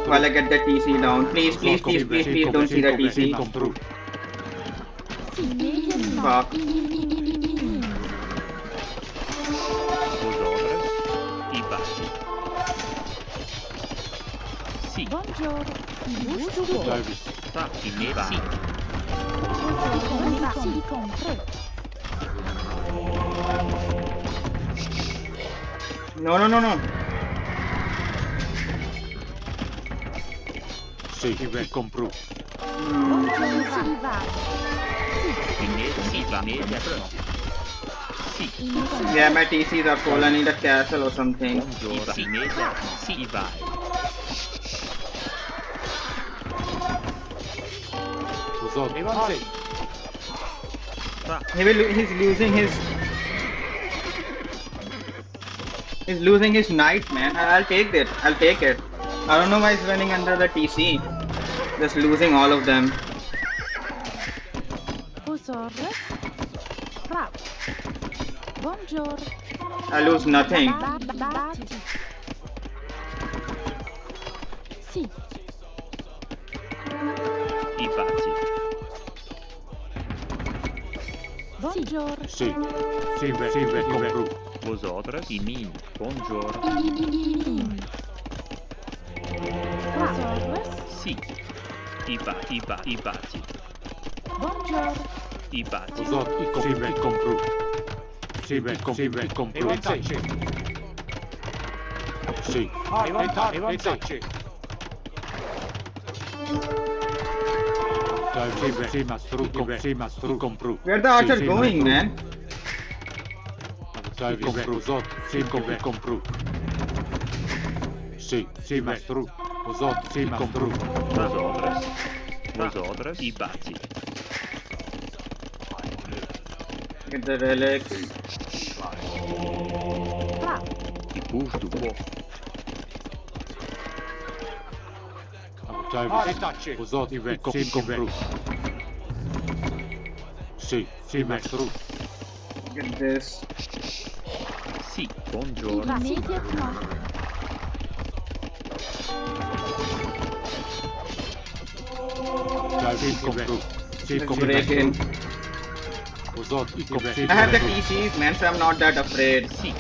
while I get the TC down. Please, please, please, please, please don't see the TC. Fuck. Vosotros. I batti. Sì. Buongiorno. Fra. I mezzi. No, no, no, no. Sì, I compru. Yeah, my TCs are full. I need a castle or something. He's losing his knight, man. I'll take it. I'll take it. I don't know why he's running under the TC. Just losing all of them. I lose nothing. I batti. Buongiorno. Sì. Sì, compru. Vosotros. I min. Buongiorno. Sì. I batti. Buongiorno. I batti. I compru. Sì, compru. E tace. Sì. E tace. Sì, mastru, compru. Where the archer going, man? Compru. Sì, compru. Sì, mastru. Sì, compru. Vosotros. I batti. Get the relics. I push du bois. Vosotros. Sì, compru. Sì, mastru. Get this. Sì, buongiorno. Sì, compru. Sì, break in. I have the TCs, man, so I'm not that afraid. He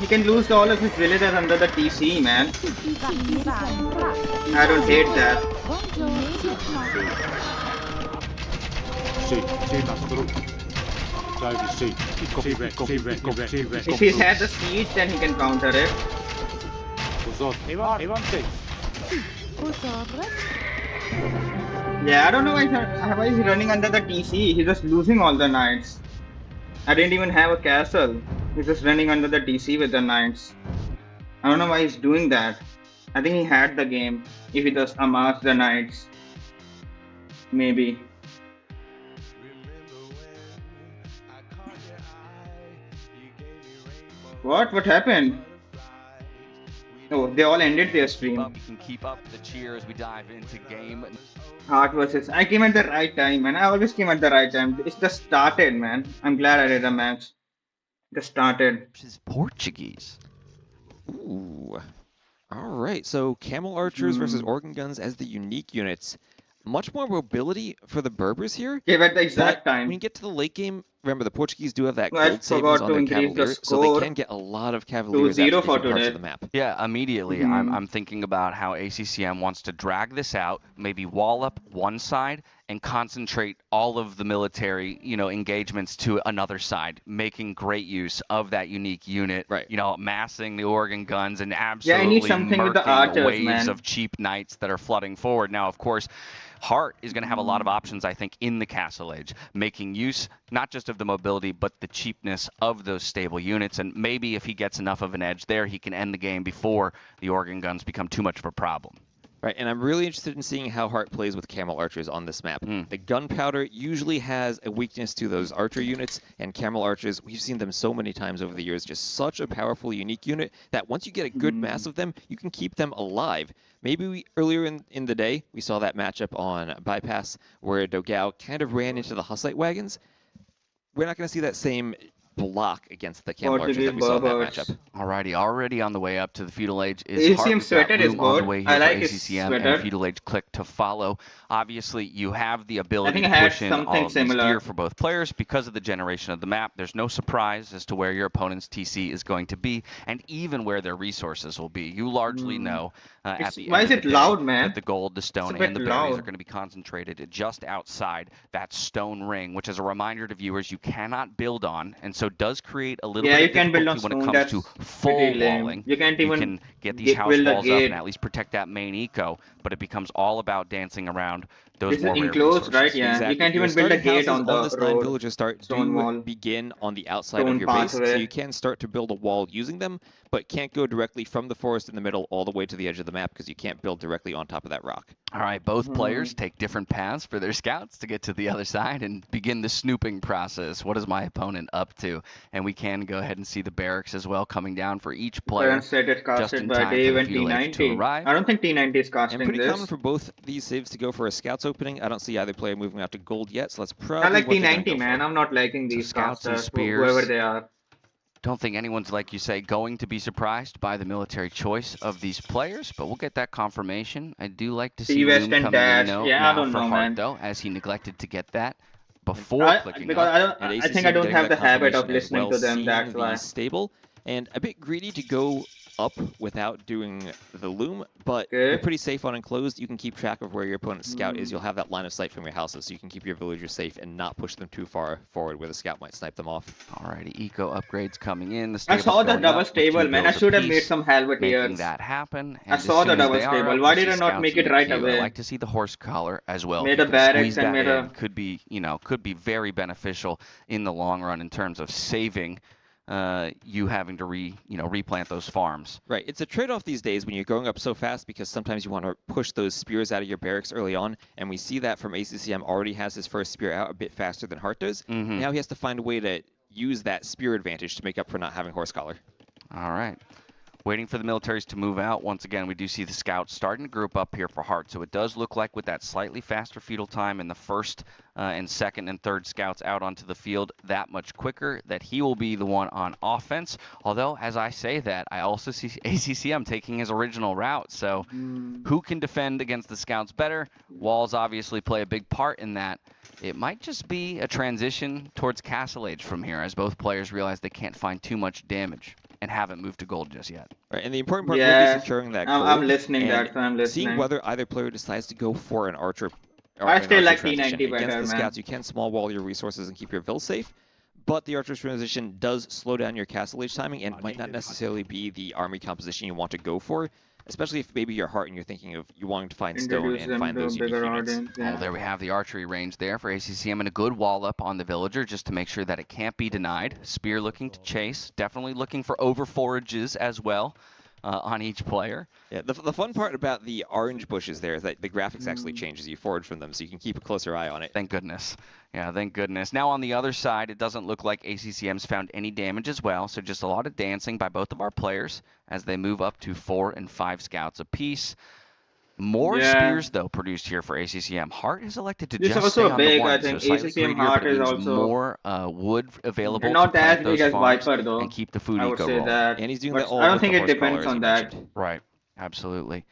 can lose all of his villagers under the TC, man. I don't hate that. If he's had the siege, then he can counter it. Yeah, I don't know why he's running under the TC. He's just losing all the knights. I didn't even have a castle. He's just running under the TC with the knights. I don't know why he's doing that. I think he had the game if he just amassed the knights. Maybe. What? What happened? Oh, they all ended their stream. We can keep up the cheer as we dive into game. Heart versus. I came at the right time, man. I always came at the right time. It just started, man. I'm glad I did a match. Just started. Which is Portuguese. Ooh. All right. So Camel Archers versus Organ Guns as the unique units. Much more mobility for the Berbers here. Yeah, at the exact time. When you get to the late game, remember the Portuguese do have that gold savings on their Cavaliers, so they can get a lot of Cavaliers at different parts of the map. Yeah, immediately. I'm thinking about how ACCM wants to drag this out, maybe wall up one side and concentrate all of the military, engagements to another side, making great use of that unique unit. Right. Massing the Organ Guns and absolutely I need something with the archers, waves of cheap knights that are flooding forward. Now, of course, Hart is going to have a lot of options, I think, in the Castle Age, making use not just of the mobility, but the cheapness of those stable units. And maybe if he gets enough of an edge there, he can end the game before the Organ Guns become too much of a problem. Right, and I'm really interested in seeing how Hart plays with Camel Archers on this map. The Gunpowder usually has a weakness to those Archer units, and Camel Archers, we've seen them so many times over the years, just such a powerful, unique unit that once you get a good mass of them, you can keep them alive. Maybe earlier in the day, we saw that matchup on Bypass where Dogao kind of ran into the Hussite wagons. We're not going to see that same block against the Camel Archers that we saw in that matchup. Alrighty, already on the way up to the Feudal Age is Hart. ACCM sweated his board. I like his ACCM sweater. and Feudal Age click to follow. Obviously, you have the ability to push in all of these gear for both players because of the generation of the map. There's no surprise as to where your opponent's TC is going to be, and even where their resources will be. You largely know at the end of the day that the gold, the stone, and the berries are going to be concentrated just outside that stone ring, which is a reminder to viewers you cannot build on, and so does create a little bit of difficulty when it comes to full walling. You can't even can get these house walls up and at least protect that main eco, but it becomes all about dancing around those more rare resources. Right? Yeah, exactly. You can't even build a gate on the this road. 9 villages begin on the outside of your base, so you can start to build a wall using them, but can't go directly from the forest in the middle all the way to the edge of the map because you can't build directly on top of that rock. All right, both players take different paths for their scouts to get to the other side and begin the snooping process. What is my opponent up to? And we can go ahead and see the barracks as well coming down for each player. Set it casted by Dave and T90. I don't think T90 is casting and pretty this. common for both these saves to go for a scouts opening. I don't see either player moving out to gold yet, so that's probably I like T90, man. I'm not liking these scouts and spears, whoever they are. Don't think anyone's, like you say, going to be surprised by the military choice of these players, but we'll get that confirmation. I do like to see Loom coming in now for Hart, though, as he neglected to get that before clicking up. I think I don't have the habit of listening to them, that's why. Stable and a bit greedy to go up without doing the loom, but you're pretty safe on enclosed. You can keep track of where your opponent's scout is. You'll have that line of sight from your houses, so you can keep your villagers safe and not push them too far forward where the scout might snipe them off. Alrighty, eco upgrades coming in. The I saw the double stable, man. I should have made some halberdiers. Making that happen. I saw the double stable. Why did I not make it right away? I like to see the horse collar as well. Made a barracks and made a... Could be very beneficial in the long run in terms of saving you having to replant those farms. Right. It's a trade-off these days when you're going up so fast because sometimes you want to push those spears out of your barracks early on, and we see that from ACCM already has his first spear out a bit faster than Hart does. Now he has to find a way to use that spear advantage to make up for not having horse collar. All right. Waiting for the militaries to move out. Once again, we do see the scouts starting to group up here for Hart. So it does look like with that slightly faster fetal time and the first and second and third scouts out onto the field that much quicker, that he will be the one on offense. Although, as I say that, I also see ACCM taking his original route. So who can defend against the scouts better? Walls obviously play a big part in that. It might just be a transition towards Castle Age from here, as both players realize they can't find too much damage and haven't moved to gold just yet. Right, and the important part will be securing that gold. I'm listening and that, I'm listening. Seeing whether either player decides to go for an archer. Or I an still archer like transition. T90 better, Against the man. scouts, you can small wall your resources and keep your vills safe, but the archer's transition does slow down your Castle Age timing and might not necessarily be the army composition you want to go for, especially if maybe your Heart and you're thinking of you wanting to find stone and find those unique units. Well, there we have the archery range there for ACCM and a good wall up on the villager just to make sure that it can't be denied. Spear looking to chase, definitely looking for over forages as well on each player. Yeah, the fun part about the orange bushes there is that the graphics actually change as you forage from them, so you can keep a closer eye on it. Thank goodness. Yeah, thank goodness. Now on the other side, it doesn't look like ACCM's found any damage as well, so just a lot of dancing by both of our players as they move up to 4 and 5 scouts apiece. More spears, though, produced here for ACCM. Hart is elected to just stay on the one, I think so slightly ACCM greedier, Hart but it is means also more wood available not to as plant big those as farms Viper, though. and keep the food I would eco say rolling. that. And he's doing But that all I don't with think the it depends horsepower, as on you that. mentioned. Right, absolutely.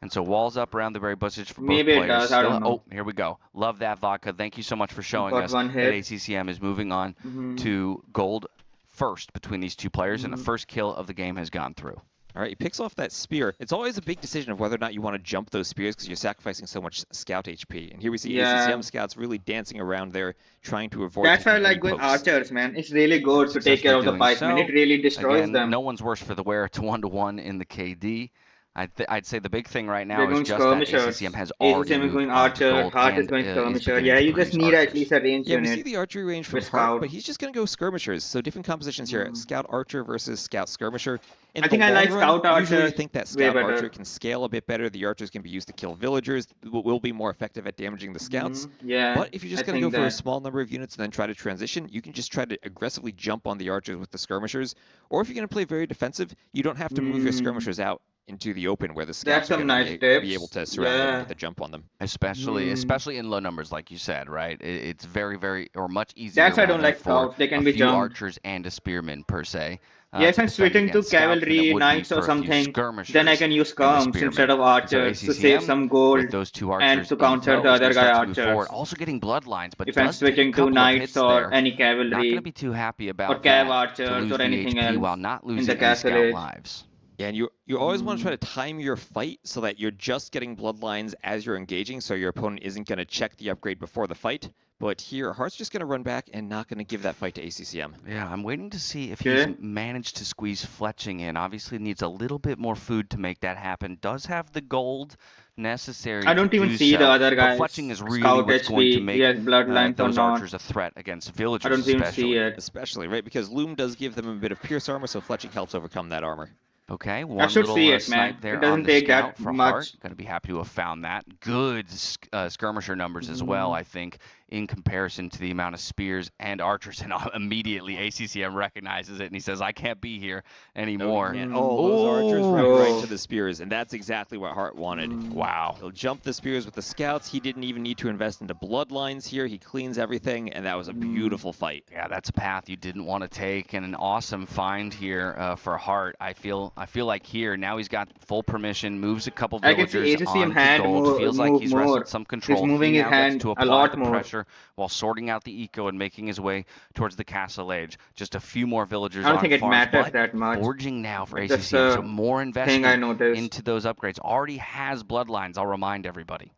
And so walls up around the very bushes for both Maybe it players. does, I don't know. Oh, here we go. Love that vodka. Thank you so much for showing Got us one that hit. ACCM is moving on to gold first between these two players, and the first kill of the game has gone through. All right, he picks off that spear. It's always a big decision of whether or not you want to jump those spears because you're sacrificing so much scout HP. And here we see ACCM scouts really dancing around there, trying to avoid. That's why I like going archers, man. It's really good to take care of the pikemen. It really destroys Again, them. no one's worse for the wear. It's 1-to-1 in the KD. I'd say the big thing right now They're is going just that skirmishers. ACCM has already ACCM is moved going on to archer, gold Hart is and going is skirmisher. beginning Yeah, to you just produce need archers. at least a range Yeah, we unit. see the archery range from with Hart, scout. but he's just going to go skirmishers. So different compositions here: scout archer versus scout skirmisher. In I think the I long like run, scout archer usually think that way scout better. archer can scale a bit better. The archers can be used to kill villagers. Will be more effective at damaging the scouts. Yeah, But if you're just I going to go think for a that. small number of units and then try to transition, you can just try to aggressively jump on the archers with the skirmishers. Or if you're going to play very defensive, you don't have to move your skirmishers out into the open where the scouts are some going nice to be tips. able to surround them Yeah. and get the jump on them. Especially in low numbers, like you said, right? It's very or much easier. That's why I don't rather like for scouts. They can a be few jumped. archers and a spearman per se. Yes, to I'm defend switching to against scouts than it cavalry, would be knights or for a few something. skirmishers Then I can use and a skirms spearman. instead of So archers to ACCM, save some gold with those two and archers to in counter tow the is gonna other guy start to move forward. archers. Also getting bloodlines, but If I'm does take a switching to couple of knights hits or there. any Not going to cavalry be too happy about or cav that, to archers lose or the anything HP else while not in losing the any castle scout age. lives. Yeah, and you always want to try to time your fight so that you're just getting bloodlines as you're engaging, so your opponent isn't going to check the upgrade before the fight. But here, Hart's just going to run back and not going to give that fight to ACCM. Yeah, I'm waiting to see if he's managed to squeeze Fletching in. Obviously needs a little bit more food to make that happen. Does have the gold necessary I don't to even do see so, the other guys. but Fletching is really Scout what's going to HP, make he has bloodlines or those not. archers a threat against villagers I don't even especially. see it. Especially, right? Because Loom does give them a bit of pierce armor, so Fletching helps overcome that armor. Okay, I one should little see it, man. snipe there It doesn't on the take scout that for much. Hart. Going to be happy to have found that. Good skirmisher numbers as well, I think, in comparison to the amount of spears and archers. And immediately ACCM recognizes it and he says, I can't be here anymore. Oh, those archers run right to the spears, and that's exactly what Hart wanted. Wow. He'll jump the spears with the scouts. He didn't even need to invest into bloodlines here. He cleans everything, and that was a beautiful fight. Yeah, that's a path you didn't want to take, and an awesome find here for Hart. I feel like here now he's got full permission, moves a couple I can see villagers ACCM onto hand gold. Feels like he's more. wrested some control. He's moving he his now hand gets to a apply lot the more. pressure while sorting out the eco and making his way towards the castle age. Just a few more villagers I don't on think it farms, matters but that much. forging now for That's ACCM, so the more thing I investment noticed. into those upgrades. Already has bloodlines, I'll remind everybody.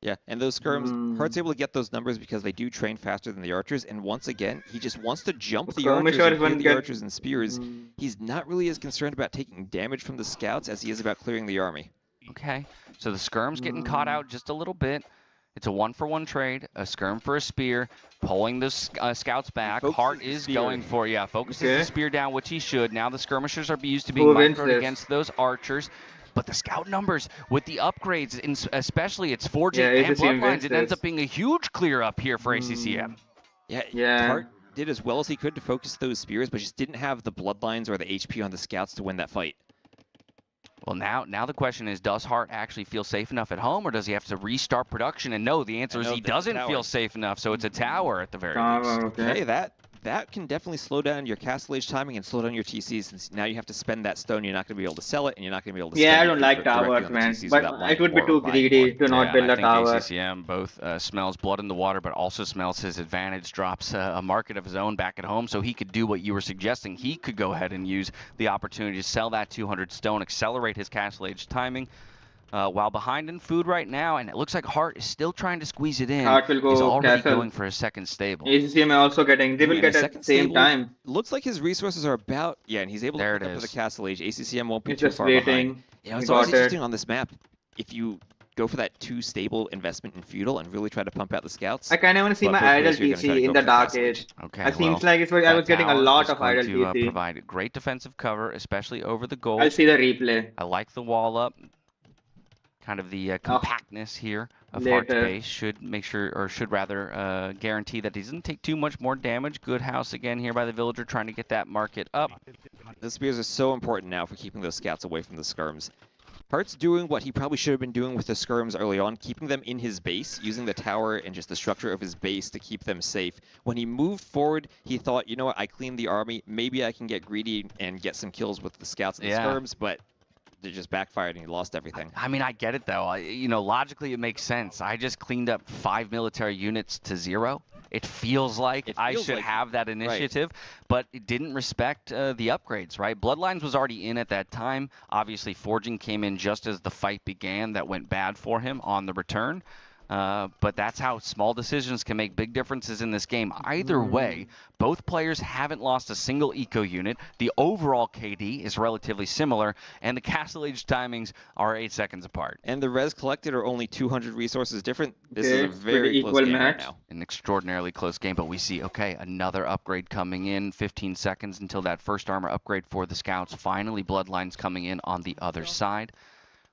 Yeah, and those skirms, Hart's able to get those numbers because they do train faster than the archers. And once again, he just wants to jump the archers and clear the archers and spears. He's not really as concerned about taking damage from the scouts as he is about clearing the army. Okay, so the skirm's getting caught out just a little bit. It's a 1-for-1 trade, a skirm for a spear, pulling the scouts back. Hart is going for, focuses the spear down, which he should. Now the skirmishers are used to being microed against those archers. But the scout numbers with the upgrades, especially its forging and bloodlines, it ends up being a huge clear up here for ACCM. Yeah, Hart did as well as he could to focus those spears, but just didn't have the bloodlines or the HP on the scouts to win that fight. Well, now the question is, does Hart actually feel safe enough at home, or does he have to restart production? And no, the answer is he doesn't feel safe enough, so it's a tower at the very least. Okay, that can definitely slow down your castle age timing and slow down your TCs, since now you have to spend that stone, you're not going to be able to sell it, and you're not going to be able to spend Yeah, I it don't like towers, man. But it would be too greedy to not build a tower. I think ACCM both smells blood in the water, but also smells his advantage, drops a market of his own back at home, so he could do what you were suggesting. He could go ahead and use the opportunity to sell that 200 stone, accelerate his castle age timing. While behind in food right now, and it looks like Hart is still trying to squeeze it in. Hart will go He's already castle. going for a second stable. ACCM also getting, they will get at the same time. Looks like his resources are about, and he's able to pick up to the castle age. ACCM won't be He's too just far waiting. behind. It's always interesting on this map. If you go for that 2 stable investment in feudal and really try to pump out the scouts. I kind of want to see my idle TC in the Dark Age. Okay, it seems like I was getting a lot of idle TC. Provide great defensive cover, especially over the goal. I'll see the replay. I like the wall up. Kind of the compactness here of Hart's base should make sure, or should rather guarantee that he doesn't take too much more damage. Good house again here by the villager, trying to get that market up. The spears are so important now for keeping those scouts away from the skirms. Hart's doing what he probably should have been doing with the skirms early on, keeping them in his base, using the tower and just the structure of his base to keep them safe. When he moved forward, he thought, you know what, I cleaned the army, maybe I can get greedy and get some kills with the scouts and the skirms, but it just backfired and he lost everything. I mean, I get it though. You know, logically it makes sense. I just cleaned up 5 military units to 0. It feels like I should have that initiative, but it didn't respect the upgrades, right? Bloodlines was already in at that time. Obviously, Forging came in just as the fight began. That went bad for him on the return. But that's how small decisions can make big differences in this game. Either way, both players haven't lost a single eco unit. The overall KD is relatively similar, and the castle age timings are 8 seconds apart. And the res collected are only 200 resources different. This is a very close game right now. An extraordinarily close game, but we see, okay, another upgrade coming in. 15 seconds until that first armor upgrade for the scouts. Finally, Bloodlines coming in on the other side.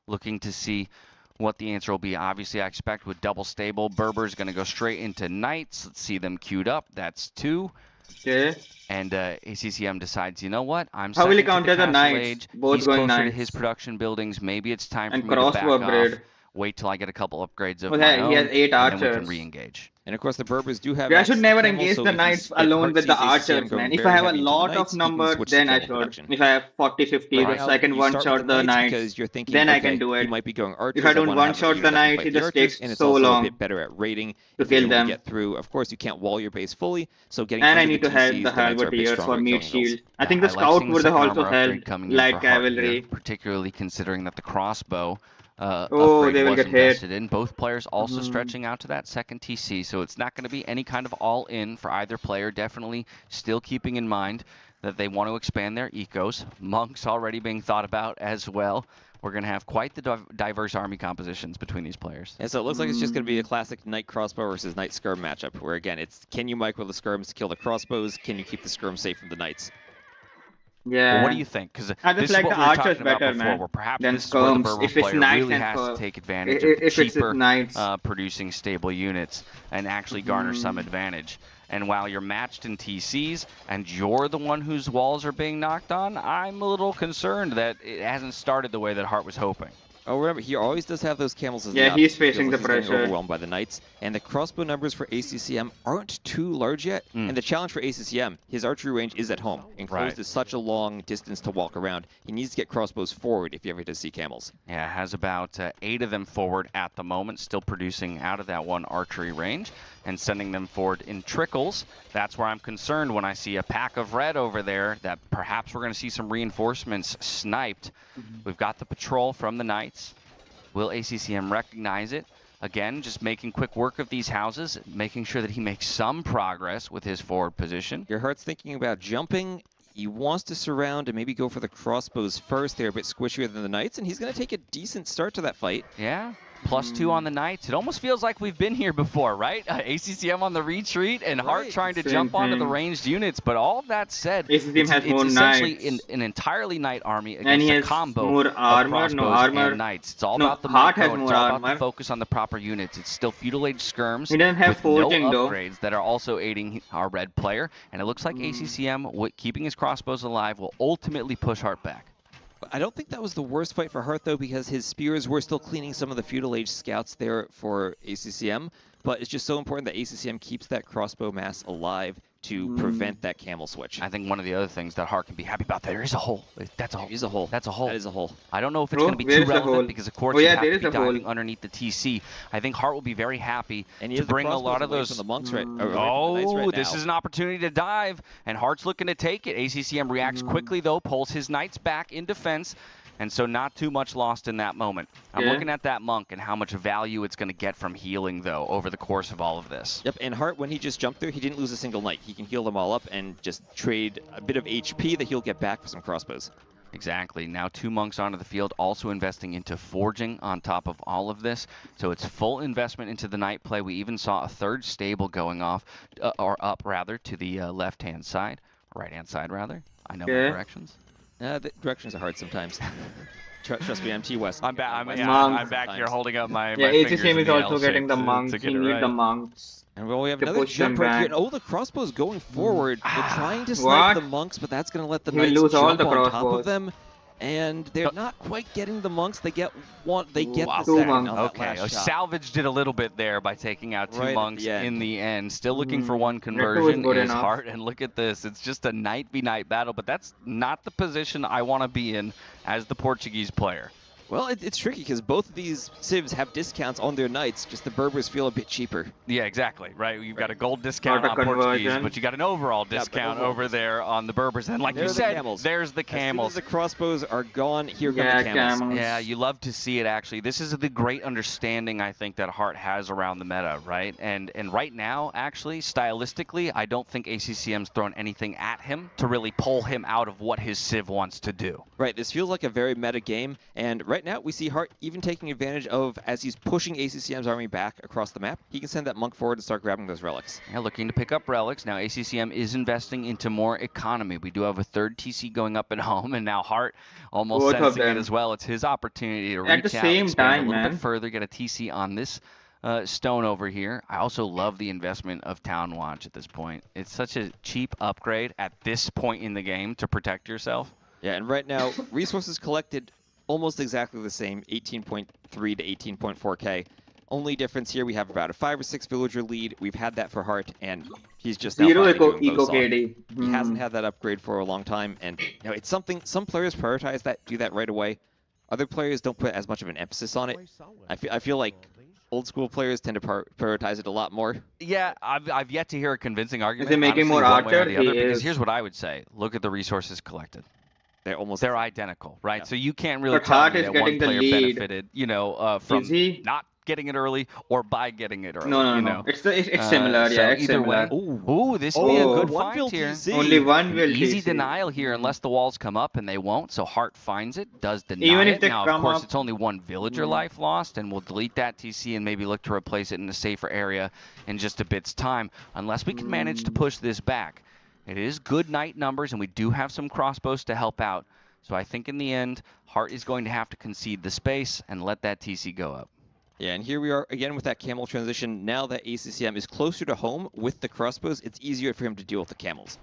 Looking to see what the answer will be. Obviously, I expect with double stable, Berber's going to go straight into Knights. Let's see them queued up. That's 2. Okay. And ACCM decides, you know what? I'm how will he second to counter the Knights? Age. Both He's going closer Knights. to his production buildings. Maybe it's time for and me to back upgrade. off. Wait till I get a couple upgrades of well, my own, he has 8 and then we archers. can re-engage. And of course, the Berbers do have. I should never camels, engage so the Knights alone with the archers, man. If I have a lot of numbers, then I should. If I have 40, 50, so I can one-shot the Knights, you're thinking, then okay, I can do it. You might be going archers. If I don't one-shot the Knights, it just takes and it's so also long a bit better at raiding to kill them. Get through. Of course, you can't wall your base fully, so getting and I under need the to help TCs, the Halberdiers for meat shield. I think Yeah, the I like scout seeing would the have second also armor upgrade helped, coming in like for Hart cavalry. here, particularly considering that the crossbow they will was get invested in. Both players also stretching out to that second TC, so it's not going to be any kind of all-in for either player. Definitely still keeping in mind that they want to expand their ecos. Monks already being thought about as well. We're going to have quite the diverse army compositions between these players. And so it looks like it's just going to be a classic Knight crossbow versus Knight skirm matchup, where again, it's can you micro the skirms to kill the crossbows? Can you keep the skirms safe from the Knights? Yeah. Well, what do you think? Because I this just like is what the we were archers talking about better, before, man. where perhaps Than this is where the skirms. Berber If it's player Knights really and has to skirms. take advantage If of it's cheaper Knights. producing stable units and actually garner some advantage. And while you're matched in TCs and you're the one whose walls are being knocked on, I'm a little concerned that it hasn't started the way that Hart was hoping. Oh, remember, he always does have those camels as Yeah, he's facing the he's getting pressure. overwhelmed by the Knights. And the crossbow numbers for ACCM aren't too large yet. And the challenge for ACCM, his archery range is at home. Enclosed is such a long distance to walk around. He needs to get crossbows forward if he ever does see camels. Yeah, has about 8 of them forward at the moment, still producing out of that one archery range and sending them forward in trickles. That's where I'm concerned when I see a pack of red over there that perhaps we're going to see some reinforcements sniped. We've got the patrol from the Knights. Will ACCM recognize it? Again, just making quick work of these houses, making sure that he makes some progress with his forward position. Your Heart's thinking about jumping. He wants to surround and maybe go for the crossbows first. They're a bit squishier than the Knights, and he's going to take a decent start to that fight. Yeah. +2 on the Knights. It almost feels like we've been here before, right? ACCM on the retreat and Hart trying to jump onto the ranged units. But all of that said, ACCM has more it's essentially Knights. an entirely Knight army And against he a has combo more of armor, crossbows no armor. and Knights. It's all No, about the Hart micro, has and more it's all about the armor. focus on the proper units. It's still feudal age skirms He doesn't have with forging, no though. upgrades that are also aiding our red player. And it looks like ACCM, keeping his crossbows alive, will ultimately push Hart back. I don't think that was the worst fight for Hart, though, because his spears were still cleaning some of the feudal age scouts there for ACCM. But it's just so important that ACCM keeps that crossbow mass alive to prevent that camel switch. I think one of the other things that Hart can be happy about, there is a hole. That's a hole. There is a hole. That's a hole. That is a hole. I don't know if it's going to be too relevant because, of course, you have to be diving underneath the TC. I think Hart will be very happy to bring a lot of those. The monks right, this is an opportunity to dive, and Hart's looking to take it. ACCM reacts quickly, though, pulls his knights back in defense. And so not too much lost in that moment. I'm looking at that monk and how much value it's going to get from healing, though, over the course of all of this. Yep, and Hart, when he just jumped there, he didn't lose a single knight. He can heal them all up and just trade a bit of HP that he'll get back for some crossbows. Exactly. Now 2 monks onto the field, also investing into forging on top of all of this. So it's full investment into the knight play. We even saw a 3rd stable going off, or up, rather, to the left-hand side. Right-hand side, rather. I know my directions. The directions are hard sometimes. Trust me, I'm T-West. I'm back. I'm back here holding up my fingers. ACCM is also getting the monks. He needs the monks. And we have another jump right here. Oh, the crossbow's going forward. They're trying to snipe the monks, but that's going to let the knights jump on top of them. And they're not quite getting the monks. They get one. They get the 2 monks. Okay, salvaged it a little bit there by taking out 2 monks in the end. Still looking for 1 conversion is Hart. And look at this. It's just a knight v knight battle, but that's not the position I want to be in as the Portuguese player. Well, it's tricky because both of these civs have discounts on their knights, just the Berbers feel a bit cheaper. Yeah, exactly, right? You've got a gold discount on Portuguese, but you got an overall discount over there on the Berbers. And like you said, there's the camels. As soon as the crossbows are gone, here come the camels. Yeah, you love to see it, actually. This is the great understanding, I think, that Hart has around the meta, right? And right now, actually, stylistically, I don't think ACCM's thrown anything at him to really pull him out of what his civ wants to do. Right, this feels like a very meta game, and right now we see Hart even taking advantage of, as he's pushing ACCM's army back across the map, he can send that monk forward and start grabbing those relics. Yeah, looking to pick up relics. Now ACCM is investing into more economy. We do have a 3rd TC going up at home, and now Hart almost sensing it as well. It's his opportunity to reach out, expand a little bit further, get a TC on this stone over here. I also love the investment of Town Watch at this point. It's such a cheap upgrade at this point in the game to protect yourself. Yeah, and right now, resources collected almost exactly the same, 18.3 to 18.4k. Only difference here, we have about a 5 or 6 villager lead. We've had that for Hart, and he's just now Zero eco KD. He hasn't had that upgrade for a long time, and you know, it's something some players prioritize that, do that right away. Other players don't put as much of an emphasis on it. I feel like old school players tend to prioritize it a lot more. Yeah, I've yet to hear a convincing argument. Is it making more archer? Because here's what I would say: look at the resources collected. They're identical, right? Yeah. So you can't really tell me that one player benefited, from not getting it early or by getting it early. No. It's similar, yeah. It's either similar. way. Ooh, this would be a good find here. Only one will easy denial here unless the walls come up, and they won't. So Hart finds it, does deny Even if it. They now, come of course, up, it's only 1 villager life lost, and we'll delete that TC and maybe look to replace it in a safer area in just a bit's time, unless we can manage to push this back. It is good knight numbers, and we do have some crossbows to help out. So I think in the end, Hart is going to have to concede the space and let that TC go up. Yeah, and here we are again with that camel transition. Now that ACCM is closer to home with the crossbows, it's easier for him to deal with the camels.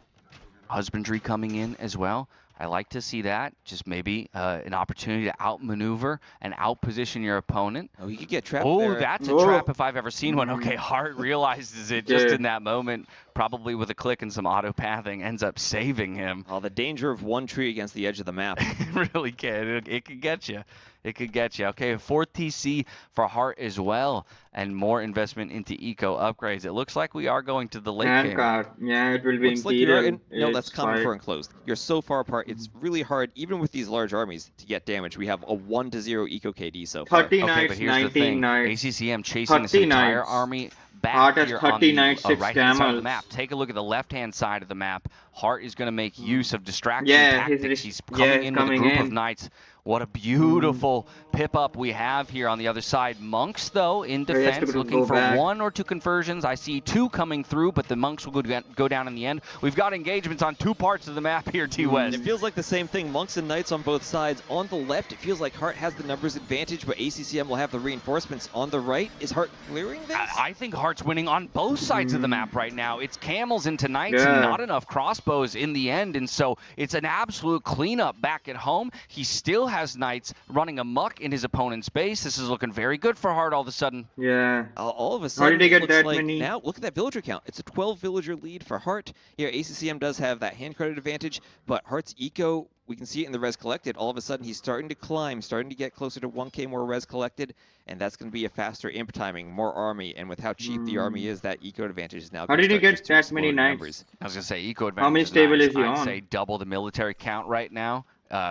Husbandry coming in as well. I like to see that. Just maybe an opportunity to outmaneuver and outposition your opponent. Oh, you could get trapped there. Oh, that's a trap if I've ever seen one. Okay, Hart realizes it just in that moment, probably with a click and some auto-pathing, ends up saving him. Oh, the danger of 1 tree against the edge of the map. It really can. It could get you. It could get you. Okay, a 4th TC for Hart as well, and more investment into eco upgrades. It looks like we are going to the late game. Yeah, it will be Imperial. No, that's common for enclosed. You're so far apart, it's really hard, even with these large armies, to get damage. We have a 1-0 eco KD so far. 30 knights, but here's 19 the thing. knights. ACCM chasing this entire army back here on the right-hand side of the map. Take a look at the left-hand side of the map. Hart is going to make use of distraction tactics. He's coming in with a group of knights. What a beautiful pip-up we have here on the other side. Monks, though, in defense, looking for 1 or 2 conversions. I see 2 coming through, but the Monks will go down in the end. We've got engagements on 2 parts of the map here, T-West. It feels like the same thing. Monks and Knights on both sides. On the left, it feels like Heart has the numbers advantage, but ACCM will have the reinforcements. On the right, is Heart clearing this? I think Heart's winning on both sides of the map right now. It's Camels into Knights and not enough crossbows in the end, and so it's an absolute cleanup back at home. He still has Knights running amok in his opponent's base. This is looking very good for Heart all of a sudden. Yeah. All of a sudden, how did he get that like many? Now, look at that villager count. It's a 12 villager lead for Heart. Here, ACCM does have that hand credit advantage, but Heart's eco, we can see it in the res collected. All of a sudden, he's starting to climb, starting to get closer to 1K more res collected, and that's going to be a faster imp timing, more army, and with how cheap the army is, that eco advantage is now. How did he get that many Knights? I was going to say, eco advantage. How many stable is he I'd on? say double the military count right now.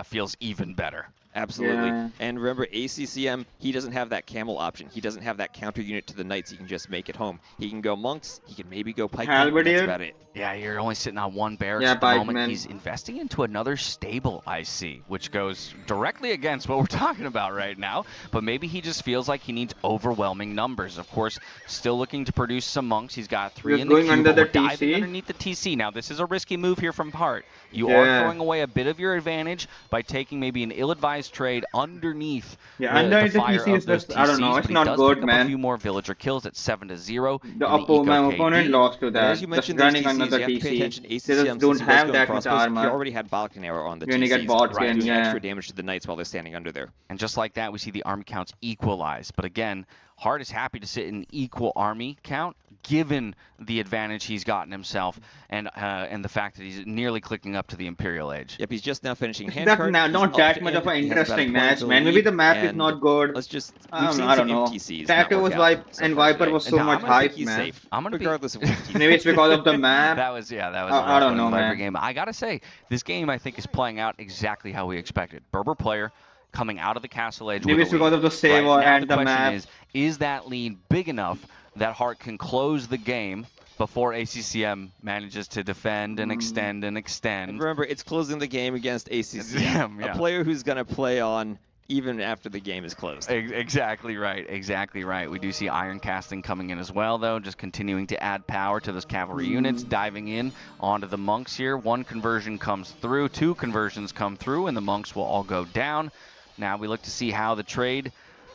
Feels even better. Absolutely. Yeah. And remember, ACCM, he doesn't have that camel option. He doesn't have that counter unit to the Knights he can just make it home. He can go Monks, he can maybe go Pikemen, that's about it. Yeah, you're only sitting on 1 barracks at the moment. He's investing into another stable, I see, which goes directly against what we're talking about right now. But maybe he just feels like he needs overwhelming numbers. Of course, still looking to produce some Monks. He's got 3 in the queue, but we're diving underneath the TC. Now, this is a risky move here from Heart. You are throwing away a bit of your advantage by taking maybe an ill-advised trade underneath the fire of those TCs. I don't know, it's but not he does good, pick up man. a few more villager kills at 7-0. My opponent lost to that. As you mentioned, just those running TCs, another you have to pay TC. attention. They ACCM, just don't have that much armor. He already had Balkan arrow on the You only get TCs, bots doing in, extra damage to the Knights while they're standing under there. And just like that, we see the army counts equalize. But again, Heart is happy to sit in equal army count, given the advantage he's gotten himself, and the fact that he's nearly clicking up to the Imperial Age. Yep, he's just now finishing hand That's card. not that much of an interesting match, man. Maybe the map is not good. Let's just, I don't know. Tattoo was and Viper was so much hype, man. I'm gonna regardless of what maybe it's because of the map. That was I don't know, man. Game. I gotta say, this game I think is playing out exactly how we expected. Berber player coming out of the Castle Age. Maybe it's because of the saver and the map. Is that lead big enough that Heart can close the game before ACCM manages to defend and extend and extend? And remember, it's closing the game against ACCM. A player who's going to play on even after the game is closed. Exactly right. Exactly right. We do see Iron Casting coming in as well, though, just continuing to add power to those cavalry units, diving in onto the Monks here. 1 conversion comes through, 2 conversions come through, and the Monks will all go down. Now we look to see how the trade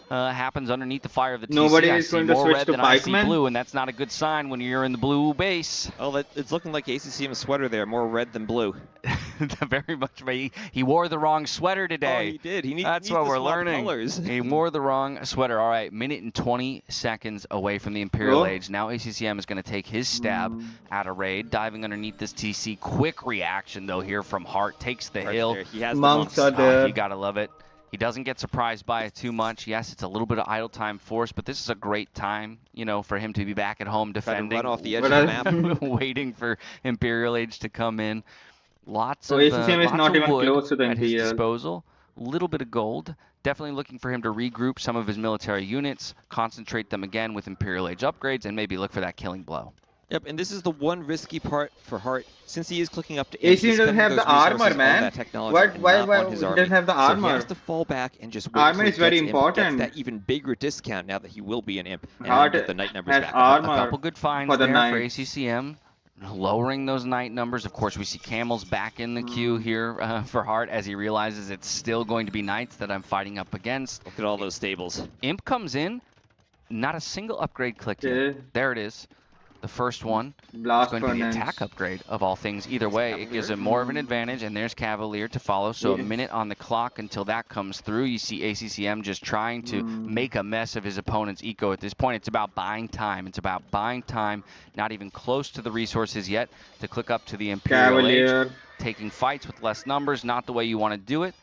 happens underneath the fire of the TC. Nobody is going to switch to Pikemen, blue, and that's not a good sign when you're in the blue base. Oh, it's looking like ACCM's sweater there, more red than blue. Very much. He wore the wrong sweater today. Oh, he did. That's what we're learning. Colors. He wore the wrong sweater. All right, minute and 20 seconds away from the Imperial Age. Now ACCM is going to take his stab at a raid, diving underneath this TC. Quick reaction, though, here from Heart. Takes the hill. He has Monks are there. You got to love it. He doesn't get surprised by it too much. Yes, it's a little bit of idle time force, but this is a great time, for him to be back at home defending. Run off the edge of the map. Waiting for Imperial Age to come in. Lots of ACCM is not even wood close to the at his Imperial. disposal. A little bit of gold. Definitely looking for him to regroup some of his military units, concentrate them again with Imperial Age upgrades, and maybe look for that killing blow. Yep, and this is the one risky part for Heart, since he is clicking up to AC doesn't have the armor, man. Why he doesn't have the armor? So he has to fall back and just wait armor is very gets important. That even bigger discount now that he will be an imp, and Heart get the knight numbers has back. armor A couple good finds for the there for knights. ACCM, lowering those knight numbers. Of course, we see Camels back in the queue here for Heart as he realizes it's still going to be knights that I'm fighting up against. Look at all those stables. Imp comes in, not a single upgrade clicked yet. There it is. The first one is going to be the attack upgrade of all things. Either way, it gives him more of an advantage, and there's Cavalier to follow. So a minute on the clock until that comes through. You see ACCM just trying to make a mess of his opponent's eco at this point. It's about buying time. It's about buying time, not even close to the resources yet to click up to the Imperial Age. Taking fights with less numbers, not the way you want to do it.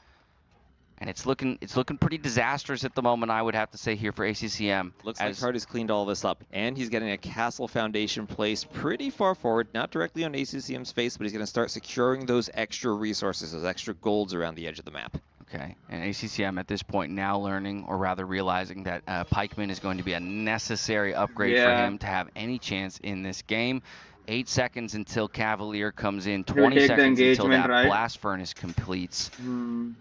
And it's looking pretty disastrous at the moment, I would have to say, here for ACCM. Looks like Heart has cleaned all this up, and he's getting a castle foundation placed pretty far forward, not directly on ACCM's face, but he's going to start securing those extra resources, those extra golds around the edge of the map. Okay, and ACCM at this point now learning, or rather realizing that Pikeman is going to be a necessary upgrade for him to have any chance in this game. 8 seconds until Cavalier comes in, 20 seconds until that blast furnace completes.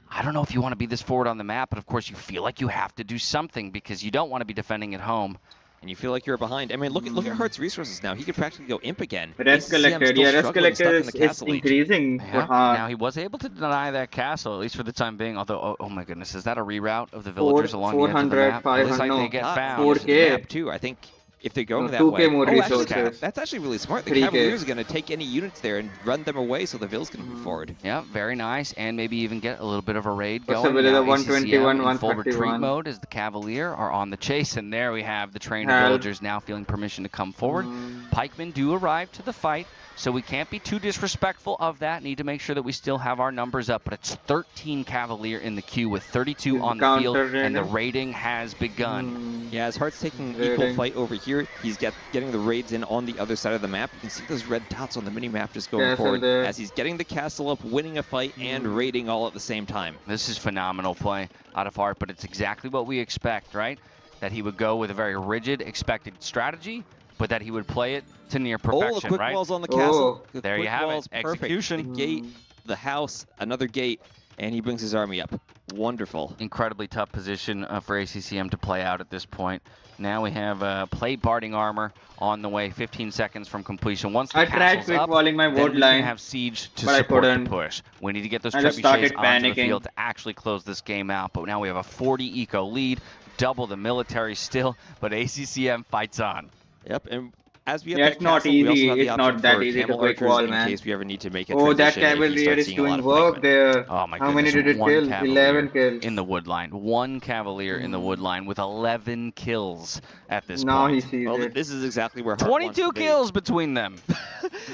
I don't know if you want to be this forward on the map, but of course you feel like you have to do something because you don't want to be defending at home. And you feel like you're behind. I mean, look at Hart's resources now. He could practically go imp again. Rest collected, yeah, rest collected is increasing for Hart. Now he was able to deny that castle, at least for the time being, although, oh my goodness, is that a reroute of the villagers along the edge of the map? 500, It looks like they get found. 4K. Map too, I think. If they're going that 2K way, more resources. Actually, that's actually really smart. The Cavaliers are going to take any units there and run them away so the Vills can move forward. Yeah, very nice, and maybe even get a little bit of a raid What's going. Now, 121, in full retreat mode as the Cavalier are on the chase, and there we have the trained villagers now feeling permission to come forward. Pikemen do arrive to the fight, so we can't be too disrespectful of that. Need to make sure that we still have our numbers up, but it's 13 Cavalier in the queue with 32 on the field, and the raiding has begun. Yeah, as Hart's taking equal fight over here, he's getting the raids in on the other side of the map. You can see those red dots on the mini-map just going forward as he's getting the castle up, winning a fight, and raiding all at the same time. This is phenomenal play out of Hart, but it's exactly what we expect, right? That he would go with a very rigid, expected strategy, but that he would play it to near perfection, the quick right? walls on the castle. The there you have it. Perfect. Execution. The gate, the house, another gate, and he brings his army up. Wonderful. Incredibly tough position for ACCM to play out at this point. Now we have plate barding armor on the way, 15 seconds from completion. Once the castle's up, walling my then we line, can have siege to support the push. We need to get those trebuchets onto the field to actually close this game out. But now we have a 40 eco lead, double the military still, but ACCM fights on. Yep, and as we yeah, it's not easy. It's not that easy to quick wall, man. In case we ever need to make a that Cavalier is doing work there. Oh my goodness. How many did it kill? 11 kills. In the wood line. One Cavalier in the wood line with 11 kills at this now point. He sees it. This is exactly where Hart 22 kills between them.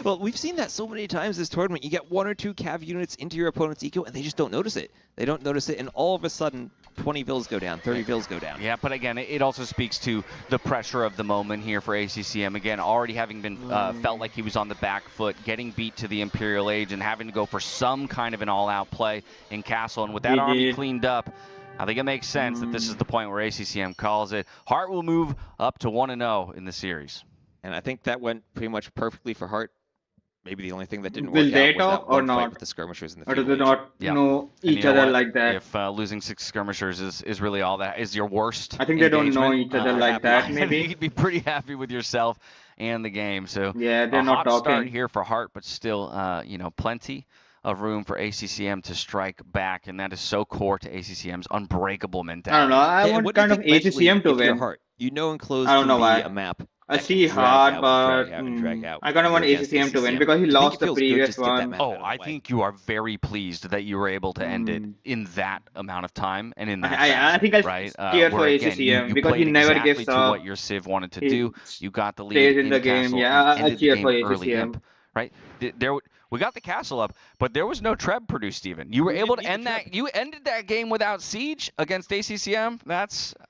Well, we've seen that so many times this tournament. You get 1 or 2 Cav units into your opponent's eco, and they just don't notice it. They don't notice it, and all of a sudden, 20 Vills go down, 30 Vills go down. Yeah, but again, it also speaks to the pressure of the moment here for ACCM. Again, already having been felt like he was on the back foot, getting beat to the Imperial Age, and having to go for some kind of an all-out play in Castle. And with that army cleaned up, I think it makes sense that this is the point where ACCM calls it. Hart will move up to 1-0 in the series. And I think that went pretty much perfectly for Hart. Maybe the only thing that didn't work out was that or one not? fight with the skirmishers in the or field. do they not know each other like that? If losing 6 skirmishers is really all that is your worst, I think they don't know each other like that. Maybe you'd be pretty happy with yourself and the game. So yeah, they're not hot start talking here for Hart, but still, plenty of room for ACCM to strike back, and that is so core to ACCM's unbreakable mentality. I don't know. I want kind of ACCM to win. Hart, you know, enclosed I don't know why. A map. I see Hard, but I kind of want ACCM to win because he lost the previous one. Oh, I think you are very pleased that you were able to end it in that amount of time and in that fashion, I think I'll right? cheer for ACCM because he never gives to up. what your Civ wanted to do. You got the lead stays in the game. Castle, Yeah, I'll cheer for early ACCM. imp, right? We got the castle up, but there was no Treb produced even. You were able to end that. You ended that game without siege against ACCM.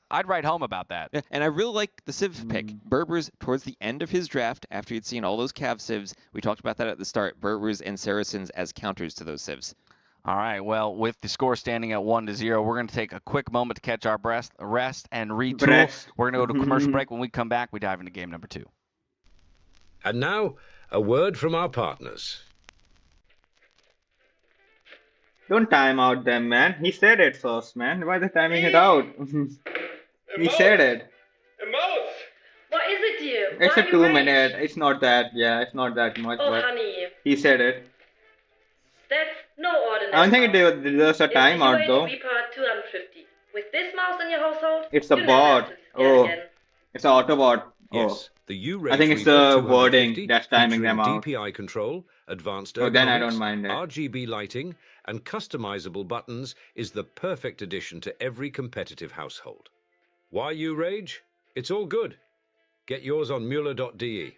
I'd write home about that. Yeah, and I really like the Civ pick. Berbers, towards the end of his draft, after he'd seen all those Cav Civs, we talked about that at the start, Berbers and Saracens as counters to those Civs. All right, well, with the score standing at 1-0, we're going to take a quick moment to catch our rest and retool. We're going to go to commercial break. When we come back, we dive into game number 2. And now, a word from our partners. Don't time out them, man. He said it first, man. Why are they timing it out? He said it. What is it, dear? It's a 2 minute. It's not that. Yeah, it's not that much. Oh, but honey. he said it. That's no ordinary. I don't think there's a timeout though. Repart 250. With this mouse in your household, it's a bot. Oh, it's an Autobot. Yes, the U-Ray I think it's the wording that's timing them out. DPI control, advanced ergonomics, then I don't mind it. RGB lighting, and customizable buttons is the perfect addition to every competitive household. Why U-Rage? It's all good. Get yours on Mueller.de.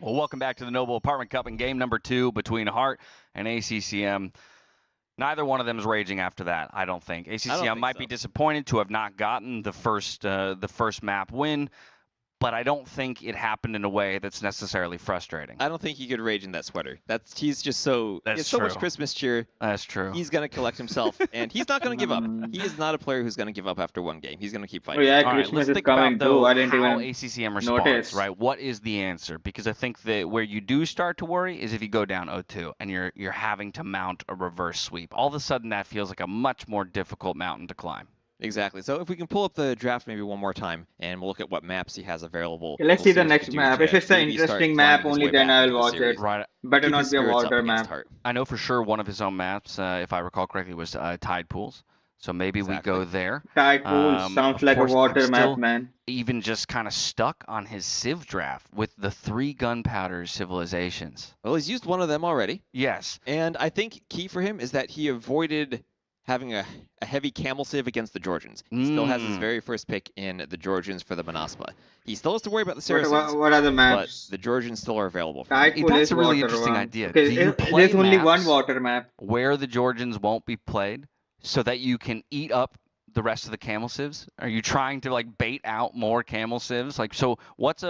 Well, welcome back to the Noble Apartment Cup in game number 2 between Hart and ACCM. Neither one of them is raging after that, I don't think. ACCM might be disappointed to have not gotten the first map win, but I don't think it happened in a way that's necessarily frustrating. I don't think he could rage in that sweater. He's just so he has so much Christmas cheer. That's true. He's gonna collect himself, and he's not gonna give up. He is not a player who's gonna give up after one game. He's gonna keep fighting. Oh yeah, all Christmas right, let's is think coming about though too. I didn't how even ACCM responds. notice. Right, what is the answer? Because I think that where you do start to worry is if you go down 0-2 and you're having to mount a reverse sweep. All of a sudden, that feels like a much more difficult mountain to climb. Exactly. So if we can pull up the draft maybe one more time, and we'll look at what maps he has available. Okay, let's see the next map. If it's an interesting map, only then I'll watch it. Right. Better not be a water map. I know for sure one of his own maps, if I recall correctly, was Tide Pools. So maybe we go there. Tide Pools sounds like a water map, man. Even just kind of stuck on his Civ draft with the 3 gunpowder civilizations. Well, he's used one of them already. Yes. And I think key for him is that he avoided having a heavy camel civ against the Georgians. He still has his very first pick in the Georgians for the Manaspa. He still has to worry about the Saracens. What are the maps? But the Georgians still are available. That's a really interesting idea. Okay, there's only one water map. Where the Georgians won't be played so that you can eat up the rest of the camel civs? Are you trying to like bait out more camel civs? Like, so what's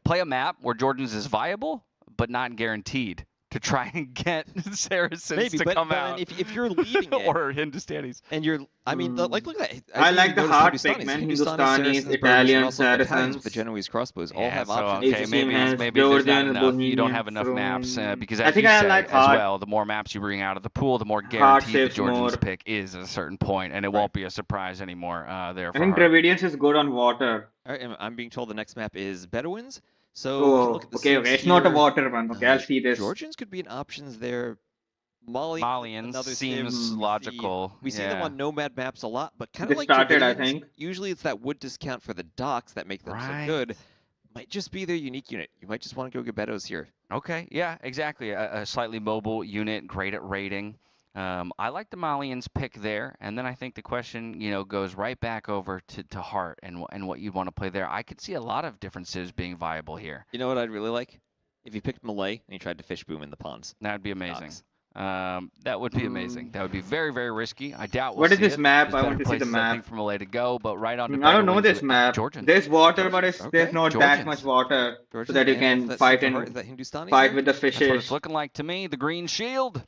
play a map where Georgians is viable but not guaranteed to try and get Saracens to come out. If you're leading it, or Hindustanis. And you're, I mean, look at that. I like the hard pick, man. Hindustanis, Italians, Saracens. The Genoese crossbows all have so, options. Okay, maybe there's not enough. You don't have enough maps because as you say as well, the more maps you bring out of the pool, the more guaranteed the Georgians pick is at a certain point, and it won't be a surprise anymore. There. I think Dravidians is good on water. All right, I'm being told the next map is Bedouins. So look at the okay, it's not a water one. Okay, I'll see this. Georgians could be an options there. Malians seems logical. We see them on nomad maps a lot, but kind of like started, I think. Usually it's that wood discount for the docks that make them so good. Might just be their unique unit. You might just want to go get Bedouins here. Okay, yeah, exactly. A slightly mobile unit, great at raiding. I like the Malians pick there, and then I think the question, goes right back over to Hart and what you'd want to play there. I could see a lot of different civs being viable here. You know what I'd really like? If you picked Malay and you tried to fish boom in the ponds. That'd be amazing. That would be amazing. That would be very, very risky. I doubt we'll What is see this it. map? There's I want to see the map. I think from Malay to go, but right on. I don't know this map. Georgians. There's water, but there's not that much water, so that you can fight with the fishes. That's what it's looking like to me. The green shield.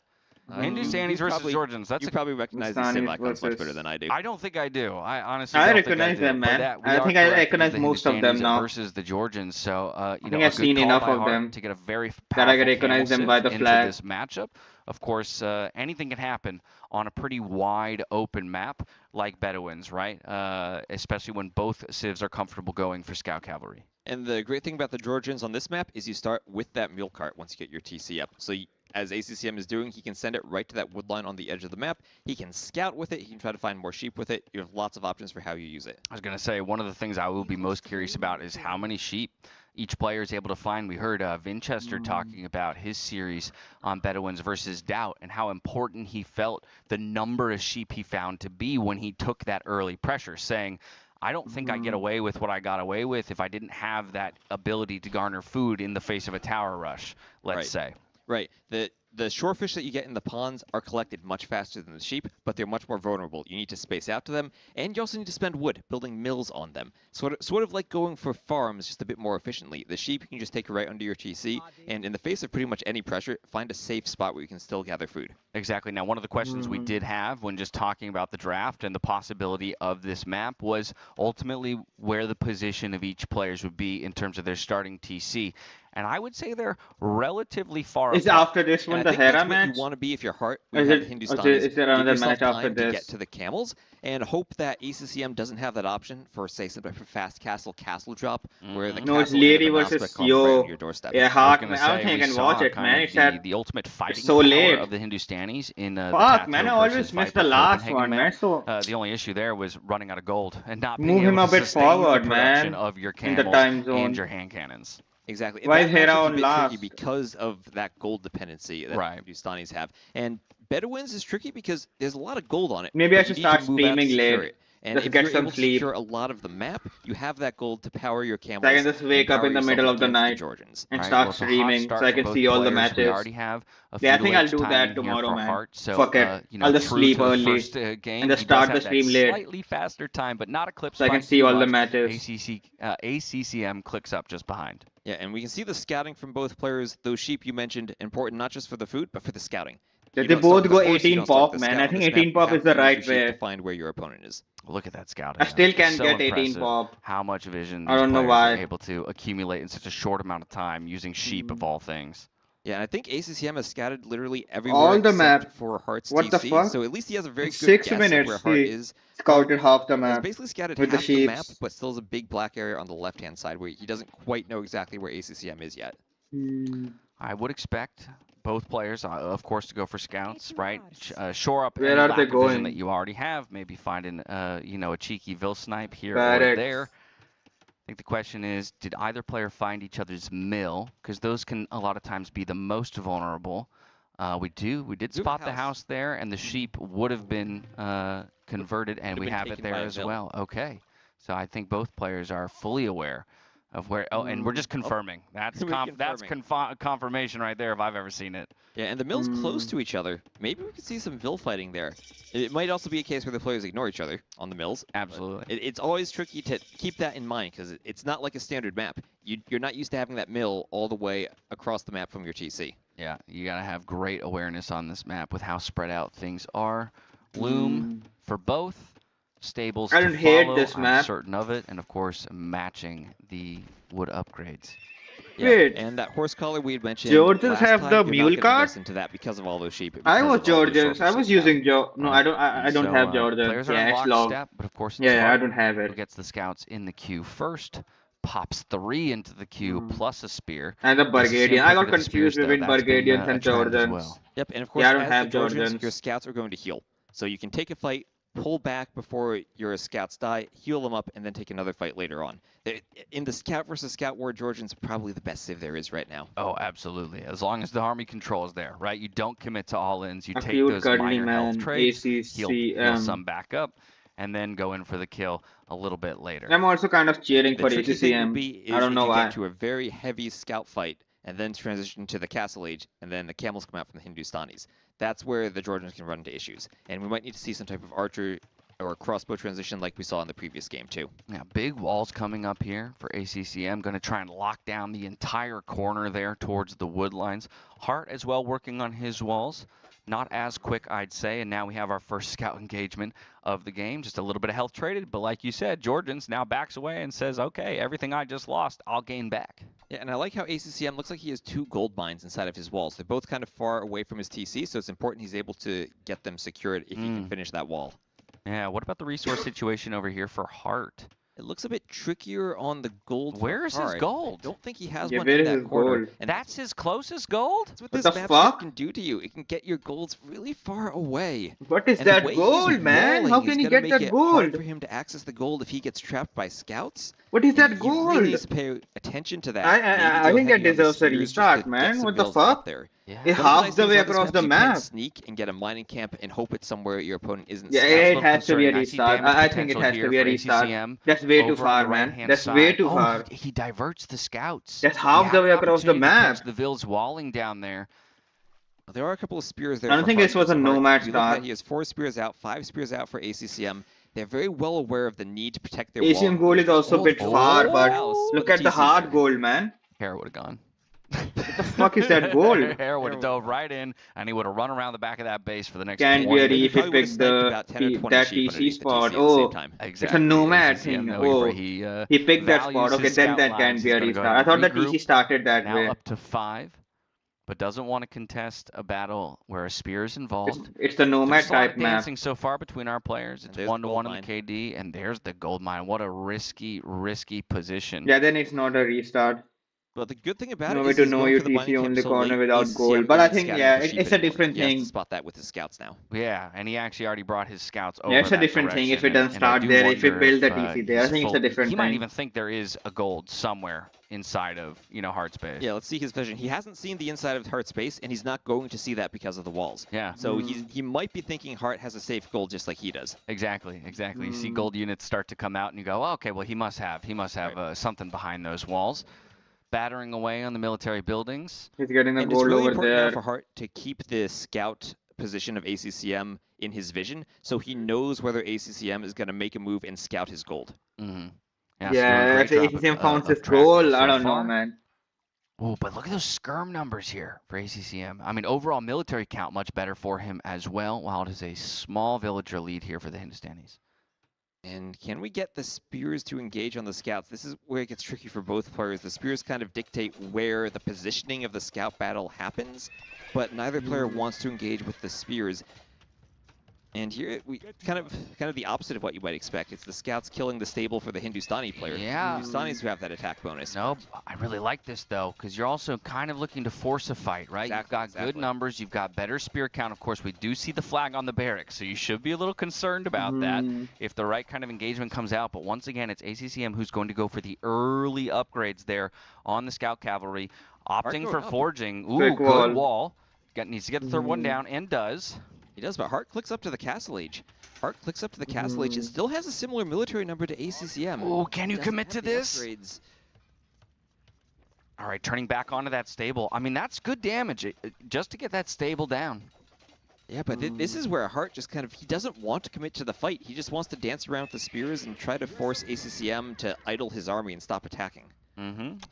Hindustanis versus Georgians. You probably recognize these sim icons much better than I do. I don't think I do. I honestly I don't recognize think I them, man. I think I recognize most of them now. Versus the Georgians, so I think I've seen enough of them to get a very that I can recognize them by the flag. This matchup. Of course, anything can happen on a pretty wide open map like Bedouins, right? Especially when both civs are comfortable going for scout cavalry. And the great thing about the Georgians on this map is you start with that mule cart once you get your TC up. So as ACCM is doing, he can send it right to that wood line on the edge of the map. He can scout with it. He can try to find more sheep with it. You have lots of options for how you use it. I was going to say, one of the things I will be most curious about is how many sheep each player is able to find. We heard Vinchester talking about his series on Bedouins versus Doubt and how important he felt the number of sheep he found to be when he took that early pressure, saying, I don't think I get away with what I got away with if I didn't have that ability to garner food in the face of a tower rush, let's say. Right. The shorefish that you get in the ponds are collected much faster than the sheep, but they're much more vulnerable. You need to space out to them, and you also need to spend wood building mills on them. Sort of like going for farms just a bit more efficiently. The sheep you can just take right under your TC, and in the face of pretty much any pressure, find a safe spot where you can still gather food. Exactly. Now, one of the questions we did have when just talking about the draft and the possibility of this map was ultimately where the position of each players would be in terms of their starting TC. And I would say they're relatively far apart. Is after this one the Hera match? You want to be if your heart. Is there another match after this? To get to the camels and hope that ACCM doesn't have that option for, say, something like fast castle drop, where the no, it's Leary versus Yo. Your doorstep. Yeah, hard. I don't think I can watch it, man. It's the ultimate fighting so late of the Hindustanis in Fuck, man, I always missed the last one, man. So the only issue there was running out of gold and not being able to sustain the production of your camels and your hand cannons. Exactly. Why is Hera on last? Because of that gold dependency that Hindustanis have. And Bedouins is tricky because there's a lot of gold on it. Maybe I should start streaming late. And just if get you're some able to sleep. secure a lot of the map, you have that gold to power your camels. So I can just wake up in the middle of the night and start streaming, so I can see all the matches. We already have a few I think I'll do time that in tomorrow, here for man. Hart. So, Fuck it. you know, I'll just true sleep to the early first game, and just he does start the have stream that late. slightly faster time, but not eclipsed So I by can see too all the much. matches. ACCM clicks up just behind. Yeah, and we can see the scouting from both players. Those sheep you mentioned, important not just for the food, but for the scouting. They both go 18 pop, man. I think 18 pop is the right way. To find where your opponent is. Look at that scouting. I still can so get 18 impressive pop. How much vision I these don't know players why. are able to accumulate in such a short amount of time using sheep of all things. Yeah, and I think ACCM has scouted literally everywhere All the except map. for Heart's What the TC. fuck? So at least he has a very In good 6 guess minutes, of where Hart he is. scouted half the He's map basically scouted with half the the map, sheeps. but still has a big black area on the left-hand side where he doesn't quite know exactly where ACCM is yet. I would expect both players, of course, to go for scouts, right? Shore up Where any are lack they of vision going? that you already have. Maybe finding, you know, a cheeky Vil snipe here Barracks. or there. I think the question is, did either player find each other's mill? Because those can a lot of times be the most vulnerable. We did spot the house there, and the sheep would have been converted, and we have it there as well. Okay, so I think both players are fully aware of where. Oh, and we're just confirming. That's confirmation right there if I've ever seen it. Yeah, and the mill's close to each other. Maybe we could see some Vil fighting there. It might also be a case where the players ignore each other on the mills. Absolutely. It's always tricky to keep that in mind because it's not like a standard map. You're not used to having that mill all the way across the map from your TC. Yeah, you gotta have great awareness on this map with how spread out things are. Loom for both. Stables I to don't hate follow, this I'm map. certain of it, and of course matching the wood upgrades. Yeah, Wait. and that horse collar we had mentioned. Georges last have time, the you're mule not gonna card? invest into that because of all those sheep. I because was of all those Georges. I resources was you have. using No, I don't. I don't have Georges. Players are Yeah, in it's log. lockstep, but of course it's Yeah, I Hart don't have who it. gets the scouts in the queue first. Pops 3 into the queue plus a spear. And the ACCM Burgundian. I got picked up the spears, confused though. between That's been, Burgundians a and trend as Georgians. well. Yep, and of course, Yeah, I don't as have the Georgians, Georgians. your scouts are going to heal. So you can take a fight, pull back before your scouts die, heal them up, and then take another fight later on. In the scout versus scout war, Georgians probably the best save there is right now. Oh, absolutely. As long as the army control is there, right? You don't commit to all-ins. You A take cute those cuddly minor man, health trades, heal ACCM. some back up, and then go in for the kill a little bit later. I'm also kind of cheering The for tricky thing would ACCM. be is I don't if know you why. get to a very heavy scout fight and then transition to the Castle Age, and then the camels come out from the Hindustanis. That's where the Georgians can run into issues. And we might need to see some type of archer or crossbow transition like we saw in the previous game too. Yeah, big walls coming up here for ACCM. Going to try and lock down the entire corner there towards the wood lines. Hart as well working on his walls. Not as quick, I'd say, and now we have our first scout engagement of the game. Just a little bit of health traded, but like you said, Georgians now backs away and says, okay, everything I just lost, I'll gain back. Yeah, and I like how ACCM looks like he has 2 gold mines inside of his walls. They're both kind of far away from his TC, so it's important he's able to get them secured if he can finish that wall. Yeah, what about the resource situation over here for Hart? It looks a bit trickier on the gold. Where is his gold? I don't think he has Yeah, one where in is that his corner. gold? And That's his closest gold? that's what What this the map fuck? can do to you. It can get your golds really far away. What is And the that way he's gold, man? How rolling can is he gonna get make that it hard gold? for him to access the gold if he gets trapped by scouts. What is that He really needs gold? to pay attention to that. I Maybe think go that heavy on the deserves a spears just restart, to man. get some What the bills up fuck? there. Yeah. It's One of the half nice the things way about this across map the is you map. can sneak and get a mining camp and hope it's somewhere your opponent isn't. Yeah, scouting. it little has to be a concerning. I see restart. damage I think it potential has to here be a for restart. ACCM. That's way too Over on far, the man. right-hand That's way side. too Oh, far. he diverts the scouts. That's He half had the way an across the opportunity to catch map. the Vils walling down there. There are a couple of spears there. I don't for think Hart, this was so a Hart, nomad if you look at start. it, he has 4 spears out, 5 spears out for ACCM. They're very well aware of the need to protect their Asian wall. gold is also a bit far, but look at the hard gold, man. Hair would have gone. What the fuck is that gold? Hair would have dove right in, and he would have run around the back of that base for the next Can 20 be a minutes. reef if he picked that TC spot. Oh, it's a nomad thing. Oh, he picked that spot. Okay, then that can be a restart. I thought the TC started that now way. up to 5, but doesn't want to contest a battle where a spear is involved. It's the nomad There's a lot of type map. dancing so far between our players. It's 1-1 in the KD, and there's the gold mine. What a risky position. Yeah, then it's not a restart. Well, the good thing about No it way is to he's know going you for the TC mining camp only so corner late. without ACCM gold. But I isn't think, scouting yeah, for sheep it's a anymore. different He has thing. to spot that with his scouts now. Yeah, and he actually already brought his scouts over Yeah, it's a that different thing if it direction, doesn't and I start do there. If you wonder build the if, TC there, I he's think it's a different he might thing. even think there is a gold somewhere inside of, you know, Heart's base. Yeah, let's see his vision. He hasn't seen the inside of Heart's base, and he's not going to see that because of the walls. Yeah. So he might be thinking Heart has a safe gold just like he does. Exactly. You see gold units start to come out, and you go, oh, okay, well, he must have something behind those walls. Battering away on the military buildings. He's getting the And gold it's really over important there. now for Hart to keep the scout position of ACCM in his vision, so he knows whether ACCM is going to make a move and scout his gold. Mm-hmm. Yeah, if ACCM found his goal, I don't know, man. Oh, but look at those skirm numbers here for ACCM. I mean, overall military count much better for him as well, while it is a small villager lead here for the Hindustanis. And can we get the spears to engage on the scouts? This is where it gets tricky for both players. The spears kind of dictate where the positioning of the scout battle happens, but neither player wants to engage with the spears. And here we kind of the opposite of what you might expect. It's the scouts killing the stable for the Hindustani player. Yeah. Hindustanis who have that attack bonus. No, I really like this though, because you're also kind of looking to force a fight, right? Exactly, You've got good numbers, you've got better spear count. Of course, we do see the flag on the barracks, so you should be a little concerned about that if the right kind of engagement comes out. But once again, it's ACCM who's going to go for the early upgrades there on the scout cavalry, opting for forging. Ooh, good wall. Needs to get the third one down, and does. He does, but Hart clicks up to the Castle Age. Hart clicks up to the Castle Age. It still has a similar military number to ACCM. Oh, can you commit to this? Upgrades. All right, turning back onto that stable. I mean, that's good damage just to get that stable down. Yeah, but this is where Hart just kind of, he doesn't want to commit to the fight. He just wants to dance around with the spears and try to force ACCM to idle his army and stop attacking.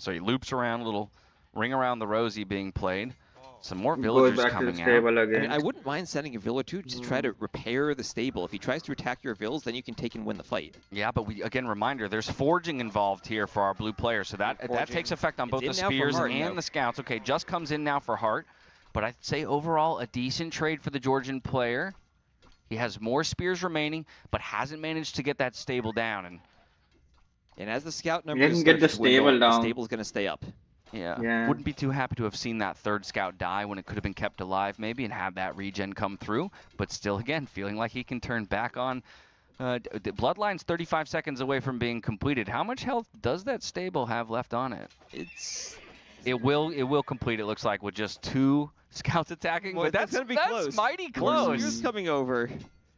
So he loops around, a little ring around the rosy being played. Some more villagers coming out. I mean, I wouldn't mind sending a villager too to try to repair the stable. If he tries to attack your vills, then you can take and win the fight. Yeah, but again, reminder, there's forging involved here for our blue players, so that takes effect on both the spears and the scouts. Okay, just comes in now for Hart, but I'd say overall a decent trade for the Georgian player. He has more spears remaining, but hasn't managed to get that stable down. And as the scout number starts get the stable down. The stable's going to stay up. Yeah. Wouldn't be too happy to have seen that third scout die when it could have been kept alive maybe and have that regen come through. But still, again, feeling like he can turn back on. The Bloodline's 35 seconds away from being completed. How much health does that stable have left on it? It will complete, it looks like, with just 2 scouts attacking. Well, but that's going to be close. Mighty close. Spears coming over.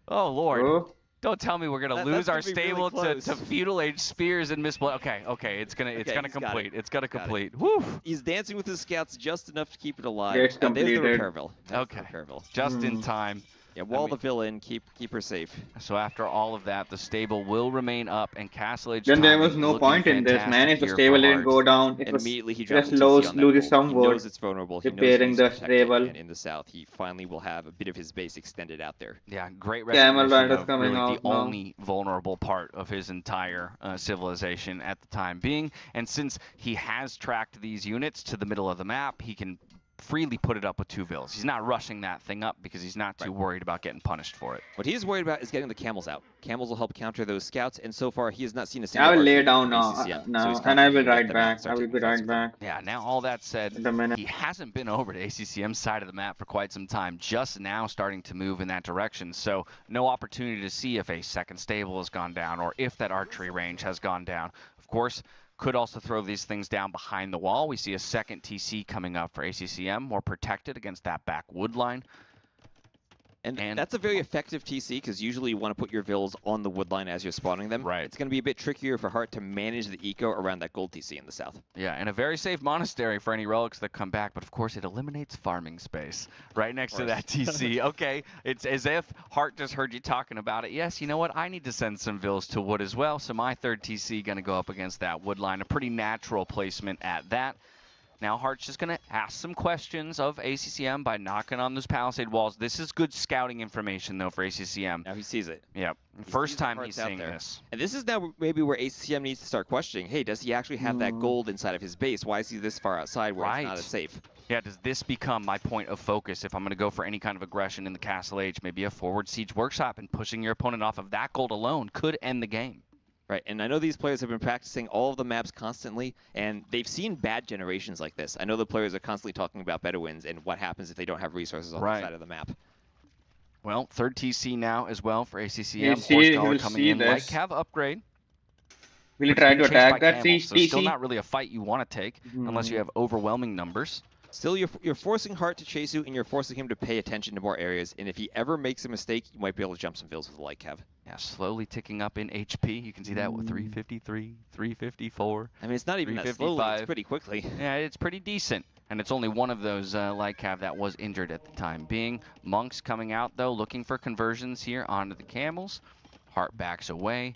Oh, Lord. Oh. Don't tell me we're gonna lose our stable really to feudal age spears and misplay. Okay, it's gonna complete. It's gonna complete. Woo! He's dancing with his scouts just enough to keep it alive. Yeah, it's There's the completed. Repairville. Okay, just in time. Yeah, wall the villain, keep her safe. So after all of that, the stable will remain up, and Castle Age. Then there was no point in this, man. If the stable didn't go down, it was immediately he just He loses some wood. knows it's vulnerable. He repairing knows the stable. and in the south, he finally will have a bit of his base extended out there. Yeah, great Camel recognition Riders of coming really out the now. only vulnerable part of his entire civilization at the time being. And since he has tracked these units to the middle of the map, he can freely put it up with 2 vills. He's not rushing that thing up because he's not too worried about getting punished for it. What he's worried about is getting the camels out. Camels will help counter those scouts, and so far he has not seen a single I will lay archer down from now, ACCM, so and I will ride back. I will be right back. Yeah, now all that said, he hasn't been over to ACCM's side of the map for quite some time, just now starting to move in that direction. So no opportunity to see if a second stable has gone down or if that archery range has gone down. Of course, could also throw these things down behind the wall. We see a second TC coming up for ACCM, more protected against that back wood line. And that's a very effective TC, because usually you want to put your vills on the wood line as you're spawning them. Right. It's going to be a bit trickier for Hart to manage the eco around that gold TC in the south. Yeah, and a very safe monastery for any relics that come back, but of course it eliminates farming space right next to that TC. Okay, it's as if Hart just heard you talking about it. Yes, you know what? I need to send some vills to wood as well, so my third TC going to go up against that wood line. A pretty natural placement at that. Now Hart's just going to ask some questions of ACCM by knocking on those palisade walls. This is good scouting information, though, for ACCM. Now he sees it. Yep. First time he's seeing this. And this is now maybe where ACCM needs to start questioning, hey, does he actually have that gold inside of his base? Why is he this far outside where it's not as safe? Yeah, does this become my point of focus if I'm going to go for any kind of aggression in the Castle Age? Maybe a forward siege workshop, and pushing your opponent off of that gold alone could end the game. Right, and I know these players have been practicing all of the maps constantly, and they've seen bad generations like this. I know the players are constantly talking about Bedouins and what happens if they don't have resources on the side of the map. Well, third TC now as well for ACCM. Horsecollar coming in. Light Cav upgrade. Will he try to attack that TC? So TC? still not really a fight you want to take unless you have overwhelming numbers. Still, you're forcing Hart to chase you, and you're forcing him to pay attention to more areas. And if he ever makes a mistake, you might be able to jump some fields with the Light Cav. Yeah, slowly ticking up in HP. You can see that with 353, 354. I mean, it's not even that slowly. It's pretty quickly. Yeah, it's pretty decent. And it's only one of those Light Cav that was injured at the time being. Monks coming out, though, looking for conversions here onto the Camels. Hart backs away.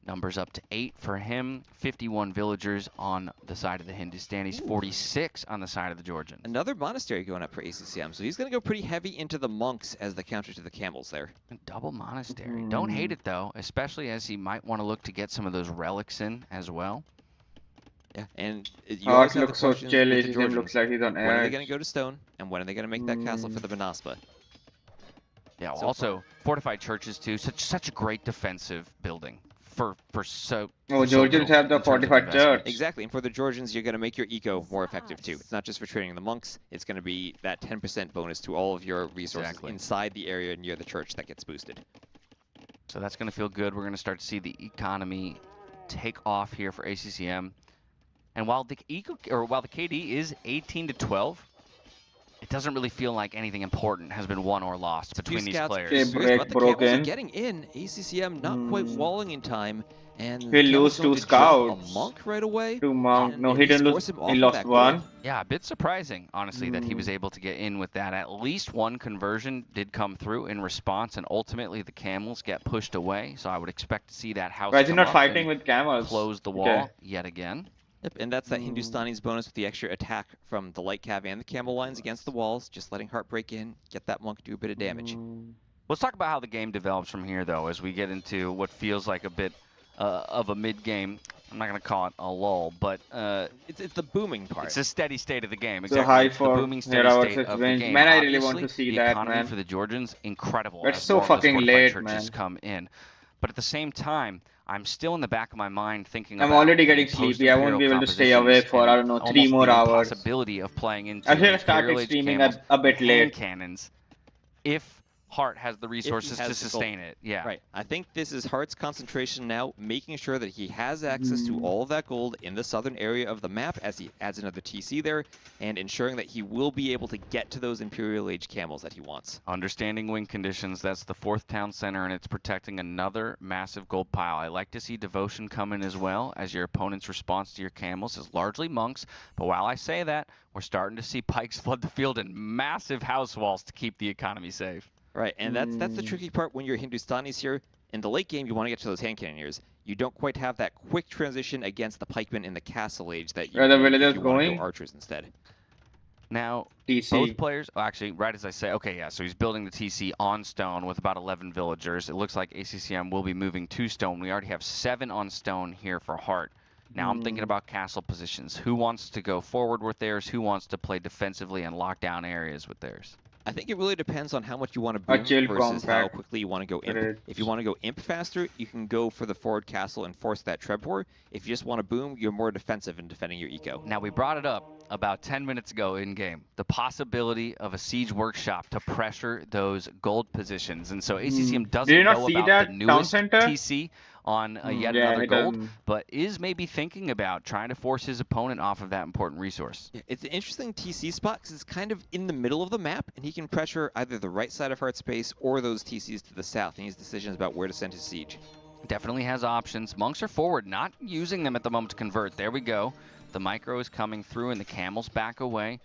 Numbers up to 8 for him. 51 villagers on the side of the Hindustanis. 46 on the side of the Georgians. Another monastery going up for ACCM, so he's going to go pretty heavy into the monks as the counter to the camels there. Double monastery. Don't hate it, though, especially as he might want to look to get some of those relics in as well. Yeah, and you always have looks so chill. ACCM looks like he's on edge. When are they going to go to stone, and when are they going to make that castle for the Banaspa? Yeah, so also fortified churches, too. Such a great defensive building. Georgians have the fortified church. Exactly, and for the Georgians, you're going to make your eco more effective too. It's not just for training the monks, it's going to be that 10% bonus to all of your resources inside the area near the church that gets boosted. So that's going to feel good. We're going to start to see the economy take off here for ACCM. And while the KD is 18 to 12, it doesn't really feel like anything important has been won or lost between these players. The Camels are getting in. ACCM not quite walling in time, and he'll lose 2 scouts. A monk right away. 2 monk. No, he didn't lose. He lost 1. Yeah, a bit surprising, honestly, that he was able to get in with that. At least 1 conversion did come through in response, and ultimately the Camels get pushed away. So I would expect to see that house. Why is he not fighting with Camels? Close the wall yet again. Yep, and that's that Hindustani's bonus with the extra attack from the Light Cav and the Camel lines against the walls, just letting Hart break in, get that monk do a bit of damage. Let's talk about how the game develops from here, though, as we get into what feels like a bit of a mid-game. I'm not going to call it a lull, but it's the booming part. It's a steady state of the game. Exactly. So high it's for the booming steady state of the game. Man, I really want to see that, economy man. for the Georgians, incredible. It's so fucking late, man. Come in. But at the same time, I'm still in the back of my mind thinking I'm about already getting sleepy. I won't be able to stay awake for, I don't know, 3 more hours. Possibility of playing into I should have started streaming a bit late. Cannons, if Hart has the resources to sustain it. Yeah. Right. I think this is Hart's concentration now, making sure that he has access to all of that gold in the southern area of the map as he adds another TC there, and ensuring that he will be able to get to those Imperial Age camels that he wants. Understanding wind conditions, that's the 4th town center, and it's protecting another massive gold pile. I like to see Devotion come in as well, as your opponent's response to your camels is largely monks, but while I say that, we're starting to see pikes flood the field and massive house walls to keep the economy safe. Right, and that's the tricky part when you're Hindustanis here. In the late game, you want to get to those hand cannoneers. You don't quite have that quick transition against the pikemen in the castle age that you, the villagers you going? want to go archers instead. Now, TC. Both players, actually, right as I say, okay, yeah, so he's building the TC on stone with about 11 villagers. It looks like ACCM will be moving to stone. We already have 7 on stone here for Hart. Now I'm thinking about castle positions. Who wants to go forward with theirs? Who wants to play defensively and lock down areas with theirs? I think it really depends on how much you want to boom versus how quickly you want to go imp. If you want to go imp faster, you can go for the forward castle and force that Trebor. If you just want to boom, you're more defensive in defending your eco. Now, we brought it up about 10 minutes ago in-game, the possibility of a siege workshop to pressure those gold positions. And so ACCM doesn't know about the newest TC on yet another gold, but is maybe thinking about trying to force his opponent off of that important resource. It's an interesting TC spot because it's kind of in the middle of the map, and he can pressure either the right side of Heart Space or those TCs to the south, and he has decisions about where to send his siege. Definitely has options. Monks are forward, not using them at the moment to convert. There we go. The micro is coming through, and the camels back away.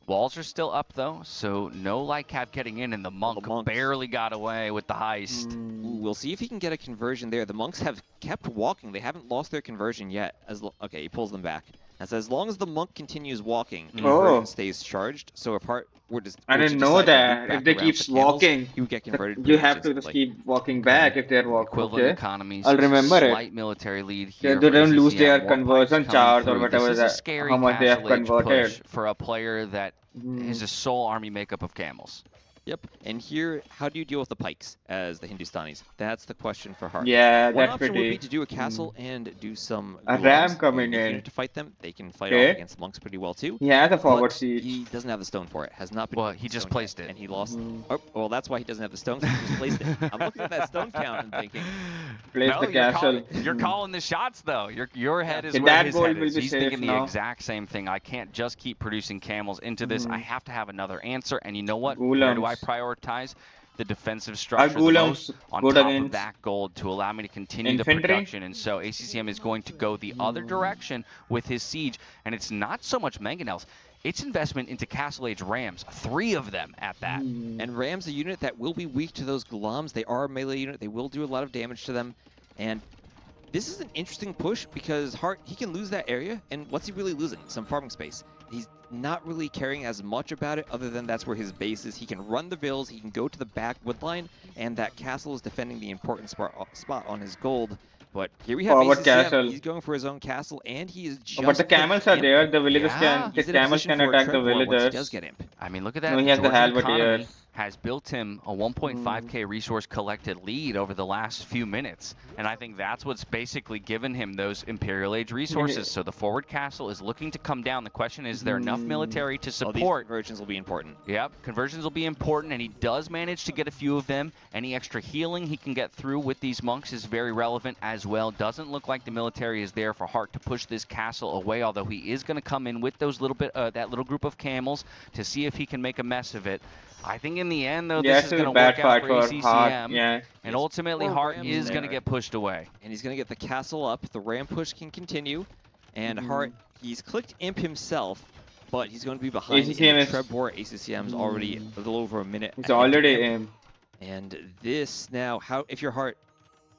Walls are still up, though, so no Light Cav getting in, and the monk barely got away with the heist. We'll see if he can get a conversion there. The monks have kept walking. They haven't lost their conversion yet. Okay, he pulls them back. That's as long as the monk continues walking, conversion stays charged. So if Hart were to I didn't know that. If they keep walking, he would get converted. You have to just keep walking back if they're walking. Equivalent economies. I'll remember slight military lead here. They don't lose their conversion charge or whatever that. How much they have converted. For a player that is a sole army makeup of camels. Yep, and here, how do you deal with the pikes as the Hindustanis? That's the question for Hart. Yeah, One that's option pretty. would be to do a castle and do some A gulams, ram coming a in. unit to fight them. They can fight off against monks pretty well too. He has a forward but siege. He doesn't have the stone for it. Has not been. Well, he just placed it, and he lost. Oh, well, that's why he doesn't have the stone. 'Cause he just placed it. I'm looking at that stone count and thinking. Place no, the castle. You're calling the shots though. Your head is Okay, where that his gold head will is. be He's safe thinking the now. exact same thing. I can't just keep producing camels into this. I have to have another answer. And you know what? Gulams. Where do I prioritize? The defensive structure the most on top of that gold to allow me to continue the production. And so ACCM is going to go the other direction with his siege. And it's not so much mangonels. It's investment into Castle Age Rams, 3 of them at that. And Rams, a unit that will be weak to those Gulams. They are a melee unit. They will do a lot of damage to them. And this is an interesting push because Hart, he can lose that area. And what's he really losing? Some farming space. He's not really caring as much about it other than that's where his base is. He can run the vills, he can go to the back wood line, and that castle is defending the important spot on his gold. But here we have Forward ACCM. castle. He's going for his own castle, and he is just... But the camels are there. The villagers can. The camels can attack the villagers. He does get imp. I mean, look at that. No, he has the halberdiers. Has built him a 1.5k resource collected lead over the last few minutes. And I think that's what's basically given him those Imperial Age resources. So the forward castle is looking to come down. The question is there enough military to support? These conversions will be important. Yep, conversions will be important, and he does manage to get a few of them. Any extra healing he can get through with these monks is very relevant as well. Doesn't look like the military is there for Hart to push this castle away, although he is going to come in with those that little group of camels to see if he can make a mess of it. I think in the end, though, this is going to work out for ACCM, and ultimately Hart is going to get pushed away. And he's going to get the castle up. The ram push can continue, and Hart, he's clicked imp himself, but he's going to be behind ACCM in the Treb War. ACCM's already a little over a minute. It's already imp. And this now, if you're Hart,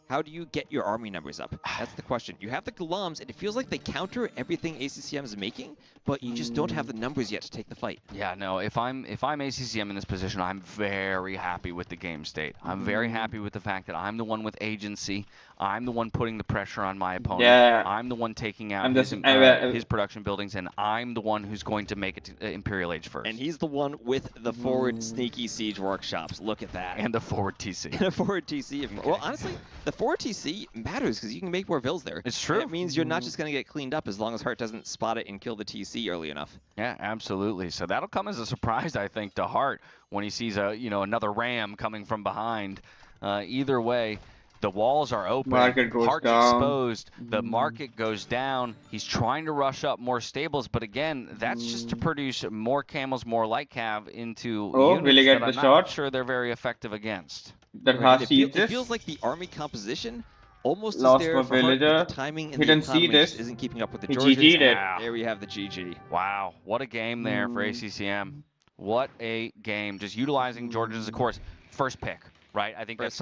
how do you get your army numbers up? That's the question. You have the Gulams, and it feels like they counter everything ACCM is making, but you just don't have the numbers yet to take the fight. Yeah, no, if I'm ACCM in this position, I'm very happy with the game state. I'm very happy with the fact that I'm the one with agency. I'm the one putting the pressure on my opponent. Yeah. I'm the one taking out his production buildings, and I'm the one who's going to make it to Imperial Age first. And he's the one with the forward sneaky siege workshops. Look at that. And the forward TC. And a forward TC. Okay. Well, honestly, the forward TC matters because you can make more vills there. It's true. And it means you're not just going to get cleaned up as long as Hart doesn't spot it and kill the TC early enough. Yeah, absolutely. So that'll come as a surprise, I think, to Hart when he sees another ram coming from behind. Either way, the walls are open. Market goes Hart's down. exposed. The market goes down. He's trying to rush up more stables, but again, that's just to produce more camels, more light cav into units will he get that the I'm shot? not sure they're very effective against. It feels like the army composition almost Lost is there for Hart, but villager. the timing and He the didn't see economy this. just isn't keeping up with the He Georgians. GG'd it. There we have the GG. Wow, what a game there for ACCM. What a game. Just utilizing Georgians, of course, first pick. Right, I think that's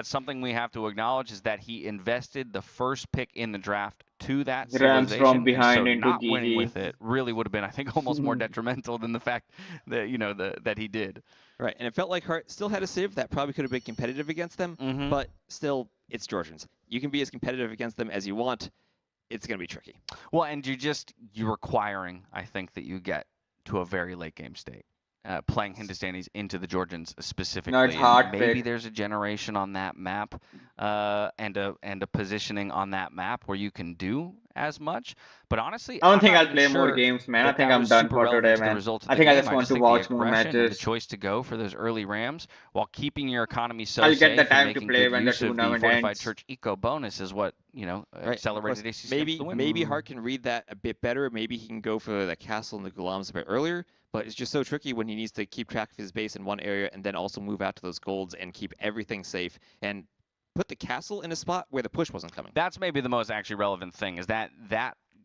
something we have to acknowledge is that he invested the first pick in the draft to that Rams civilization. from behind so into not winning GG. with it really would have been, I think, almost more detrimental than the fact that that he did. Right, and it felt like Hart still had a civ that probably could have been competitive against them, but still, it's Georgians. You can be as competitive against them as you want. It's going to be tricky. Well, and you're requiring, I think, that you get to a very late game state. Playing Hindustanis into the Georgians specifically. No, it's hard maybe pick. there's a generation on that map and a positioning on that map where you can do as much. But honestly, I don't I'm think not I'll even play more sure games, man. I that think that I'm was done super for relevant today, to the man. result of I the think I game. just want to think watch the more aggression and matches. the choice to go for those early Rams while keeping your economy so I'll safe get the and time to making play good when the use of the tournament fortified ends. church eco bonus is what accelerated ACCM to win. Maybe Hart can read that a bit better. Maybe he can go for the castle and the Gulams a bit earlier. But it's just so tricky when he needs to keep track of his base in one area and then also move out to those golds and keep everything safe and put the castle in a spot where the push wasn't coming. That's maybe the most actually relevant thing is that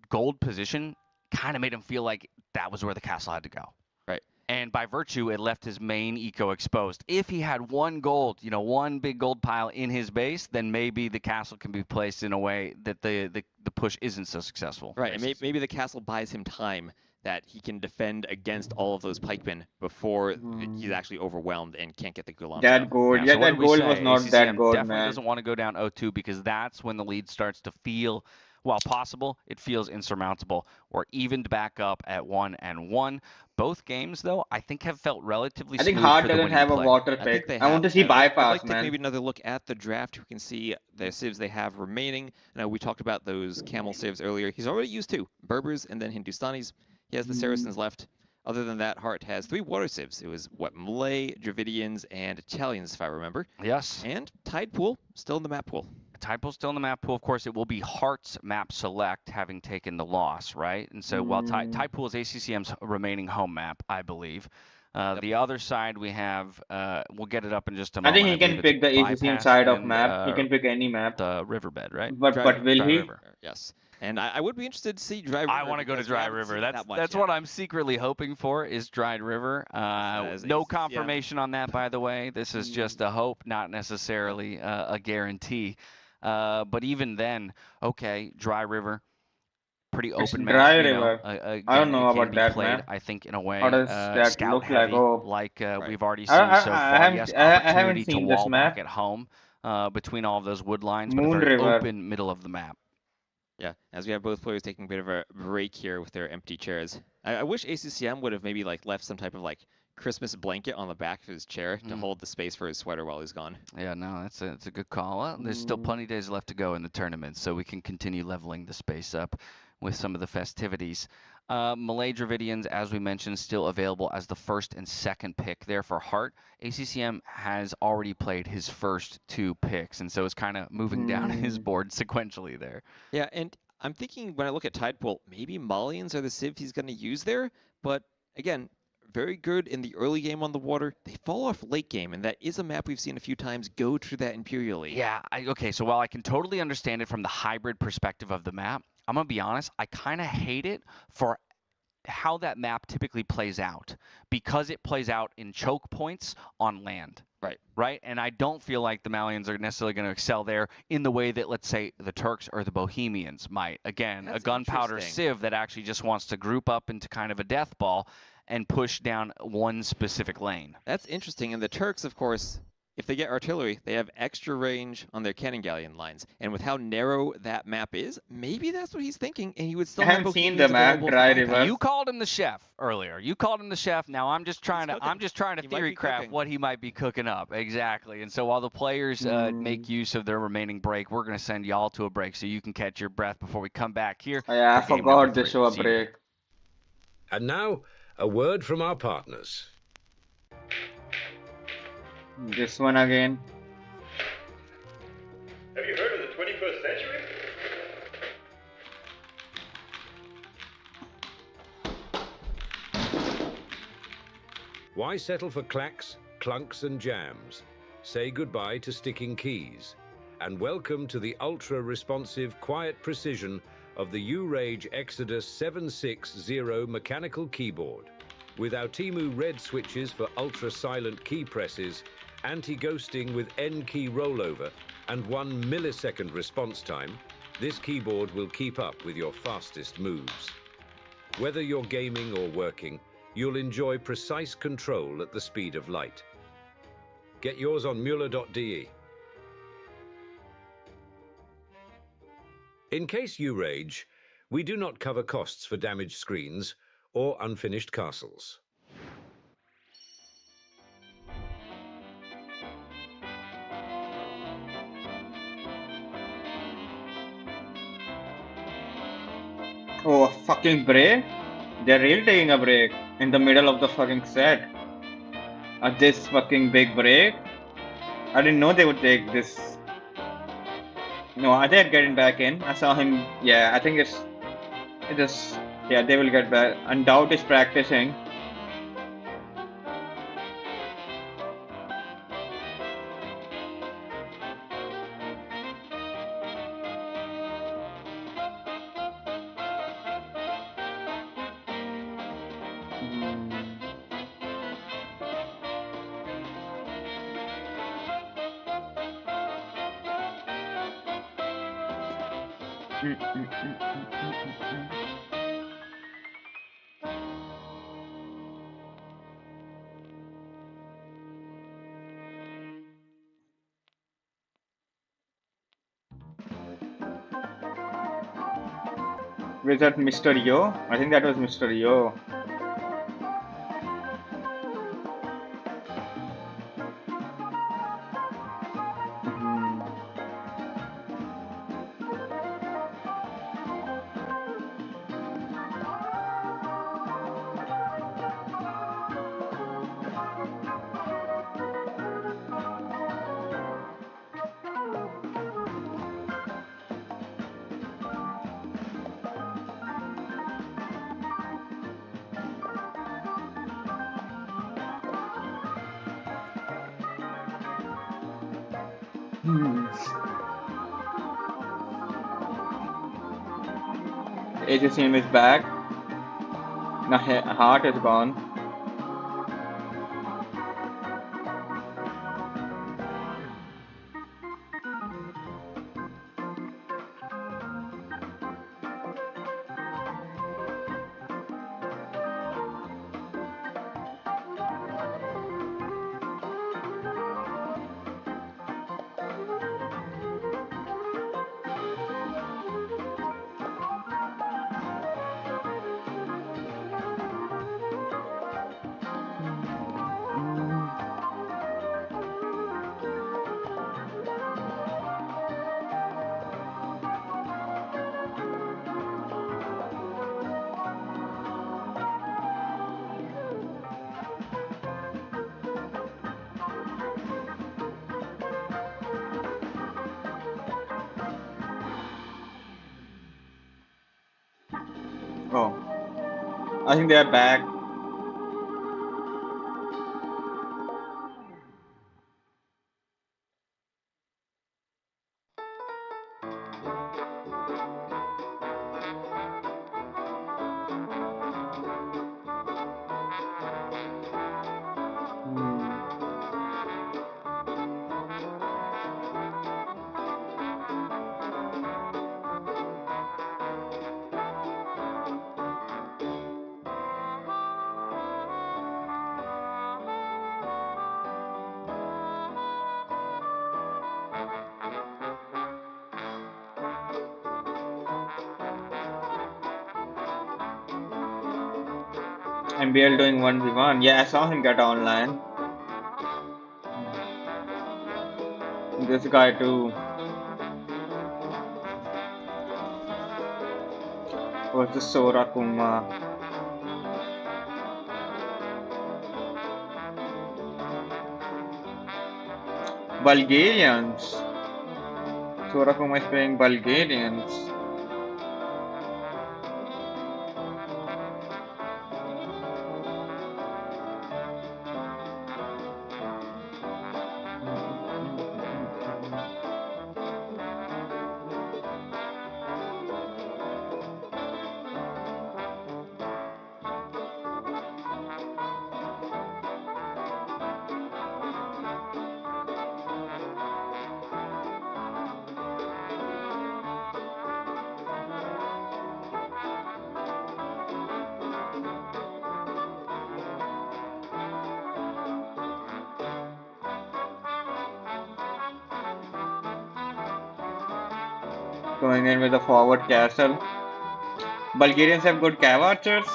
gold position kind of made him feel like that was where the castle had to go. Right. And by virtue, it left his main eco exposed. If he had one gold, one big gold pile in his base, then maybe the castle can be placed in a way that the push isn't so successful. Right, and maybe the castle buys him time that he can defend against all of those pikemen before he's actually overwhelmed and can't get the Gulams. That gold, so what that did we gold say? was not ACCM that good, definitely man. doesn't want to go down 0-2 because that's when the lead starts to feel, while possible, it feels insurmountable. We're evened back up at 1-1. Both games, though, I think have felt relatively I think smooth Hard for the doesn't winning have a play. water I think pick. they I want to have. see I'd bypass, like to take man. maybe another look at the draft. We can see the civs they have remaining. Now, we talked about those camel civs earlier. He's already used 2, Berbers and then Hindustanis. He has the Saracens left. Other than that, Hart has 3 water civs. It was, what, Malay, Dravidians, and Italians, if I remember. Yes. And Tide Pool, still in the map pool. Tide Pool's still in the map pool. Of course, it will be Hart's map select, having taken the loss, right? And so while Tide Pool is ACCM's remaining home map, I believe. The other side we have, we'll get it up in just a moment. I think he can pick the ACCM side of map. He can pick any map. The riverbed, right? But will he? River. Yes. And I would be interested to see Dry River. I want to go to Dry River. That's what I'm secretly hoping for is Dry River. No confirmation on that, by the way. This is just a hope, not necessarily a guarantee. But even then, okay, Dry River, pretty open map. Dry River. Again, I don't know it can about be that played, map. I think, in a way, How does that scout look heavy, like? we've already seen so far. Yes, I haven't opportunity to seen this wall map. back at home between all of those wood lines, but Moon a very River. open middle of the map. Yeah, as we have both players taking a bit of a break here with their empty chairs. I wish ACCM would have maybe left some type of Christmas blanket on the back of his chair to hold the space for his sweater while he's gone. Yeah, no, that's a good call. Well, there's still plenty of days left to go in the tournament, so we can continue leveling the space up with some of the festivities. Malay Dravidians, as we mentioned, still available as the first and second pick there for Hart. ACCM has already played his first 2 picks, and so it's kind of moving down his board sequentially there. Yeah, and I'm thinking when I look at Tide Pool, maybe Malians are the civ he's going to use there, but again, very good in the early game on the water. They fall off late game, and that is a map we've seen a few times go through that Imperially. Yeah, okay, so while I can totally understand it from the hybrid perspective of the map, I'm going to be honest, I kind of hate it for how that map typically plays out, because it plays out in choke points on land. Right? And I don't feel like the Malians are necessarily going to excel there in the way that, let's say, the Turks or the Bohemians might. Again, That's a gunpowder civ that actually just wants to group up into kind of a death ball and push down one specific lane. That's interesting. And the Turks, of course, if they get artillery, they have extra range on their cannon galleon lines. And with how narrow that map is, maybe that's what he's thinking, and he would still I haven't seen the map, Dry River. You called him the chef earlier. You called him the chef. Now I'm just trying to theory craft what he might be cooking up. Exactly. And so while the players make use of their remaining break, we're going to send y'all to a break so you can catch your breath before we come back here. Oh, yeah, I forgot to show a break. And now, a word from our partners. This one again. Have you heard of the 21st century? Why settle for clacks, clunks and jams? Say goodbye to sticking keys. And welcome to the ultra-responsive quiet precision of the U-Rage Exodus 760 mechanical keyboard. With our Temu red switches for ultra-silent key presses, anti-ghosting with N-key rollover, and 1 millisecond response time, this keyboard will keep up with your fastest moves. Whether you're gaming or working, you'll enjoy precise control at the speed of light. Get yours on Mueller.de. In case you rage, we do not cover costs for damaged screens or unfinished castles. Oh, a fucking break? They're really taking a break in the middle of the fucking set. This fucking big break? I didn't know they would take this. No, are they getting back in? I saw him. Yeah, I think yeah, they will get back. And Doubt is practicing. Was that Mr. Yo? I think that was Mr. Yo. AJCM is back. Now Heart is gone. Oh, I think they are back. MBL doing 1v1. Yeah, I saw him get online. This guy too. Versus Sora Kuma. Bulgarians. Sora Kuma is playing Bulgarians. Going in with a forward castle. Bulgarians have good cav archers.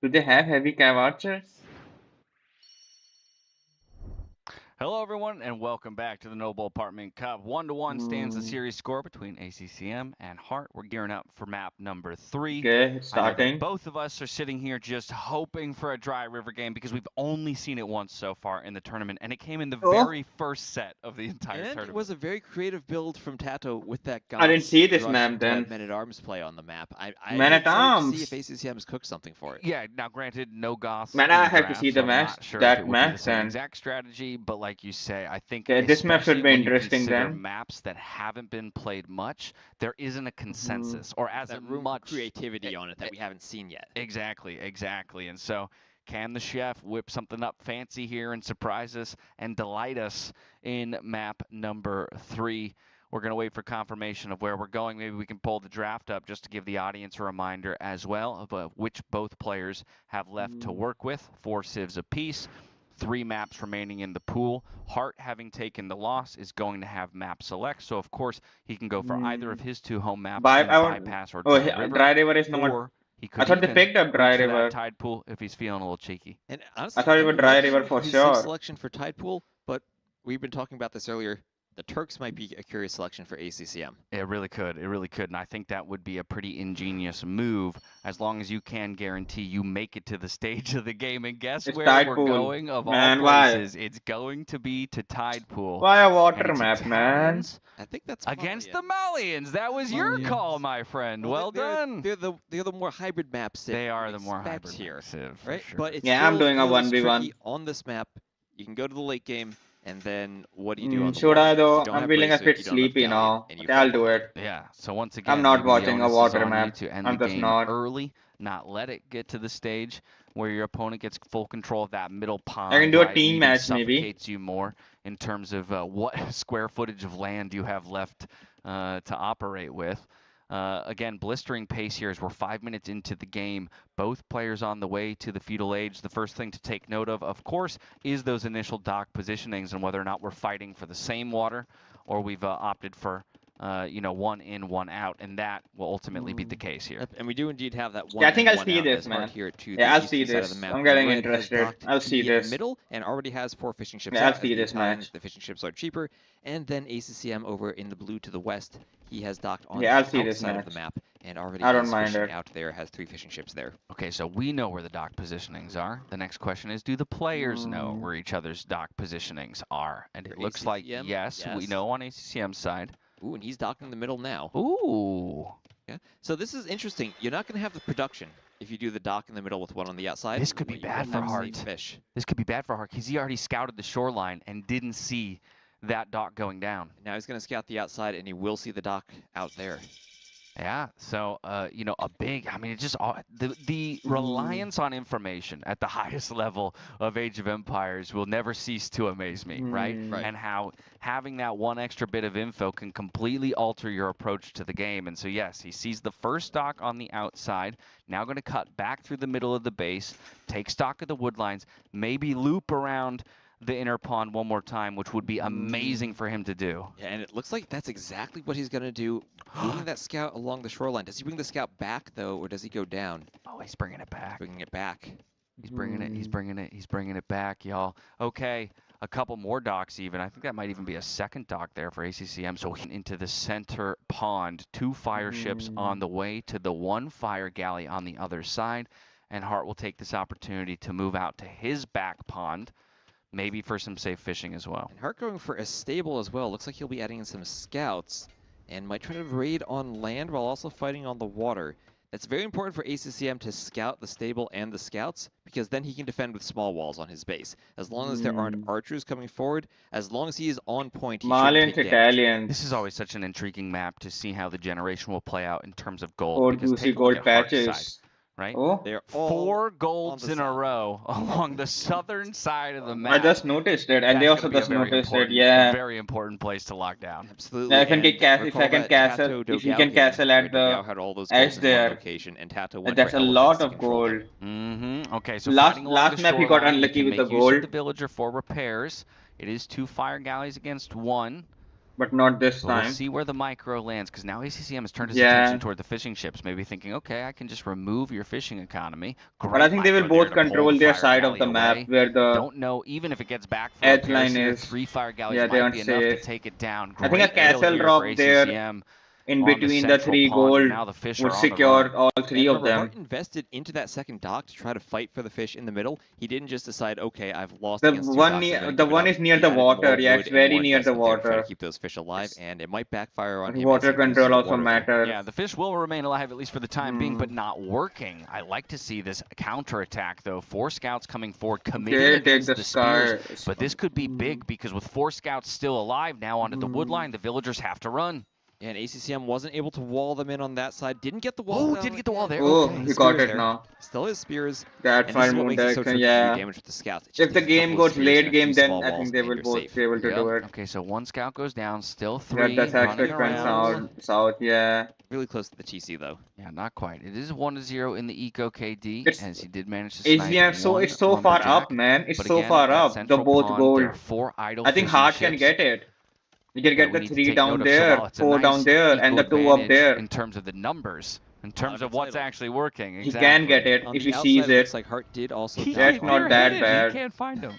Do they have heavy cav archers? Hello, everyone, and welcome back to the Noble Apartment Cup. 1-1 stands the series score between ACCM and Heart. We're gearing up for map number 3. Okay, it's starting. Both of us are sitting here just hoping for a Dry River game because we've only seen it once so far in the tournament, and it came in the very first set of the entire tournament. It was a very creative build from Tato with that I didn't see this map then. Man-at-Arms play on the map. I Man-at-Arms. see if ACCM has cooked something for it. Yeah, now granted, no Goths. Man, I have to see the match. Sure that if it would match be the same then. exact strategy, but like you say, I think this map should be interesting then. Maps that haven't been played much, there isn't a consensus or as much creativity on it that we haven't seen yet. Exactly. And so, can the chef whip something up fancy here and surprise us and delight us in map number 3? We're going to wait for confirmation of where we're going. Maybe we can pull the draft up just to give the audience a reminder as well of which both players have left to work with. 4 civs apiece. 3 maps remaining in the pool. Heart, having taken the loss, is going to have map select. So, of course, he can go for either of his 2 home maps, Bypass or Dry River is not. Or he could I thought they picked up Dry River. Tide Pool if he's feeling a little cheeky. And honestly, I thought it was Dry River for sure. Selection for Tide Pool, but we've been talking about this earlier. the Turks might be a curious selection for ACCM. It really could. It really could. And I think that would be a pretty ingenious move as long as you can guarantee you make it to the stage of the game. And guess where we're going of all places? It's going to be to Tide Pool. Why a water map, man? I think that's against the Malians. That was your call, my friend. Well done. They're the more hybrid maps. They are the more hybrid here, right? Sure. But it's yeah, I'm doing a 1v1 on this map. You can go to the late game. And then what do you do on the Should I though? I'm feeling a bit sleepy now. Okay, I'll do it. Yeah, so once again, I'm not watching a water map. I'm just not. Early, not let it get to the stage where your opponent gets full control of that middle pond. I can do a team match maybe. Suffocates you more in terms of what square footage of land you have left to operate with. Again, blistering pace here as we're 5 minutes into the game. Both players on the way to the feudal age. The first thing to take note of course, is those initial dock positionings and whether or not we're fighting for the same water or we've opted for, one in, one out, and that will ultimately be the case here. And we do indeed have that one. Yeah, I think I'll see this, man. Yeah, I'll see this. I'm getting interested. I'll see this. Middle and already has 4 fishing ships. Yeah, I'll see this match. The fishing ships are cheaper, and then ACCM over in the blue to the west. He has docked on the outside of the map and already is fishing out there. Has 3 fishing ships there. Okay, so we know where the dock positionings are. The next question is, do the players know where each other's dock positionings are? And it looks like yes, we know on ACCM's side. Ooh, and he's docking in the middle now. Ooh. Yeah. So this is interesting. You're not going to have the production if you do the dock in the middle with one on the outside. This could be bad for Hart. This could be bad for Hart because he already scouted the shoreline and didn't see that dock going down. Now he's going to scout the outside, and he will see the dock out there. Yeah, so, it's just the reliance on information at the highest level of Age of Empires will never cease to amaze me, right? And how having that one extra bit of info can completely alter your approach to the game. And so, yes, he sees the first dock on the outside, now going to cut back through the middle of the base, take stock of the woodlines, maybe loop around the inner pond one more time, which would be amazing for him to do. Yeah, and it looks like that's exactly what he's going to do, moving that scout along the shoreline. Does he bring the scout back, though, or does he go down? Oh, he's bringing it back. Bringing it back. He's bringing it, he's bringing it back, y'all. Okay, a couple more docks even. I think that might even be a second dock there for ACCM. So into the center pond, 2 fire ships on the way to the 1 fire galley on the other side. And Hart will take this opportunity to move out to his back pond. Maybe for some safe fishing as well. And Hart going for a stable as well. Looks like he'll be adding in some scouts and might try to raid on land while also fighting on the water. It's very important for ACCM to scout the stable and the scouts because then he can defend with small walls on his base. As long as there aren't archers coming forward, as long as he is on point, he should take damage. This is always such an intriguing map to see how the generation will play out in terms of gold. Because take gold patches. Right? Oh. They're 4 golds in a row along the southern side of the map. I just noticed it, and they also just noticed it. Yeah. A very important place to lock down. Absolutely. Yeah, if I can castle, if you can castle at the edge there, and that's a lot of gold. Okay, so last map he got unlucky with the gold. The villager for repairs. It is 2 fire galleys against 1. But not this time. We'll see where the micro lands, because now ACCM has turned his attention toward the fishing ships, maybe thinking, okay, I can just remove your fishing economy. But I think they will both control their side of the map, where the don't know, even if it gets back for edge line is. 3 fire galleys might be enough to take it down. I think a castle drop there in between the 3 gold would secure all 3 of them. Hart invested into that second dock to try to fight for the fish in the middle. He didn't just decide, okay, I've lost. The one is near the water. Yeah, it's very near the water. Try to keep those fish alive, and it might backfire on him. Water control also matters. Yeah, the fish will remain alive at least for the time being, but not working. I like to see this counterattack though. 4 scouts coming forward, committing against the spears. But this could be big because with 4 scouts still alive now onto the woodline, the villagers have to run. And ACCM wasn't able to wall them in on that side. Didn't get the wall. Oh, didn't get the wall there. Oh, he got it now. Still has spears. That fire moon deck, yeah. Damage with the scouts. If the game goes late game, then I think they will both be able to do it. Okay, so 1 scout goes down, still 3 that's actually south, yeah. Really close to the TC though. Yeah, not quite. It is 1-0 in the Eco KD, as he did manage to snipe. Yeah, so it's so far up, man. It's so far up. The both gold. I think Hart can get it. You can get the 3 down there, 4 down there, and the 2 up there. In terms of the numbers, in terms of what's actually working. Exactly. He can get it if he sees it. Like Hart did also. That's not that bad. He can't find him.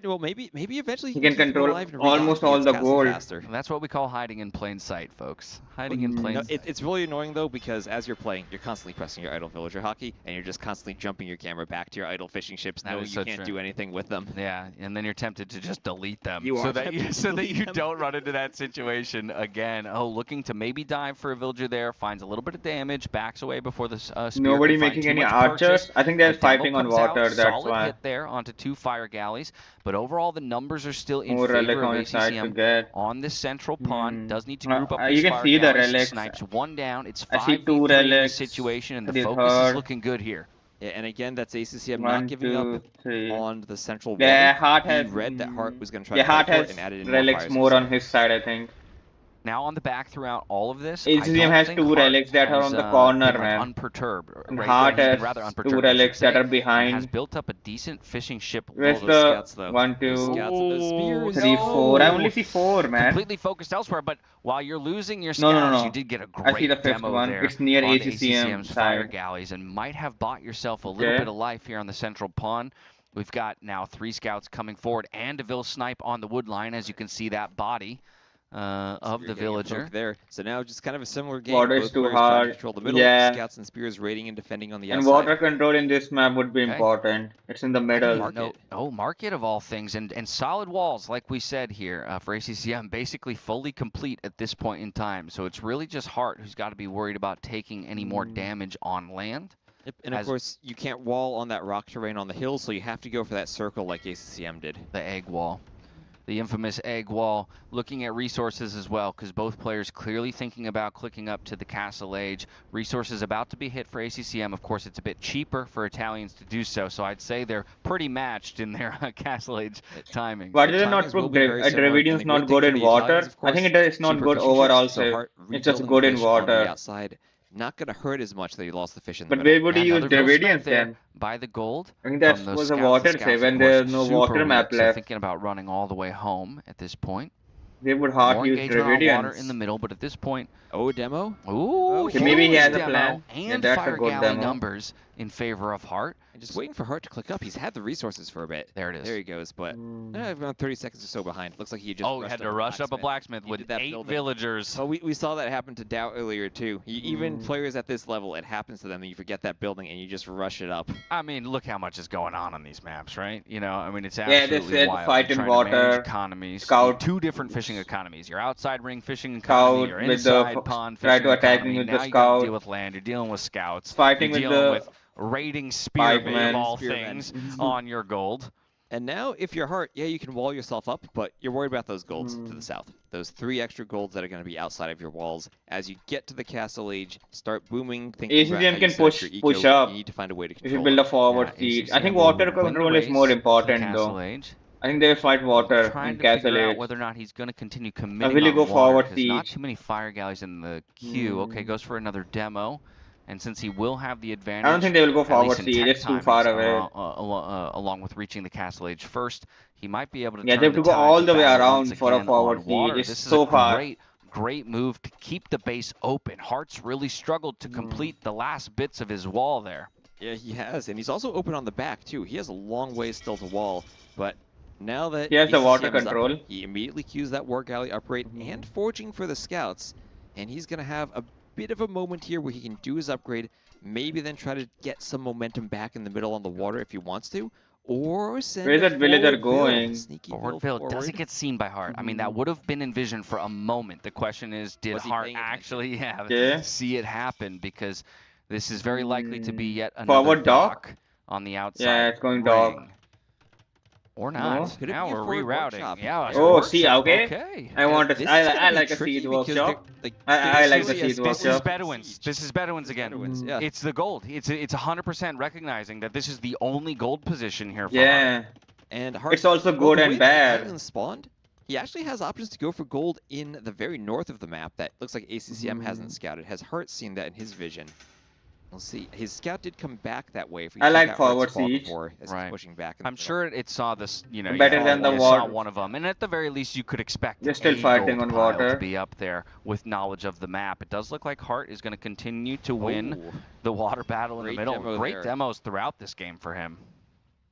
Well, maybe eventually he can control almost all the gold. And that's what we call hiding in plain sight, folks. Hiding in plain sight. It's really annoying though, because as you're playing, you're constantly pressing your idle villager hotkey, and you're just constantly jumping your camera back to your idle fishing ships, knowing you can't do anything with them. Yeah, and then you're tempted to just delete them, You so are that you them. don't run into that situation again. Oh, looking to maybe dive for a villager there, finds a little bit of damage, backs away before the spear. Nobody making any archers. I think they're fighting on water. That's solid why. Hit there onto 2 fire galleys, but overall the numbers are still in More favor relic of on his side to ACCM get. on this central pond. Does need to group up You these can fire see the galleys. relics. Snipes 1 down. It's I see 5v3 2 in this relics. situation, and It the is focus is hard. looking good here. Yeah, and again, that's ACCM 1, not giving 2, up 3. on the central Yeah, water. Heart He has. read that Heart was going to try Yeah, to Heart fight for has it and added in relics more more on his side, I think. Now on the back throughout all of this, ACCM has 2 relics that are on the corner, been, man. unperturbed. And Right? Heart He's been has rather 2 unperturbed, I should relics that say, are and behind. has built up a decent fishing ship. Where's those the scouts, though. 1, 2, Those scouts and those spears. 3, 4? I only see 4, man. Completely focused elsewhere, but while you're losing your No, scouts, no. you did get a I see great the 5th demo one. there It's near onto ACCM's fire side. galleys, and might have bought yourself a little bit of life here on the central pond. We've got now 3 scouts coming forward and a Vil snipe on the wood line, as you can see that body of the villager there. So now just kind of a similar game. Water Both is too players trying to hard. control the middle, Yeah. scouts and spears raiding and defending on the And outside. water control in this map would be Okay. important. It's in the middle. Market of all things, and solid walls, like we said here, for ACCM, basically fully complete at this point in time. So it's really just Hart who's got to be worried about taking any more damage on land. Yep. And of course, you can't wall on that rock terrain on the hill, so you have to go for that circle like ACCM did. The egg wall. The infamous egg wall, looking at resources as well, because both players clearly thinking about clicking up to the Castle Age. Resources about to be hit for ACCM. Of course, it's a bit cheaper for Italians to do so, so I'd say they're pretty matched in their Castle Age timing. Why did they not put Dravidian's not good in water? I think it's not good overall, so it's just good in water. Outside. Not going to hurt as much that you lost the fish in the But middle. where would you use Dravidians then? By the gold. I think that was a water save and there's no water map So left. thinking about running all the way home at this point. They would hard More use engagement on water Dravidians. in the middle, but at this point, a demo. Ooh, Okay, maybe he has a demo plan. And Yeah, that's a fire good galley demo. numbers in favor of Hart. And just waiting for Hart to click up. He's had the resources for a bit. There it is. There he goes, but around 30 seconds or so behind. Looks like he just had to rush up a blacksmith with 8 villagers. Oh, we saw that happen to Dow earlier too. Even players at this level, it happens to them, and you forget that building and you just rush it up. I mean, look how much is going on these maps, right? You know, I mean, it's Yeah, absolutely they said wild. fight You're in trying to manage water, economies, scout. 2 different fishing economies. Your outside ring fishing economy, Scout your with the inside pond try fishing to attack economy. with the Now you gotta scout. deal with land. You're dealing with scouts. Fighting You're with dealing the with raiding spearmen pikemen. of all Spearmen. things on your gold. And now, if you're Hart, yeah, you can wall yourself up, but you're worried about those golds to the south. Those 3 extra golds that are going to be outside of your walls. As you get to the Castle Age, start booming. Thinking about how ACCM you can set up your eco, push up. You need to find a way to If you control build a it. forward siege. I think water control is more important though. I think they fight water Trying in to Castle figure out Age. whether or not he's going to continue committing will you on go water, forward 'cause not siege? too many fire galleys in the queue. Okay, goes for another demo. And since he will have the advantage, I don't think they will go at forward least in siege. tech It's too timings, far away. along with reaching the Castle Age first, he might be able to Yeah, turn they have the to go tides all the of way battle around once for a again forward on water. siege. It's This is so a far. great move to keep the base open. Hart's really struggled to complete the last bits of his wall there. Yeah, he has, and he's also open on the back too. He has a long way still to wall, but now that He has the water ACCM is up, control. he immediately cues that war galley upgrade and forging for the scouts, and he's gonna have a bit of a moment here where he can do his upgrade, maybe then try to get some momentum back in the middle on the water if he wants to, or send Where's a that villager forward going? build, sneaky Forward build Ville forward. doesn't get seen by Hart. I mean, that would have been envisioned for a moment. The question is, did Was he Hart paying actually Yeah. see it happen? Because this is very likely to be yet another Forward dock? on the outside. Yeah, it's going ring. dock. Or No. not. Could it Now be a we're forward rerouting. workshop? Yeah. it's a Oh, see, workshop. okay. Okay. I want This to. is gonna I be like a tricky siege because workshop. they're- I like the basically, siege This is workshop. Bedouins. This is Bedouins again. yeah. It's the gold. It's 100% recognizing that this is the only gold position here for Yeah. Hart. And Hart, It's also well, good the and way that bad. Island spawned, he actually has options to go for gold in the very north of the map that looks like ACCM hasn't scouted. Has Hart seen that in his vision? We'll see. His scout did come back that way. If we I check like out Hart's forward spawn siege. before, as he's pushing back. In the I'm sure it saw this, you know, Better you than the saw water. one of them, and at the very least, you could expect They're still a fighting gold on pile water. to be up there with knowledge of the map. It does look like Hart is going to continue to win the water battle in the Great middle. demo Great there. demos throughout this game for him.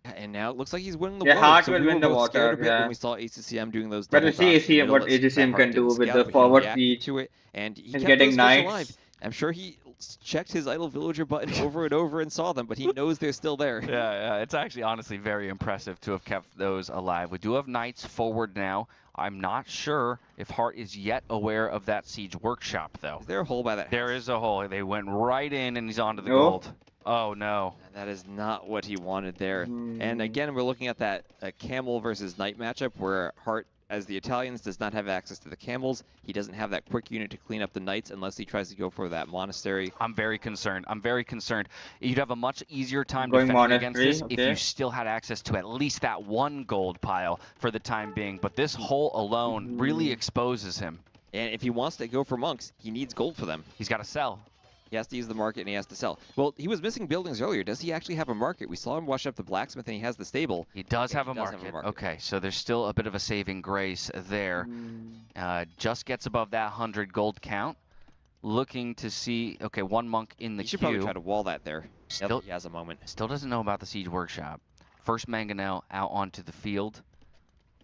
And now it looks like he's winning the Yeah, water. Hart So will we were win the both scared water, a bit yeah. when we saw ACCM doing those But double we'll see dots in the middle what that ACCM Hart can do didn't with scout, the but he forward reacted feed. to it, and he He's kept getting those fish knights. alive. I'm sure he checked his idle villager button over and over and saw them, but he knows they're still there. Yeah, it's actually honestly very impressive to have kept those alive. We do have knights forward now. I'm not sure if Hart is yet aware of that siege workshop, though. Is there a hole by that house? There is a hole. They went right in, and he's onto the No. gold. Oh, no. That is not what he wanted there. And again, we're looking at that camel versus knight matchup where Hart, as the Italians, does not have access to the camels. He doesn't have that quick unit to clean up the knights unless he tries to go for that monastery. I'm very concerned. I'm very concerned. You'd have a much easier time Going defending against monastery, this if you still had access to at least that one gold pile for the time being. But this hole alone really exposes him. And if he wants to go for monks, he needs gold for them. He's got to sell. He has to use the market and he has to sell. Well, he was missing buildings earlier. Does he actually have a market? We saw him wash up the blacksmith and he has the stable. He does have a market. Okay, so there's still a bit of a saving grace there. Just gets above that 100 gold count. Looking to see, okay, one monk in the queue. He should probably try to wall that there. Still, he has a moment. Still doesn't know about the siege workshop. First mangonel out onto the field.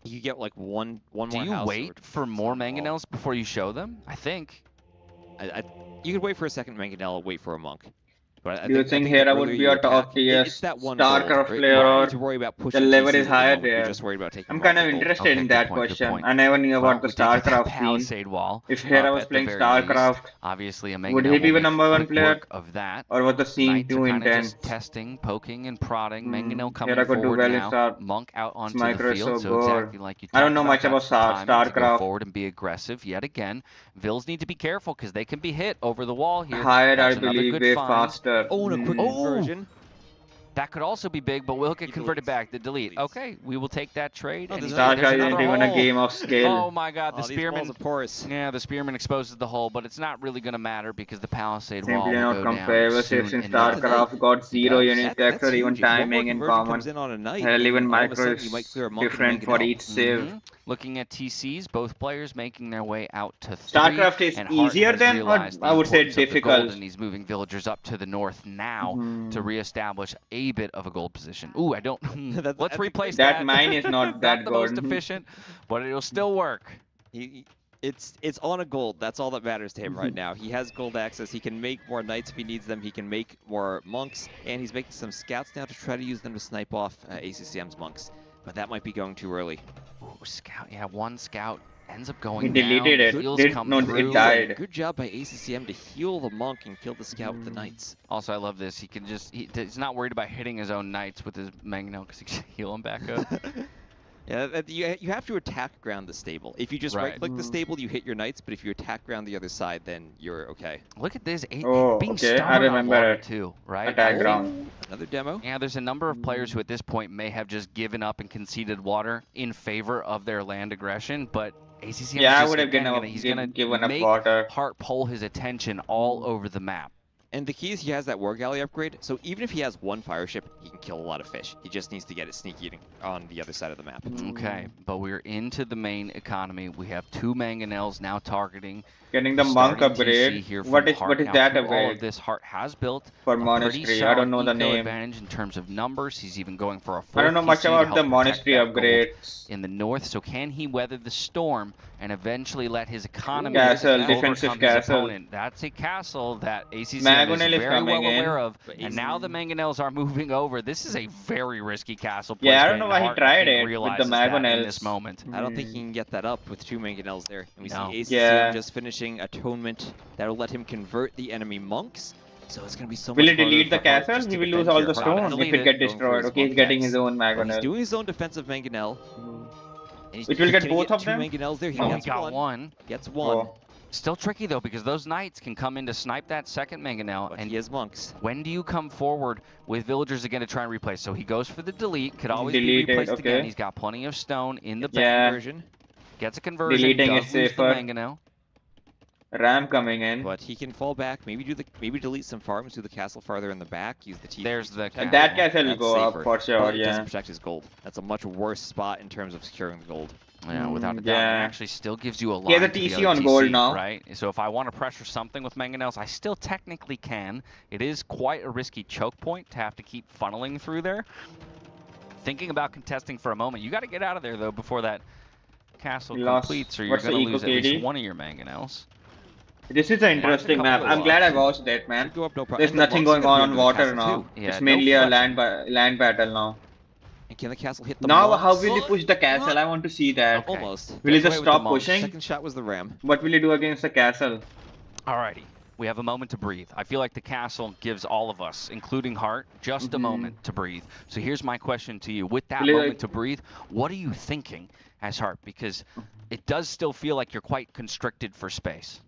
You get like one more Do you house wait for more mangonels before you show them? I think. You could wait for a second mangonel, wait for a monk. But Do you think Hera would be a top tier StarCraft player, or the level is higher there? I'm kind of interested in that question. I never knew about the StarCraft Palisade wall. If Hera was playing StarCraft, obviously a would he be the #1 player? Of that, or was the scene too intense? Testing, poking, and prodding. Mangonel coming Hera could do forward well in now. Monk out onto the field, so exactly like you. I don't know much about StarCraft. Go forward and be aggressive yet again. Vils need to be careful because they can be hit over the wall here. Higher, I believe, way faster. Oh, and a quick conversion. That could also be big, but we'll get converted back. The delete. Okay, we will take that trade. Oh, StarCraft isn't even a game of skill. Oh my God, the spearman. Porous. Yeah, the spearman exposes the hole, but it's not really going to matter because the palisade wall Simply will not go comparable since in StarCraft got 0 unit text or even timing in common. Hell, even micro is different for each save. Looking at TCs, both players making their way out to 3. StarCraft is easier than, or I would say difficult. And he's moving villagers up to the north now to reestablish a bit of a gold position. Ooh, I don't. Let's replace that. That mine is not that the good. most efficient, but it'll still work. It's on a gold. That's all that matters to him right now. He has gold access. He can make more knights if he needs them. He can make more monks, and he's making some scouts now to try to use them to snipe off ACCM's monks. But that might be going too early. Ooh, scout. Yeah, one scout ends up going He deleted down. it. It died. Good job by ACCM to heal the monk and kill the scout with the knights. Also, I love this. He can just, he's not worried about hitting his own knights with his mangonel because he can heal them back up. Yeah, you have to attack ground the stable. If you just right-click the stable, you hit your knights, but if you attack ground the other side, then you're okay. Look at this. Being I remember it. Too, right? Attack ground. Another demo. Yeah, there's a number of players who at this point may have just given up and conceded water in favor of their land aggression, but ACCM I is would have given up water. Hart pull his attention all over the map. And the key is he has that war galley upgrade, so even if he has one fire ship, he can kill a lot of fish. He just needs to get it sneak eating on the other side of the map. Okay, but we're into the main economy. We have 2 mangonels now targeting. Getting the monk upgrade. What is that upgrade? All of this, Hart has built for monastery. I don't know the name. Advantage in terms of numbers. He's even going for a 4th I don't know much about the monastery upgrades in the north. So can he weather the storm and eventually let his economy defensive castle? Opponent? That's a castle that ACCM is very well aware of. And now the mangonels are moving over. This is a very risky castle placement. Yeah, I don't know why he tried it with the mangonels in this moment. I don't think he can get that up with 2 mangonels there. And we see ACCM just finishing atonement that'll let him convert the enemy monks. So it's going to be so much. Will he delete the castle? He will lose all the stone if it gets destroyed. Okay, he's getting his own mangonel. He's doing his own defensive mangonel. It will get both of them? 2 mangonels there. He got one. Gets one. Oh. Still tricky though because those knights can come in to snipe that second mangonel. And he has monks. When do you come forward with villagers again to try and replace? So he goes for the delete. Could always be replaced again. He's got plenty of stone in the conversion. Gets a conversion. Deleting is safer. Mangonel. Ram coming in. But he can fall back. Maybe delete some farms. Do the castle farther in the back. Use the T. There's the castle. That castle will go up for sure. It doesn't protect his gold. That's a much worse spot in terms of securing the gold. Yeah, without a doubt. It actually still gives you a line. He has a TC on gold now. Right? So if I want to pressure something with mangonels, I still technically can. It is quite a risky choke point to have to keep funneling through there. thinking about contesting for a moment. You got to get out of there, though, before that castle completes, or you're going to lose at least one of your mangonels. This is an interesting map. I'm glad I watched it, man. There's nothing going on water now. Yeah, it's mainly a land battle now. And can the castle hit the Now, monks? how will he push the castle? I want to see that. Okay. Almost. Will he just stop pushing? Second shot was the ram. What will he do against the castle? Alrighty. We have a moment to breathe. I feel like the castle gives all of us, including Hart, just a moment to breathe. So here's my question to you. With that moment to breathe, what are you thinking as Hart? Because it does still feel like you're quite constricted for space.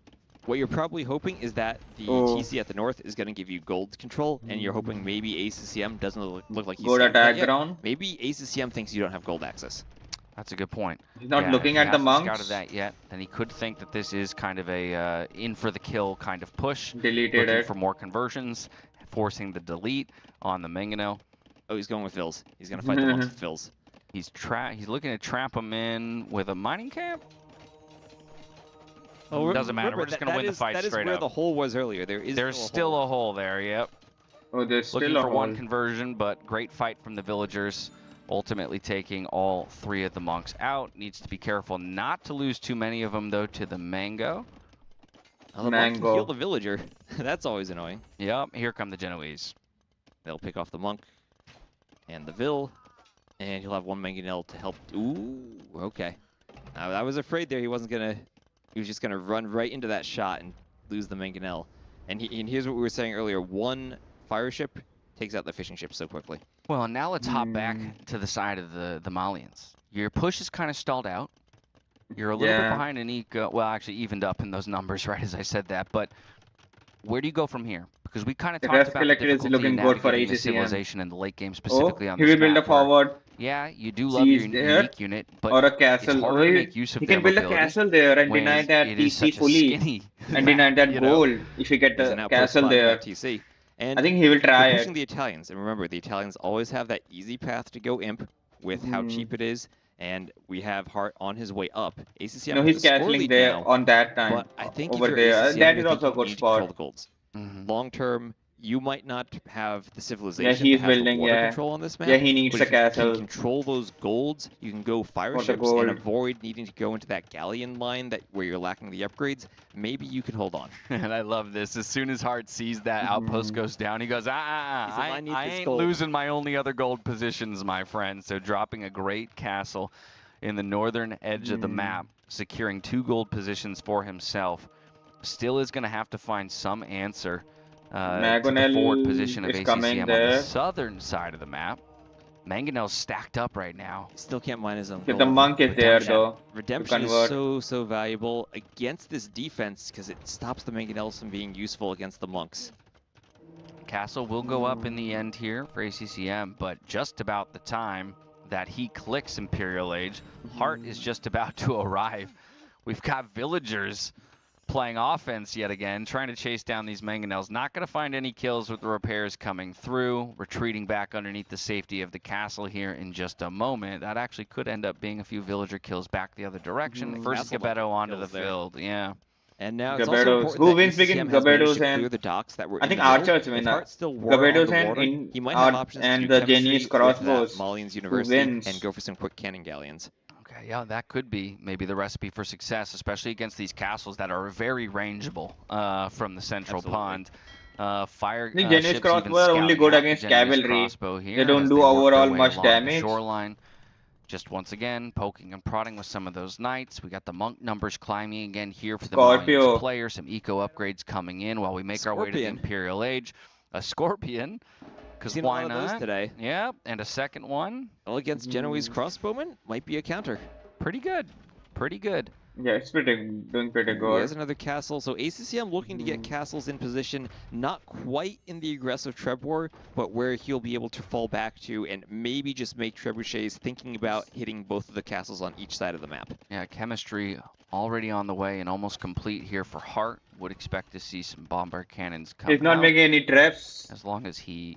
What you're probably hoping is that the TC at the north is going to give you gold control, and you're hoping maybe ACCM doesn't look like he's gold attack ground. Maybe ACCM thinks you don't have gold access. That's a good point. He's not looking at the monks. If he hasn't scouted that yet, then he could think that this is kind of a in for the kill kind of push. Deleted looking it. for more conversions, forcing the delete on the Mangonel. Oh, he's going with Phils. He's going to fight the monks with Phils. He's looking to trap him in with a mining camp. Oh, doesn't matter. We're just going to win the fight straight up. That is where the hole was earlier. There's still a hole there. Yep. Oh, there's still looking a for hole. one conversion, but great fight from the villagers. Ultimately taking all 3 of the monks out. Needs to be careful not to lose too many of them, though, to the mango. Oh, the monk can heal the villager. That's always annoying. Yep, here come the Genoese. They'll pick off the monk and the vill, and he'll have one mangonel to help. Ooh, okay. I was afraid there he wasn't gonna. He was just gonna run right into that shot and lose the mangonel. And here's what we were saying earlier: one fire ship takes out the fishing ship so quickly. Well, now let's hop back to the side of the Malians. Your push is kind of stalled out. You're a little bit behind in eco. Well, actually evened up in those numbers, right as I said that. But where do you go from here? Because we kind of talked about the difficulty in navigating the civilization in the late game, specifically on he this will build a map, where, forward. yeah, you do love your unique unit, but or a castle. it's harder to make use of he can build a castle there and deny that TC fully. And deny that gold if you get the castle there. TC. And I think he will try pushing the Italians, and remember, the Italians always have that easy path to go imp with how cheap it is, and we have Hart on his way up. ACCM no, he's castling there now, on that time. But I think over if there, ACCM, that is also a good spot. The golds. Long term, you might not have the civilization. Yeah, he's that has building. The water control on this map. Yeah, he needs but a castle. If you can control those golds, you can go fire ships and avoid needing to go into that galleon line where you're lacking the upgrades. Maybe you can hold on. And I love this. As soon as Hart sees that outpost goes down, he goes, I ain't losing my only other gold positions, my friend. So dropping a great castle in the northern edge of the map, securing 2 gold positions for himself. Still is going to have to find some answer to the forward position of ACCM on the southern side of the map. Mangonel's stacked up right now. Still can't mine his own. The monk is there though. Redemption is so valuable against this defense because it stops the Mangonels from being useful against the monks. Castle will go up in the end here for ACCM, but just about the time that he clicks Imperial Age, Hart is just about to arrive. We've got villagers playing offense yet again, trying to chase down these mangonels. Not going to find any kills with the repairs coming through, retreating back underneath the safety of the castle here in just a moment. That actually could end up being a few villager kills back the other direction. First Gabetto onto the field, yeah. And now it's also important who that wins ACCM has managed to clear the docks that were I think in the middle. Archers win. If Hart still were on the water, he might have options and to the do chemistry Genius with crossbows. Malian's University and go for some quick cannon galleons. Okay, yeah, that could be maybe the recipe for success, especially against these castles that are very rangeable from the central pond. Fire the Genius crossbow are only good against cavalry. They don't do overall much damage. Shoreline. Just once again, poking and prodding with some of those knights. We got the monk numbers climbing again here for the Malians player. Some eco upgrades coming in while we make our way to the Imperial Age. A Scorpion. Because why not? Those today. Yeah, and a second one. All against Genoese crossbowmen might be a counter. Pretty good. Pretty good. Yeah, it's doing pretty good. Here's another castle. So ACCM looking to get castles in position, not quite in the aggressive Trebor, but where he'll be able to fall back to and maybe just make trebuchets thinking about hitting both of the castles on each side of the map. Yeah, chemistry already on the way and almost complete here for Hart. Would expect to see some bombard cannons come out. He's not making any traps. As long as he...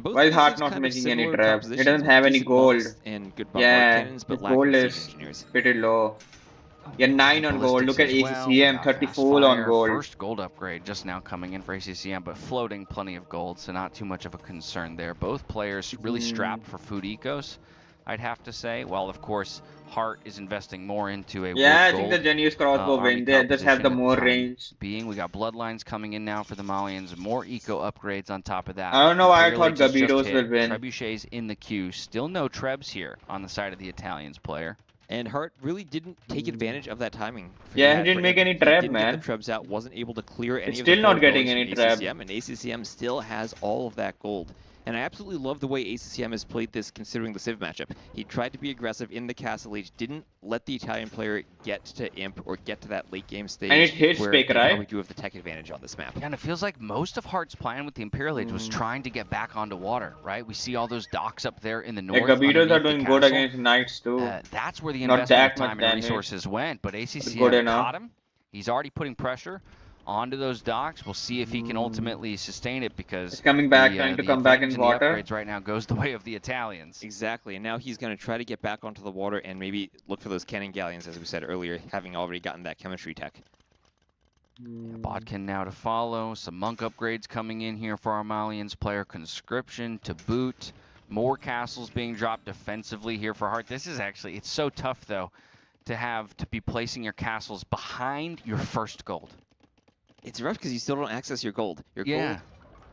Why is Hart not making any traps? He doesn't have any gold. And good yeah, cannons, but his gold is pretty low. Yeah, 9 on gold. Look at ACCM, 34 on gold. First gold upgrade just now coming in for ACCM, but floating plenty of gold, so not too much of a concern there. Both players really strapped for food ecos, I'd have to say. While, of course, Hart is investing more into a yeah, wood I think the Genius crossbow win. They just have the more range. We got bloodlines coming in now for the Malians, more eco upgrades on top of that. I don't know why I thought Gabidos will win. Trebuchets in the queue. Still no Trebs here on the side of the Italians player. And Hart really didn't take advantage of that timing. Yeah, he didn't make any trap, man. Get the Trebs out, wasn't able to clear any it's of still the not getting any trap. And ACCM still has all of that gold. And I absolutely love the way ACCM has played this considering the Civ matchup. He tried to be aggressive in the Castle Age, didn't let the Italian player get to Imp or get to that late game stage. And it hits Fake, right? We do have the tech advantage on this map. Yeah, and it feels like most of Hart's plan with the Imperial Age was trying to get back onto water, right? We see all those docks up there in the north. Yeah, Gabidos are doing good against Knights too. That's where the investment of time and resources went, but ACCM caught him. He's already putting pressure onto those docks. We'll see if he can ultimately sustain it because it's coming back, trying to come back in water. The upgrades right now goes the way of the Italians. Exactly, and now he's going to try to get back onto the water and maybe look for those cannon galleons, as we said earlier, having already gotten that chemistry tech. Bodkin now to follow. Some monk upgrades coming in here for our Malians player. Conscription to boot. More castles being dropped defensively here for Hart. This is actually, it's so tough though to be placing your castles behind your first gold. It's rough because you still don't access your gold. Your gold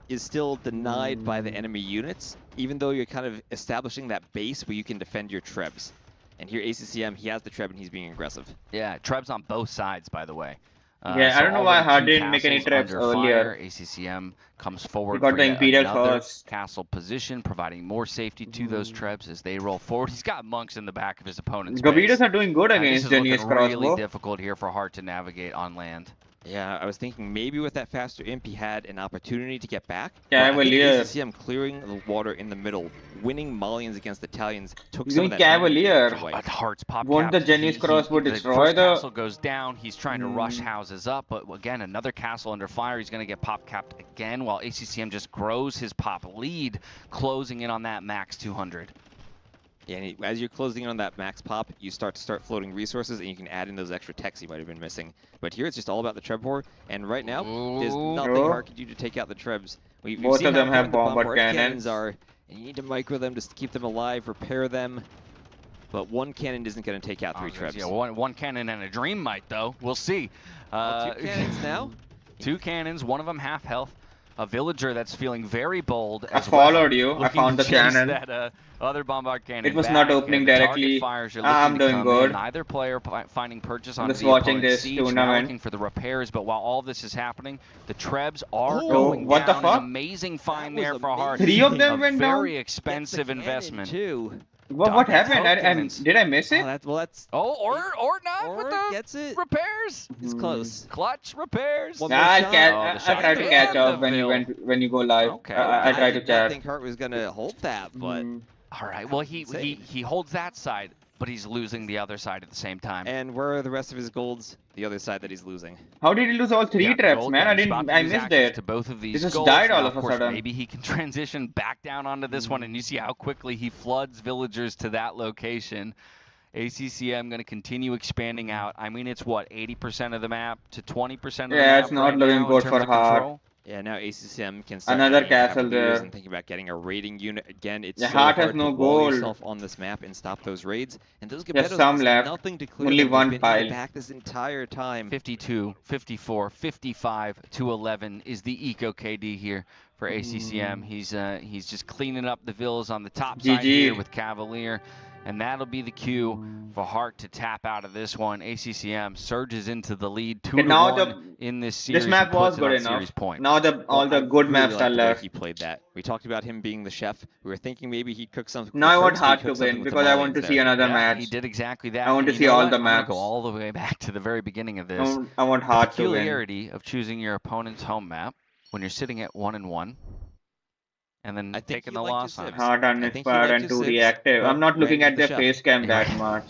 is still denied by the enemy units, even though you're kind of establishing that base where you can defend your Trebs. And here ACCM, he has the Treb and he's being aggressive. Yeah, Trebs on both sides, by the way. Yeah, I don't know why Hart didn't make any Trebs earlier. ACCM comes forward for the Imperial another first. Castle position, providing more safety to those Trebs as they roll forward. He's got monks in the back of his opponent's base. Gabidos are doing good against Genius crossbow. This is really difficult here for Hart to navigate on land. Yeah, I was thinking maybe with that faster imp he had an opportunity to get back. Cavalier. ACCM clearing the water in the middle, winning Malians against Italians, took He's some of that Cavalier. Heart's pop Won't the Genius crossbow destroy the castle goes down. He's trying to rush houses up, but again, another castle under fire. He's going to get pop capped again, while ACCM just grows his pop lead, closing in on that max 200. Yeah, and as you're closing in on that max pop, you start floating resources, and you can add in those extra techs you might have been missing. But here it's just all about the Treb war, and right now, there's nothing Hart can do to take out the Trebs. We've Both seen of them how have bombard cannons. are, and you need to micro them just to keep them alive, repair them. But one cannon isn't going to take out 3 Trebs. Yeah, one cannon and a dream might, though. We'll see. 2 cannons now? 2 cannons, one of them half health. A villager that's feeling very bold I followed you. I found the cannon. That other bombard cannon. It was not opening directly. I'm doing good. Neither player finding purchase on just watching this tournament. Looking for the repairs, but while all this is happening, the Trebs are going what down. The fuck? An amazing find there for Hart. 3 of them went down. Very expensive investment. Too. What happened? Did I miss it? Or not or with the gets it. repairs. It's close. Clutch repairs. I try to catch up when you go live. Okay. I try to chat. I think Hart was gonna hold that, but all right. Well, he holds that side, but he's losing the other side at the same time. And where are the rest of his golds? The other side that he's losing. How did he lose all 3 traps, man? I missed it. To both of these he just goals. died all now, of a sudden. Maybe he can transition back down onto this one, and you see how quickly he floods villagers to that location. ACCM going to continue expanding out. I mean, it's what, 80% of the map to 20% of the map. Yeah, it's not looking good for Hart. Yeah, now ACCM can start another castle there and think about getting a raiding unit again. It's Hart has hard no to wall gold yourself on this map and stop those raids. And those There's Gebettos, some left. Nothing to clear. Only them. one Been pile. back this entire time. 52, 54, 55 to 11 is the eco KD here for ACCM. He's just cleaning up the villas on the top side here with Cavalier. And that'll be the cue for Hart to tap out of this one. ACCM surges into the lead 2-1 in this series. This map was good enough. Now all the good maps are left. He played that. We talked about him being the chef. We were thinking maybe he'd cook something. Now I want Hart to win because I want to see another match. He did exactly that. I want to see all the maps. Go all the way back to the very beginning of this. I want Hart to win. The peculiarity of choosing your opponent's home map when you're sitting at 1-1. And then taking the loss on it. Hard uninspired and too reactive. I'm not looking at their face cam that much.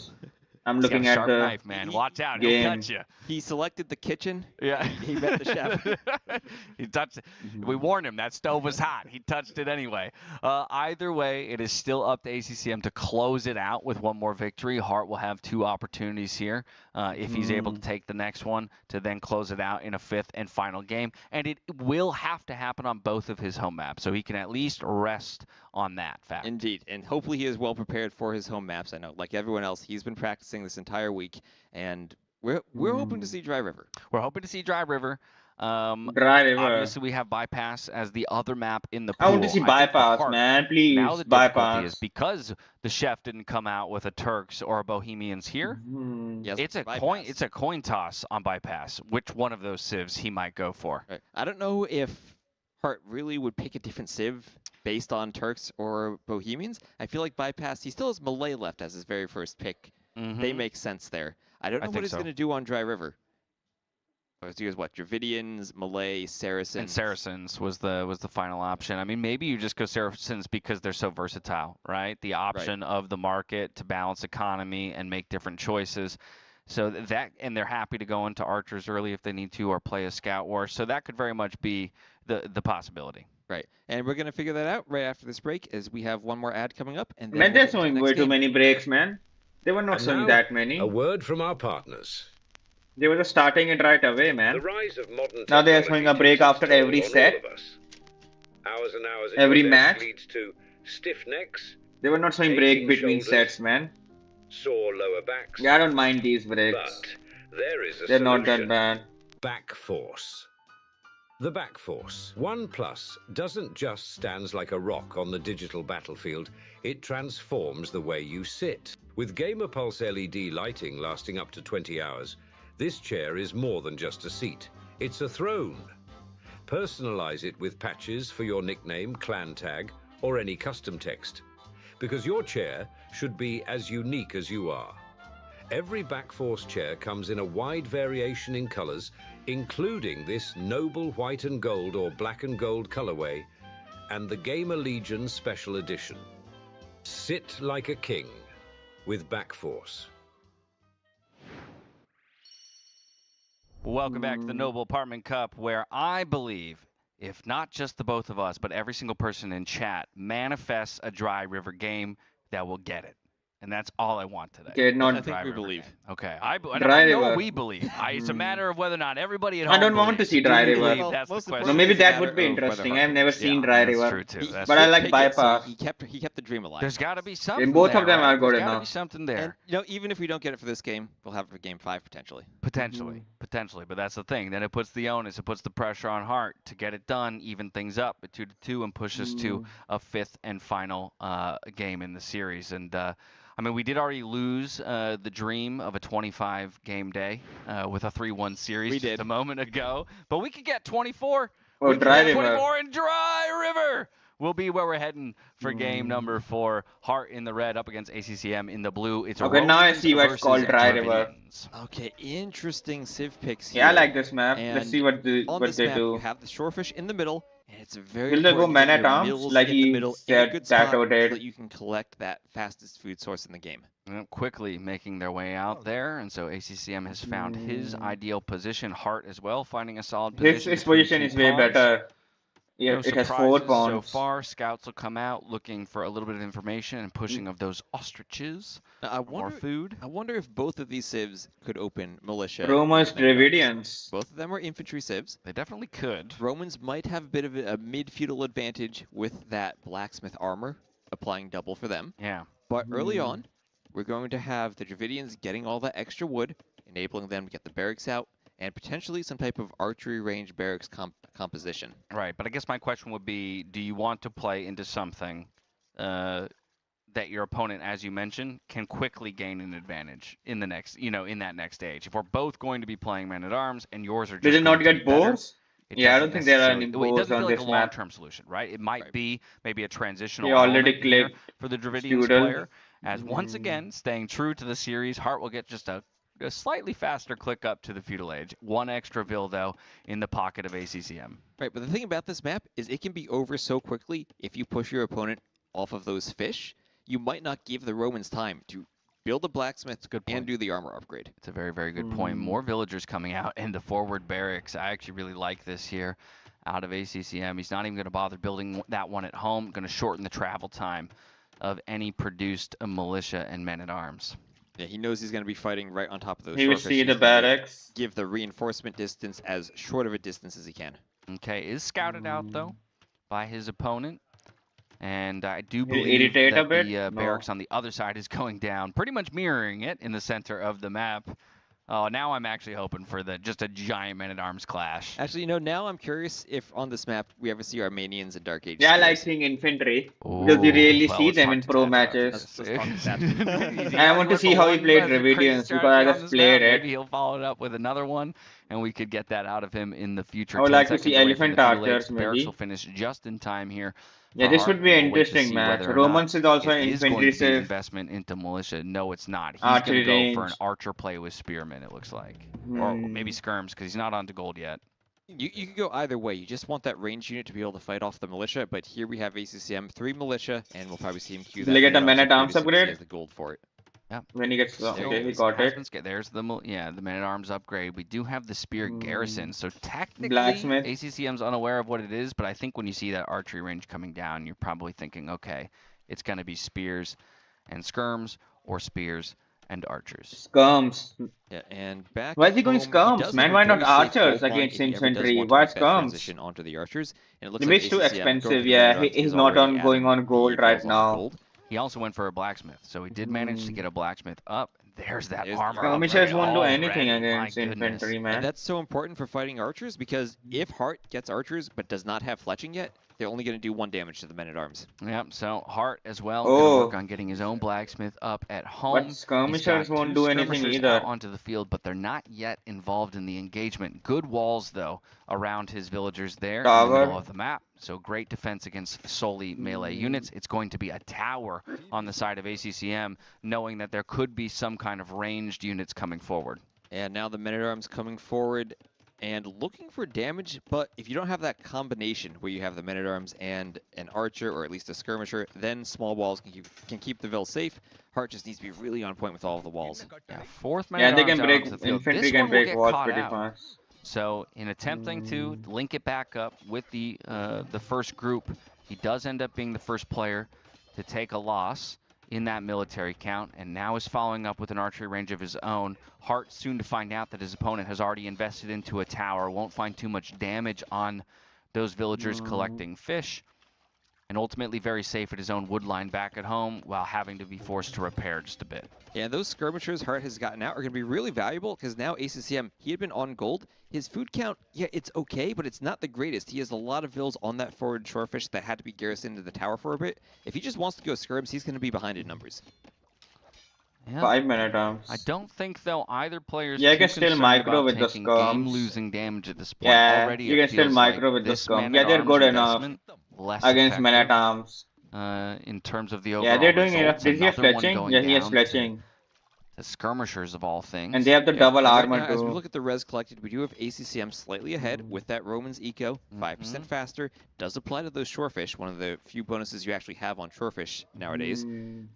I'm looking at sharp the knife, man. Watch out, game. he'll cut you. He selected the kitchen. Yeah, he met the chef. He touched it. We warned him that stove was hot. He touched it anyway. Either way, it is still up to ACCM to close it out with one more victory. Hart will have 2 opportunities here if he's able to take the next one to then close it out in a 5th and final game. And it will have to happen on both of his home maps, so he can at least rest on that fact. Indeed, and hopefully he is well prepared for his home maps. I know, like everyone else, he's been practicing this entire week, and we're hoping to see Dry River. We're hoping to see Dry River. Dry River. Obviously, we have Bypass as the other map in the pool. I want to see Bypass, man. Please, now the difficulty is Bypass. because the chef didn't come out with a Turks or a Bohemians here. Yes, It's a coin. It's a coin toss on Bypass. Which one of those civs he might go for? Right. I don't know if Hart really would pick a different civ based on Turks or Bohemians. I feel like Bypass, he still has Malay left as his very first pick. They make sense there. I don't know what he's going to do on Dry River. He goes what? Dravidians, Malay, Saracens. And Saracens was the final option. I mean, maybe you just go Saracens because they're so versatile, right? The option of the market to balance economy and make different choices. So that, and they're happy to go into archers early if they need to, or play a scout war. So that could very much be the possibility. Right, and we're gonna figure that out right after this break, as we have one more ad coming up. And then Man, they're showing way too many breaks, man. They were not And showing now, that many. a word from our partners. They were just starting it right away, man. The rise of modern Now they are showing a break after every set. Hours and hours Every at your match. desk leads to stiff necks, They were not showing break between sets, man. sore lower backs. Yeah, I don't mind these breaks. But there is a They're not that solution. bad. Back force. The back force. OnePlus doesn't just stand like a rock on the digital battlefield, it transforms the way you sit. With Gamer Pulse LED lighting lasting up to 20 hours, this chair is more than just a seat. It's a throne. Personalize it with patches for your nickname, clan tag, or any custom text. Because your chair should be as unique as you are. Every Backforce chair comes in a wide variation in colors, including this noble white and gold or black and gold colorway, and the Gamer Legion Special Edition. Sit like a king with Backforce. Welcome back to the Noble Apartment Cup, where I believe, if not just the both of us, but every single person in chat manifests a Dry River game that will get it. And that's all I want today. Okay, not I think we believe. Okay, I Dry know River. we believe. It's a matter of whether or not everybody at home I don't want to believes. see Do Dry you River. believe? That's the question. No, maybe It's a that would matter be of whether interesting. Hart I've never seen Yeah, Dry that's River. true too. That's But true. I like Pick it, so Bypass. he kept the dream alive. There's got to be something. both there, of them right? are good There's gotta enough. be something there. And you know, even if we don't get it for this game, we'll have it for game 5 potentially. Potentially, but that's the thing. Then it puts the onus, it puts the pressure on Hart to get it done, even things up at 2-2, and push us to a 5th and final game in the series. And I mean, we did already lose the dream of a 25-game day with a 3-1 series just a moment ago, but we could get 24. Oh, we could Dry get River. 24 in Dry River. We'll be where we're heading for game number 4. Hart in the red up against ACCM in the blue. It's Okay, now I Romans see why it's versus called Dry River. Dravidians. Okay, interesting civ picks here. Yeah, I like this map. And Let's see what they on this map, do. you have the shorefish in the middle, and it's a very Will they go important to get your man-at-arms mills like in the he middle in a said good that spot so did? that you can collect that fastest food source in the game. Quickly making their way out there, and so ACCM has found his ideal position. Hart as well, finding a solid position. His position is way better. Yeah, No it has 4 surprises pawns. so far. Scouts will come out looking for a little bit of information and pushing of those ostriches. Now, More food. I wonder if both of these civs could open militia. Romans, Dravidians. Both of them are infantry civs. They definitely could. Romans might have a bit of a mid-feudal advantage with that blacksmith armor, applying double for them. Yeah. But early on, we're going to have the Dravidians getting all that extra wood, enabling them to get the barracks out, and potentially some type of archery range barracks composition. Right, but I guess my question would be, do you want to play into something that your opponent, as you mentioned, can quickly gain an advantage in the next, in that next stage? If we're both going to be playing men-at-arms and yours are just Did it not going to get be better, bows? it Yeah, I doesn't don't think there are any necessarily- it bows doesn't on feel like this a map. long-term solution, right? It might be maybe a transitional They already element here clicked for the Dravidians Studel. player, as once again, staying true to the series, Hart will get just a slightly faster click up to the feudal age. 1 extra vil, though, in the pocket of ACCM. Right, but the thing about this map is it can be over so quickly if you push your opponent off of those fish. You might not give the Romans time to build a blacksmith and do the armor upgrade. It's a very, very good point. More villagers coming out in the forward barracks. I actually really like this here out of ACCM. He's not even going to bother building that one at home. Going to shorten the travel time of any produced militia and men-at-arms. Yeah, he knows he's going to be fighting right on top of those. He will see the barracks. Give the reinforcement distance as short of a distance as he can. Okay, is scouted out though by his opponent. And I do believe that the barracks on the other side is going down, pretty much mirroring it in the center of the map. Oh, now I'm actually hoping for just a giant men-at-arms clash. Actually, now I'm curious if on this map we ever see Armenians in Dark Age. Yeah, I like seeing infantry. Because you really see them in pro matches. I want to see how he played Dravidians because I just played it. Maybe he'll follow it up with another one, and we could get that out of him in the future. I would like to see elephant archers, maybe. Barracks will finish just in time here. Yeah, this would be an interesting match. Romans is also an infantry safe. Investment into militia. No, it's not. He's going to go for an archer play with spearmen, it looks like. Or maybe skirms, because he's not on to gold yet. You could go either way. You just want that ranged unit to be able to fight off the militia, but here we have ACCM 3 militia, and we'll probably see him queue that. Will he get a men-at-arms upgrade? He has the gold for it. Yeah. When he gets, okay, he got it. There's the men-at-arms upgrade. We do have the spear garrison, so technically Blacksmith. ACCM's unaware of what it is, but I think when you see that archery range coming down, you're probably thinking, okay, it's going to be spears and skirms, or spears and archers. Skirms. Yeah, and back. Why is he going skirms, man? Why not archers against infantry? Why skirms? Onto the archers, and it looks the like bit's too expensive. Yeah, he's not going on gold right now. He also went for a blacksmith, so he did manage to get a blacksmith up. There's that armor. Skirmishers won't do anything against infantry, man. And that's so important for fighting archers, because if Hart gets archers but does not have fletching yet, they're only going to do 1 damage to the men-at-arms. Yep, so Hart as well going to work on getting his own blacksmith up at home. But skirmishers won't do anything either. Out onto the field, but they're not yet involved in the engagement. Good walls, though, around his villagers there in the middle of the map. So great defense against solely melee units. It's going to be a tower on the side of ACCM, knowing that there could be some kind of ranged units coming forward. And now the men-at-arms coming forward and looking for damage, but if you don't have that combination where you have the men-at-arms and an archer, or at least a skirmisher, then small walls can keep the Ville safe. Hart just needs to be really on point with all of the walls. Yeah, 4th man-at-arms. Yeah, they can break, infantry can break walls pretty fast. So in attempting to link it back up with the first group, he does end up being the first player to take a loss in that military count, and now is following up with an archery range of his own. Hart soon to find out that his opponent has already invested into a tower, won't find too much damage on those villagers collecting fish, and ultimately very safe at his own wood line back at home while having to be forced to repair just a bit. Yeah, those skirmishers Hart has gotten out are going to be really valuable, because now ACCM, he had been on gold. His food count, yeah, it's okay, but it's not the greatest. He has a lot of vills on that forward shorefish that had to be garrisoned into the tower for a bit. If he just wants to go skirms, he's going to be behind in numbers. Yeah. 5 men-at-arms. I don't think, though, either player's you can still micro with the skirms. Game-losing damage at this point. Yeah, already you can still micro with the skirms. Yeah, they're good enough against men-at-arms. In terms of the overall yeah, they're doing results. enough. Did he have fletching? Yeah, he has fletching. The skirmishers of all things. And they have the double armor now, too. As we look at the res collected, we do have ACCM slightly ahead with that Romans eco, 5% faster. Does apply to those shorefish, one of the few bonuses you actually have on shorefish nowadays.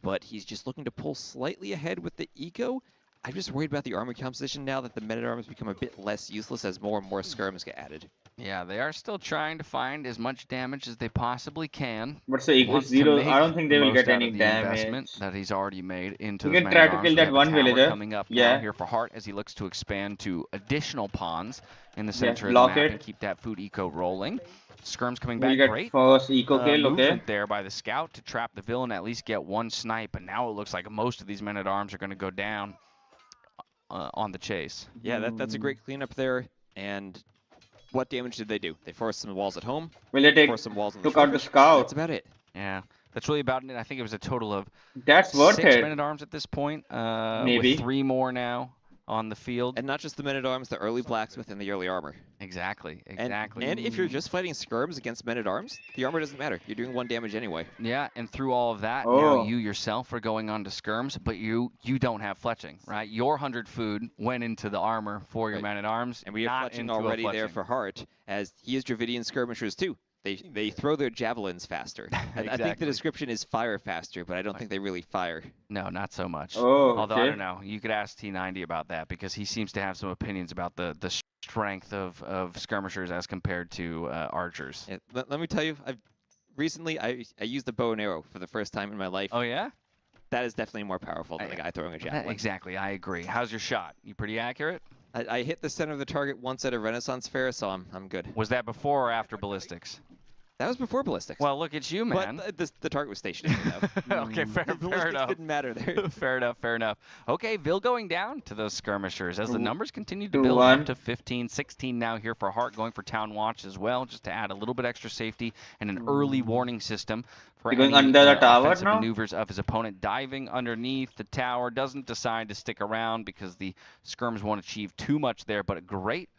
But he's just looking to pull slightly ahead with the eco. I'm just worried about the army composition now that the men-at-arms become a bit less useless as more and more skirms get added. Yeah, they are still trying to find as much damage as they possibly can. What's the equals 0? I don't think they will get any damage. That he's already made into the try to kill that one villager. Coming up now here for Hart as he looks to expand to additional pawns in the center of the map and keep that food eco rolling. Skirm's coming back great. First eco kill, movement there by the scout to trap the villain, at least get one snipe. And now it looks like most of these men-at-arms are going to go down on the chase. Yeah, that's a great cleanup there. And what damage did they do? They forced some walls at home. Will they forced some walls on took out the scout? That's about it. Yeah, that's really about it. I think it was a total of worth 6 it. men-at-arms at this point. Maybe with 3 more now on the field. And not just the men-at-arms, the early blacksmith and the early armor. Exactly. And if you're just fighting skirms against men-at-arms, the armor doesn't matter. You're doing 1 damage anyway. Yeah, and through all of that, now you yourself are going on to skirms, but you don't have fletching, right? Your 100 food went into the armor for your men-at-arms. And we have fletching already there for Hart, as he is Dravidian skirmishers too. They throw their javelins faster. Exactly. I think the description is fire faster, but I don't think they really fire. No, not so much. Oh, Although, okay. I don't know. You could ask T90 about that because he seems to have some opinions about the strength of skirmishers as compared to archers. Yeah, let me tell you, recently I used the bow and arrow for the first time in my life. Oh, yeah? That is definitely more powerful than a guy throwing a javelin. Exactly, I agree. How's your shot? You pretty accurate? I hit the center of the target once at a Renaissance fair, so I'm good. Was that before or after ballistics? That was before ballistics. Well, look at you, man. But the target was stationary, though. Okay, fair enough. Didn't matter there. Fair enough. Okay, Vil going down to those skirmishers as the numbers continue to build up to 15, 16 now here for Hart, going for Town Watch as well, just to add a little bit extra safety and an early warning system for You're any going under the tower offensive now? maneuvers of his opponent. Diving underneath the tower, doesn't decide to stick around because the skirms won't achieve too much there, but a great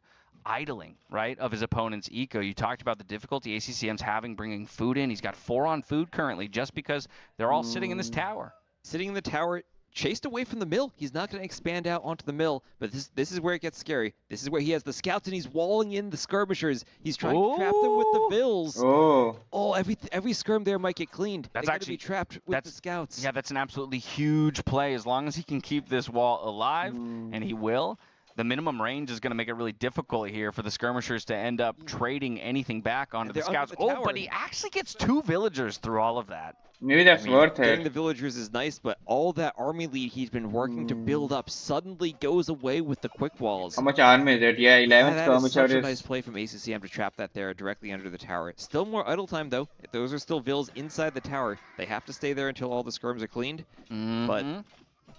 idling, right, of his opponent's eco. You talked about the difficulty ACCM's having bringing food in. He's got 4 on food currently just because they're all sitting in this tower. Sitting in the tower, chased away from the mill. He's not going to expand out onto the mill, but this is where it gets scary. This is where he has the scouts and he's walling in the skirmishers. He's trying to trap them with the Vils. Oh, every skirm there might get cleaned. That's They're actually be trapped with the scouts. Yeah, that's an absolutely huge play. As long as he can keep this wall alive, and he will, the minimum range is going to make it really difficult here for the skirmishers to end up trading anything back onto the scouts. Oh, but he actually gets 2 villagers through all of that. Maybe that's worth Getting it. the villagers is nice, but all that army lead he's been working to build up suddenly goes away with the quick walls. How much army is it? Yeah, 11 That is such a skirmishers. nice play from ACCM to trap that there directly under the tower. Still more idle time, though. Those are still Vils inside the tower. They have to stay there until all the skirms are cleaned. But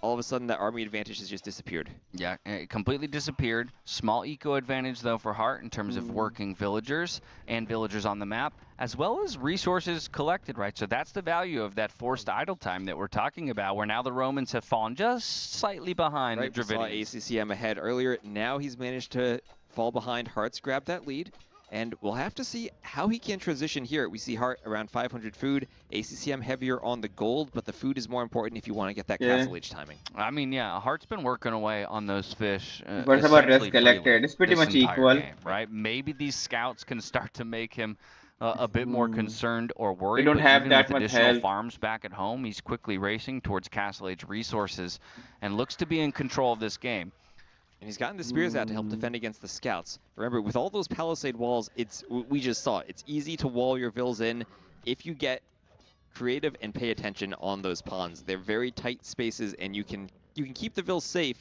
all of a sudden, that army advantage has just disappeared. Yeah, it completely disappeared. Small eco advantage, though, for Hart in terms of working villagers and villagers on the map, as well as resources collected, right? So that's the value of that forced idle time that we're talking about, where now the Romans have fallen just slightly behind the Dravidians. We saw ACCM ahead earlier. Now he's managed to fall behind. Hart's grabbed that lead. And we'll have to see how he can transition here. We see Hart around 500 food, ACCM heavier on the gold, but the food is more important if you want to get that Castle Age timing. I mean, yeah, Hart's been working away on those fish. What's about rest collected? It's pretty much equal. Game, right? Maybe these scouts can start to make him a bit more concerned or worried. They don't but have even that with much additional health. farms back at home, he's quickly racing towards Castle Age resources and looks to be in control of this game. And he's gotten the spears out to help defend against the scouts. Remember, with all those palisade walls, we just saw it. It's easy to wall your Vils in if you get creative and pay attention on those ponds. They're very tight spaces, and you can keep the Vils safe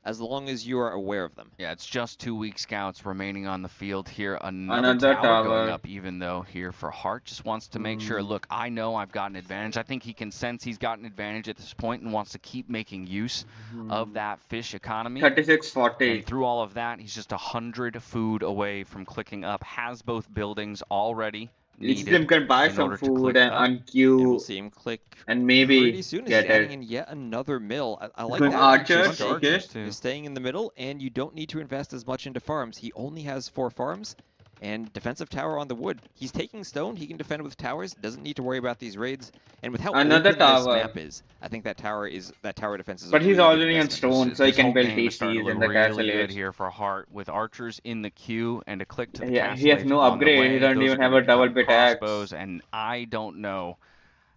as long as you are aware of them. Yeah, it's just 2 weak scouts remaining on the field here. Another tower going up, even though here for Hart just wants to make sure, look, I know I've got an advantage. I think he can sense he's got an advantage at this point and wants to keep making use of that fish economy. 36-40. And through all of that, he's just 100 food away from clicking up. Has both buildings already needed. Him can buy some food and unqueue. And we'll see him click and maybe pretty soon. Get he's adding it. in yet another mill. I like Good that. archers, okay. You're staying in the middle, and you don't need to invest as much into farms. He only has 4 farms and defensive tower on the wood. He's taking stone. He can defend with towers. Doesn't need to worry about these raids. And with how Another open tower. this map is, I think that tower defense is. But a he's really good already on investment. stone, so he can build Game is starting to DCs look in the really castle good age. here for Hart with archers in the queue and a click to the Yeah, castle he has age no on the upgrade. way. He doesn't Those even are have gonna a double become bit axe. crossbows, and I don't know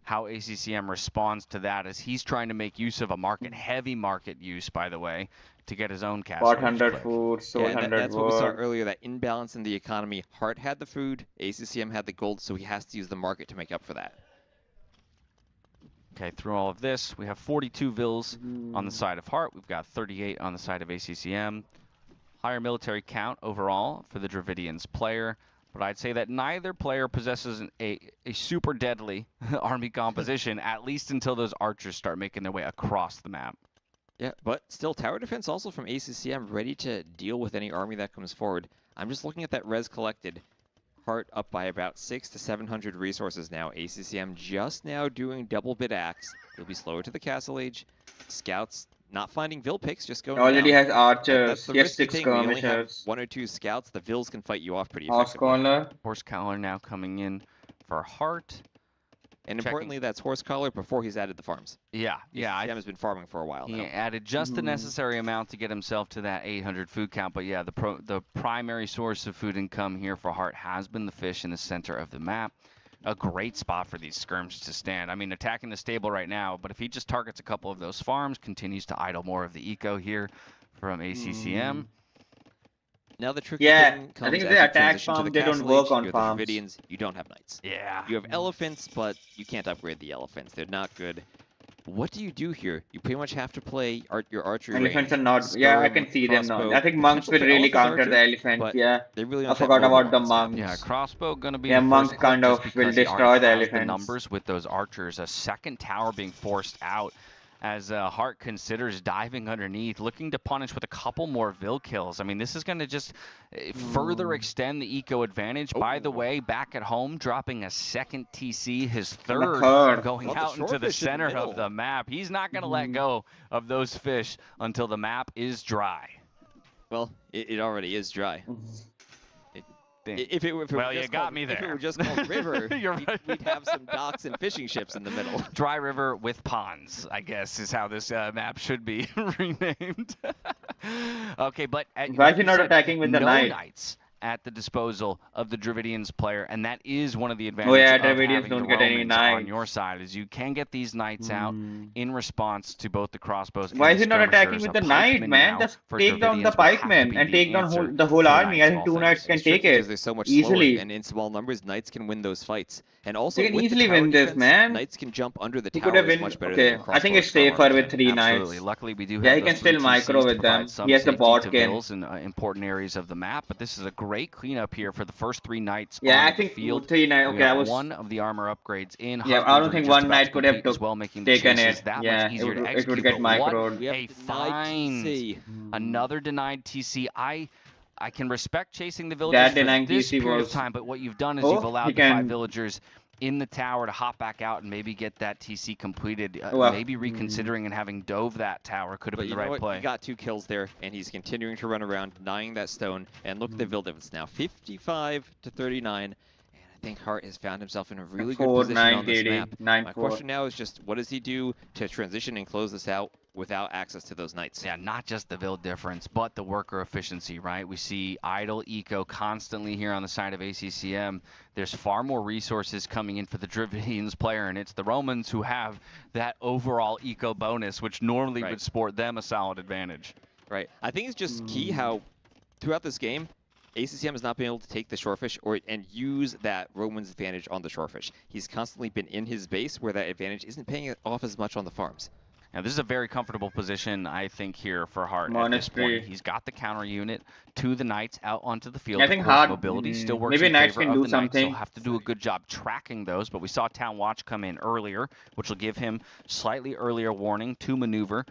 how ACCM responds to that, as he's trying to make use of a heavy market use, by the way, to get his own castle. 400 food, Yeah, 700 that's what we saw wood. earlier, that imbalance in the economy. Hart had the food, ACCM had the gold, so he has to use the market to make up for that. Okay, through all of this, we have 42 Vils on the side of Hart. We've got 38 on the side of ACCM. Higher military count overall for the Dravidians player, but I'd say that neither player possesses a super deadly army composition, at least until those archers start making their way across the map. Yeah, but still, tower defense also from ACCM, ready to deal with any army that comes forward. I'm just looking at that res collected. Hart up by about 600 to 700 resources now. ACCM just now doing double bit axe. He'll be slower to the castle age. Scouts not finding Vil picks, just going Already down. has archers. That's the He has risky 6 thing. We only have skirmishers. 1 or 2 scouts. The Vils can fight you off pretty Horse effectively. collar. Horse collar now coming in for Hart. And importantly, that's horse collar before he's added the farms. Yeah. Sam has been farming for a while now. He added just the necessary amount to get himself to that 800 food count. But yeah, the primary source of food income here for Hart has been the fish in the center of the map. A great spot for these skirms to stand. I mean, attacking the stable right now, but if he just targets a couple of those farms, continues to idle more of the eco here from ACCM. Now the tricky thing comes I think as they you attack transition to farm, the they don't castle work age. on You have farms. the Dravidians, you don't have knights. Yeah. You have elephants, but you can't upgrade the elephants. They're not good. What do you do here? You pretty much have to play your archery Elephants range. are not. Yeah, I can see them now. I think monks will really counter the elephants. Yeah. They really I forgot about the monks. Yeah, crossbow going to be Yeah, the monks first kind clip of just will because he destroy already the has elephants. the numbers with those archers. A second tower being forced out as Hart considers diving underneath, looking to punish with a couple more Vil kills. I mean, this is going to just further extend the eco advantage. By the way, back at home, dropping a second TC, his third, going out into the center of the map. He's not going to let go of those fish until the map is dry. Well, it already is dry. If it were just called river, we'd have some docks and fishing ships in the middle. Dry river with ponds, I guess, is how this map should be renamed. Okay, but why is he not attacking with the knight? Knights at the disposal of the Dravidians player, and that is one of the advantages of Dravidians having don't the get any Romans knights on your side, is you can get these knights out in response to both the crossbows and Why is the he not attacking skirmishers. with the A knight, pikeman man? now Just for take down the Dravidians would have to pikemen be and the take down answer the whole for army. I knights think of two all knights can things. take Because it they're so much easily. slower, and in small numbers, knights can win those fights. And also, They can with easily the tower win this, defense, man. knights can jump under the He could have towers been. much better Okay, than I think it's safer with 3 knights. Absolutely. Luckily, we do have Yeah, he those can still 3 micro TCs with to them. provide some He has the safety bot to kill. Vils in important areas of the map, but this is a great cleanup here for the first 3 knights Yeah, on I the think field. 3 knights. We Okay, I have was. one of the armor upgrades in. Yeah, I Husbands don't are think just one about knight to could have compete as well, making the taken chases it. that Yeah, much easier to it execute. would get But what microed. a find! Another denied TC. I can respect chasing the villagers for denying this TC period of was- time, but what you've done is Oh, you've allowed he the 5 can- villagers in the tower to hop back out and maybe get that TC completed. Well, maybe reconsidering and having dove that tower could have But been you the know right what? play. He got 2 kills there, and he's continuing to run around, denying that stone. And look at the Vil difference now, 55 to 39. I think Hart has found himself in a really good 4, position 9, on this 80, map. 9, My 4. question now is just, what does he do to transition and close this out without access to those knights? Yeah, not just the build difference, but the worker efficiency, right? We see idle eco constantly here on the side of ACCM. There's far more resources coming in for the Dravidians player, and it's the Romans who have that overall eco bonus, which normally would sport them a solid advantage. Right. I think it's just key how throughout this game, ACCM has not been able to take the shorefish and use that Roman's advantage on the shorefish. He's constantly been in his base where that advantage isn't paying off as much on the farms. Now, this is a very comfortable position, I think, here for Hart at this point. He's got the counter unit to the Knights out onto the field. I think of course, Hart, mobility still works maybe in Knights favor can of do the Knights. He'll something. have to do a good job tracking those, but we saw Town Watch come in earlier, which will give him slightly earlier warning to maneuver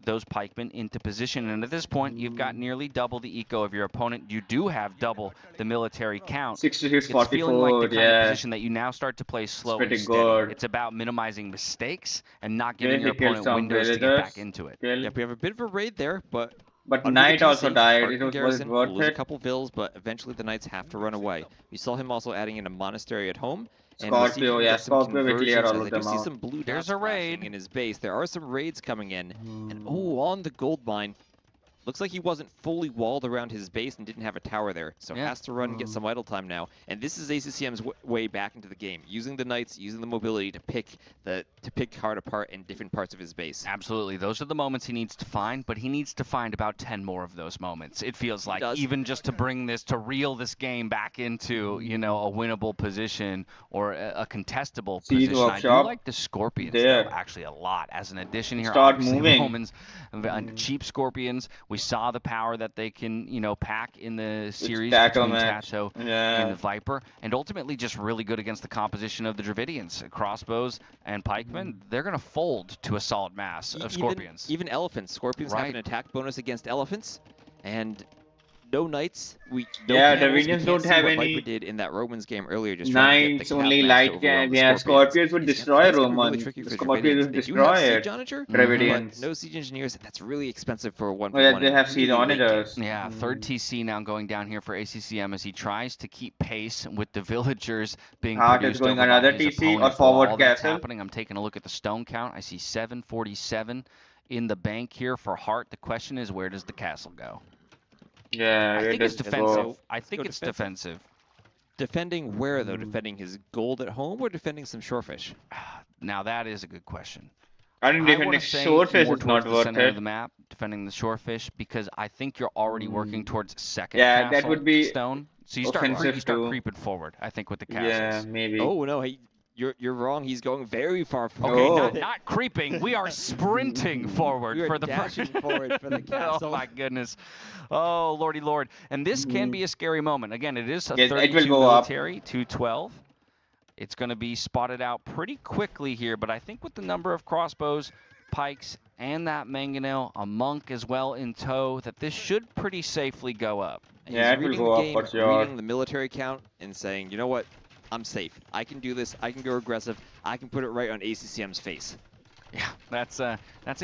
those pikemen into position. And at this point, you've got nearly double the eco of your opponent. You do have double the military count. 66, It's 44, feeling like the kind of yeah. position that you now start to play slow and pretty steady. good. It's about minimizing mistakes and not giving Yeah, your he killed opponent some windows to get villagers. back into it. Yeah, we have a bit of a raid there, but under Knight the also TC, died. Hart It and was Garrison worth will lose it. a couple Vils, but eventually the Knights have to run away. We saw him also adding in a monastery at home. And we'll see Scorpio, him yeah, get some Scorpio will clear conversions, all as of I do them see out. some blue There's dots a raid flashing in his base. There are some raids coming in. And oh, on the gold mine. Looks like he wasn't fully walled around his base and didn't have a tower there, so has to run and get some idle time now. And this is ACCM's way back into the game, using the Knights, using the mobility to pick Hart apart in different parts of his base. Absolutely. Those are the moments he needs to find, but he needs to find about 10 more of those moments. It feels like, even just to bring this, to reel this game back into, you know, a winnable position or a contestable Siege position. I do workshop. like the Scorpions, There. though, actually a lot. As an addition here, Start obviously, moving. Romans, cheap Scorpions. We saw the power that they can, you know, pack in the series Tato between match. Tato Yeah. and the Viper, and ultimately just really good against the composition of the Dravidians. Crossbows and pikemen, they're going to fold to a solid mass of Scorpions. Even elephants. Scorpions have Right. an attack bonus against elephants, and no knights. Yeah, Dravidians don't have what any Viper did in that Romans game earlier. Dravidians don't have what any Viper did in that Romans game earlier, just trying to get the knights, cap only match to light overwhelm guys. the Yeah, Scorpions. Scorpions would That's destroy gonna be really Romans. tricky for Scorpions Dravidians. would They do have destroy Siege it. Onager, Dravidians. but no Siege Engineers, and that's really expensive for a 1v1. Oh, yeah, they have Siege really late game. Onagers. Yeah, third TC now going down here for ACCM as he tries to keep pace with the villagers being Heart is produced going over by another his TC or opponents. forward While that's castle. happening, I'm taking a look at the stone count. I see 747 in the bank here for Hart. The question is, where does the castle go? Yeah, I think it's defensive. I think Go it's defensive. Defending where, though? Defending his gold at home or defending some shorefish? Now, that is a good question. I think defending shorefish more is not towards the worth center of it. the map, defending the shorefish, because I think you're already working towards second Yeah, castle that would be stone. So you start offensive too. creeping forward, I think, with the castles. Yeah, maybe. Oh, no, you're wrong. He's going very far forward. Okay, not creeping. We are sprinting forward We are for the dashing forward for the castle. Oh my goodness. Oh lordy lord. And this can be a scary moment. Again, it is a Yes, it will 32 go up. military, 212. It's going to be spotted out pretty quickly here, but I think with the number of crossbows, pikes, and that mangonel, a monk as well in tow, that this should pretty safely go up. Yeah, it will go up for sure. Reading the military count and saying, you know what? I'm safe. I can do this. I can go aggressive. I can put it right on ACCM's face. Yeah, that's a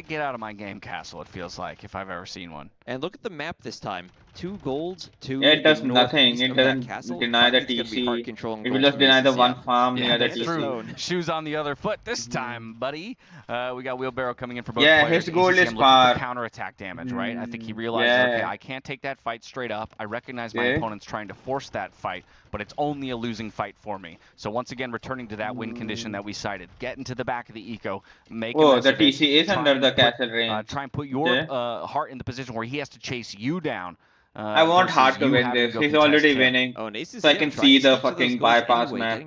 get out of my game castle, it feels like, if I've ever seen one. And look at the map this time. 2 golds, 2 Yeah, it does nothing. northeast It of that doesn't castle. deny the It's gonna be TC. hard control and It will goals just from deny the ACCM. one farm Yeah, near the that's TC. true. Shoes on the other foot this time, buddy. We got Wheelbarrow coming in for both Yeah, players. his goal is ACCM looking far. for counterattack damage, right? I think he realizes, Yeah. okay, I can't take that fight straight up. I recognize my Yeah. opponent's trying to force that fight, but it's only a losing fight for me. So once again, returning to that win condition that we cited. Get into the back of the eco. Make Oh, a mess the of it. TC is Try under and the put- castle range. Try and put your Yeah. Heart in the position where he has to chase you down. I want versus Hart to you win having to this. go He's contest already him. winning. Oh, and So I can see the fucking bypass map.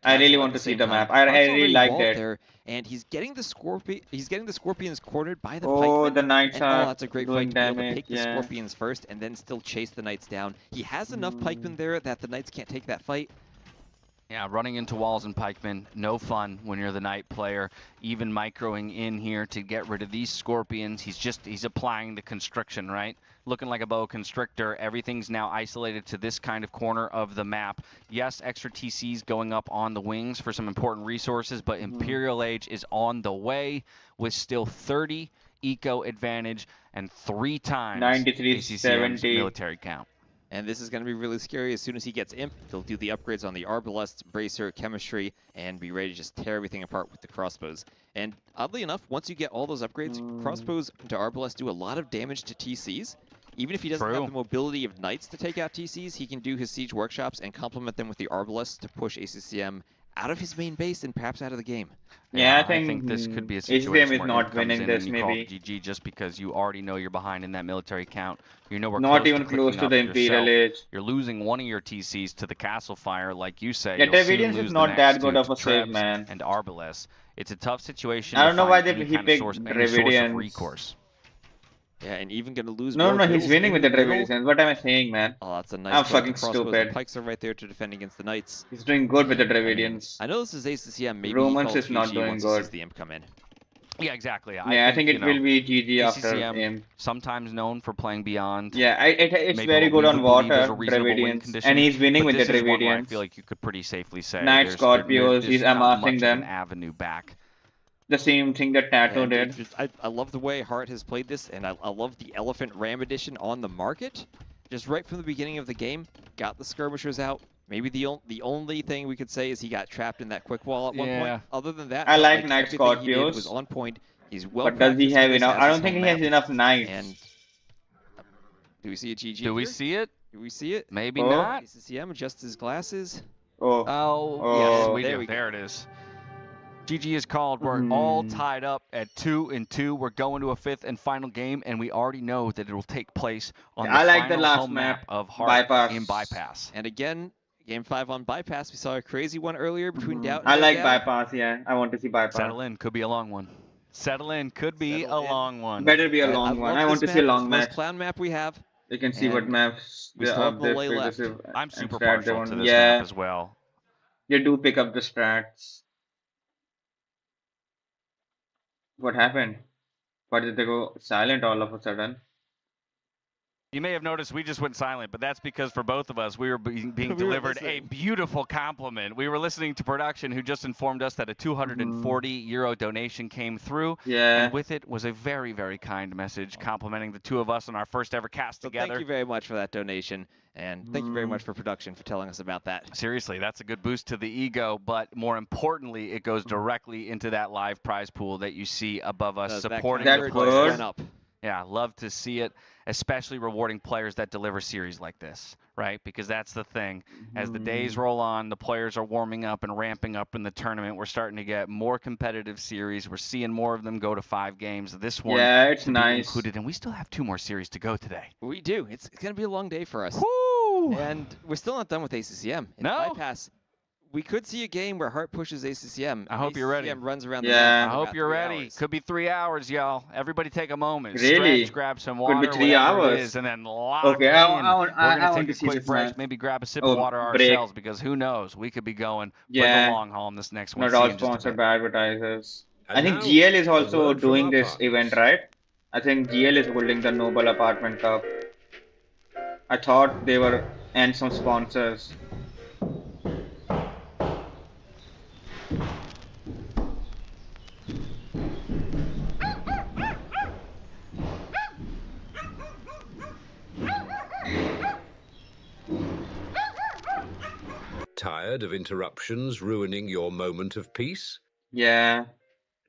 I really want to see the map. I really like that. There, and he's getting the scorpions cornered by the Oh, pikemen. the knights And, are that's a great doing fight to be able to damage, pick the yeah. scorpions first and then still chase the knights down. He has enough pikemen there that the knights can't take that fight. Yeah, running into walls and pikemen, no fun when you're the knight player. Even microing in here to get rid of these scorpions. He's applying the constriction, right? Looking like a boa constrictor. Everything's now isolated to this kind of corner of the map. Yes, extra TCs going up on the wings for some important resources, but Imperial Age is on the way with still 30 eco advantage and 3 times 93, ACCM's 70. military count. And this is going to be really scary. As soon as he gets Imp, he'll do the upgrades on the Arbalest, Bracer, Chemistry, and be ready to just tear everything apart with the crossbows. And oddly enough, once you get all those upgrades, crossbows to Arbalest do a lot of damage to TCs. Even if he doesn't have the mobility of Knights to take out TCs, he can do his Siege Workshops and complement them with the Arbalest to push ACCM out of his main base and perhaps out of the game. Yeah, I think think this could be a HBM situation is where not Imp comes winning in this, and you call maybe. GG just because you already know you're behind in that military count. You know we're Not even close to the Imperial Age. You're losing one of your TCs to the Castle Fire, like you say. Yeah, You'll soon Dravidians lose is the not next that two good of to a save, Trebs man. And Arbalest. It's a tough situation. I to don't know why find any he kind of picked source, any source of Dravidians. recourse. Yeah, and even going to lose No, more no, he's kills winning in with the middle. Dravidians. What am I saying, man? Oh, that's a nice I'm fight. fucking The crossbows and stupid. pikes are right there to defend against the Knights. He's doing good with the Dravidians. I know this is ACCM. Maybe Romans he calls is not GG doing once he sees good. the Imp come in. Yeah, exactly. Yeah, I think it will be GG after ACCM, him. sometimes known for playing beyond. Yeah, it's maybe very what good we on would believe is water, a reasonable win Dravidians. condition, And he's winning but with the this is one where I Dravidians. feel like you could pretty safely say Knight there's Scorpios, he's not amassing much of them. an avenue back. The same thing that Tato And did. I love the way Hart has played this, and I love the Elephant Ram edition on the market. Just right from the beginning of the game, got the skirmishers out. Maybe the only thing we could say is he got trapped in that quick wall at one Yeah. point. Other than that, I like Knight everything he did Scorpios. was on point. He's well But does he practiced have with this enough? as I his don't think home he has map. enough knights. And do we see a GG? Do we here? see it? Do we see it? Maybe Oh. not. ACCM adjusts his glasses. Oh. Yes, Oh. we There do. we go. There it is. GG is called. We're all tied up at 2-2. We're going to a 5th and final game, and we already know that it will take place on the I like the final last home map, map of Heart Bypass. in Bypass. And again, Game 5 on Bypass. We saw a crazy one earlier between Doubt and I like Doubt. bypass, yeah. I want to see bypass. Settle in. Could be a long one. Settle in. Could be a long one. Better be a And long one. love I want to this see a map. long It's the most match. clown map we have. You can see what And maps we still have they Malay left. I'm super strat they partial want. to this Yeah, map as well. you do pick up the strats. What happened? Why did they go silent all of a sudden? You may have noticed we just went silent, but that's because for both of us, we were being delivered a beautiful compliment. We were listening to production who just informed us that a 240 euro donation came through. Yeah. And with it was a very, very kind message complimenting the two of us on our first ever cast together. Thank you very much for that donation. And thank you very much for production for telling us about that. Seriously, that's a good boost to the ego, but more importantly, it goes directly into that live prize pool that you see above us, supporting the players. Yeah, love to see it, especially rewarding players that deliver series like this, right? Because that's the thing. As the days roll on, the players are warming up and ramping up in the tournament. We're starting to get more competitive series. We're seeing more of them go to 5 games. This one it's nice. included, and we still have 2 more series to go today. We do. It's going to be a long day for us. Woo! And we're still not done with ACCM. In Bypass, we could see a game where Hart pushes ACCM. I hope you're ready. ACCM runs around the map. I hope you're ready. Could be 3 hours, y'all. Everybody take a moment. Really? Stretch, grab some water, could be 3 hours. It is, and then lock okay, in. I We're going to take a quick break, match. maybe grab a sip of water ourselves, because who knows? We could be going for the long haul in this next one. Not all sponsored by advertisers. I think GL is also doing this event, right? I think GL is holding the Noble Apartment Cup. I thought they were, and some sponsors. Tired of interruptions ruining your moment of peace? Yeah.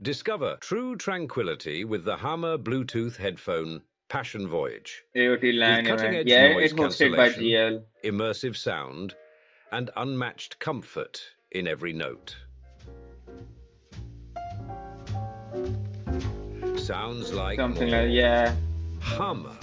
Discover true tranquility with the Hammer Bluetooth headphone Passion Voyage. AOT LAN with cutting-edge event. noise It's hosted by cancellation, GL. immersive sound, and unmatched comfort in every note. Sounds like something like Hammer.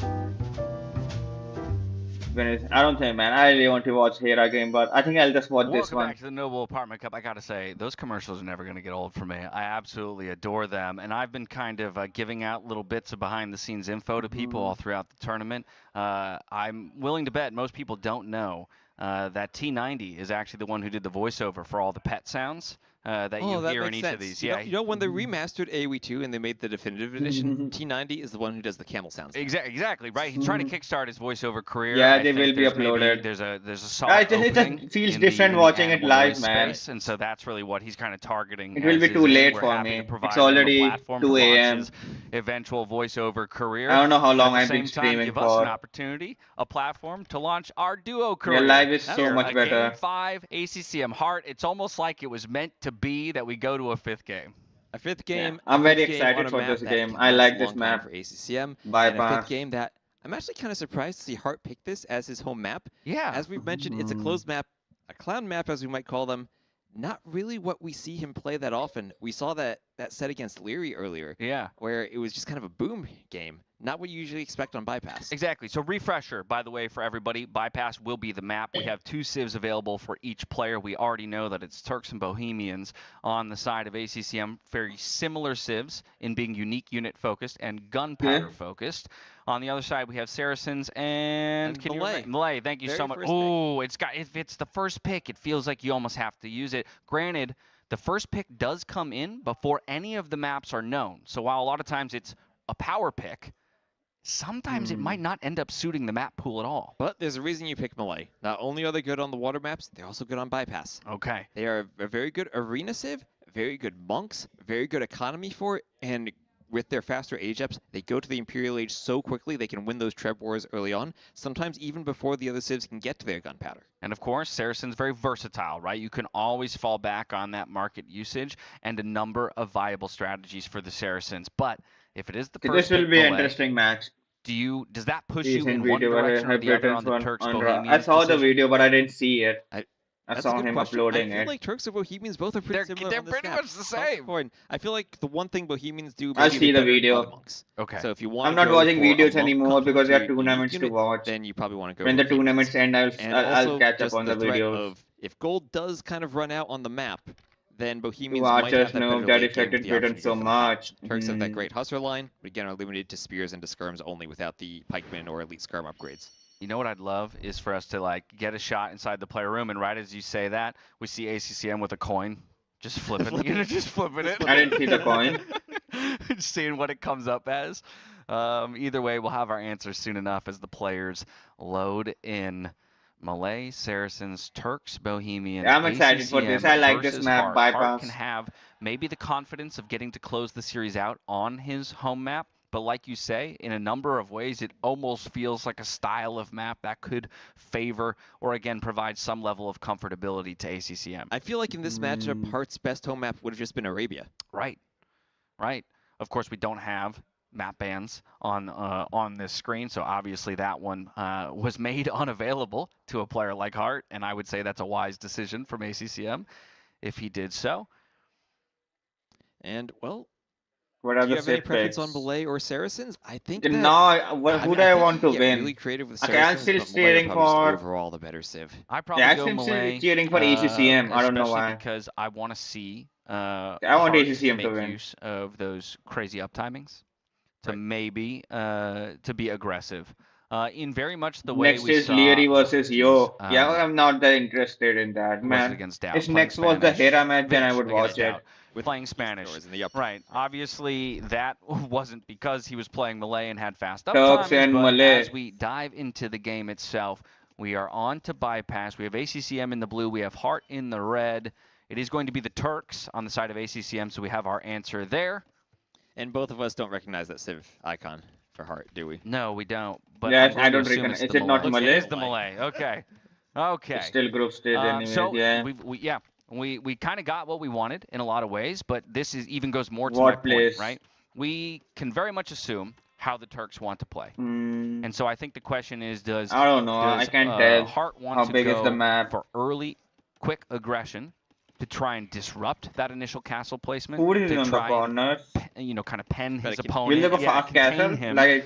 I don't think, man. I really want to watch Hera game, but I think I'll just watch this one. Welcome back to the Noble Apartment Cup. I gotta say, those commercials are never gonna get old for me. I absolutely adore them, and I've been kind of giving out little bits of behind-the-scenes info to people all throughout the tournament. I'm willing to bet most people don't know that T90 is actually the one who did the voiceover for all the pet sounds that you hear in each of these. You know, when they remastered AoE2 and they made the definitive edition, T90 is the one who does the camel sounds. Exactly, right? He's trying to kickstart his voiceover career. Yeah, they will be uploaded. There's a solid it feels different watching it live, man. And so that's really what he's kind of targeting. It will be too late for me. It's already 2 a.m. Eventual voiceover career. I don't know how long I've been streaming give for. Us an opportunity, a platform to launch our duo career. Yeah, live is so much better. Game 5 ACCM Heart. It's almost like it was meant to be that we go to a 5th game. A 5th game. Yeah. I'm very excited for this game. I like this map. For ACCM. Bypass. And a 5th game that I'm actually kind of surprised to see Hart pick this as his home map. Yeah. As we've mentioned, it's a closed map, a clown map as we might call them. Not really what we see him play that often. We saw that set against Leary earlier. Yeah. Where it was just kind of a boom game. Not what you usually expect on Bypass. Exactly. So refresher, by the way, for everybody, Bypass will be the map. We have 2 civs available for each player. We already know that it's Turks and Bohemians on the side of ACCM. Very similar civs in being unique unit focused and gunpowder focused. On the other side, we have Saracens and Malay. Thank you so much. Oh, if it's the first pick, it feels like you almost have to use it. Granted, the first pick does come in before any of the maps are known. So while a lot of times it's a power pick, sometimes it might not end up suiting the map pool at all. But there's a reason you pick Malay. Not only are they good on the water maps, they're also good on Bypass. Okay. They are a very good arena civ, very good monks, very good economy for it, and with their faster age ups, they go to the Imperial Age so quickly they can win those Treb wars early on, sometimes even before the other civs can get to their gunpowder. And of course, Saracen's very versatile, right? You can always fall back on that market usage and a number of viable strategies for the Saracens. But if it is the first this will be an Malay, interesting match. Does that push you in one direction or the other on the Turks Bohemians? I saw the video, but I didn't see it. I That's saw a good him question. uploading I feel it. like Turks and Bohemians both are pretty similar. They're on this pretty map. much the same. I feel like the one thing Bohemians do. I'll maybe see the better than video. other monks. Okay. So if you want, I'm not watching videos anymore because there are tournaments to watch. Then you probably want to go. When the tournaments end, I'll catch up just on the threat videos. Of, if gold does kind of run out on the map, then Bohemians Two might archers have that know better that late game affected with the Britain option to so go for the map. much. Turks have that great Hussar line, but again are limited to spears and to skirms only without the pikemen or elite skirm upgrades. You know what I'd love is for us to get a shot inside the player room, and right as you say that, we see ACCM with a coin, just flipping, just flipping it. I didn't see the coin. Just seeing what it comes up as. Either way, we'll have our answers soon enough as the players load in. Malay, Saracens, Turks, Bohemians. I'm excited for this. I like this map, Bypass. Hart can have maybe the confidence of getting to close the series out on his home map, but like you say, in a number of ways, it almost feels like a style of map that could favor or, again, provide some level of comfortability to ACCM. I feel like in this matchup, Hart's best home map would have just been Arabia. Right. Of course, we don't have map bans on this screen, so obviously that one was made unavailable to a player like Hart, and I would say that's a wise decision from ACCM if he did so. And well, what do you have any preference on Malay or Saracens? I think that, who do I want to win? Really creative with okay, I'm still cheering for overall the better civ. I probably go Malay. Cheering for ACCM. I don't know why. Because I want to see I want ACCM make to win. use of those crazy uptimings to maybe to be aggressive. In very much the way next we is saw Leary versus Yo. Yeah, I'm not that interested in that, man. If next was the Hera match, then I would watch it. With playing Spanish. Right. Obviously, that wasn't because he was playing Malay and had fast uptimes, and but Malay. as we dive into the game itself, we are on to Bypass. We have ACCM in the blue. We have Hart in the red. It is going to be the Turks on the side of ACCM, so we have our answer there. And both of us don't recognize that civ icon for Hart, do we? No, we don't. But yeah, I don't recognize. Is it not Malay? It is the Malay. Okay. Okay. It's still group stage anyway. So yeah. We kind of got what we wanted in a lot of ways, but this is even goes more to my point, right? We can very much assume how the Turks want to play. And so I think the question is, I don't know. I can't tell Hart want how to big go is the map for early, quick aggression to try and disrupt that initial castle placement? Who is to on try the corners? And, kind of pen his Will opponent. they go fast castle? Him. Like,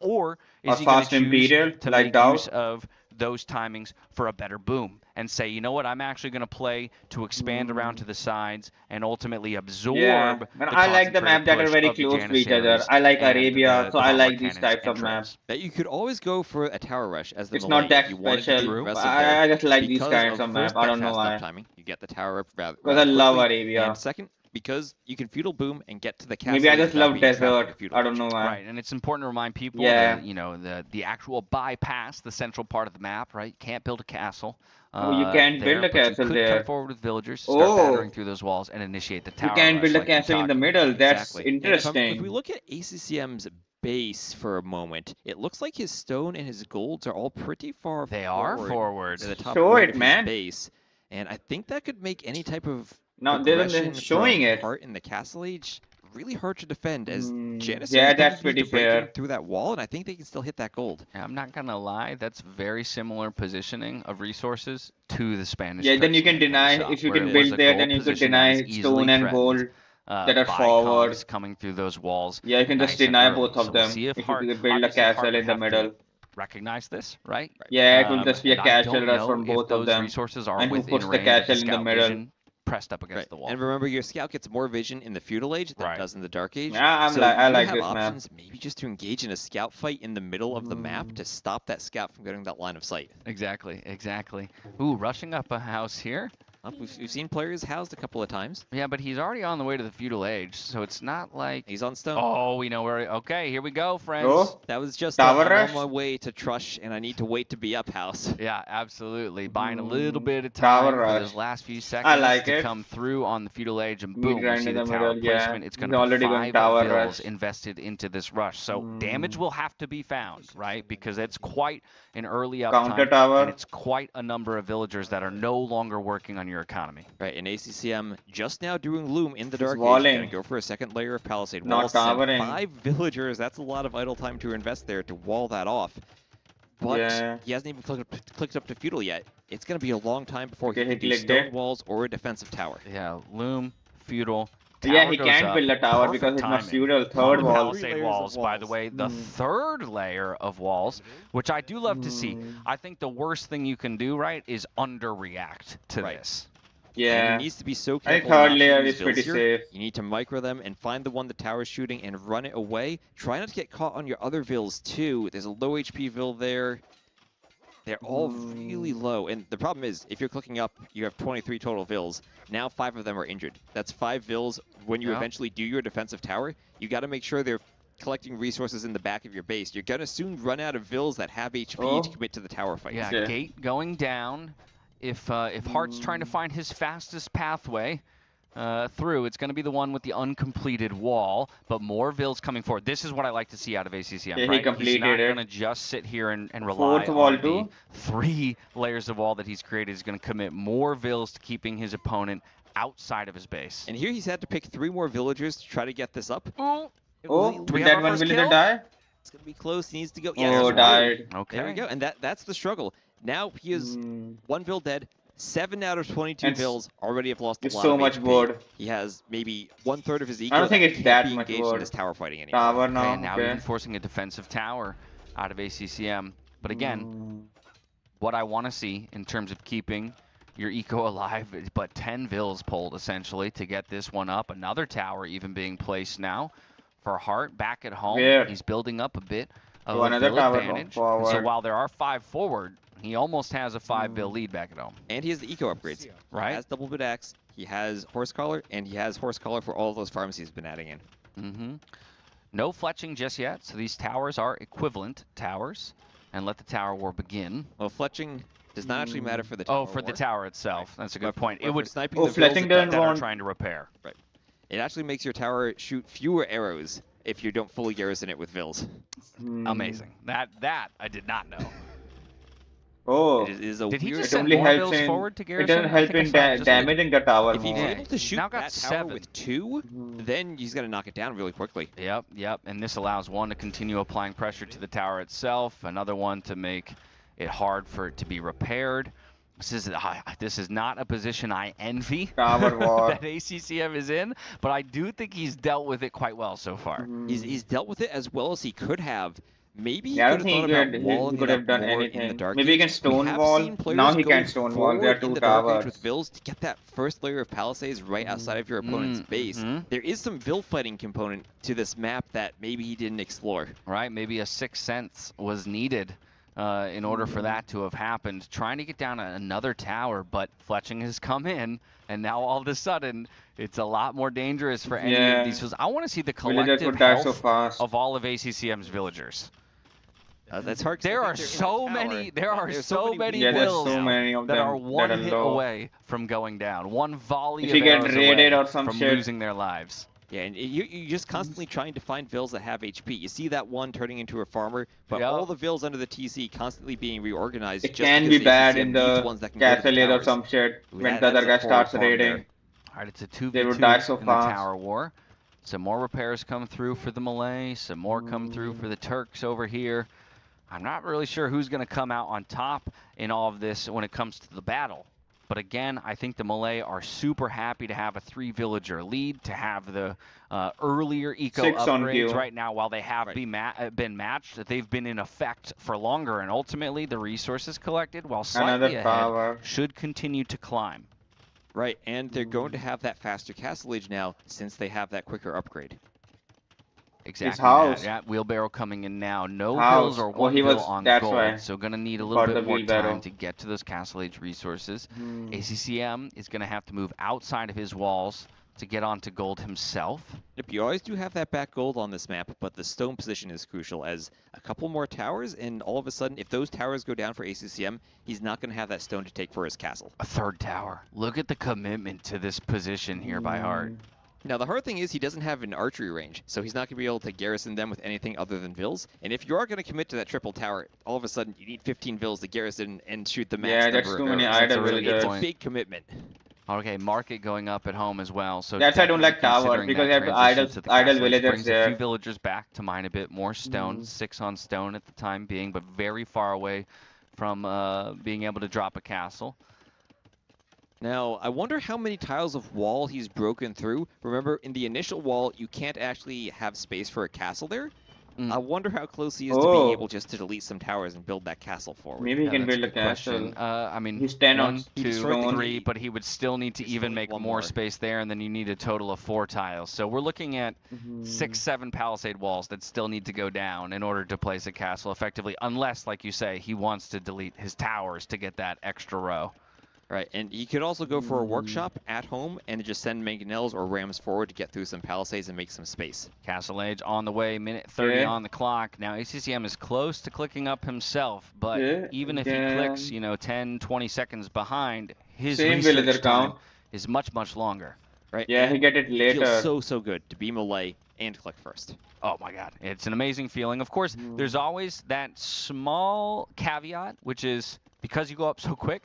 or is he fast going to choose Imperial? to like make Dow? use of those timings for a better boom and say, you know what, I'm actually going to play to expand around to the sides and ultimately absorb. Yeah, but I like the map that are very close to each other. I like Arabia, so I like these types of maps. That you could always go for a tower rush as the It's Malay not that you special. I just like these kinds of maps. I don't know why. Timing, you get the tower up rather because I love quickly. Arabia. And second, because you can feudal boom and get to the castle. Maybe I just love desert. I don't know why. Right, and it's important to remind people that, the actual bypass, the central part of the map, right? You can't build a castle. You can't build a castle you could there. come forward with villagers, start battering through those walls, and initiate the tower. You can't build a like castle in the middle. That's interesting. If we look at ACCM's base for a moment, it looks like his stone and his golds are all pretty far They are forward. to the top Show right it, of man. his base. And I think that could make any type of No, they're aggression showing from it. Hart in the Castle Age really hard to defend as Genesis yeah, doesn't that's need pretty to break in fair. through that wall, and I think they can still hit that gold. Yeah, I'm not gonna lie, that's very similar positioning of resources to the Spanish. Yeah, then you can deny, if you can build there, then you could deny stone and gold that are forward. Coming through those walls. Yeah, you can just deny both of them if you build a castle in the middle. Recognize this, right? Yeah, it will just be a and castle I don't rush know from if both of those them. resources are And who within puts the range of castle in the scout middle? vision pressed up against the wall. And remember, your scout gets more vision in the feudal age than it does in the dark age. Yeah, so I you like have this options, maybe just to engage in a scout fight in the middle of the map to stop that scout from getting that line of sight. Exactly. Ooh, rushing up a house here. We've seen players housed a couple of times. Yeah, but he's already on the way to the feudal age, so it's not like he's on stone. Oh, we know where. Okay, here we go, friends. Oh, that was just I'm on my way to Trush, and I need to wait to be up house. Yeah, absolutely. Buying a little bit of time for those last few seconds to come through on the feudal age, and boom, we see the tower placement. It's going to be 5 bills invested into this rush. So damage will have to be found, right? Because it's quite an early uptime, and it's quite a number of villagers that are no longer working on your economy. Right, and ACCM just now doing Loom in the dark age. Walling. Gonna go for a second layer of palisade Not walls. towering. 5 villagers, that's a lot of idle time to invest there to wall that off. But he hasn't even clicked up to feudal yet. It's going to be a long time before he can do stone walls or a defensive tower. Yeah, Loom, feudal. Yeah, he can't build a tower because it's not feudal. Third wall. Palisade walls, by the way. The third layer of walls, which I do love to see. I think the worst thing you can do, right, is underreact to this. Yeah. And he needs to be so I think careful. third layer is pretty safe. You need to micro them and find the one the tower's shooting and run it away. Try not to get caught on your other vills too. There's a low HP vill there. They're all really low. And the problem is, if you're clicking up, you have 23 total vills. Now 5 of them are injured. That's 5 vills. When you eventually do your defensive tower, you got to make sure they're collecting resources in the back of your base. You're going to soon run out of vills that have HP to commit to the tower fight. Yeah, gate going down. If Hart's trying to find his fastest pathway through, it's going to be the one with the uncompleted wall, but more vills coming forward. This is what I like to see out of ACCM, yeah, right? He's not going to just sit here and rely on the 3 layers of wall that he's created. He's going to commit more vills to keeping his opponent outside of his base. And here he's had to pick 3 more villagers to try to get this up. Did that one villager die? It's going to be close. He needs to go. Oh, died. Okay. There we go. And that's the struggle. Now he is 1 vill dead. 7 out of 22 vills already have lost a lot so of much HP. board. He has maybe 1/3 of his eco. I don't think it's that much engaged board. in this tower fighting anymore. Tower now. And now even forcing a defensive tower out of ACCM. But again, what I want to see in terms of keeping your eco alive, but 10 vills pulled essentially to get this one up. Another tower even being placed now for Hart back at home. He's building up a bit of a vill advantage. So while there are 5 forward, he almost has a 5 vill lead back at home. And he has the eco upgrades. Right. He has double bit axe, he has horse collar, and he has horse collar for all of those farms he's been adding in. No fletching just yet, so these towers are equivalent towers. And let the tower war begin. Well, fletching does not actually matter for the tower. Oh, for the tower itself. That's a good point. It would sniping the fletching vills that are trying to repair. Right. It actually makes your tower shoot fewer arrows if you don't fully garrison it with vills. Amazing. That I did not know. Oh, it is a did he weird... just send more vills forward to garrison? It doesn't help in damaging the tower If he's more. able to shoot Now got that 7. tower with 2, then he's going to knock it down really quickly. Yep. And this allows one to continue applying pressure to the tower itself, another one to make it hard for it to be repaired. This is not a position I envy Tower war. that ACCM is in, but I do think he's dealt with it quite well so far. He's dealt with it as well as he could have. Maybe he Yeah, I could don't have think thought about walling he could it have up done more in the anything. dark Maybe he can age. stone We have wall. seen players Now he go can't stone wall. There are forward in 2 the dark age towers. with vills to get that first layer of palisades right outside of your opponent's base. There is some vill fighting component to this map that maybe he didn't explore. Right, maybe a 6th sense was needed in order for that to have happened. Trying to get down another tower, but fletching has come in, and now all of a sudden, it's a lot more dangerous for any of these. I want to see the collective health of all of ACCM's villagers. That's hard. There are so many. There are so many vills that are one hit away from going down. One volley of arrows away from losing their lives. Yeah, and you're just constantly trying to find vills that have HP. You see that one turning into a farmer, but all the vills under the TC constantly being reorganized. It can be bad in the castle or some shit when the other guy starts raiding. Alright, it's a 2v2 They would die so in fast. the tower war. Some more repairs come through for the Malay. Some more come through for the Turks over here. I'm not really sure who's going to come out on top in all of this when it comes to the battle. But again, I think the Malay are super happy to have a 3-villager lead, to have the earlier eco upgrades right now. While they have been matched, they've been in effect for longer, and ultimately the resources collected, while slightly ahead, should continue to climb. Right, and they're going to have that faster castle age now since they have that quicker upgrade. Exactly. Yeah, wheelbarrow coming in now. No vills or 1 vill on gold, so going to need a little bit more time to get to those castle age resources. ACCM is going to have to move outside of his walls to get onto gold himself. Yep, you always do have that back gold on this map, but the stone position is crucial, as a couple more towers, and all of a sudden, if those towers go down for ACCM, he's not going to have that stone to take for his castle. A 3rd tower. Look at the commitment to this position here by Hart. Now, the hard thing is he doesn't have an archery range, so he's not going to be able to garrison them with anything other than vills. And if you are going to commit to that triple tower, all of a sudden you need 15 vills to garrison and shoot the max number of arrows. Yeah, that's too many It's a big commitment. Okay, market going up at home as well. So that's why I don't like towers, because you have idle villagers brings there. A few villagers back to mine a bit more stone, 6 on stone at the time being, but very far away from being able to drop a castle. Now, I wonder how many tiles of wall he's broken through. Remember, in the initial wall, you can't actually have space for a castle there. I wonder how close he is to being able just to delete some towers and build that castle forward. Maybe he can build a castle. I mean, he's 10 1, on 2, stone. 3, but he would still need to even make more space there, and then you need a total of 4 tiles. So we're looking at 6, 7 palisade walls that still need to go down in order to place a castle effectively, unless, like you say, he wants to delete his towers to get that extra row. Right, and he could also go for a workshop at home and just send mangonels or rams forward to get through some palisades and make some space. Castle Age on the way, minute 30 on the clock. Now ACCM is close to clicking up himself, but even if he clicks, you know, 10, 20 seconds behind, his research time is much, much longer. Right? Yeah, he get it later. It feels so good to be melee and click first. Oh my god, it's an amazing feeling. Of course, there's always that small caveat, which is because you go up so quick,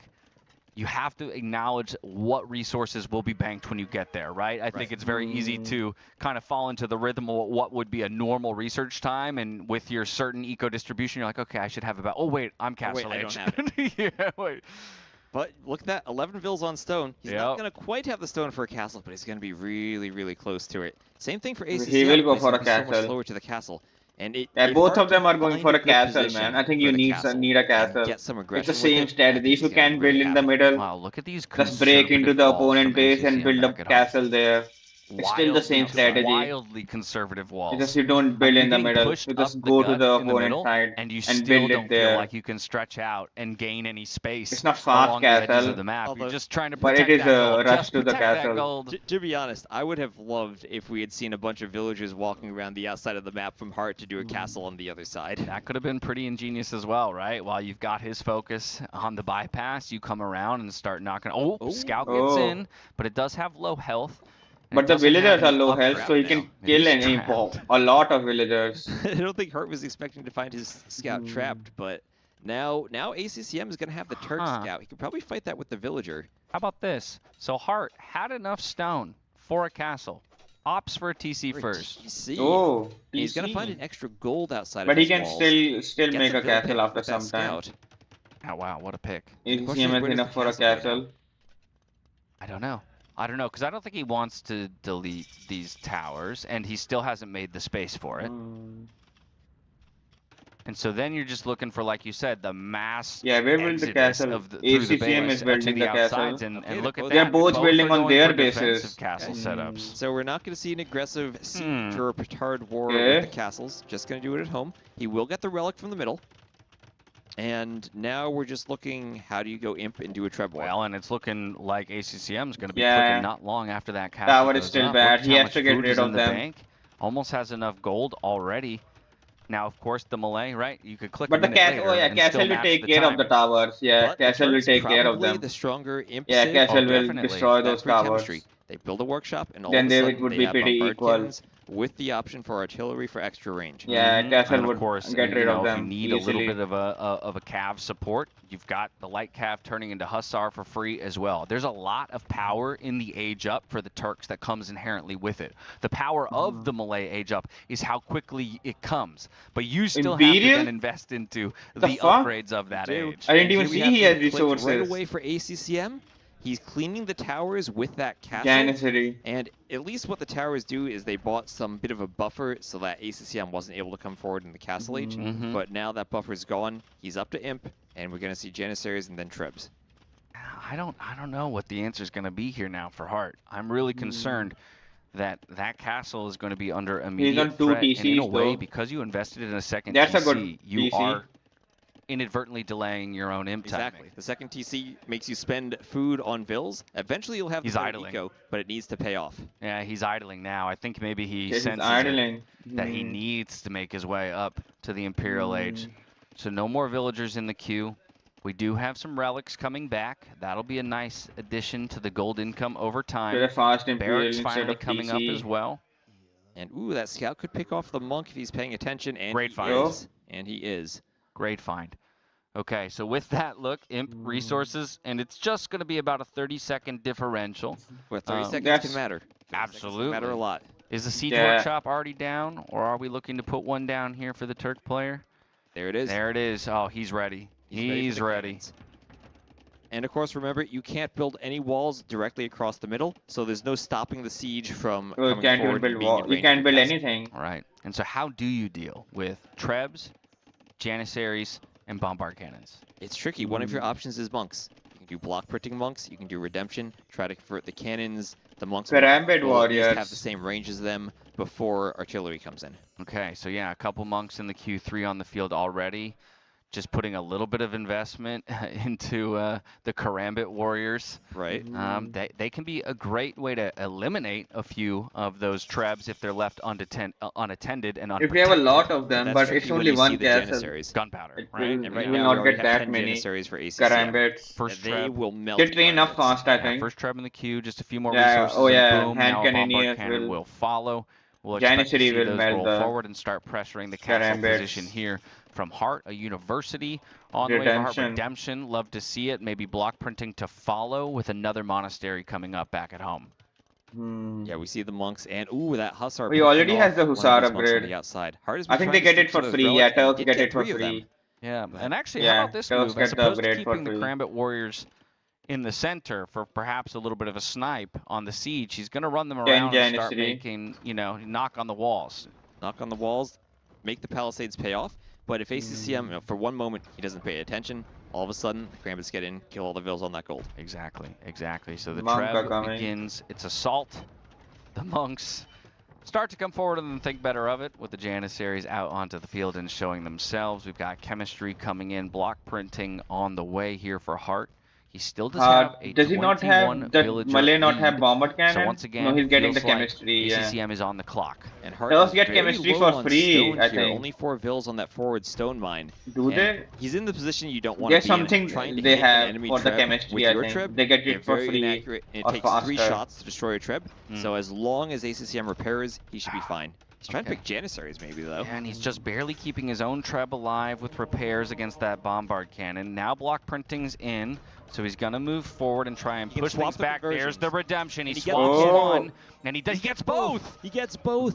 you have to acknowledge what resources will be banked when you get there, right? I think it's very easy to kind of fall into the rhythm of what would be a normal research time, and with your certain eco distribution, you're like, okay, I should have about, oh wait, I'm Castle Age. I don't have it. Yeah, wait. But look at that, 11 vills on stone. He's not going to quite have the stone for a castle, but he's going to be really, really close to it. Same thing for ACCM. He will go for a castle. So much slower to the castle. And both of them are going for a castle, man. I think you need a castle. Get some it's the same strategy. If you can build in the middle, wow, look at these just break into the opponent base and build a castle there. It's still the same strategy. Wildly conservative walls. Because you don't build in the middle. You just go to the opponent side and you and still build don't it there. feel like you can stretch out and gain any space. It's not fast along the edges castle, of the map. You're just trying to but protect it is that gold. a rush Just to the protect that castle. gold. To be honest, I would have loved if we had seen a bunch of villagers walking around the outside of the map from Heart to do a castle on the other side. That could have been pretty ingenious as well, right? While you've got his focus on the bypass, you come around and start knocking. Oh, Scout gets in, but it does have low health. But the villagers are low health, so he can kill a lot of villagers. I don't think Hurt was expecting to find his scout trapped, but now ACCM is going to have the Turk scout. He could probably fight that with the villager. How about this? So Hart had enough stone for a castle. Opts for a TC first. TC. Oh, he's going to find an extra gold outside but of his he can walls. still make a castle after some time. Oh wow, what a pick. ACCM is enough for a castle. I don't know. I don't know, because I don't think he wants to delete these towers, and he still hasn't made the space for it. And so then you're just looking for, like you said, the mass where will the castle? Of through the ACCM base is building the castle. And look at that. They're both building on their bases. Castle setups. So we're not going to see an aggressive siege or a petard war with the castles. Just going to do it at home. He will get the relic from the middle. And now we're just looking, how do you go imp and do a treb war? Well, and it's looking like ACCM is going to be clicking not long after that castle. Tower is still bad. He has to get rid of them. Bank. Almost has enough gold already. Now, of course, the melee, right? You could click. But the castle, castle will take care of the towers. Yeah, castle will take care of them. The stronger imp castle will destroy those towers. They build a workshop, and all then of a sudden it would be pretty equal. With the option for artillery for extra range. Yeah, castle and would of course, get rid of them. If you need easily. a little bit of a cav support, you've got the light cav turning into hussar for free as well. There's a lot of power in the age up for the Turks that comes inherently with it. The power of the Malay age up is how quickly it comes, but you still have to then invest into the upgrades of that age. I didn't even see he has resources. Right away for ACCM. He's cleaning the towers with that castle. Janissary. And at least what the towers do is they bought some bit of a buffer so that ACCM wasn't able to come forward in the castle age. But now that buffer's gone, he's up to imp, and we're going to see Janissaries and then trebs. I don't know what the answer is going to be here now for Hart. I'm really concerned that castle is going to be under immediate threat. TCs, and in a way, though. because you invested in a second That's TC, a good you TC. are inadvertently delaying your own imp timing. Exactly. The second TC makes you spend food on vills. Eventually you'll have the eco, but it needs to pay off. Yeah, he's idling now. I think maybe he He's senses idling. that he needs to make his way up to the Imperial Age. So no more villagers in the queue. We do have some relics coming back. That'll be a nice addition to the gold income over time. Very fast Imperial Barracks instead finally of coming up TC. as well. And ooh, that scout could pick off the monk if he's paying attention, and Great he find. is. And he is. Great find. Okay, so with that, look, imp resources, and it's just going to be about a 30-second differential. With 30 seconds can matter. Absolutely. Matter a lot. Is the siege workshop already down, or are we looking to put one down here for the Turk player? There it is. There it is. Oh, he's ready. He's ready. And of course, remember, you can't build any walls directly across the middle, so there's no stopping the siege from coming forward and being in range you can't of build the castle. anything. All right. And so how do you deal with trebs, janissaries, and bombard cannons? It's tricky. One of your options is monks. You can do block printing monks. You can do redemption. Try to convert the cannons. The monks Pyramid will at least warriors have the same range as them before artillery comes in. Okay, so yeah, a couple monks in the Q3 on the field already. just putting a little bit of investment into the Karambit Warriors. Right. They can be a great way to eliminate a few of those trebs if they're left unattended and unprotected. If we have a lot of them, but it's only one castle. Gunpowder, Right? And right you will now, not we get have that 10 many Janissaries for ACCM. Karambits. First they treb. will melt. They train up fast, I think. First treb in the queue, just a few more Yeah, resources, oh yeah, and boom, hand now a bombard cannoneers cannon will follow. We'll Janissary expect to see will those melt roll the forward and start pressuring the castle Karambits. position here from Heart, a university on the way for Heart Redemption. Love to see it. Maybe block printing to follow with another monastery coming up back at home. Yeah, we see the monks and ooh, that Hussar. He already has the Hussar upgrade. On the outside. I think they get it for free. Yeah, Turks get it for free. Yeah, and actually, how about this move? As opposed to keeping the Karambit Warriors in the center for perhaps a little bit of a snipe on the siege, he's going to run them around and start making, knock on the walls. Knock on the walls, make the palisades pay off. But if ACCM, for one moment, he doesn't pay attention, all of a sudden, the Karambits get in, kill all the vills on that gold. Exactly. So the treb begins its assault. The monks start to come forward and think better of it with the Janissaries out onto the field and showing themselves. We've got chemistry coming in, block printing on the way here for Heart. He still does have a does he not have, does Malay not have bombard cannon? So once again, no, he's getting the chemistry. Like ACCM is on the clock. And Heart does get chemistry for free, I think. Only 4 vills on that forward stone mine. Do they? He's in the position you don't want to be something in. Trying to they hit have an enemy for the treb chemistry, with I your think. treb. They get it for very free inaccurate, and it or takes faster. 3 shots to destroy a treb. So as long as ACCM repairs, he should be fine. He's trying to pick Janissaries maybe, though. Yeah, and he's just barely keeping his own treb alive with repairs against that bombard cannon. Now block printing's in, so he's going to move forward and try and push things back. There's the redemption. He swaps one, and he gets both. He gets both.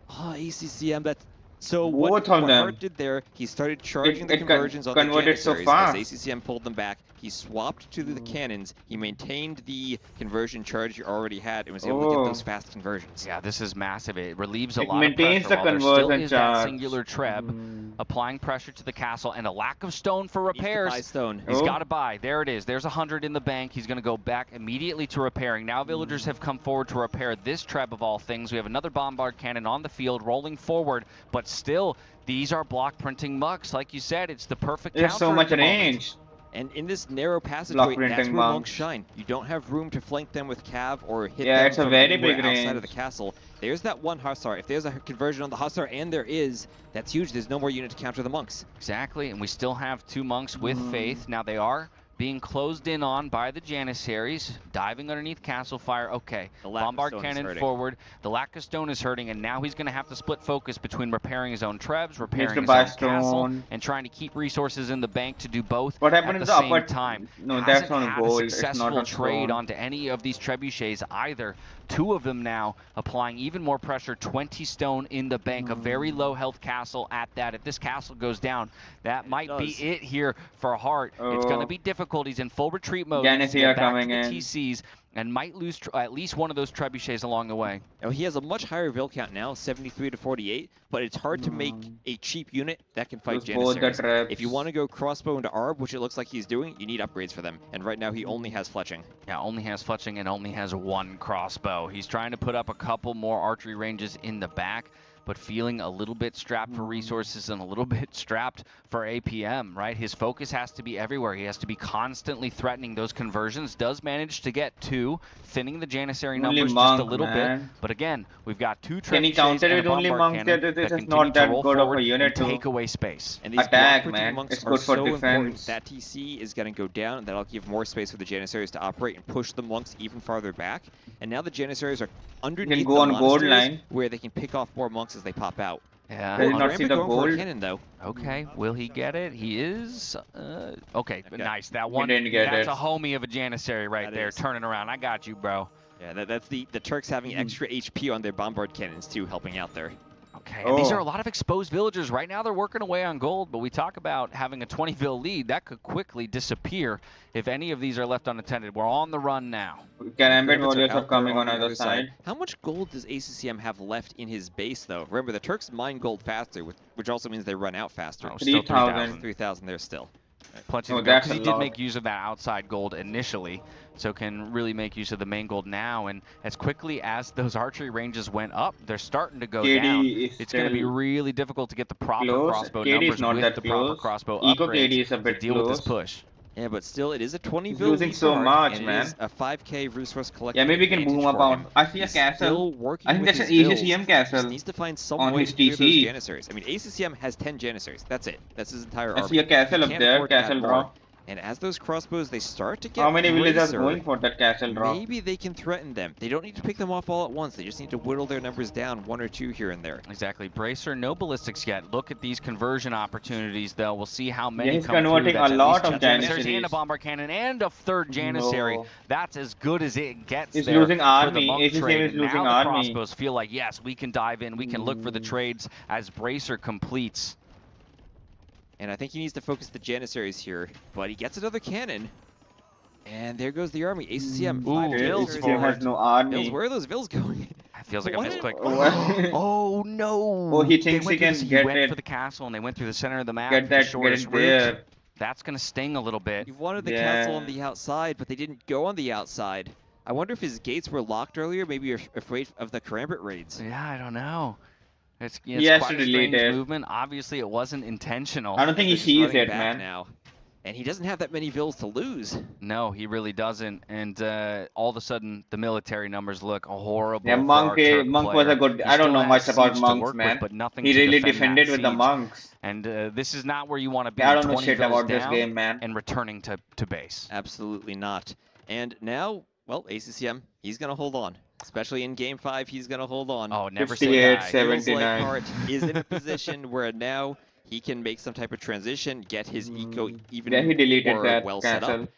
Oh, ACCM, that's... So Both what Heart did there, he started charging the conversions on the Janissaries. As ACCM pulled them back, he swapped to the cannons, he maintained the conversion charge you already had, and was able to get those fast conversions. Yeah, this is massive. It relieves a lot of pressure while there still is that singular treb, applying pressure to the castle, and a lack of stone for repairs. He's stone. He's got to buy. There it is. There's 100 in the bank. He's going to go back immediately to repairing. Now villagers have come forward to repair this treb of all things. We have another bombard cannon on the field rolling forward, but still, these are block printing mucks. Like you said, it's the perfect counter. There's so much range. And in this narrow passageway, that's where monks shine. You don't have room to flank them with cav or hit them it's a from very big range outside of the castle. There's that one Hussar. If there's a conversion on the Hussar, and there is, that's huge. There's no more unit to counter the monks. Exactly, and we still have 2 monks with faith. Now they are being closed in on by the Janissaries, diving underneath castle fire. Okay, bombard cannon forward. The lack of stone is hurting, and now he's going to have to split focus between repairing his own trebs, repairing his own castle, and trying to keep resources in the bank to do both at the same time. No, that's on gold. It's not a successful trade onto any of these trebuchets either. 2 of them now applying even more pressure. 20 stone in the bank, a very low health castle at that. If this castle goes down, that might be it here for Heart. It's going to be difficult. He's in full retreat mode. Janissary coming in. TCs and might lose at least one of those trebuchets along the way. Now, he has a much higher vill count now, 73 to 48, but it's hard to make a cheap unit that can fight Janissaries. If you want to go crossbow into Arb, which it looks like he's doing, you need upgrades for them. And right now he only has fletching. Yeah, only has fletching and only has 1 crossbow. He's trying to put up a couple more archery ranges in the back, but feeling a little bit strapped for resources and a little bit strapped for APM, right? His focus has to be everywhere. He has to be constantly threatening those conversions. Does manage to get 2, thinning the Janissary numbers just a little bit. But again, we've got 2 trebuchets and a bombard cannon that continue to roll forward and take away space. And these attack, man. It's good for defense. That TC is going to go down, and that'll give more space for the Janissaries to operate and push the monks even farther back. And now the Janissaries are underneath the monasteries where they can pick off more monks as they pop out. Yeah. Did not see the gold? Cannon, though. Okay, will he get it? He is. Okay, nice. That one. Didn't get that's a homie of a Janissary right there, turning around. I got you, bro. Yeah, that's the Turks having extra HP on their bombard cannons too, helping out there. Okay, and these are a lot of exposed villagers. Right now they're working away on gold, but we talk about having a 20 vill lead. That could quickly disappear if any of these are left unattended. We're on the run now. Karambit warriors are coming on either side. How much gold does ACCM have left in his base, though? Remember, the Turks mine gold faster, which also means they run out faster. 3,000. 3,000 there still. plenty to go, because he did make use of that outside gold initially, so can really make use of the main gold now. And as quickly as those archery ranges went up, they're starting to go down. It's going to be really difficult to get the proper crossbow numbers with the proper crossbow upgrades to deal with this push. Yeah, but still, it is a 20 He's bill losing lead so for much, and man. it is a 5k resource collector. Yeah, maybe we can boom up on. I see a castle. I think that's an ACCM castle. He needs to find some on way his to clear those TC. Janissaries. I mean, ACCM has 10 Janissaries. That's it. That's his entire I army. see a castle He up can't there. afford to add Castle more. draw. And as those crossbows, they start to get How many villagers Bracer, are going for that castle draw? maybe they can threaten them. They don't need to pick them off all at once. They just need to whittle their numbers down 1 or 2 here and there. Exactly. Bracer, no ballistics yet. Look at these conversion opportunities, though. We'll see how many he's come converting through. That's a at lot least of 10 Janissaries. and a bombard cannon and a third Janissary. No. That's as good as it gets. He's there losing for army. the monk ACCM trade. is And losing now the army. crossbows feel like, yes, we can dive in. We can look for the trades as Bracer completes. And I think he needs to focus the Janissaries here, but he gets another cannon. And there goes the army. ACCM. Vills has no army. Vills, where are those Vills going? It feels like a misclick. What? Oh no! Oh, he thinks They he went can through get went it. for the castle and they went through the center of the map. Get for that- the get shortest it route. there. That's gonna sting a little bit. He wanted the castle on the outside, but they didn't go on the outside. I wonder if his gates were locked earlier. Maybe you're afraid of the Karambit raids. Yeah, I don't know. It's He has quite to a delete strange it. movement. Obviously, it wasn't intentional. I don't think he They're just sees running it, back man. now. And he doesn't have that many Vills to lose. No, he really doesn't. And all of a sudden, the military numbers look horrible. Yeah, for Monk, our Turk Monk was player. a good. He I don't still know has much about siege to monks, work man. with, but nothing He to really defend that defended with the siege. monks. And this is not where you want to be. Yeah, I don't know 20 shit vills about this down game, man. And returning to base. Absolutely not. And now, well, ACCM, he's going to hold on. Especially in Game 5, he's going to hold on. Oh, never 58, say die. Feels like 79. Hart is in a position where now he can make some type of transition, get his eco even Yeah, he deleted more that well set castle. up.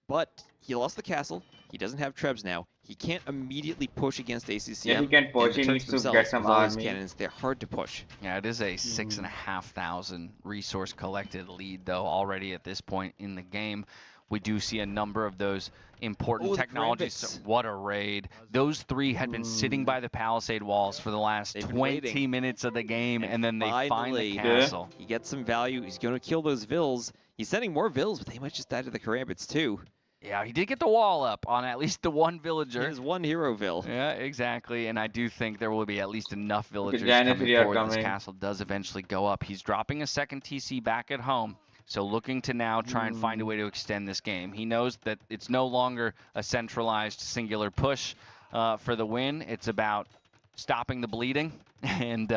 But he lost the castle. He doesn't have Trebs now. He can't immediately push against ACCM. Yeah, he can push. And the He Turks needs to themselves, get some with all those army. cannons, they're hard to push. Yeah, it is a 6,500 resource collected lead, though, already at this point in the game. We do see a number of those important Oh, the technologies. Karambits. What a raid. Those 3 had been sitting by the palisade walls for the last They've been 20 waiting. minutes of the game, and then they find Finally, the castle. he gets some value. He's going to kill those Vills. He's sending more Vills, but they might just die to the Karambits too. Yeah, he did get the wall up on at least the one villager. There's one hero Vill. Yeah, exactly. And I do think there will be at least enough villagers Janus coming are forward. This coming. castle does eventually go up. He's dropping a second TC back at home. So looking to now try and find a way to extend this game. He knows that it's no longer a centralized singular push for the win. It's about stopping the bleeding and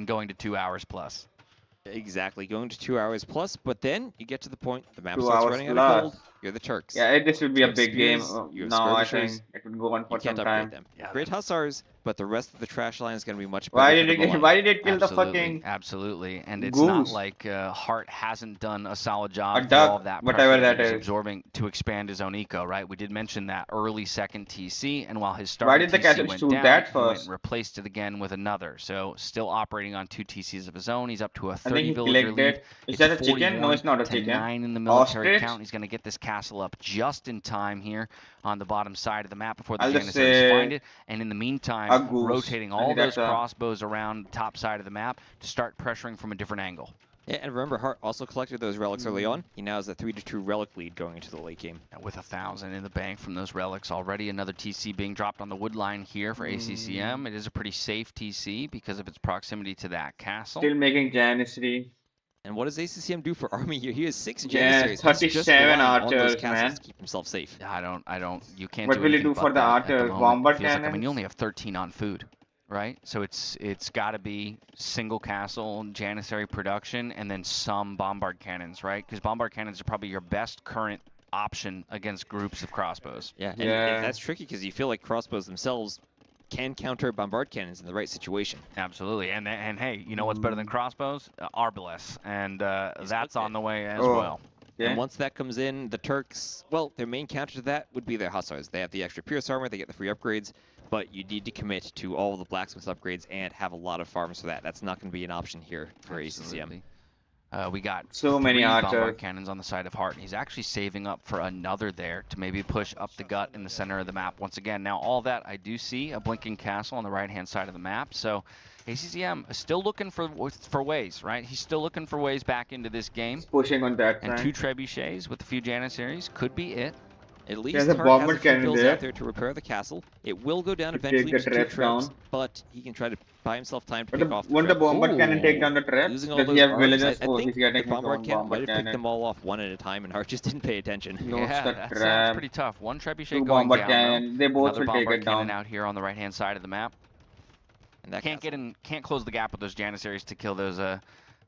going to 2 hours plus. Exactly, going to 2 hours plus, but then you get to the point, the map 2 starts hours running out plus. of gold. You're the Turks. Yeah, this would be You a have big game. spears, you have No, I skirmishers. think it would go on You for some can't upgrade time. them. Great Hussars, but the rest of the trash line is going to be much better. Why for did the it? Malone. Why did it kill the Absolutely, fucking? absolutely. And it's not goose? like Hart hasn't done a solid job A through duck, all of that whatever pressure that he was is. absorbing to expand his own eco, right? We did mention that early second TC, and while his Why starting did the TC castle went shoot down, that he went first? and replaced it again with another. So still operating on 2 TCs of his own. He's up to a I think 30 he villager clicked lead. it. Is that a chicken? No, 41 it's not a to chicken. 9 in the military Ostrich? count. He's going to get this castle up just in time here on the bottom side of the map before the I'll just Janissaries say find it. And in the meantime, a goose. rotating I all think those that's a- crossbows around the top side of the map to start pressuring from a different angle. Yeah, and remember, Hart also collected those relics early on. He now has a 3-2 relic lead going into the late game. And with 1,000 in the bank from those relics already, another TC being dropped on the wood line here for ACCM. It is a pretty safe TC because of its proximity to that castle. Still making Janissary. And what does ACCM do for army here? He has 6 Yeah, Janissaries. He's just 37 relying on those archers, castles man. to keep himself safe. You can't What do will he anything do for but the that at the archers? moment. Bombard Feels like, I mean, cannons? you only have 13 on food, right? So it's got to be single castle Janissary production and then some bombard cannons, right? Because bombard cannons are probably your best current option against groups of crossbows. Yeah, and that's tricky because you feel like crossbows themselves can counter bombard cannons in the right situation. Absolutely, and hey, you know what's better than crossbows? Arbalest, and that's on the way as well. And once that comes in, the Turks, well, their main counter to that would be their Hussars. They have the extra Pierce armor, they get the free upgrades, but you need to commit to all of the blacksmith upgrades and have a lot of farms for that. That's not going to be an option here for ACCM. We got so many bombard cannons on the side of Hart, and he's actually saving up for another there to maybe push up the gut in the center of the map once again. Now, all that I do see a blinking castle on the right-hand side of the map, so ACCM is still looking for ways, right? He's still looking for ways back into this game. He's pushing on that and side. 2 trebuchets with a few Janissaries could be it. At least Hart has a few bills out there to repair the castle. It will go down eventually with 2 traps, but he can try to buy himself time to pick off the Won't the bombard cannon take down the traps? Losing all Does those he have arcs, villagers? I Oh, think he's getting the bombard cannon might have cannon. picked them all off one at a time, and Hart just didn't pay attention. Yeah, that sounds pretty tough. 1 trebuchet going bombard down, cannon. They both another will take bombard it cannon down. out here on the right-hand side of the map. And that can't close the gap with those Janissaries to kill those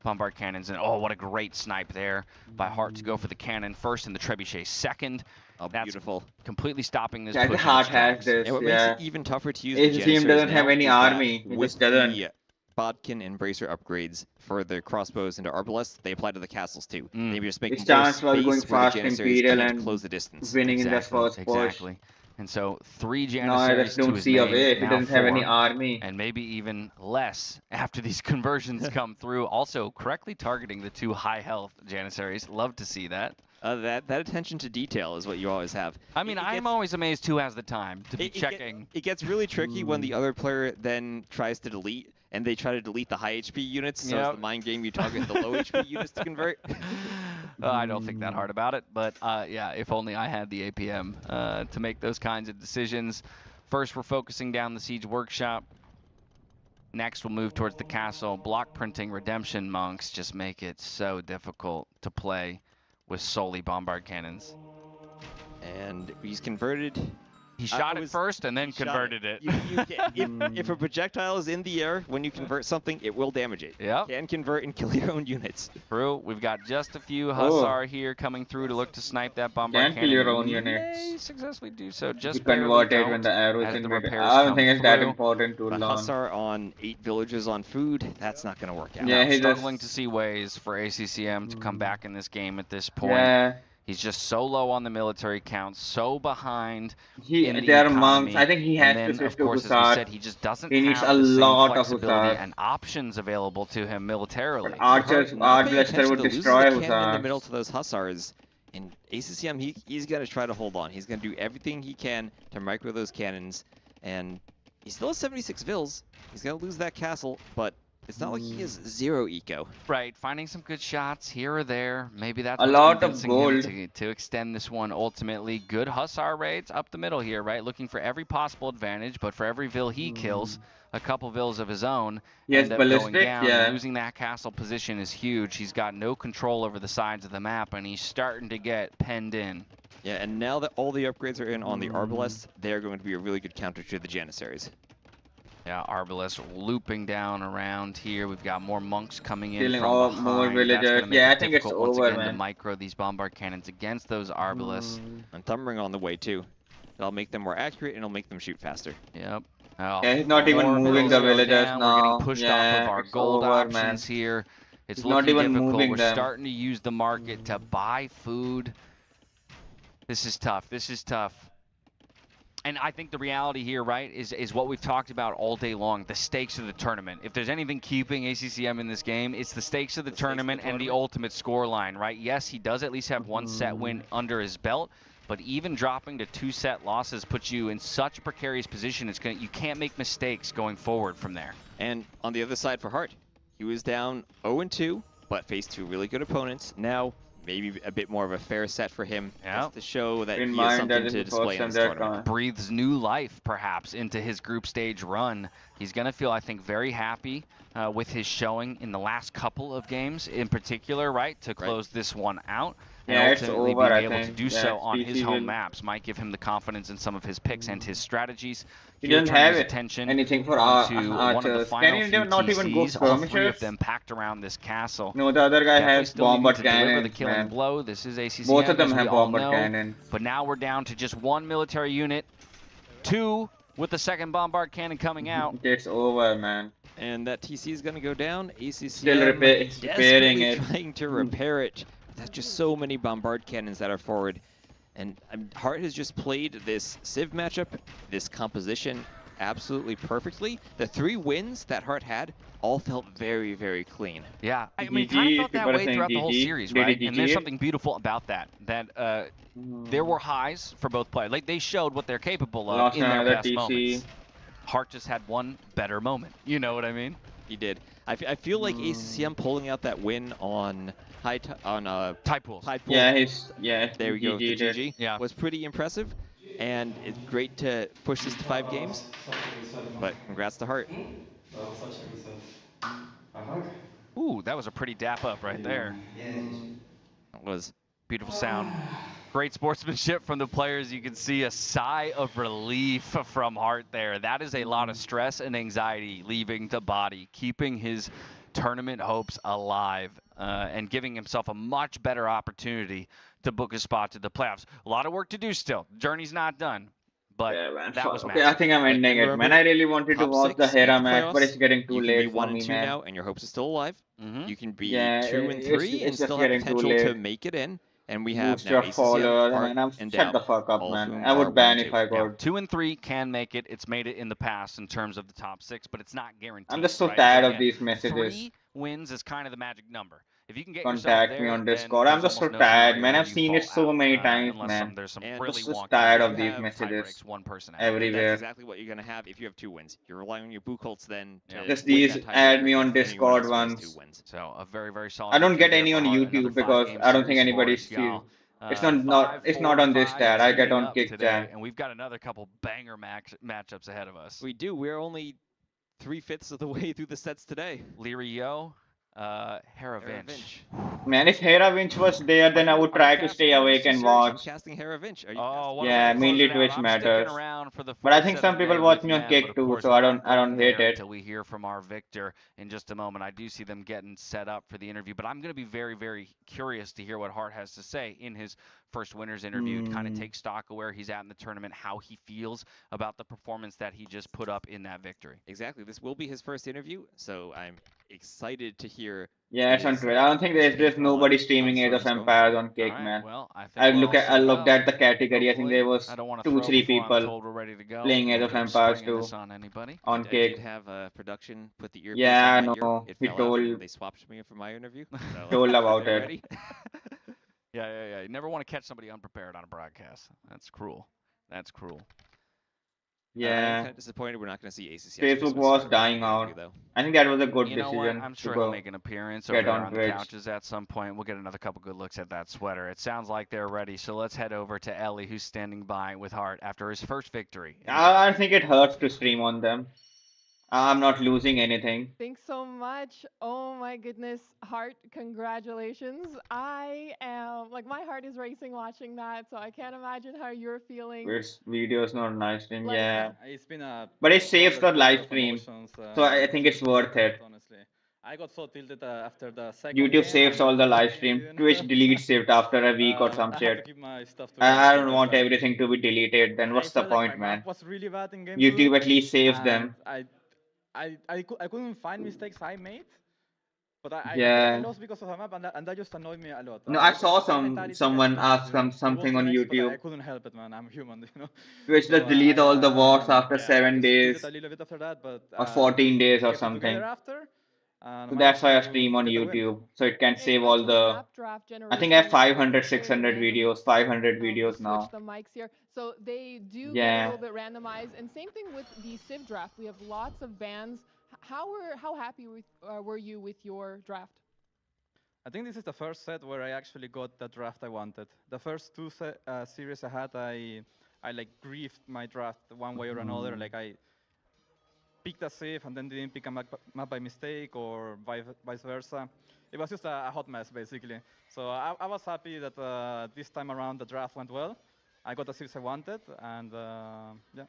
bombard cannons. And oh, what a great snipe there by Hart to go for the cannon first and the trebuchet second. Oh, that's beautiful. Completely stopping this Yeah, push. Hart has this. And what yeah. makes it even tougher to use His the team Janissaries doesn't have now any is that army. He with just doesn't. the Bodkin and Bracer upgrades for the crossbows into Arbalests, they apply to the castles too. Maybe just making His more chance was space going where fast the Janissaries Imperial can't and close the distance. winning in the first push. Exactly. And so 3 No, I Janissaries just to don't his see a name, way. He now doesn't have any 4, army. and maybe even less after these conversions come through. Also, correctly targeting the 2 high-health Janissaries. Love to see that. That attention to detail is what you always have. I mean, I'm always amazed who has the time to be checking. It gets really tricky when the other player then tries to delete, and they try to delete the high HP units, so it's the mind game you target the low HP units to convert. I don't think that hard about it, but yeah, if only I had the APM to make those kinds of decisions. First, we're focusing down the Siege Workshop. Next, we'll move towards the castle. Block printing Redemption Monks just make it so difficult to play with solely bombard cannons. And he's converted. He shot it first and then converted it. If a projectile is in the air, when you convert something, it will damage it. Yeah. Can convert and kill your own units. True. We've got just a few Hussar here coming through to look to snipe that bombard Can't kill your own cannon. units. May successfully do so. Just You convert it when the arrows in it. I don't think it's that important to But learn. Hussar on 8 villagers on food, that's not going to work out. Yeah, he's struggling to see ways for ACCM to come back in this game at this point. Yeah. He's just so low on the military count, so behind in the There are economy. monks. I think he has and then, to switch of to course, as we Hussar. said, he just doesn't He needs have a the same lot of flexibility Hussar. and options available to him militarily. But Archers, Not paying Arbalester attention would to losing destroy the cannon in the Hussars. middle to those Hussars. And ACCM, he's going to try to hold on. He's going to do everything he can to micro those cannons. And he still has 76 vills. He's going to lose that castle, but it's not like he has 0 eco. Right, finding some good shots here or there. Maybe that's A what's lot of convincing gold. him to extend this one ultimately. Good Hussar raids up the middle here, right? Looking for every possible advantage, but for every vill he kills, a couple vills of his own Yes, end up going ballistic, down. yeah. Losing that castle position is huge. He's got no control over the sides of the map, and he's starting to get penned in. Yeah, and now that all the upgrades are in on the Arbalests, they're going to be a really good counter to the Janissaries. Yeah, Arbalest looping down around here. We've got more monks coming in Killing from all behind. more That's villagers. gonna make Yeah, it I think it's difficult once over, again to man. micro these bombard cannons against those Arbalests. And Thumbring on the way too. That'll make them more accurate and it'll make them shoot faster. Yep. Oh, Yeah, he's not even more moving the vills villagers down. now. We're getting pushed Yeah, off of our it's gold over, options man. here. It's He's not looking even difficult. moving We're them. starting to use the market to buy food. This is tough. This is tough. And I think the reality here, right, is what we've talked about all day long, the stakes of the tournament. If there's anything keeping ACCM in this game, it's the stakes of the tournament and the ultimate scoreline, right? Yes, he does at least have one set win under his belt, but even dropping to 2 set losses puts you in such a precarious position. You can't make mistakes going forward from there. And on the other side for Hart, he was down 0-2, but faced 2 really good opponents. Now, maybe a bit more of a fair set for him just to show that he has something to display in this tournament. Breathes new life, perhaps, into his group stage run. He's going to feel, I think, very happy with his showing in the last couple of games in particular, right, to close this one out. Yeah, and it's ultimately over, being I able to think. do Yeah, so on his PC home will- maps might give him the confidence in some of his picks and his strategies. He Here, doesn't turning have his it. attention Anything for onto one of the archers. final Can he few not even go TCs, all 3 of skirmishers? them packed around this castle. No, the other guy Definitely has still needing bombard to deliver the cannons, killing man. blow. This is ACCM, Both of them as we have all bombard know. cannon. But now we're down to just 1 military unit, 2 with the second bombard cannon coming out. It's over, man. And that TC is going to go down. ACCM Still repairing desperately it. trying to repair it. There's just so many bombard cannons that are forward. And Hart has just played this Civ matchup, this composition, absolutely perfectly. The 3 wins that Hart had all felt very, very clean. Yeah, I mean, it kind of felt that way throughout the whole series, right? And there's something beautiful about that. There were highs for both players. Like, they showed what they're capable of in their best moments. Hart just had one better moment. You know what I mean? He did. I feel like ACCM pulling out that win on Tide Pools. Yeah, there we go. The GG. Yeah, was pretty impressive, and it's great to push this to 5 games. But congrats to Hart. That was such a good set. A hug? Ooh, that was a pretty dap up right there. That was beautiful sound. Great sportsmanship from the players. You can see a sigh of relief from Hart there. That is a lot of stress and anxiety leaving the body, keeping his tournament hopes alive, and giving himself a much better opportunity to book a spot to the playoffs. A lot of work to do still. Journey's not done. But that was massive. I think I'm ending it, man. I really wanted to watch the Hera match, but it's getting too late for me, man. You can be 1 and 2 now, and your hopes are still alive. You can be 2 and 3 it's and still have potential to make it in. And we have now ACCM, Hart, and shut the fuck up, man. I would ban if I could. Yeah, 2 and 3 can make it. It's made it in the past in terms of the top 6, but it's not guaranteed. I'm just so tired of these messages. 3 wins is kind of the magic number. If you can get contact me on Discord. I'm just so tired, man. I've seen it so many times, man. I'm just tired of these messages everywhere. That's exactly what you're going to have if you have 2 wins. You're relying on your Boo Colts then. Just these add me on Discord ones. So a very, very solid. I don't get any on YouTube because I don't think anybody's it's not on this chat. I get on Kick chat. And we've got another couple banger matchups ahead of us. We do. We're only 3/5 of the way through the sets today. Leary Yo. Hera Vinch. Man, if Hera Vinch was there, then I would try to stay awake and watch. Casting Hera Vinch. Yeah, mainly Twitch matters. But I think some people watch me on Kick too, so I don't hate it. Until we hear from our Victor in just a moment. I do see them getting set up for the interview, but I'm going to be very, very curious to hear what Hart has to say in his first winners interview. Kind of take stock of where he's at in the tournament, how he feels about the performance that he just put up in that victory. Exactly. This will be his first interview, so I'm excited to hear. Yeah, it's on Twitch. I don't think there's nobody streaming Age of Empires on Kick, man. Well, I looked at the category. I think there was 2-3 people playing Age of Empires too on Kick. I did have a production put the earpiece yeah, on my no, ear. he told. They swapped me for my interview. So told about it. Yeah. You never want to catch somebody unprepared on a broadcast. That's cruel. That's cruel. Yeah. I'm kind of disappointed we're not going to see ACCM. Facebook was dying out. I think that was a good decision. I'm sure he'll make an appearance over there on the couches at some point. We'll get another couple good looks at that sweater. It sounds like they're ready. So let's head over to Ellie, who's standing by with Hart after his first victory. I think it hurts to stream on them. I'm not losing anything. Thanks so much. Oh my goodness, Hart, congratulations. I am, like, my heart is racing watching that, so I can't imagine how you're feeling. This video's not nice, yeah. It's been a but it saves the live stream, so I think it's worth it. Honestly, I got so tilted after the second YouTube saves all the live stream. Twitch deletes it after a week or some shit. I don't want everything to be deleted. Then what's the point, man? Really bad in game YouTube at least saves them. I couldn't find mistakes I made, but I lost because of the map, and that just annoyed me a lot. No, I saw someone ask something on YouTube. I couldn't help it, man. I'm human, you know. Twitch just delete all the wars after 7 days a little bit after that, but, or 14 days or something. So that's why I stream on YouTube, so it can save all the. I think I have 500, 600 videos, 500 videos now. The mics here, so they do get a little bit randomized. And same thing with the Civ draft. We have lots of bans. How happy were you with your draft? I think this is the first set where I actually got the draft I wanted. The first 2 series I had, I like griefed my draft one way or another. Like I picked a Civ and then didn't pick a map by mistake, or vice versa. It was just a hot mess, basically. So I was happy that this time around the draft went well. I got the Civs I wanted, and yeah.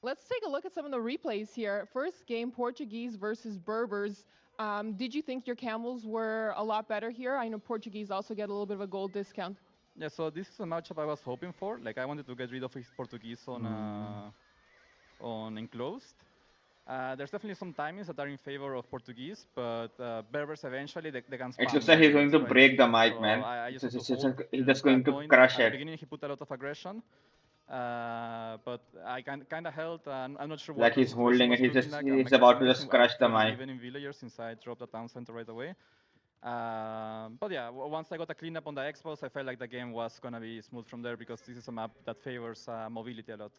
Let's take a look at some of the replays here. First game, Portuguese versus Berbers. Did you think your camels were a lot better here? I know Portuguese also get a little bit of a gold discount. Yeah, so this is a matchup I was hoping for. Like, I wanted to get rid of his Portuguese on enclosed. There's definitely some timings that are in favor of Portuguese, but Berbers eventually they can spam. It looks like he's going to break the mic, man. He's just going to crush At it. the beginning he put a lot of aggression, But I kind of held. I'm not sure what like the he's situation holding was it. He's looking just like. he's My about to community just are crush the pretty mic. even in villagers since I dropped the town center right away. But yeah, once I got a cleanup on the expos, I felt like the game was gonna be smooth from there because this is a map that favors mobility a lot.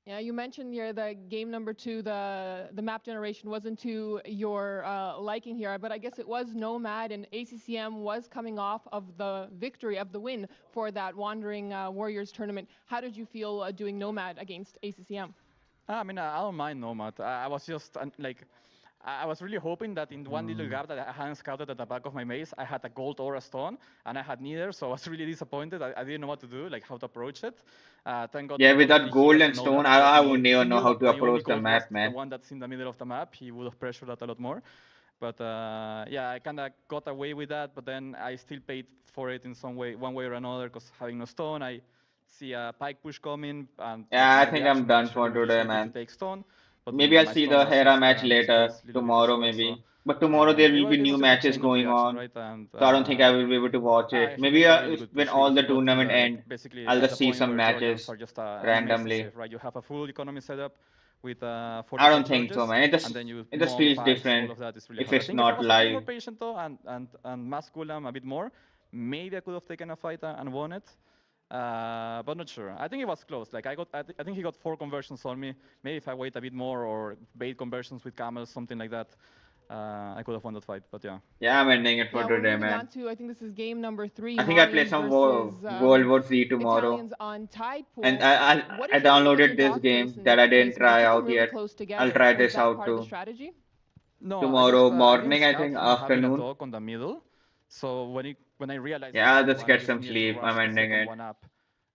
Yeah, you mentioned here that game number 2, the map generation wasn't to your liking here, but I guess it was Nomad, and ACCM was coming off of the victory, of the win for that Wandering Warriors tournament. How did you feel doing Nomad against ACCM? I mean, I don't mind Nomad. I was just like, I was really hoping that in one little gap that I hadn't scouted at the back of my maze, I had a gold or a stone, and I had neither, so I was really disappointed. I didn't know what to do, like how to approach it. Thank God. Yeah, with that gold and know stone, that because I he wouldn't even know knew how that to my only approach the gold was map, the man. one that's in the middle of the map. He would have pressured that a lot more. But yeah, I kind of got away with that, but then I still paid for it in some way, one way or another, because having no stone, I see a pike push coming, and Yeah, like, I no think I'm reaction, done I'm for really today, able to man. take stone. But Maybe I'll my see stone the was Hera just match later, misplaced, little bit tomorrow destroyed, maybe. so But tomorrow there will be it new was just a matches chain of going reaction, on, right? And so I don't think I will be able to watch it. he Maybe made a really good when push. all He the got to tournament the, like, end, basically I'll at just the see point some where Trojans matches are just an amazing randomly. safe, right? You have a full economy setup with I 45 don't think so, charges, man. and then you It just monk feels pikes, all different of that is really if hard. I it's think if I not was a bit more live. patient though, and mass cooldown a bit more, maybe I could have taken a fight and won it. But not sure. I think it was close. Like I think he got 4 conversions on me. Maybe if I wait a bit more or bait conversions with camels, something like that, I could have won that fight. But yeah. Yeah, I'm ending it for We're today, moving man. on to, I think this is game number 3. I think I play Malians some versus World War Z tomorrow. Italians on Tide Pool. And What I did you think about your downloaded this dog game placement? that I didn't You try put them out really yet. close together. I'll try Was this that out part of the too. strategy? No, Tomorrow I didn't morning, I scout think, him having a afternoon. dog on the middle. So when I realized he Yeah, I'll had just one, I get just some needed to sleep. rush I'm the ending second it. one up.